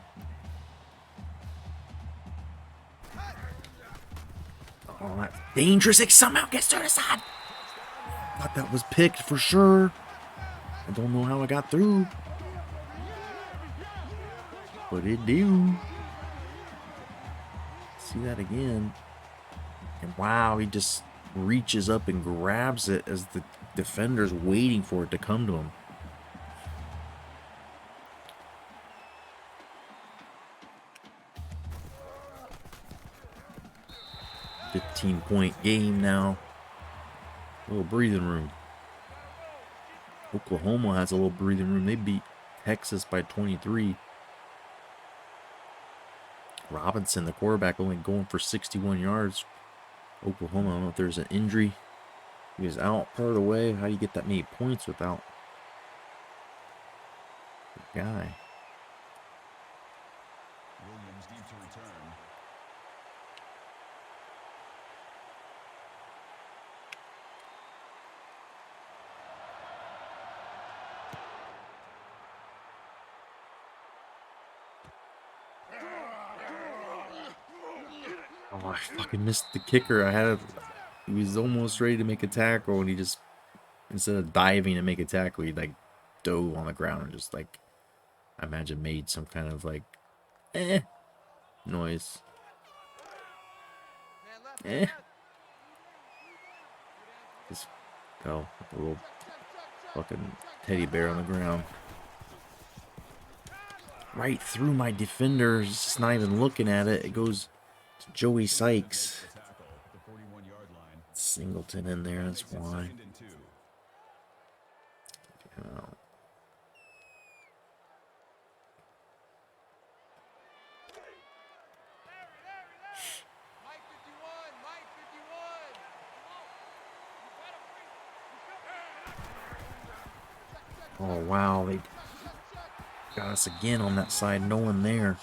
Oh, that's dangerous. It somehow gets to the side. Thought that was picked for sure. I don't know how I got through, but it do. See that again. And wow, he just reaches up and grabs it as the defender's waiting for it to come to him. .point game now. A little breathing room. Oklahoma has a little breathing room. They beat Texas by 23. Robinson, the quarterback, only going for 61 yards. Oklahoma, I don't know if there's an injury. He was out part of the way. How do you get that many points without the guy? Williams deep to return. Oh, I fucking missed the kicker. He was almost ready to make a tackle, and he just, instead of diving to make a tackle, he like dove on the ground and just like, I imagine made some kind of like, noise. Just fell like a little fucking teddy bear on the ground. right through my defender. He's just not even looking at it. It goes to Joey Sykes. The tackle at the 41-yard line. Singleton in there, that's Makes it why. 2nd and 2. Oh. Mike 51, Mike 51. Oh, wow. They got us again on that side. No one there.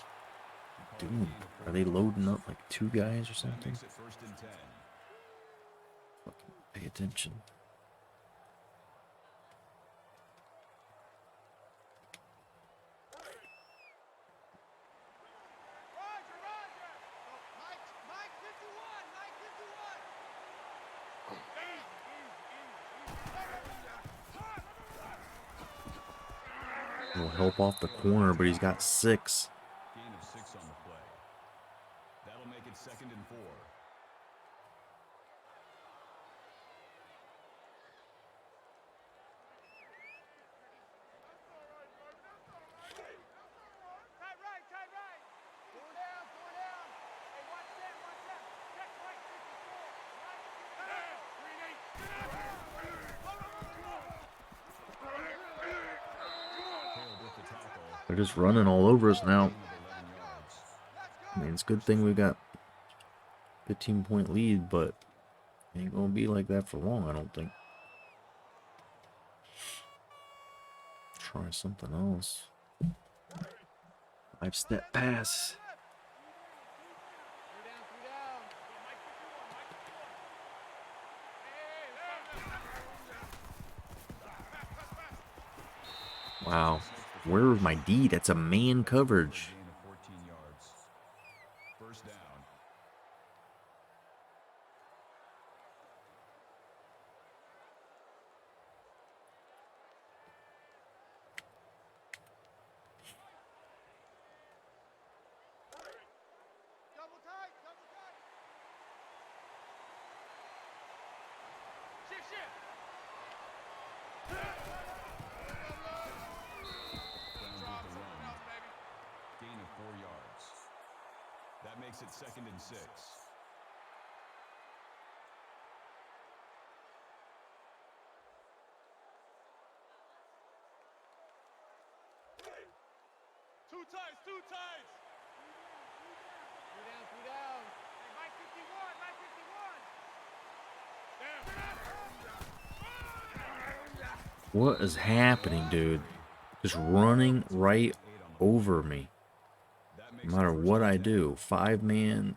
Dude, are they loading up like 2 guys or something? Makes it 1st and 10. Fucking pay attention. Roger, Roger. Mike 51, Mike 51. Little help off the corner, but he's got 6. Gain of 6 on the play. That'll make it 2nd and 4. Tight right, tight right. 4 down, 4 down. Hey, watch that, watch that. Check right 54. Tailed with the tackle. They're just running all over us now. Gain of 11 yards. I mean, it's a good thing we got 15-point lead, but it ain't gonna be like that for long, I don't think. Try something else. 5-step pass. 3 down, 3 down. Mike 51, Mike 51. Wow. Where is my D? That's a man coverage. Gain of 14 yards. 1st down. Double tight, double tight. Shift, shift. Browns with the run. Gain of 4 yards. That makes it 2nd and 6. Two tights, two tights. 3 down, 3 down. Hey, Mike 51, Mike 51. What is happening, dude? Just running right over me. That No makes matter it 1st what and I 10. do. 5-man,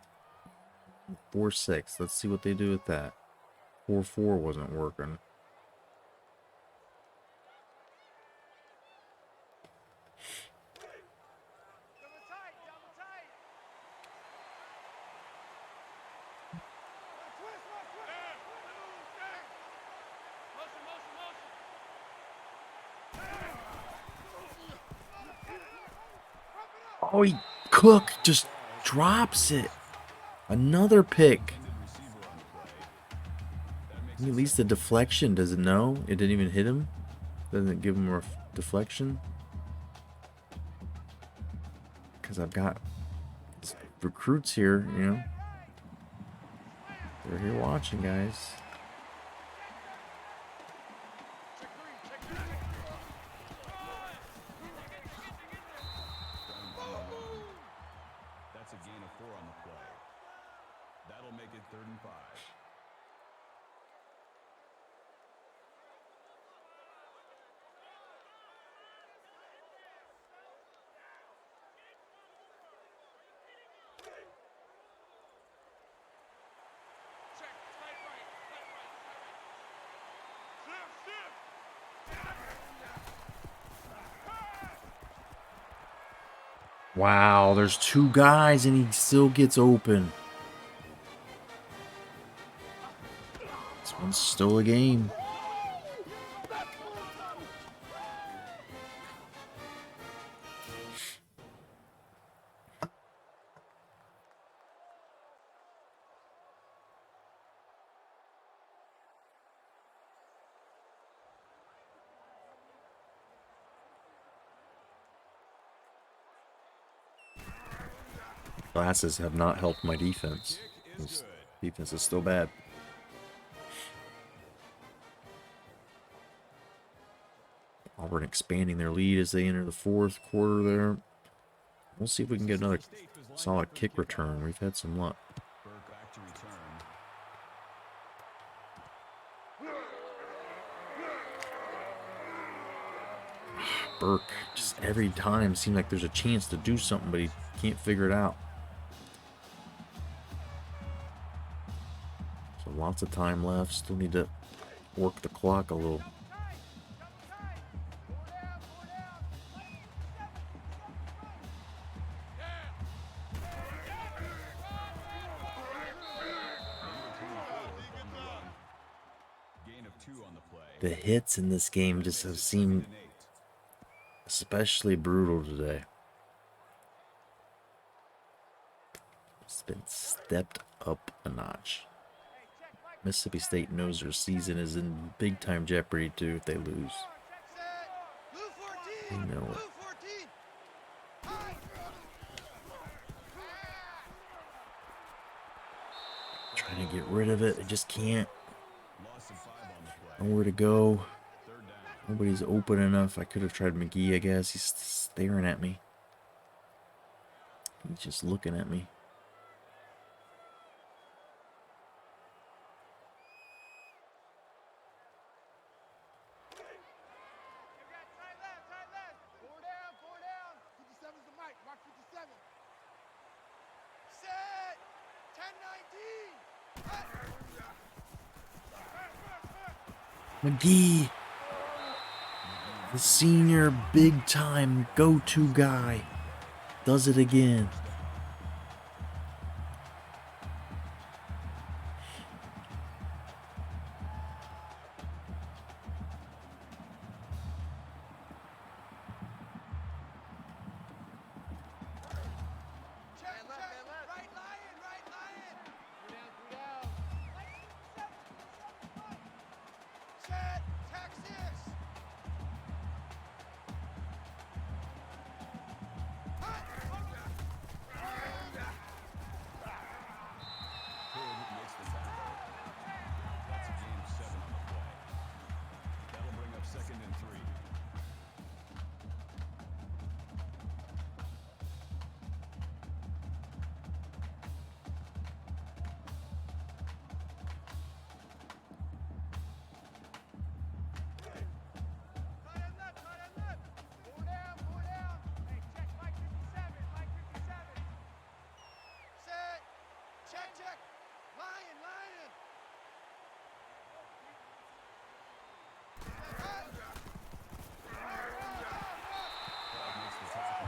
4-6. Let's see what they do with that. 4-4 wasn't working. Double tight, double tight. Twist, one, twist. Motion, motion, motion. Oh, Cook just drops it. Another pick. At least the deflection, does it know? It didn't even hit him? Doesn't it give him a deflection? Because I've got recruits here, you know. They're here watching, guys. That's a gain of 4 on the play. That'll make it 3rd and 5. Check, tight right, tight right, tight right. Wow, there's 2 guys and he still gets open. This one's still a game. Glasses have not helped my defense. This defense is still bad. Auburn expanding their lead as they enter the fourth quarter there. We'll see if we can get another solid kick return. We've had some luck. Burke back to return. Burke, just every time seems like there's a chance to do something, but he can't figure it out. So lots of time left. Still need to work the clock a little. Gain of 2 on the play. The hits in this game just have seemed especially brutal today. It's been stepped up a notch. Mississippi State knows their season is in big time jeopardy too if they lose. They know it. Trying to get rid of it, they just can't. Loss of 5 on the play. Nowhere to go. 3rd down. Nobody's open enough. I could have tried McGee, I guess. He's staring at me. He's just looking at me. McGee, the senior big time go-to guy, does it again.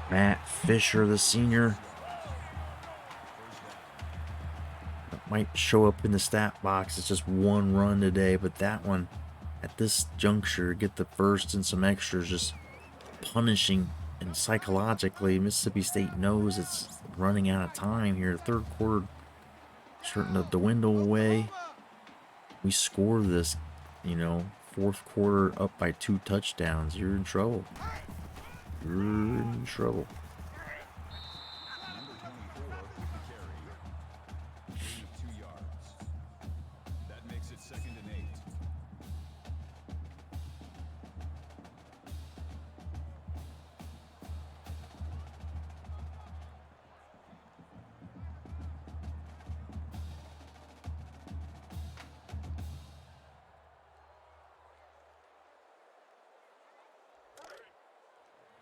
Matt Fisher, the senior. That might show up in the stat box. It's just one run today, but that one, at this juncture, get the first and some extras, just punishing. And psychologically, Mississippi State knows it's running out of time here. Third quarter starting to dwindle away. We score this, fourth quarter up by 2 touchdowns. You're in trouble. You're in trouble. Number 24 with the carry. Gain of 2 yards. That makes it 2nd and 8.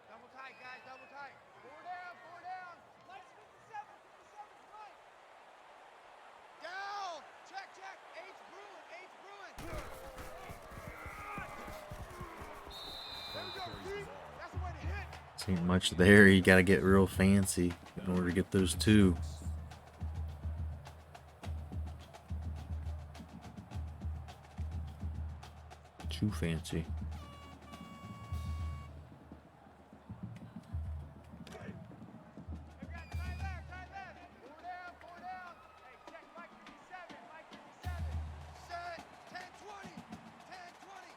Double tight, guys, double tight. 4 down, 4 down. Mike's 57, 57 right. Down. Check, check. H Bruin, H Bruin. There we go, Pete. That's the way to hit. Ain't much there. You got to get real fancy in order to get those 2. Too fancy. They got tight left, tight left. 4 down, 4 down. Hey, check Mike 57, Mike 57. Set. 10, 20. 10, 20.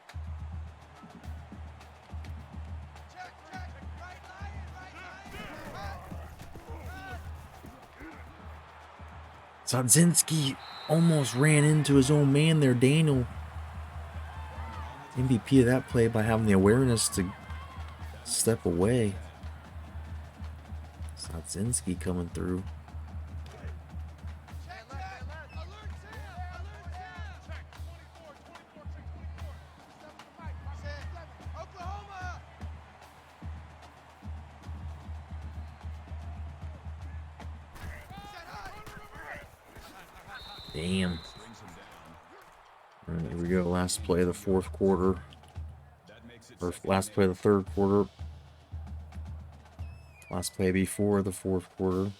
Check, check. Right lion, right lion. Cut. Cut. Sadzinski almost ran into his own man there, Daniel. MVP of that play by having the awareness to step away. Sadzinski coming through. Damn. All right, here we go. Last play of the fourth quarter. Or last play of the third quarter. Last play before the fourth quarter.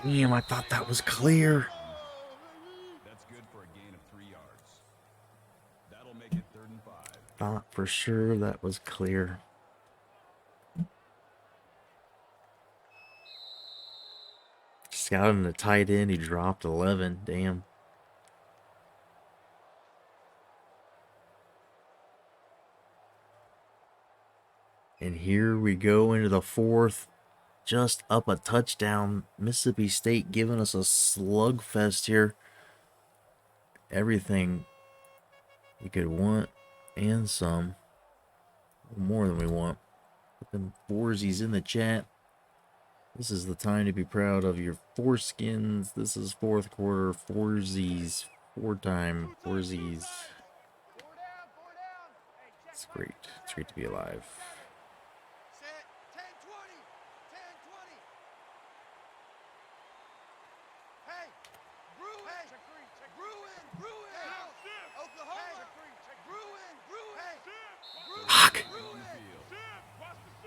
Damn, I thought that was clear. That's good for a gain of 3 yards. That'll make it 3rd and 5. Thought for sure that was clear. Scouting the tight end, he dropped 11. Damn. And here we go into the fourth. Just up a touchdown. Mississippi State giving us a slugfest here. Everything we could want and some. More than we want. Put them foresies in the chat. This is the time to be proud of your foreskins. This is fourth quarter foresies. 4-time foresies. It's great. It's great to be alive. Fuck!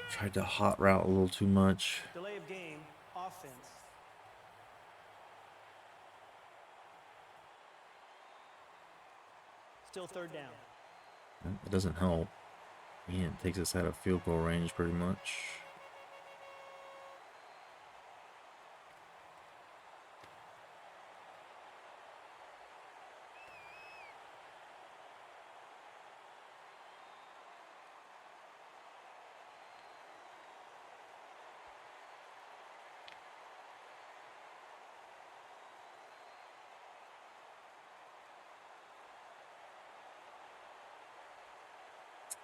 Tried to hot route a little too much. Delay of game, offense. Still 3rd down. It doesn't help. Man, it takes us out of field goal range pretty much.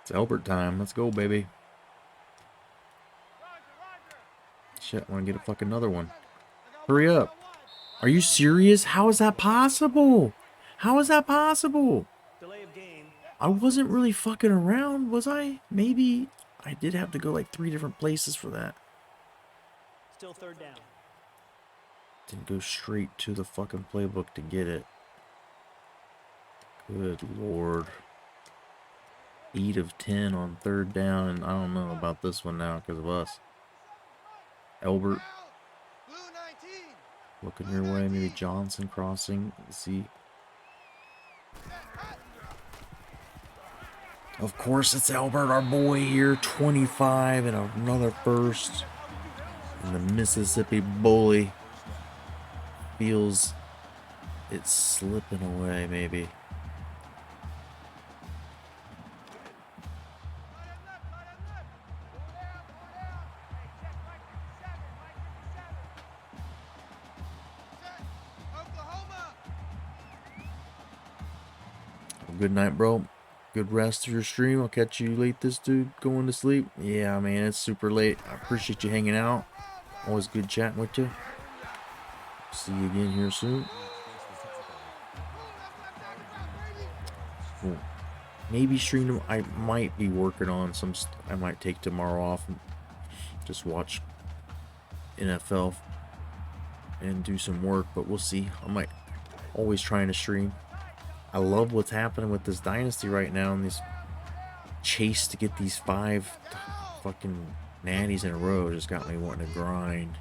It's Albert time. Let's go, baby. Shit, I want to get a fucking another one. Hurry up. Are you serious? How is that possible? How is that possible? Delay of game. I wasn't really fucking around, was I? Maybe I did have to go like 3 different places for that. Still 3rd down. Didn't go straight to the fucking playbook to get it. Good lord. 8 of 10 on 3rd down, and I don't know about this one now because of us. Albert looking your way, maybe Johnson crossing. Let's see. Of course, it's Albert, our boy here. 25 and another first. And the Mississippi Bully feels it's slipping away, maybe. Good night, bro. Good rest of your stream. I'll catch you late, this dude going to sleep. Yeah, man, it's super late. I appreciate you hanging out. Always good chatting with you. See you again here soon. Cool. Maybe stream them. I might be working on some. I might take tomorrow off and just watch NFL and do some work, but we'll see. I might always trying to stream. I love what's happening with this dynasty right now and this chase to get these 5 fucking natties in a row just got me wanting to grind.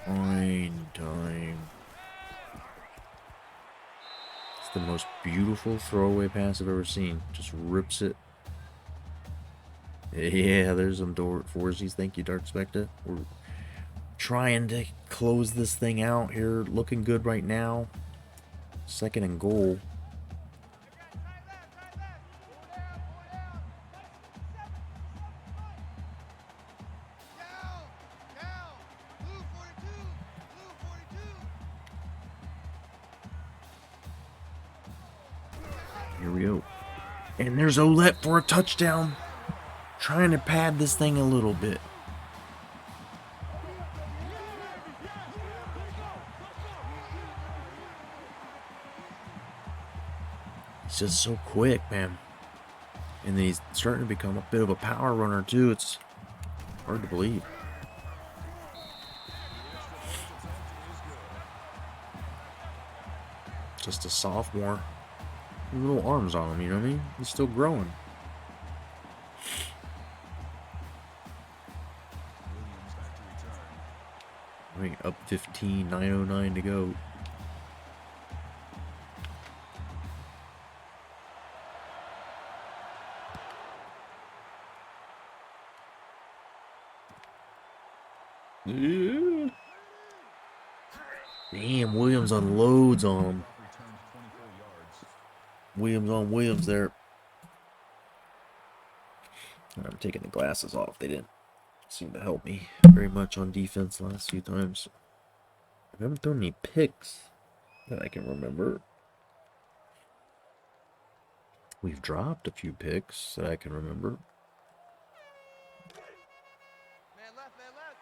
Grind time. The most beautiful throwaway pass I've ever seen. Just rips it. Yeah, there's some door foresies. Thank you, Dark Spectre. We're trying to close this thing out here. Looking good right now. 2nd and goal. Here we go. And there's Olette for a touchdown. Trying to pad this thing a little bit. He's just so quick, man. And then he's starting to become a bit of a power runner, too. It's hard to believe. Just a sophomore. Little arms on him, you know what I mean? He's still growing. I mean, up 15, 9:09 to go. Yeah. Damn, Williams unloads on him. Williams on Williams there. I'm taking the glasses off. They didn't seem to help me very much on defense the last few times. I haven't thrown any picks that I can remember. We've dropped a few picks that I can remember. Man left, man left.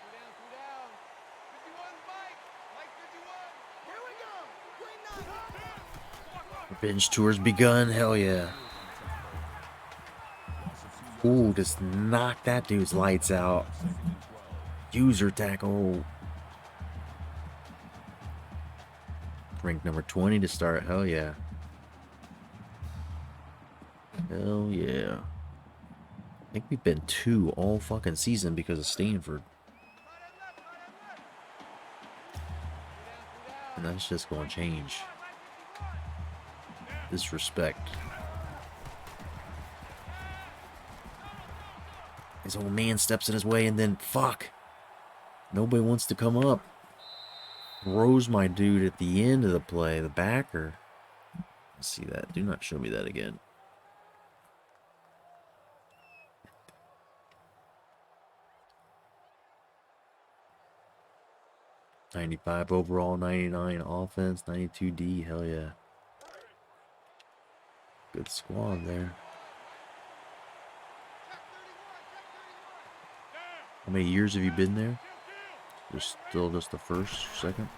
Two down. 51's Mike. Mike 51. Here we go. Green 9. Revenge tour's begun. Hell yeah. Ooh, just knock that dude's lights out. User tackle. Rank number 20 to start. Hell yeah. Hell yeah. I think we've been 2 all fucking season because of Stanford. And that's just going to change. Disrespect. His old man steps in his way and then, fuck. Nobody wants to come up. Throws my dude at the end of the play, the backer. Let's see that. Do not show me that again. .95 overall, 99 offense, 92 D. Hell yeah. Good squad there. How many years have you been there? Just still just the first, second?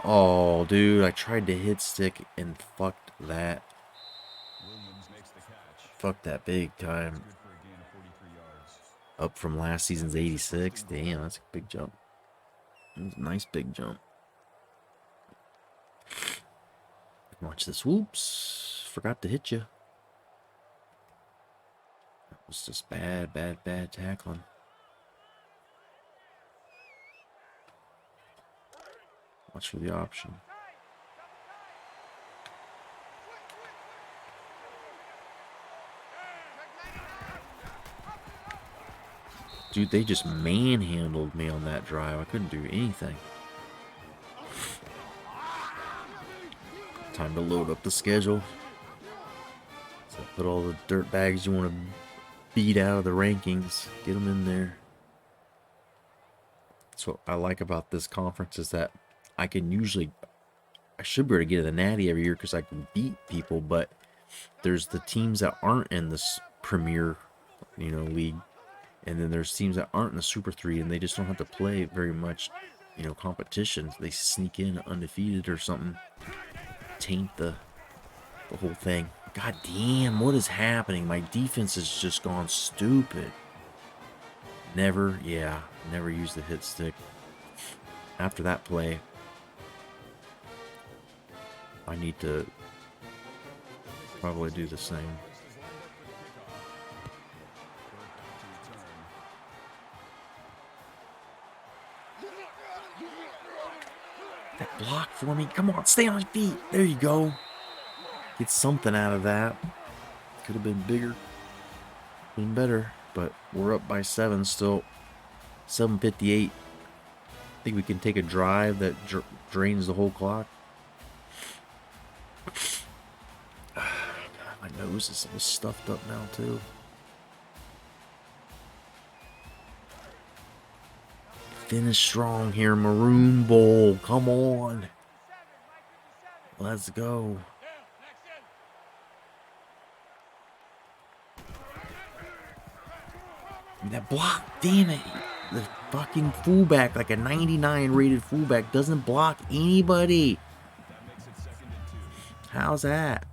Oh, dude, I tried to hit stick and fucked that. Fucked that big time. Up from last season's 86. Damn, that's a big jump. That's a nice big jump. Watch this. Whoops. Forgot to hit you. That was just bad tackling. Watch for the option. Dude, they just manhandled me on that drive. I couldn't do anything. Time to load up the schedule. So put all the dirt bags you want to beat out of the rankings. Get them in there. That's what I like about this conference is that I can usually... I should be able to get a natty every year because I can beat people, but there's the teams that aren't in this premier, league. And then there's teams that aren't in the Super 3 and they just don't have to play very much, competition. They sneak in undefeated or something. Taint the whole thing. God damn, what is happening? My defense has just gone stupid. Never use the hit stick. After that play, I need to probably do the same. block for me. Come on, stay on your feet. There you go. Get something out of that. Could have been bigger. Been better. But we're up by 7 still. 7:58. I think we can take a drive that drains the whole clock. God, my nose is stuffed up now too. Finish strong here, Maroon Bowl. Come on. Let's go. That block, damn it. The fucking fullback, like a 99 rated fullback, doesn't block anybody. How's that?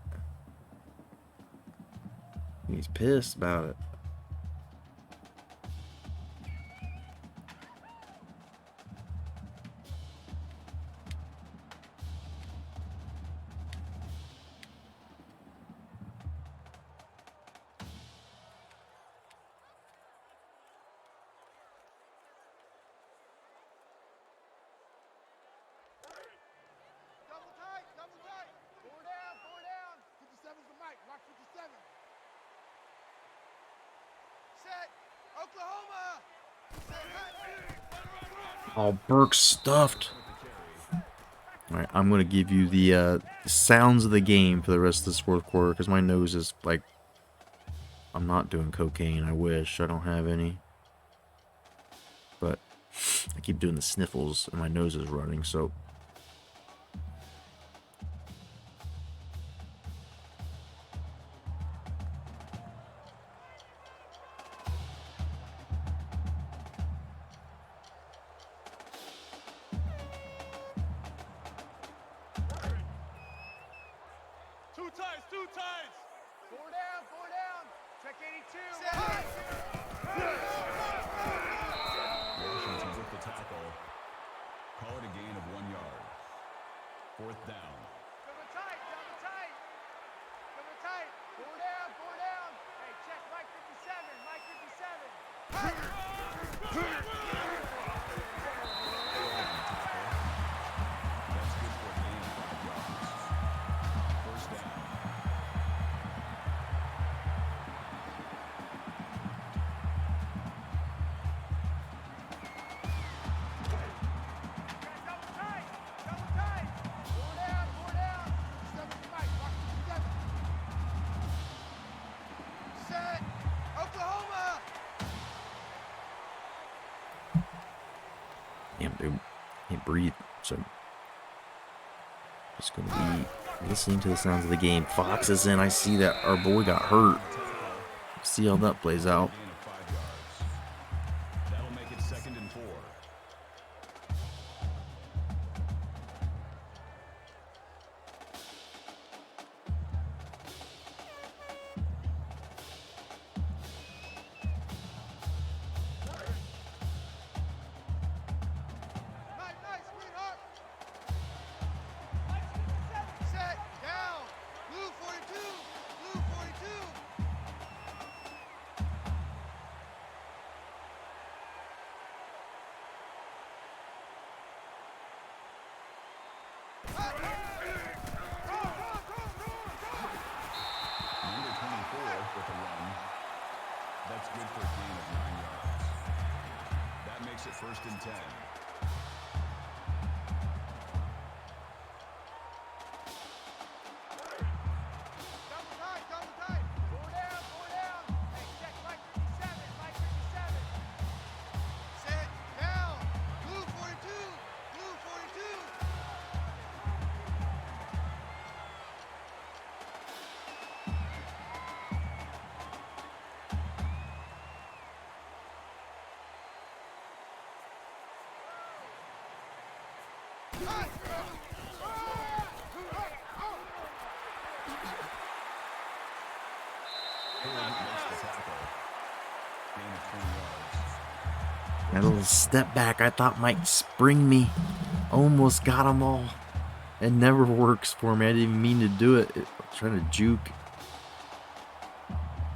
He's pissed about it. Double tight. 4 down. 57's the mic. Rock 57. Set. Oklahoma. Set. Oh, Burke's stuffed. Alright, I'm going to give you the sounds of the game for the rest of this fourth quarter because my nose is like... I'm not doing cocaine. I wish. I don't have any. But I keep doing the sniffles and my nose is running, so... Two tights. 4 down. Check 82. Set. Washington with the tackle. Call it a gain of 1 yard. 4th down. Double tight. 4 down. Hey, check Mike 57. That's good for a gain of 5 yards. 1st down. Double tight. 4 down. 57's the mic. Rock 57. Set. Oklahoma. Damn, dude. Can't breathe. So, just going to be listening to the sounds of the game. Fox is in. I see that our boy got hurt. See how that plays out. Gain of 5 yards. That'll make it 2nd and 4. Nice, sweetheart. Set. Down. Blue 42. Number 24 with a run. That's good for a gain of 9 yards. That makes it 1st and 10. Double tight. 4 down. Hey, check Mike 57. Set. Down. Blue 42. That little step back I thought might spring me. Almost got them all. It never works for me. I didn't even mean to do it. Trying to juke.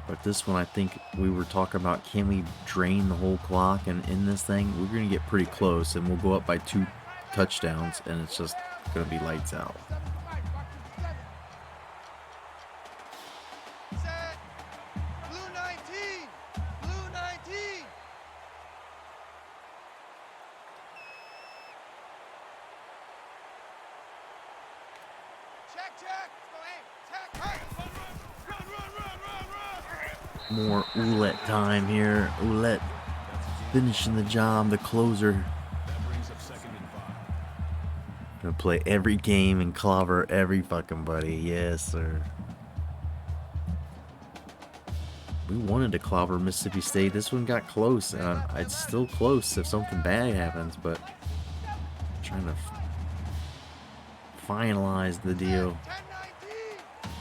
But this one, I think we were talking about, can we drain the whole clock and in this thing? We're going to get pretty close and we'll go up by 2 touchdowns. And it's just gonna be lights out. Set. Blue 19. Blue 19. Check, check. Let's go aim. Check. Hey. Run, run, run, run, run, run. More Ouellette time here. Ouellette finishing the job, the closer. That brings up 2nd and 5. Gonna play every game and clobber every fucking buddy. Yes, sir. We wanted to clobber Mississippi State. This one got close. It's still close if something bad happens, but trying to finalize the deal. 10-19. 10-19.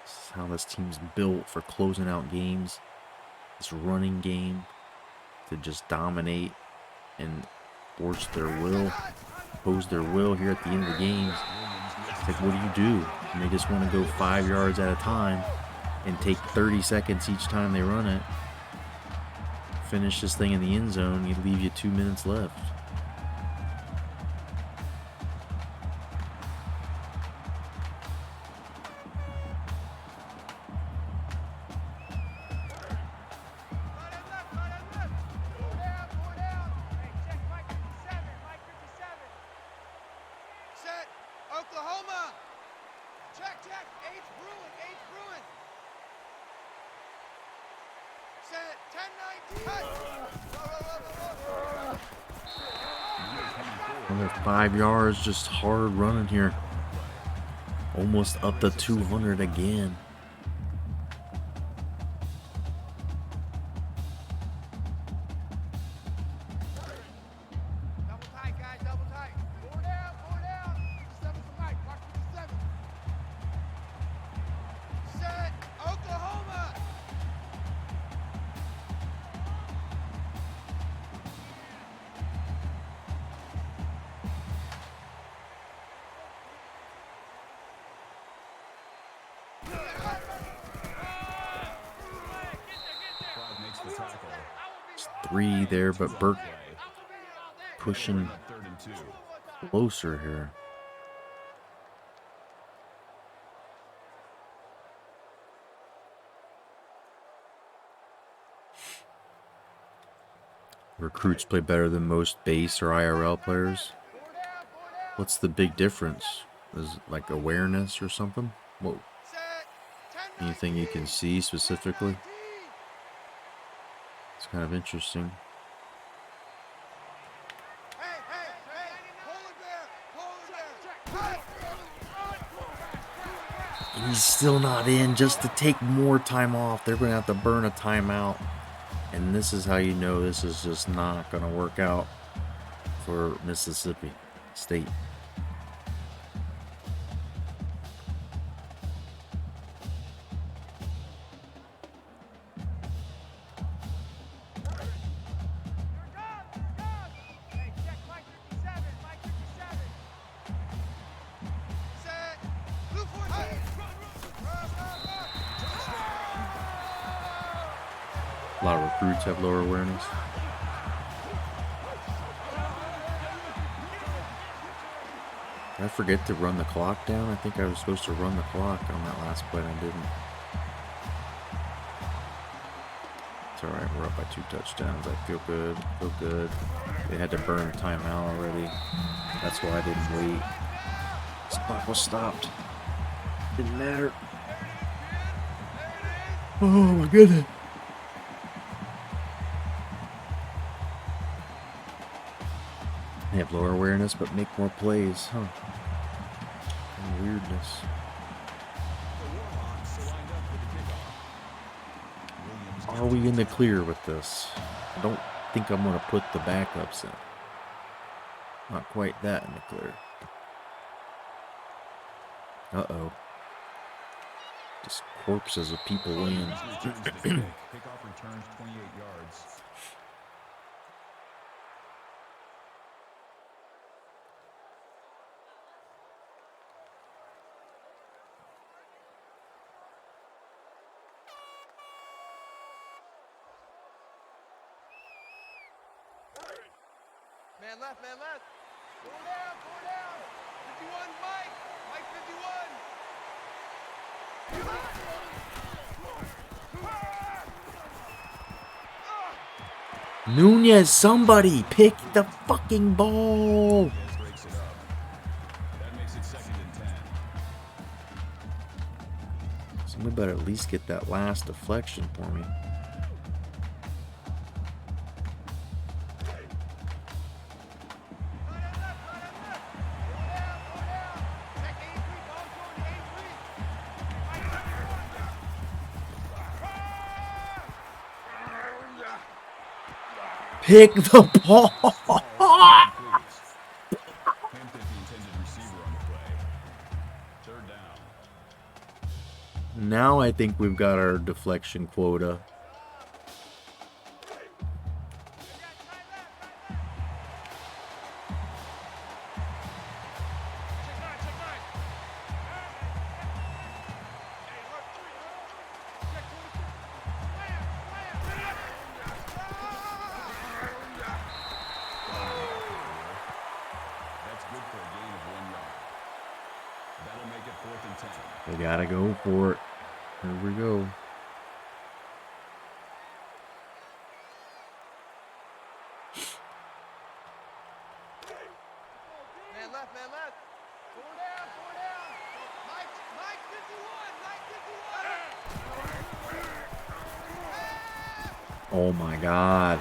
This is how this team's built for closing out games. This running game to just dominate and force their will, impose their will here at the end of the games. It's like, what do you do? And they just want to go 5 yards at a time and take 30 seconds each time they run it. Finish this thing in the end zone, you leave you 2 minutes left. Set. Oklahoma. Check, check. H. Bruin. H. Bruin. Set. 10-19. Hey. Another 5 yards, just hard running here. Almost up to 200 again. Double tight, guys. Double tight. 4 down. 4 down. 7 for Mike. Mark 57. Set. Oklahoma. Clyde makes the tackle. It's 3 there, but Burke pushing 3rd and 2. closer here. Recruits play better than most base or IRL players. What's the big difference? Is it like awareness or something? What? Anything you can see specifically? It's kind of interesting. Hey, hey, hey. Polar bear. Polar bear. Hey. He's still not in, just to take more time off. They're going to have to burn a timeout. And this is how you know this is just not going to work out for Mississippi State. Hey, check Mike 57. Mike 57. Set. Blue 14. Run, run, run. A lot of recruits have lower awareness. Did I forget to run the clock down? I think I was supposed to run the clock on that last play and I didn't. It's alright, we're up by 2 touchdowns. I feel good, feel good. They had to burn a timeout already. That's why I didn't wait. This clock was stopped. Didn't matter. Oh my goodness. They have lower awareness but make more plays, huh? Kind of weirdness. Are we in the clear with this? I don't think I'm going to put the backups in. Not quite that in the clear. Uh-oh. Just corpses of people in. Kickoff returns 28 yards. Man left, man left. Four down, 51, Mike. Mike 51. Nunez, somebody pick the fucking ball. Diaz breaks it up. That makes it 2nd and 10. Somebody better at least get that last deflection for me. Pick the ball. Pimped at the intended receiver on the play. 3rd down. Now I think we've got our deflection quota. That's good for a gain of 1 yard. That'll make it 4th and 10. We gotta go for it. Here we go. Man left, man left. Four down, 4 down. Mike 51. Oh my god.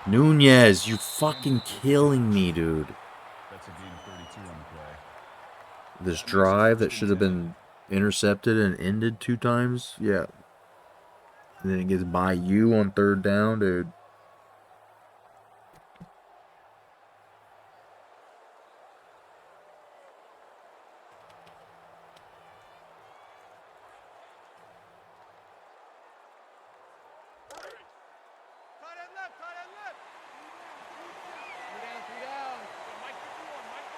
Nunez, you fucking killing me, dude. That's a gain of 32 on the play. This drive that should have been intercepted and ended 2 times. Yeah. And then it gets by you on 3rd down, dude. Tight end left, tight end left. 3 down, 3 down. Mike 51, Mike 51.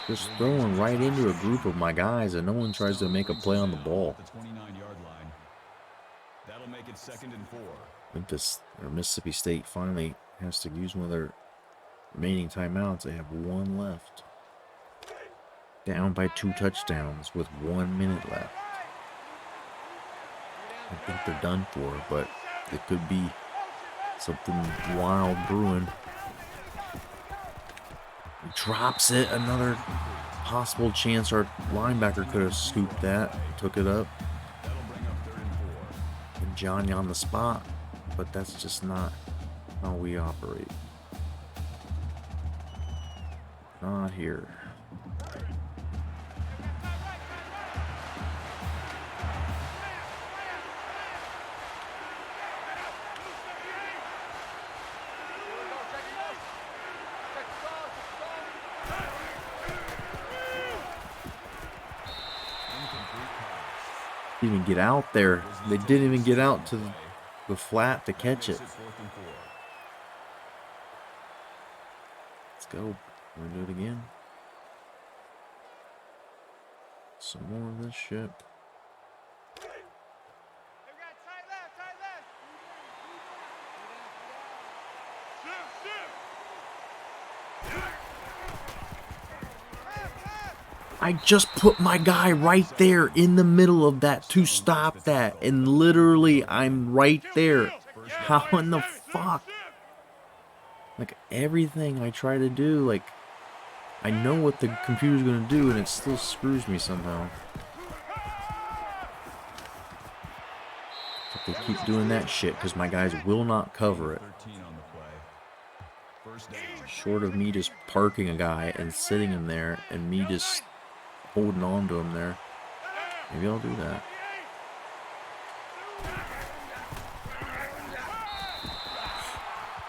Just throwing right into a group of my guys and no one tries to make a play on the ball. At the 29-yard line. That'll make it 2nd and 4. Memphis or Mississippi State finally has to use one of their remaining timeouts. They have 1 left. Down by 2 touchdowns with 1 minute left. I think they're done for, but it could be something wild brewing. He drops it. Another possible chance our linebacker could have scooped that. Took it up. That'll bring up 3rd and 4. And Johnny on the spot. But that's just not how we operate. Not here. Didn't even get out there. They didn't even get out to the flat to catch it. Makes it 4th and 4. Let's go. We're gonna do it again. Some more of this shit. They got tight left, tight left. I just put my guy right there in the middle of that to stop that. And literally, I'm right there. How in the fuck? Like, everything I try to do, like, I know what the computer's gonna do, and it still screws me somehow. But they keep doing that shit, because my guys will not cover it. 13 on the play. 1st down. Short of me just parking a guy and sitting him there, and me just holding on to him there. Maybe I'll do that.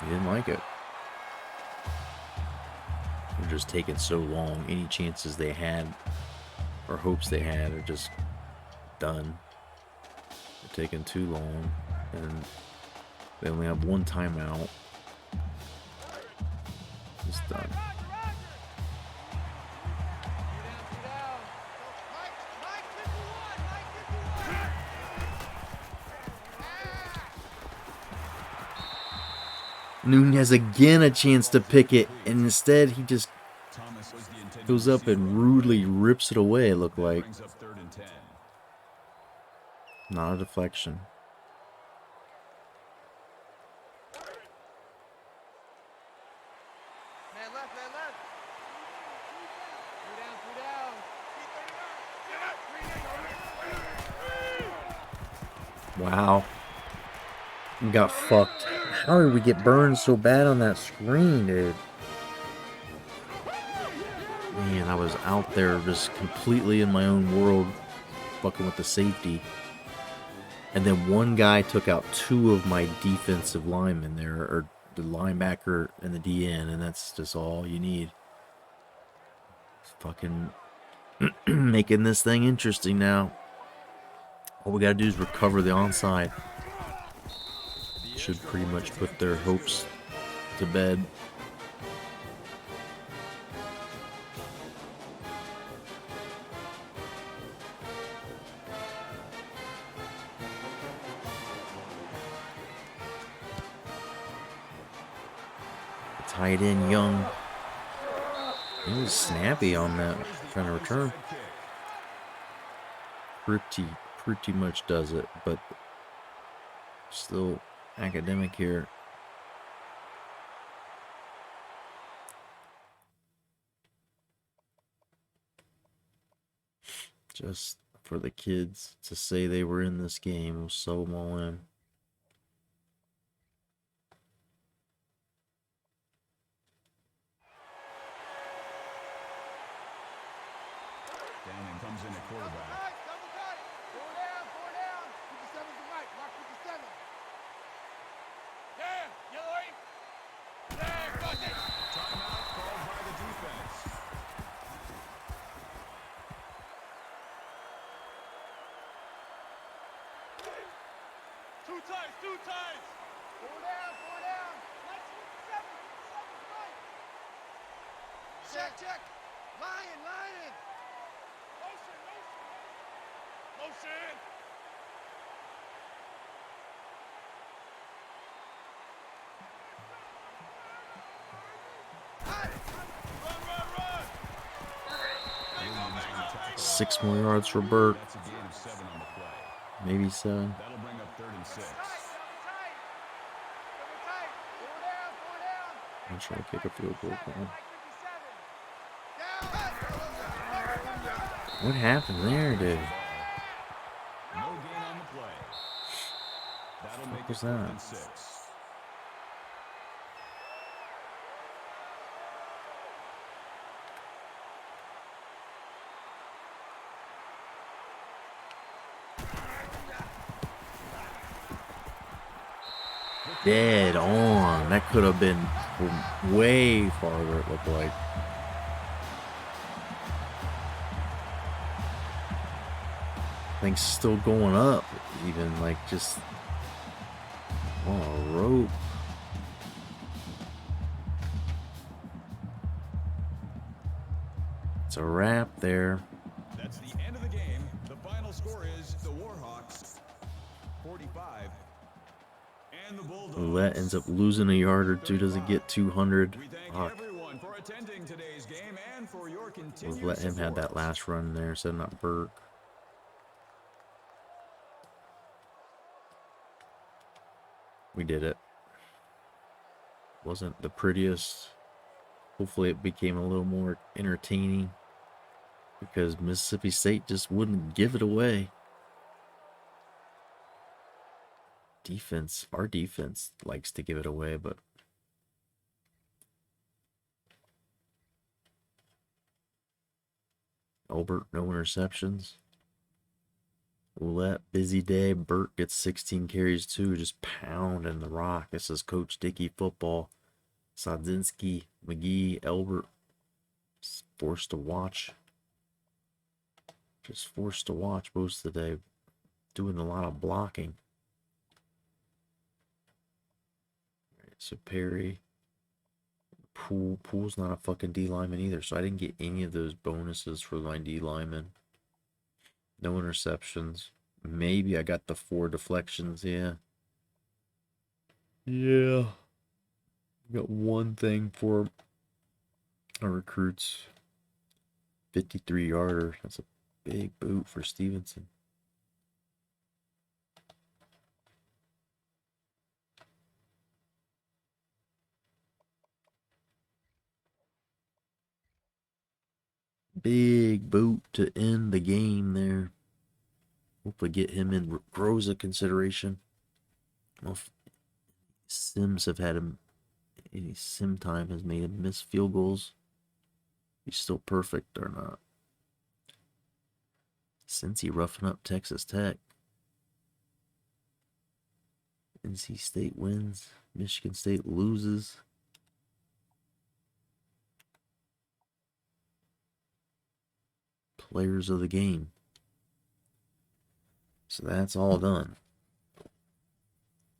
He didn't like it. They're just taking so long. Any chances they had, or hopes they had, are just done. They're taking too long, and they only have 1 timeout. It's done. Mike 51, Mike 51. Nunez again a chance to pick it, and instead he just Thomas was the intended goes up and receiver. rudely rips it away, it looked like. Brings up 3rd and 10. Not a deflection. Man left, man left. 3 down, 3 down. Wow. We got fucked. How did we get burned so bad on that screen, dude? Man, I was out there just completely in my own world, fucking with the safety. And then one guy took out 2 of my defensive linemen there, or the linebacker and the DN, and that's just all you need. Fucking making this thing interesting now. All we gotta do is recover the onside. Should pretty much put their hopes to bed. Tight end Young. He was snappy on that trying to return. Pretty much does it, but still academic here. Just for the kids to say they were in this game, we'll sew them all in. Downing comes in at quarterback. Double tight. 4 down. 57's the right. Mark 57. Yeah, yellow 8. Yeah, got it. Timeout called by the defense. Two times. 4 down. Nice 57's right. Check. Lion. Motion. Run. 6 more yards for Burke. That's a gain of 7 on the play. Maybe 7. That'll bring up 3rd and 6. Double tight. 4 down. I'm trying to kick a field goal. What happened there, dude? No gain on the play. That'll make it was 4th that? and 6. Dead on. That could have been way farther, it looked like. Thing's still going up, even like just on a rope. It's a wrap there. That's the end of the game. The final score is the Warhawks 45 and the Bulldogs. Roulette ends up losing a yard or two, doesn't get 200. We thank Fuck. everyone for attending today's game and for your We'll continued let him have that support. last run there, so not Burke. We did it. Wasn't the prettiest. Hopefully it became a little more entertaining because Mississippi State just wouldn't give it away. Our defense likes to give it away, but Albert, no interceptions. Roulette, busy day. Burt gets 16 carries too, just pounding the rock. This is Coach Dickey football. Sadzinski, McGee, Albert, forced to watch. Just forced to watch most of the day. Doing a lot of blocking. So Perry. Pool's not a fucking D lineman either, so I didn't get any of those bonuses for my D lineman. No interceptions. Maybe I got the 4 deflections, yeah. Yeah. We got one thing for our recruits. 53-yarder. That's a big boot for Stevenson. Big boot to end the game there. Hopefully get him in Groza consideration. Well, if Sims have had him, any sim time has made him miss field goals. He's still perfect or not. Since he roughing up Texas Tech. NC State wins. Michigan State loses. Players of the game. So that's all done.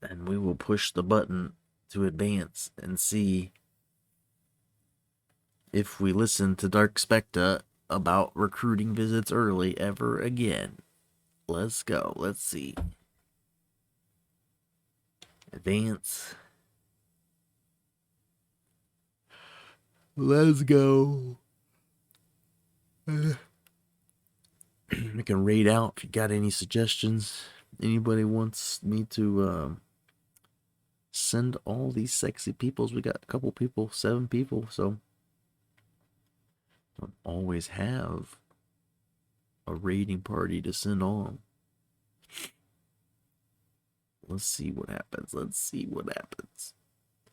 And we will push the button to advance and see if we listen to Dark Specta about recruiting visits early ever again. Let's go. Let's see. Advance. Let's go. We can rate out if you got any suggestions. Anybody wants me to send all these sexy peoples. We got a couple people, 7 people, so don't always have a rating party to send on. Let's see what happens. Let's see what happens.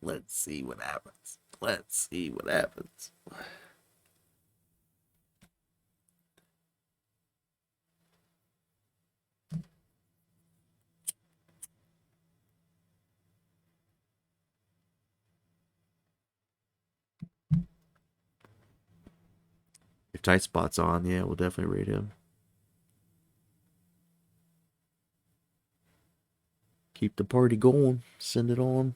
Let's see what happens. Let's see what happens. If Tight Spot's on, yeah, we'll definitely rate him. Keep the party going. Send it on.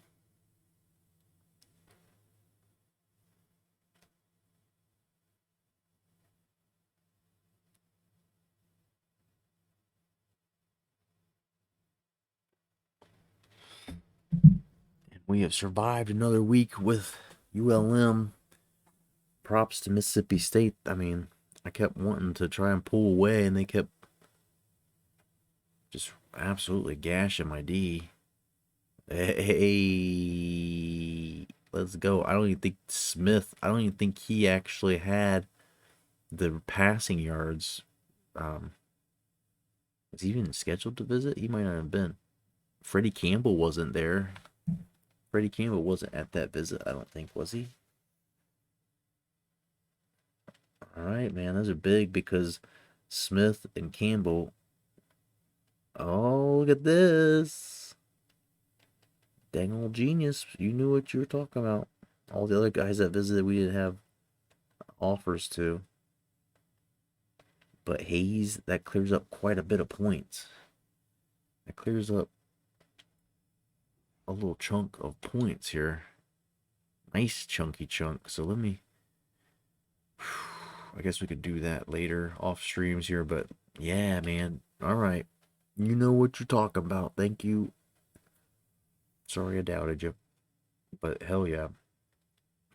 And we have survived another week with ULM. Props to Mississippi State. I mean, I kept wanting to try and pull away, and they kept just absolutely gashing my D. Hey, let's go. I don't even think he actually had the passing yards. Was he even scheduled to visit? He might not have been. Freddie Campbell wasn't there. Freddie Campbell wasn't at that visit, I don't think, was he? All right, man, those are big because Smith and Campbell. Oh, look at this. Dang old genius. You knew what you were talking about. All the other guys that visited, we didn't have offers to. But Hayes, that clears up quite a bit of points. That clears up a little chunk of points here. Nice chunky chunk. So let me... I guess we could do that later off streams here, but yeah, man. All right. You know what you're talking about. Thank you. Sorry I doubted you. But hell yeah.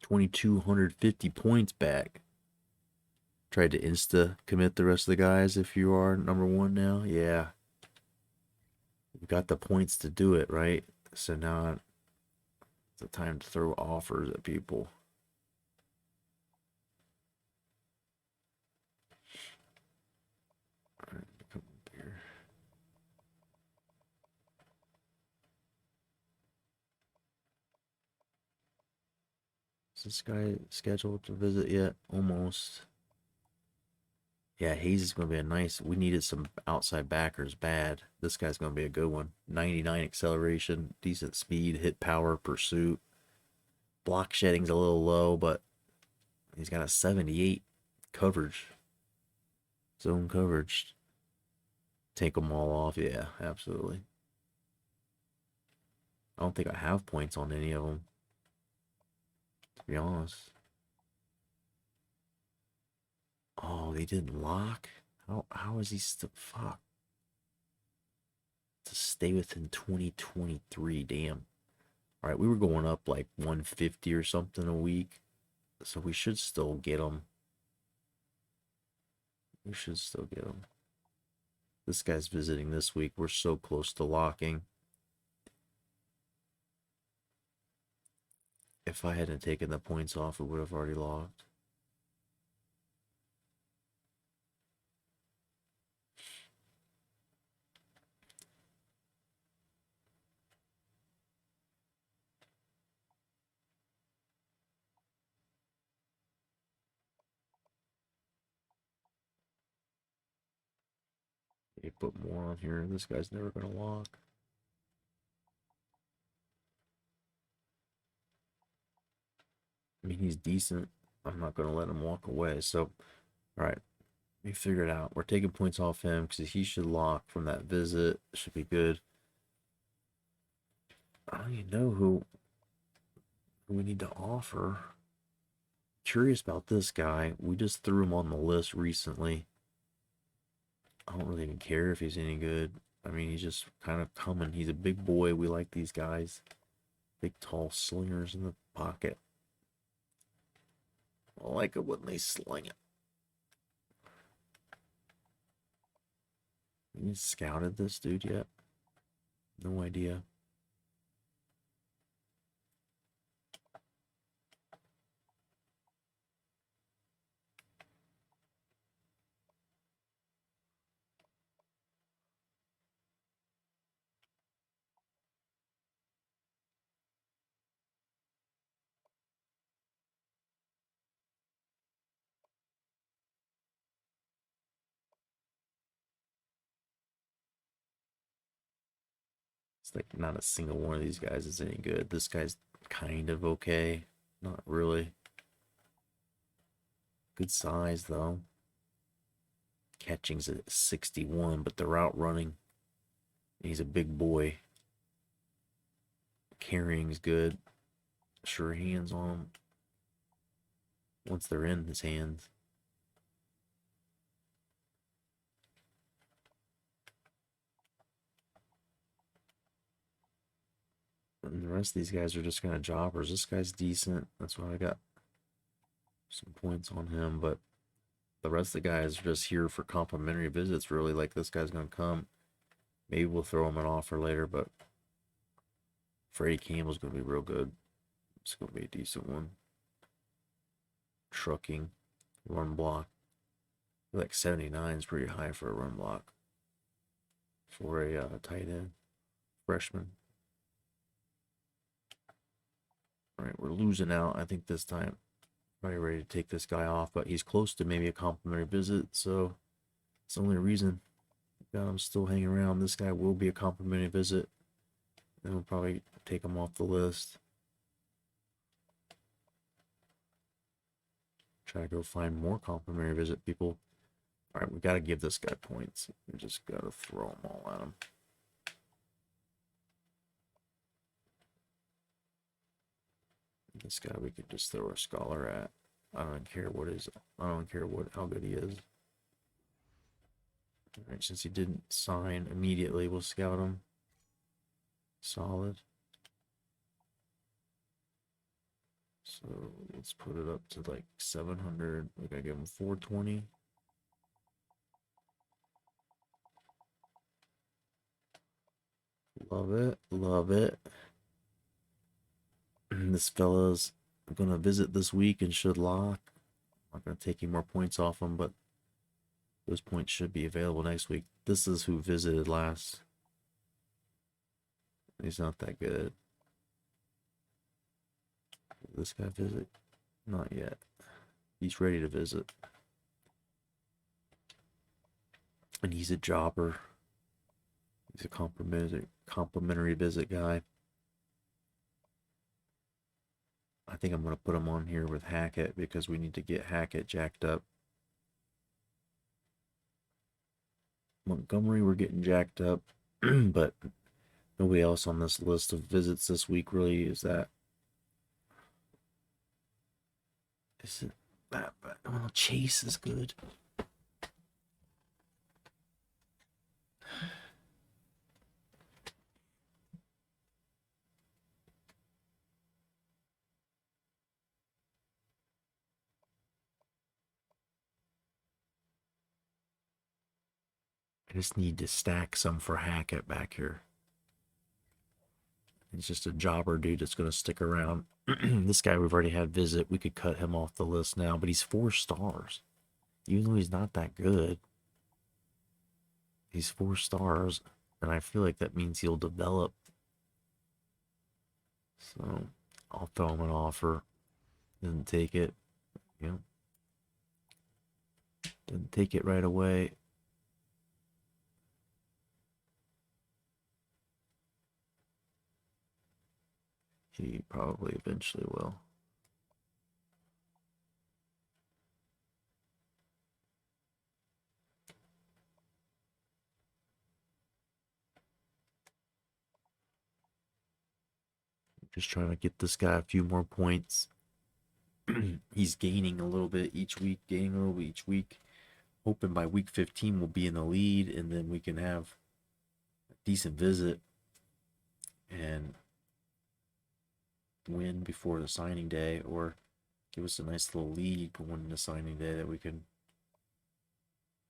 2,250 points back. Tried to insta commit the rest of the guys if you are number 1 now. Yeah. You've got the points to do it, right? So now it's the time to throw offers at people. All right, come up here. Is this guy scheduled to visit yet? Almost. Yeah, Hayes is going to be a nice... We needed some outside backers bad. This guy's going to be a good one. 99 acceleration, decent speed, hit power, pursuit. Block shedding's a little low, but he's got a 78 coverage. Zone coverage. Take them all off. Yeah, absolutely. I don't think I have points on any of them, to be honest. Oh, they didn't lock? How is he still... Fuck. To stay within 2023, damn. All right, we were going up like 150 or something a week. So we should still get them. We should still get them. This guy's visiting this week. We're so close to locking. If I hadn't taken the points off, it would have already locked. They put more on here. This guy's never going to lock. I mean, he's decent. I'm not going to let him walk away. So, all right. We figured it out. We're taking points off him because he should lock from that visit. Should be good. I don't even know who we need to offer. Curious about this guy. We just threw him on the list recently. I don't really even care if he's any good. I mean, he's just kind of coming. He's a big boy. We like these guys. Big, tall slingers in the pocket. I like it when they sling it. You scouted this dude yet? No idea. It's like not a single one of these guys is any good. This guy's kind of okay. Not really. Good size, though. Catching's at 61, but the route running, he's a big boy. Carrying's good. Sure hands on him. Once they're in his hands. And the rest of these guys are just kind of jobbers. This guy's decent. That's why I got some points on him. But the rest of the guys are just here for complimentary visits, really. Like, this guy's going to come. Maybe we'll throw him an offer later, but Freddie Campbell's going to be real good. It's going to be a decent one. Trucking. Run block. I feel like 79 is pretty high for a run block. For a tight end. Freshman. All right, we're losing out. I think this time, probably ready to take this guy off, but he's close to maybe a complimentary visit, so it's the only reason got him still hanging around. This guy will be a complimentary visit, and we'll probably take him off the list. Try to go find more complimentary visit people. All right, we got to give this guy points. We just got to throw them all at him. This guy we could just throw a scholar at. I don't care what how good he is. Alright, since he didn't sign immediately, we'll scout him. Solid. So let's put it up to like 700. We gotta give him 420. Love it, love it. This fella's gonna visit this week and should lock. I'm not gonna take any more points off him, but those points should be available next week. This is who visited last. He's not that good. Did this guy visit? Not yet. He's ready to visit. And he's a jobber. He's a complimentary visit guy. I think I'm going to put him on here with Hackett because we need to get Hackett jacked up. Montgomery, we're getting jacked up, but nobody else on this list of visits this week really is that. Is it that bad? Well, Chase is good. just need to stack some for Hackett back here. He's just a jobber dude that's going to stick around. This guy we've already had visit. We could cut him off the list now, but he's 4 stars. Even though he's not that good, he's 4 stars, and I feel like that means he'll develop. So I'll throw him an offer. Didn't take it. Yep. Didn't take it right away. He probably eventually will. Just trying to get this guy a few more points. He's gaining a little bit each week, Hoping by week 15 we'll be in the lead, and then we can have a decent visit and win before the signing day, or give us a nice little lead going into signing day that we can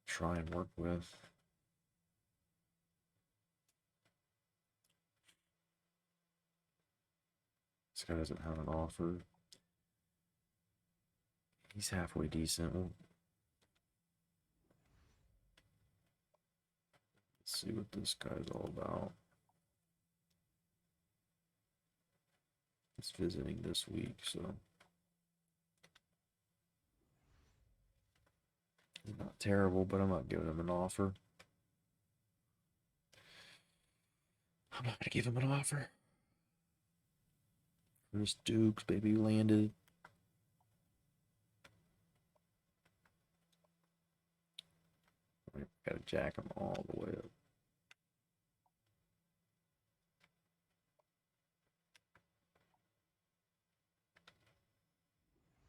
try and work with. This guy doesn't have an offer. He's halfway decent. Let's see what this guy's all about. He's visiting this week, so he's not terrible, but I'm not giving him an offer. I'm not gonna give him an offer. Chris Dukes, baby, landed. Gotta jack him all the way up.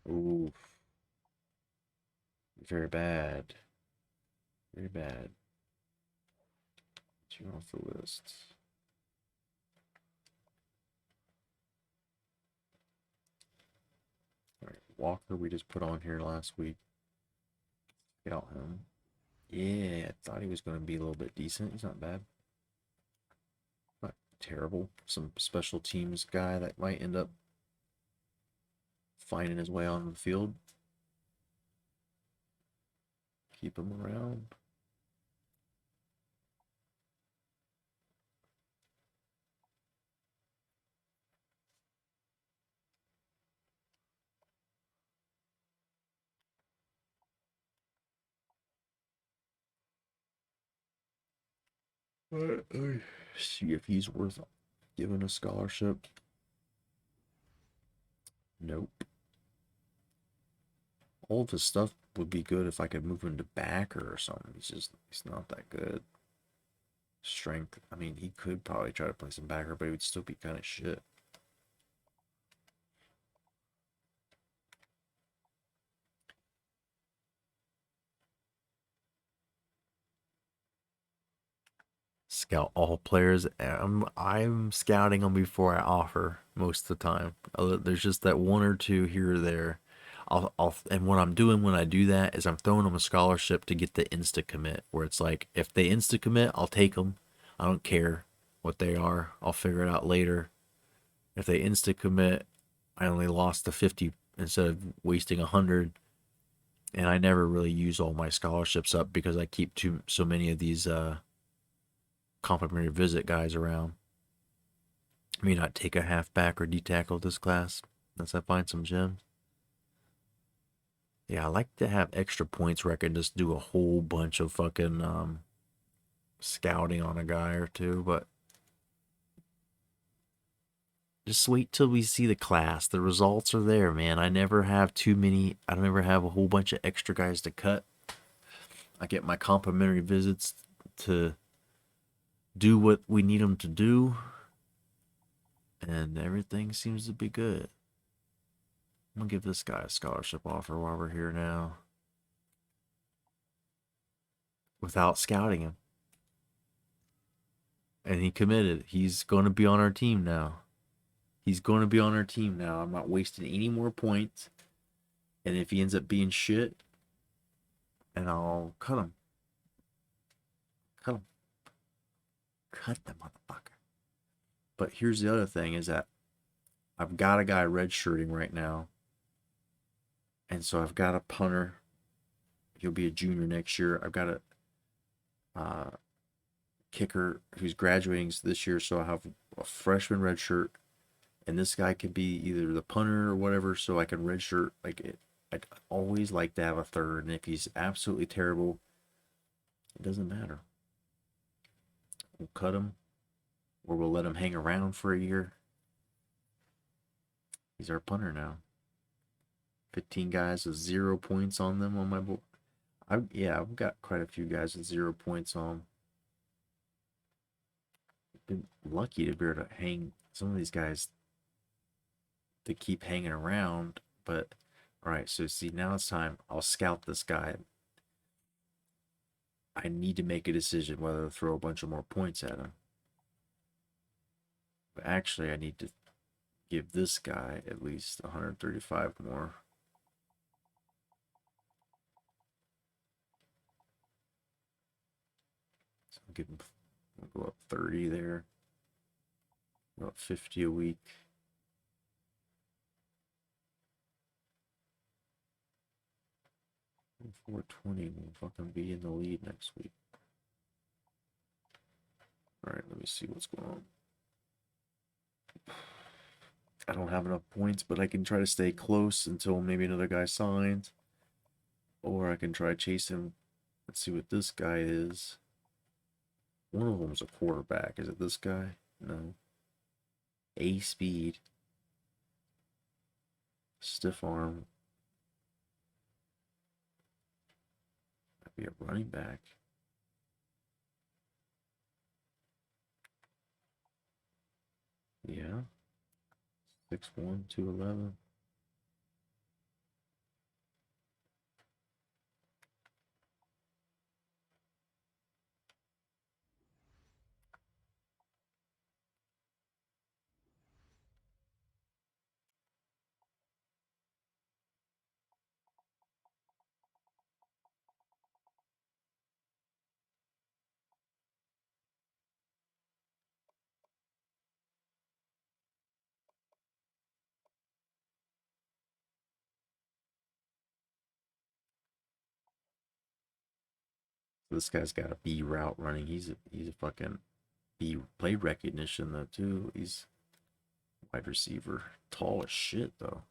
Oof. Very bad. Very bad. Get you off the list. Alright, Walker we just put on here last week. Scout him. Yeah, I thought he was going to be a little bit decent. He's not bad. Not terrible. Some special teams guy that might end up finding his way on the field. Keep him around. See if he's worth giving a scholarship. Nope. All of his stuff would be good if I could move him to backer or something. He's not that good. Strength. I mean, he could probably try to play some backer, but he would still be kind of shit. Scout all players. I'm scouting them before I offer most of the time. There's just that one or two here or there. And what I'm doing when I do that is I'm throwing them a scholarship to get the insta commit, where it's like if they insta commit, I'll take them. I don't care what they are. I'll figure it out later. If they insta commit, I only lost the 50 instead of wasting 100. And I never really use all my scholarships up because I keep so many of these complimentary visit guys around. I may not take a halfback or D-tackle this class unless I find some gems. Yeah, I like to have extra points where I can just do a whole bunch of fucking scouting on a guy or two, but just wait till we see the class. The results are there, man. I never have too many. I don't ever have a whole bunch of extra guys to cut. I get my complimentary visits to do what we need them to do, and everything seems to be good. I'm gonna give this guy a scholarship offer while we're here now, without scouting him, and he committed. He's going to be on our team now. I'm not wasting any more points, and if he ends up being shit, and I'll cut him cut the motherfucker. But here's the other thing is that I've got a guy redshirting right now. And so I've got a punter. He'll be a junior next year. I've got a kicker who's graduating this year. So I have a freshman redshirt. And this guy could be either the punter or whatever. So I can redshirt. Like it. I'd always like to have a third. And if he's absolutely terrible, it doesn't matter. We'll cut him. Or we'll let him hang around for a year. He's our punter now. 15 guys with 0 points on them on my board. I've got quite a few guys with 0 points on. Been lucky to be able to hang some of these guys to keep hanging around. But all right, so see, now it's time. I'll scout this guy. I need to make a decision whether to throw a bunch of more points at him. But actually, I need to give this guy at least 135 more. So I'll give him, we'll go up 30 there. About 50 a week. And 420 will fucking be in the lead next week. Alright, let me see what's going on. I don't have enough points, but I can try to stay close until maybe another guy signs. Or I can try chase him. Let's see what this guy is. One of them's a quarterback. Is it this guy? No. A speed. Stiff arm. Might be a running back. Yeah. 6'1", 211. This guy's got a B route running. He's a fucking B play recognition though too. He's wide receiver. Tall as shit though.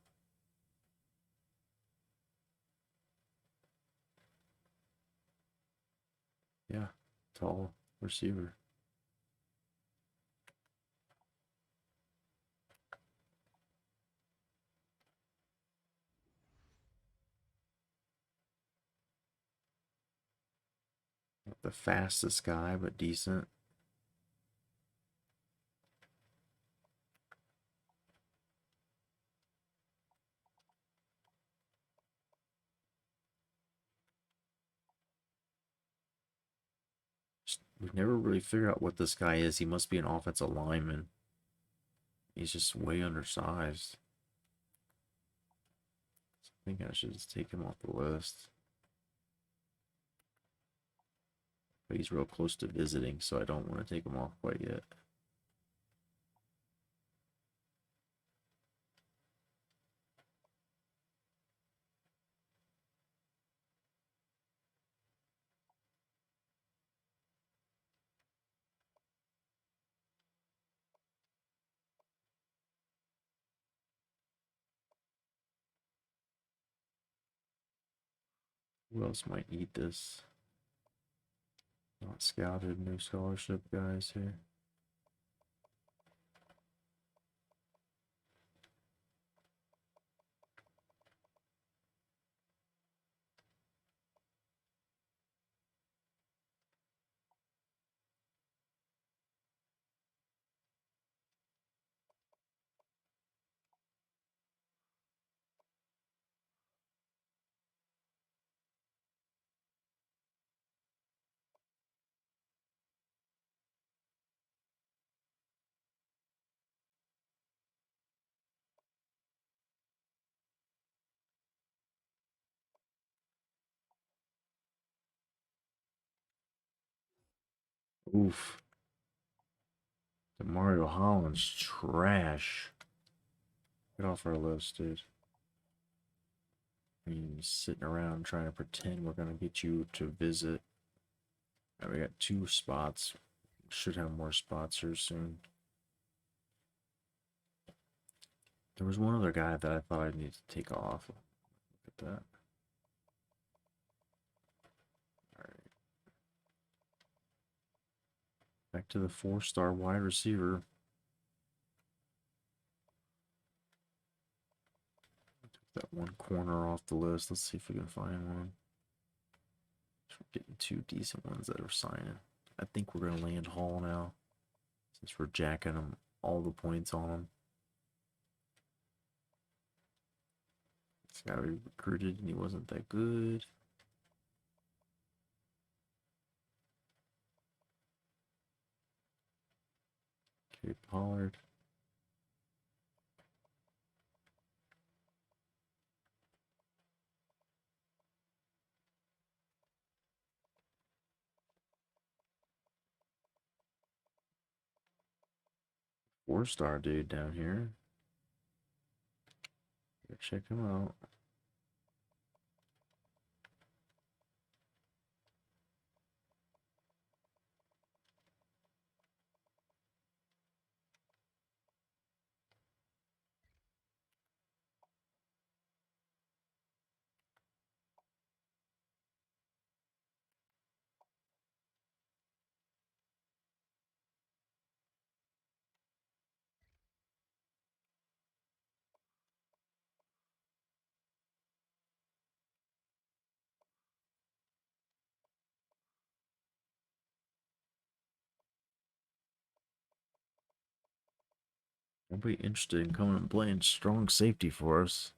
Yeah, tall receiver. Not the fastest guy, but decent. We've never really figured out what this guy is. He must be an offensive lineman. He's just way undersized. I think I should just take him off the list. But he's real close to visiting, so I don't want to take him off quite yet. Who else might need this? Not scouted, no scholarship guys here. Oof. Mario Holland's trash. Get off our list, dude. I mean, sitting around trying to pretend we're gonna get you to visit. All right, we got 2 spots. Should have more spots here soon. There was one other guy that I thought I needed to take off. Look at that. Alright. Back to the 4-star wide receiver. Took that one corner off the list. Let's see if we can find one. We're getting 2 decent ones that are signing. I think we're going to land Hall now. Since we're jacking them all the points on him. This guy we recruited and he wasn't that good. Okay, Pollard. Four-star dude down here. Go check him out. Nobody interested in coming and playing strong safety for us.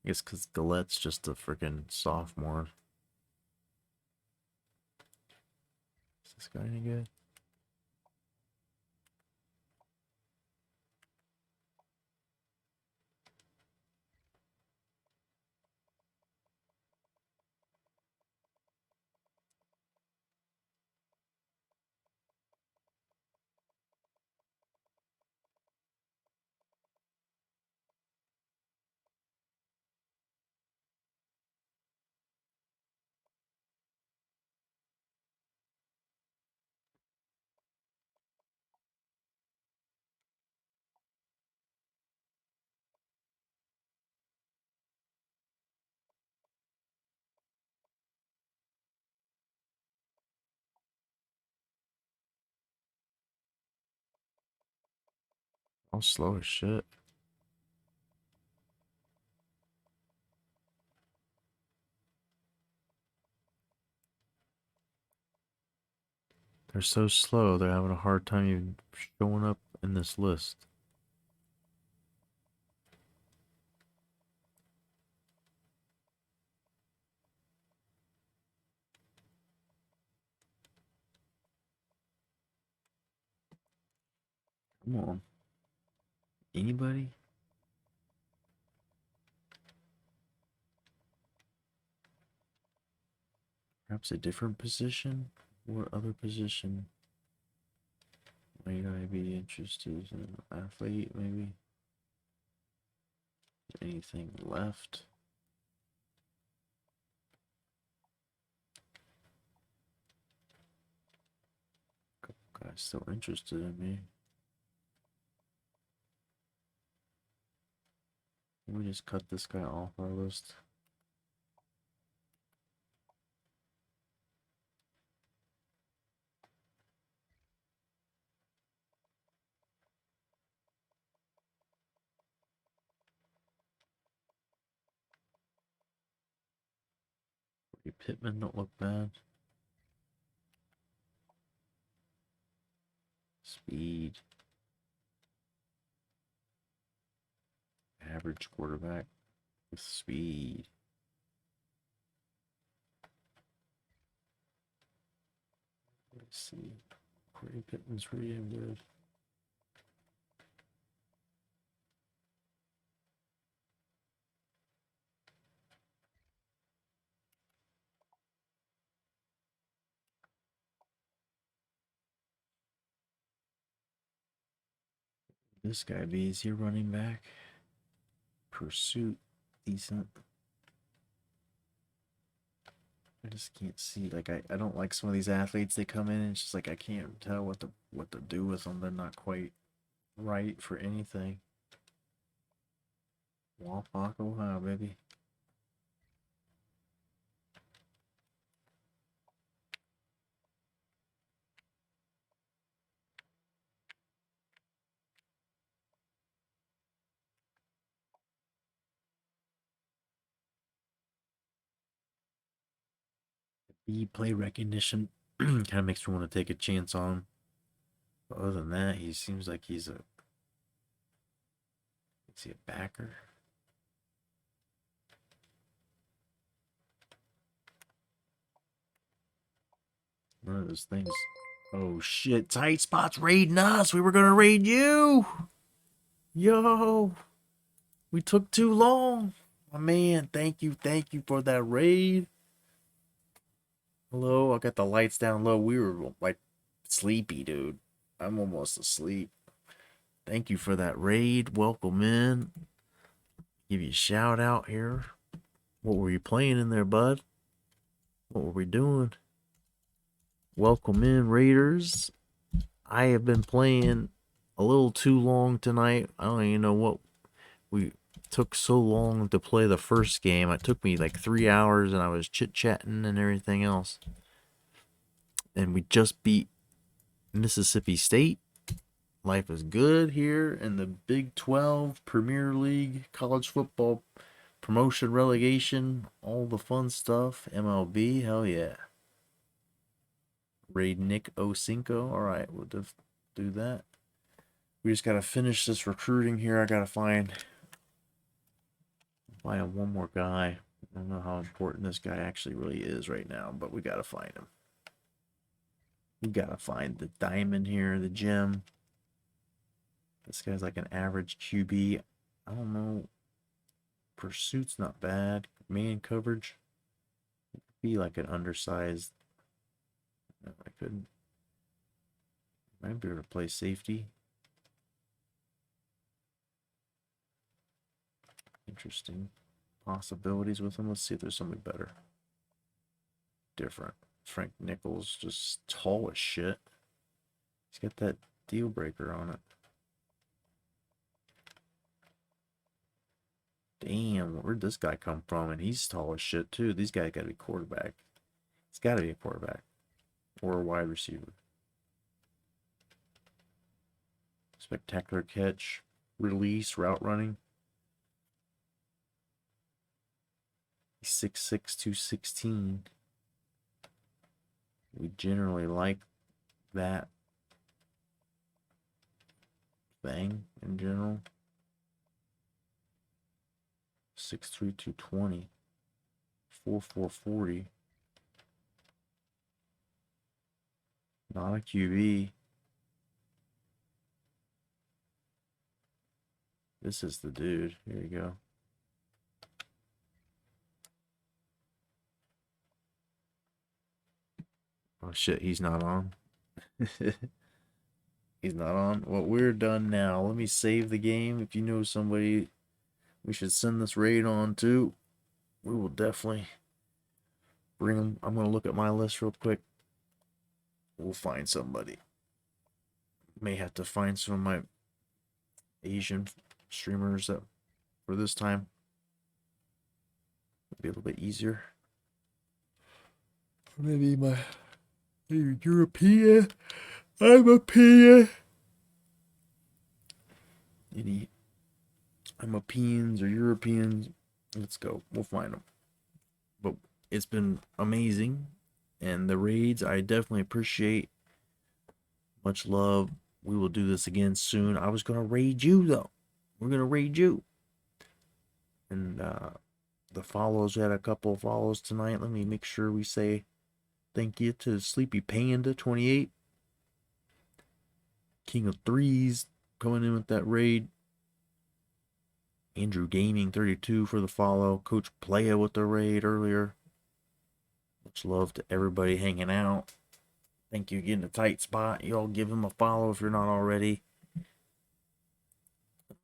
I guess because Galette's just a freaking sophomore. Is this guy any good? All slow as shit. They're so slow, they're having a hard time even showing up in this list. Come on. Anybody? Perhaps a different position? What other position might I be interested in? Athlete, maybe? Anything left? Couple guys still interested in me. Can we just cut this guy off our list? Pittman don't look bad. Speed. Average quarterback with speed. Let's see. Corey Pittman's pretty damn good. this guy be? Is he running back? Pursuit, decent. I just can't see. Like I don't like some of these athletes. They come in and it's just like I can't tell what to do with them. They're not quite right for anything. Wapak, Ohio, baby. The play recognition kind of makes me want to take a chance on him. But other than that, he seems like he's a. Is he a backer? One of those things. Oh shit! Tight spots raiding us. We were gonna raid you. Yo, we took too long. My man, thank you for that raid. Hello, I got the lights down low. We were like sleepy, dude. I'm almost asleep. Thank you for that raid. Welcome in. Give you a shout out here. What were you playing in there, bud? What were we doing? Welcome in, Raiders. I have been playing a little too long tonight. I don't even know what we took so long to play the first game. It took me like 3 hours and I was chit-chatting and everything else. And we just beat Mississippi State. Life is good here in the Big 12 Premier League, college football promotion, relegation, all the fun stuff. MLB, hell yeah. Raid Nick O5. All right, we'll do that. We just got to finish this recruiting here. I got to find one more guy. I don't know how important this guy actually really is right now, but we got to find him. We got to find the diamond here, the gem. This guy's like an average QB. I don't know. Pursuit's not bad. Man coverage. Be like an undersized. I could. Might be able to play safety. Interesting possibilities with him. Let's see if there's something better. Different. Frank Nichols, just tall as shit. He's got that deal breaker on it. Damn, where'd this guy come from? And he's tall as shit too. These guys gotta be quarterback. It's gotta be a quarterback. Or a wide receiver. Spectacular catch. Release, route running. He's 6'6", 216. We generally like that thing in general. 6'3", 220. 4'4", 40. Not a QB. This is the dude. Here you go. Oh shit, he's not on. He's not on. Well, we're done now. Let me save the game. If you know somebody we should send this raid on to, we will definitely bring them. I'm going to look at my list real quick. We'll find somebody. May have to find some of my Asian streamers that for this time. It'll be a little bit easier. Maybe my European. I'm a peon. Any Europeans or Europeans. Let's go. We'll find them. But it's been amazing. And the raids, I definitely appreciate. Much love. We will do this again soon. I was going to raid you, though. We're going to raid you. And the follows, we had a couple of follows tonight. Let me make sure we say thank you to Sleepy Panda 28. King of Threes coming in with that raid. Andrew Gaming 32 for the follow. Coach Playa with the raid earlier. Much love to everybody hanging out. Thank you, getting a tight spot. Y'all give him a follow if you're not already.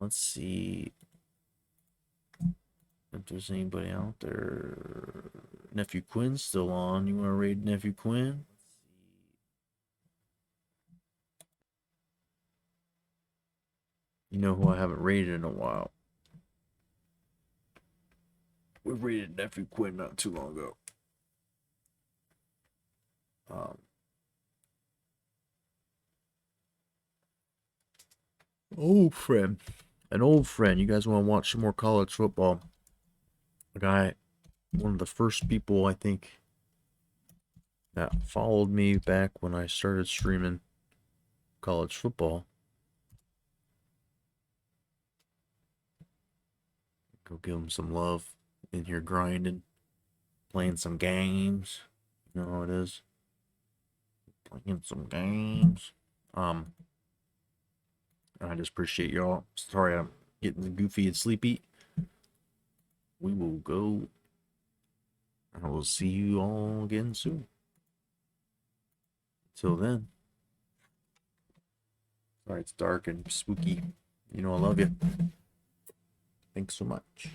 Let's see if there's anybody out there. Nephew Quinn's still on. You want to raid Nephew Quinn? You know who I haven't raided in a while? We raided Nephew Quinn not too long ago. Old friend. An old friend. You guys want to watch some more college football? A guy, one of the first people I think that followed me back when I started streaming college football. Go give him some love in here grinding, playing some games. You know how it is. Playing some games. I just appreciate y'all. Sorry I'm getting goofy and sleepy. We will go. I will see you all again soon. Till then. Sorry it's dark and spooky. You know I love you. Thanks so much.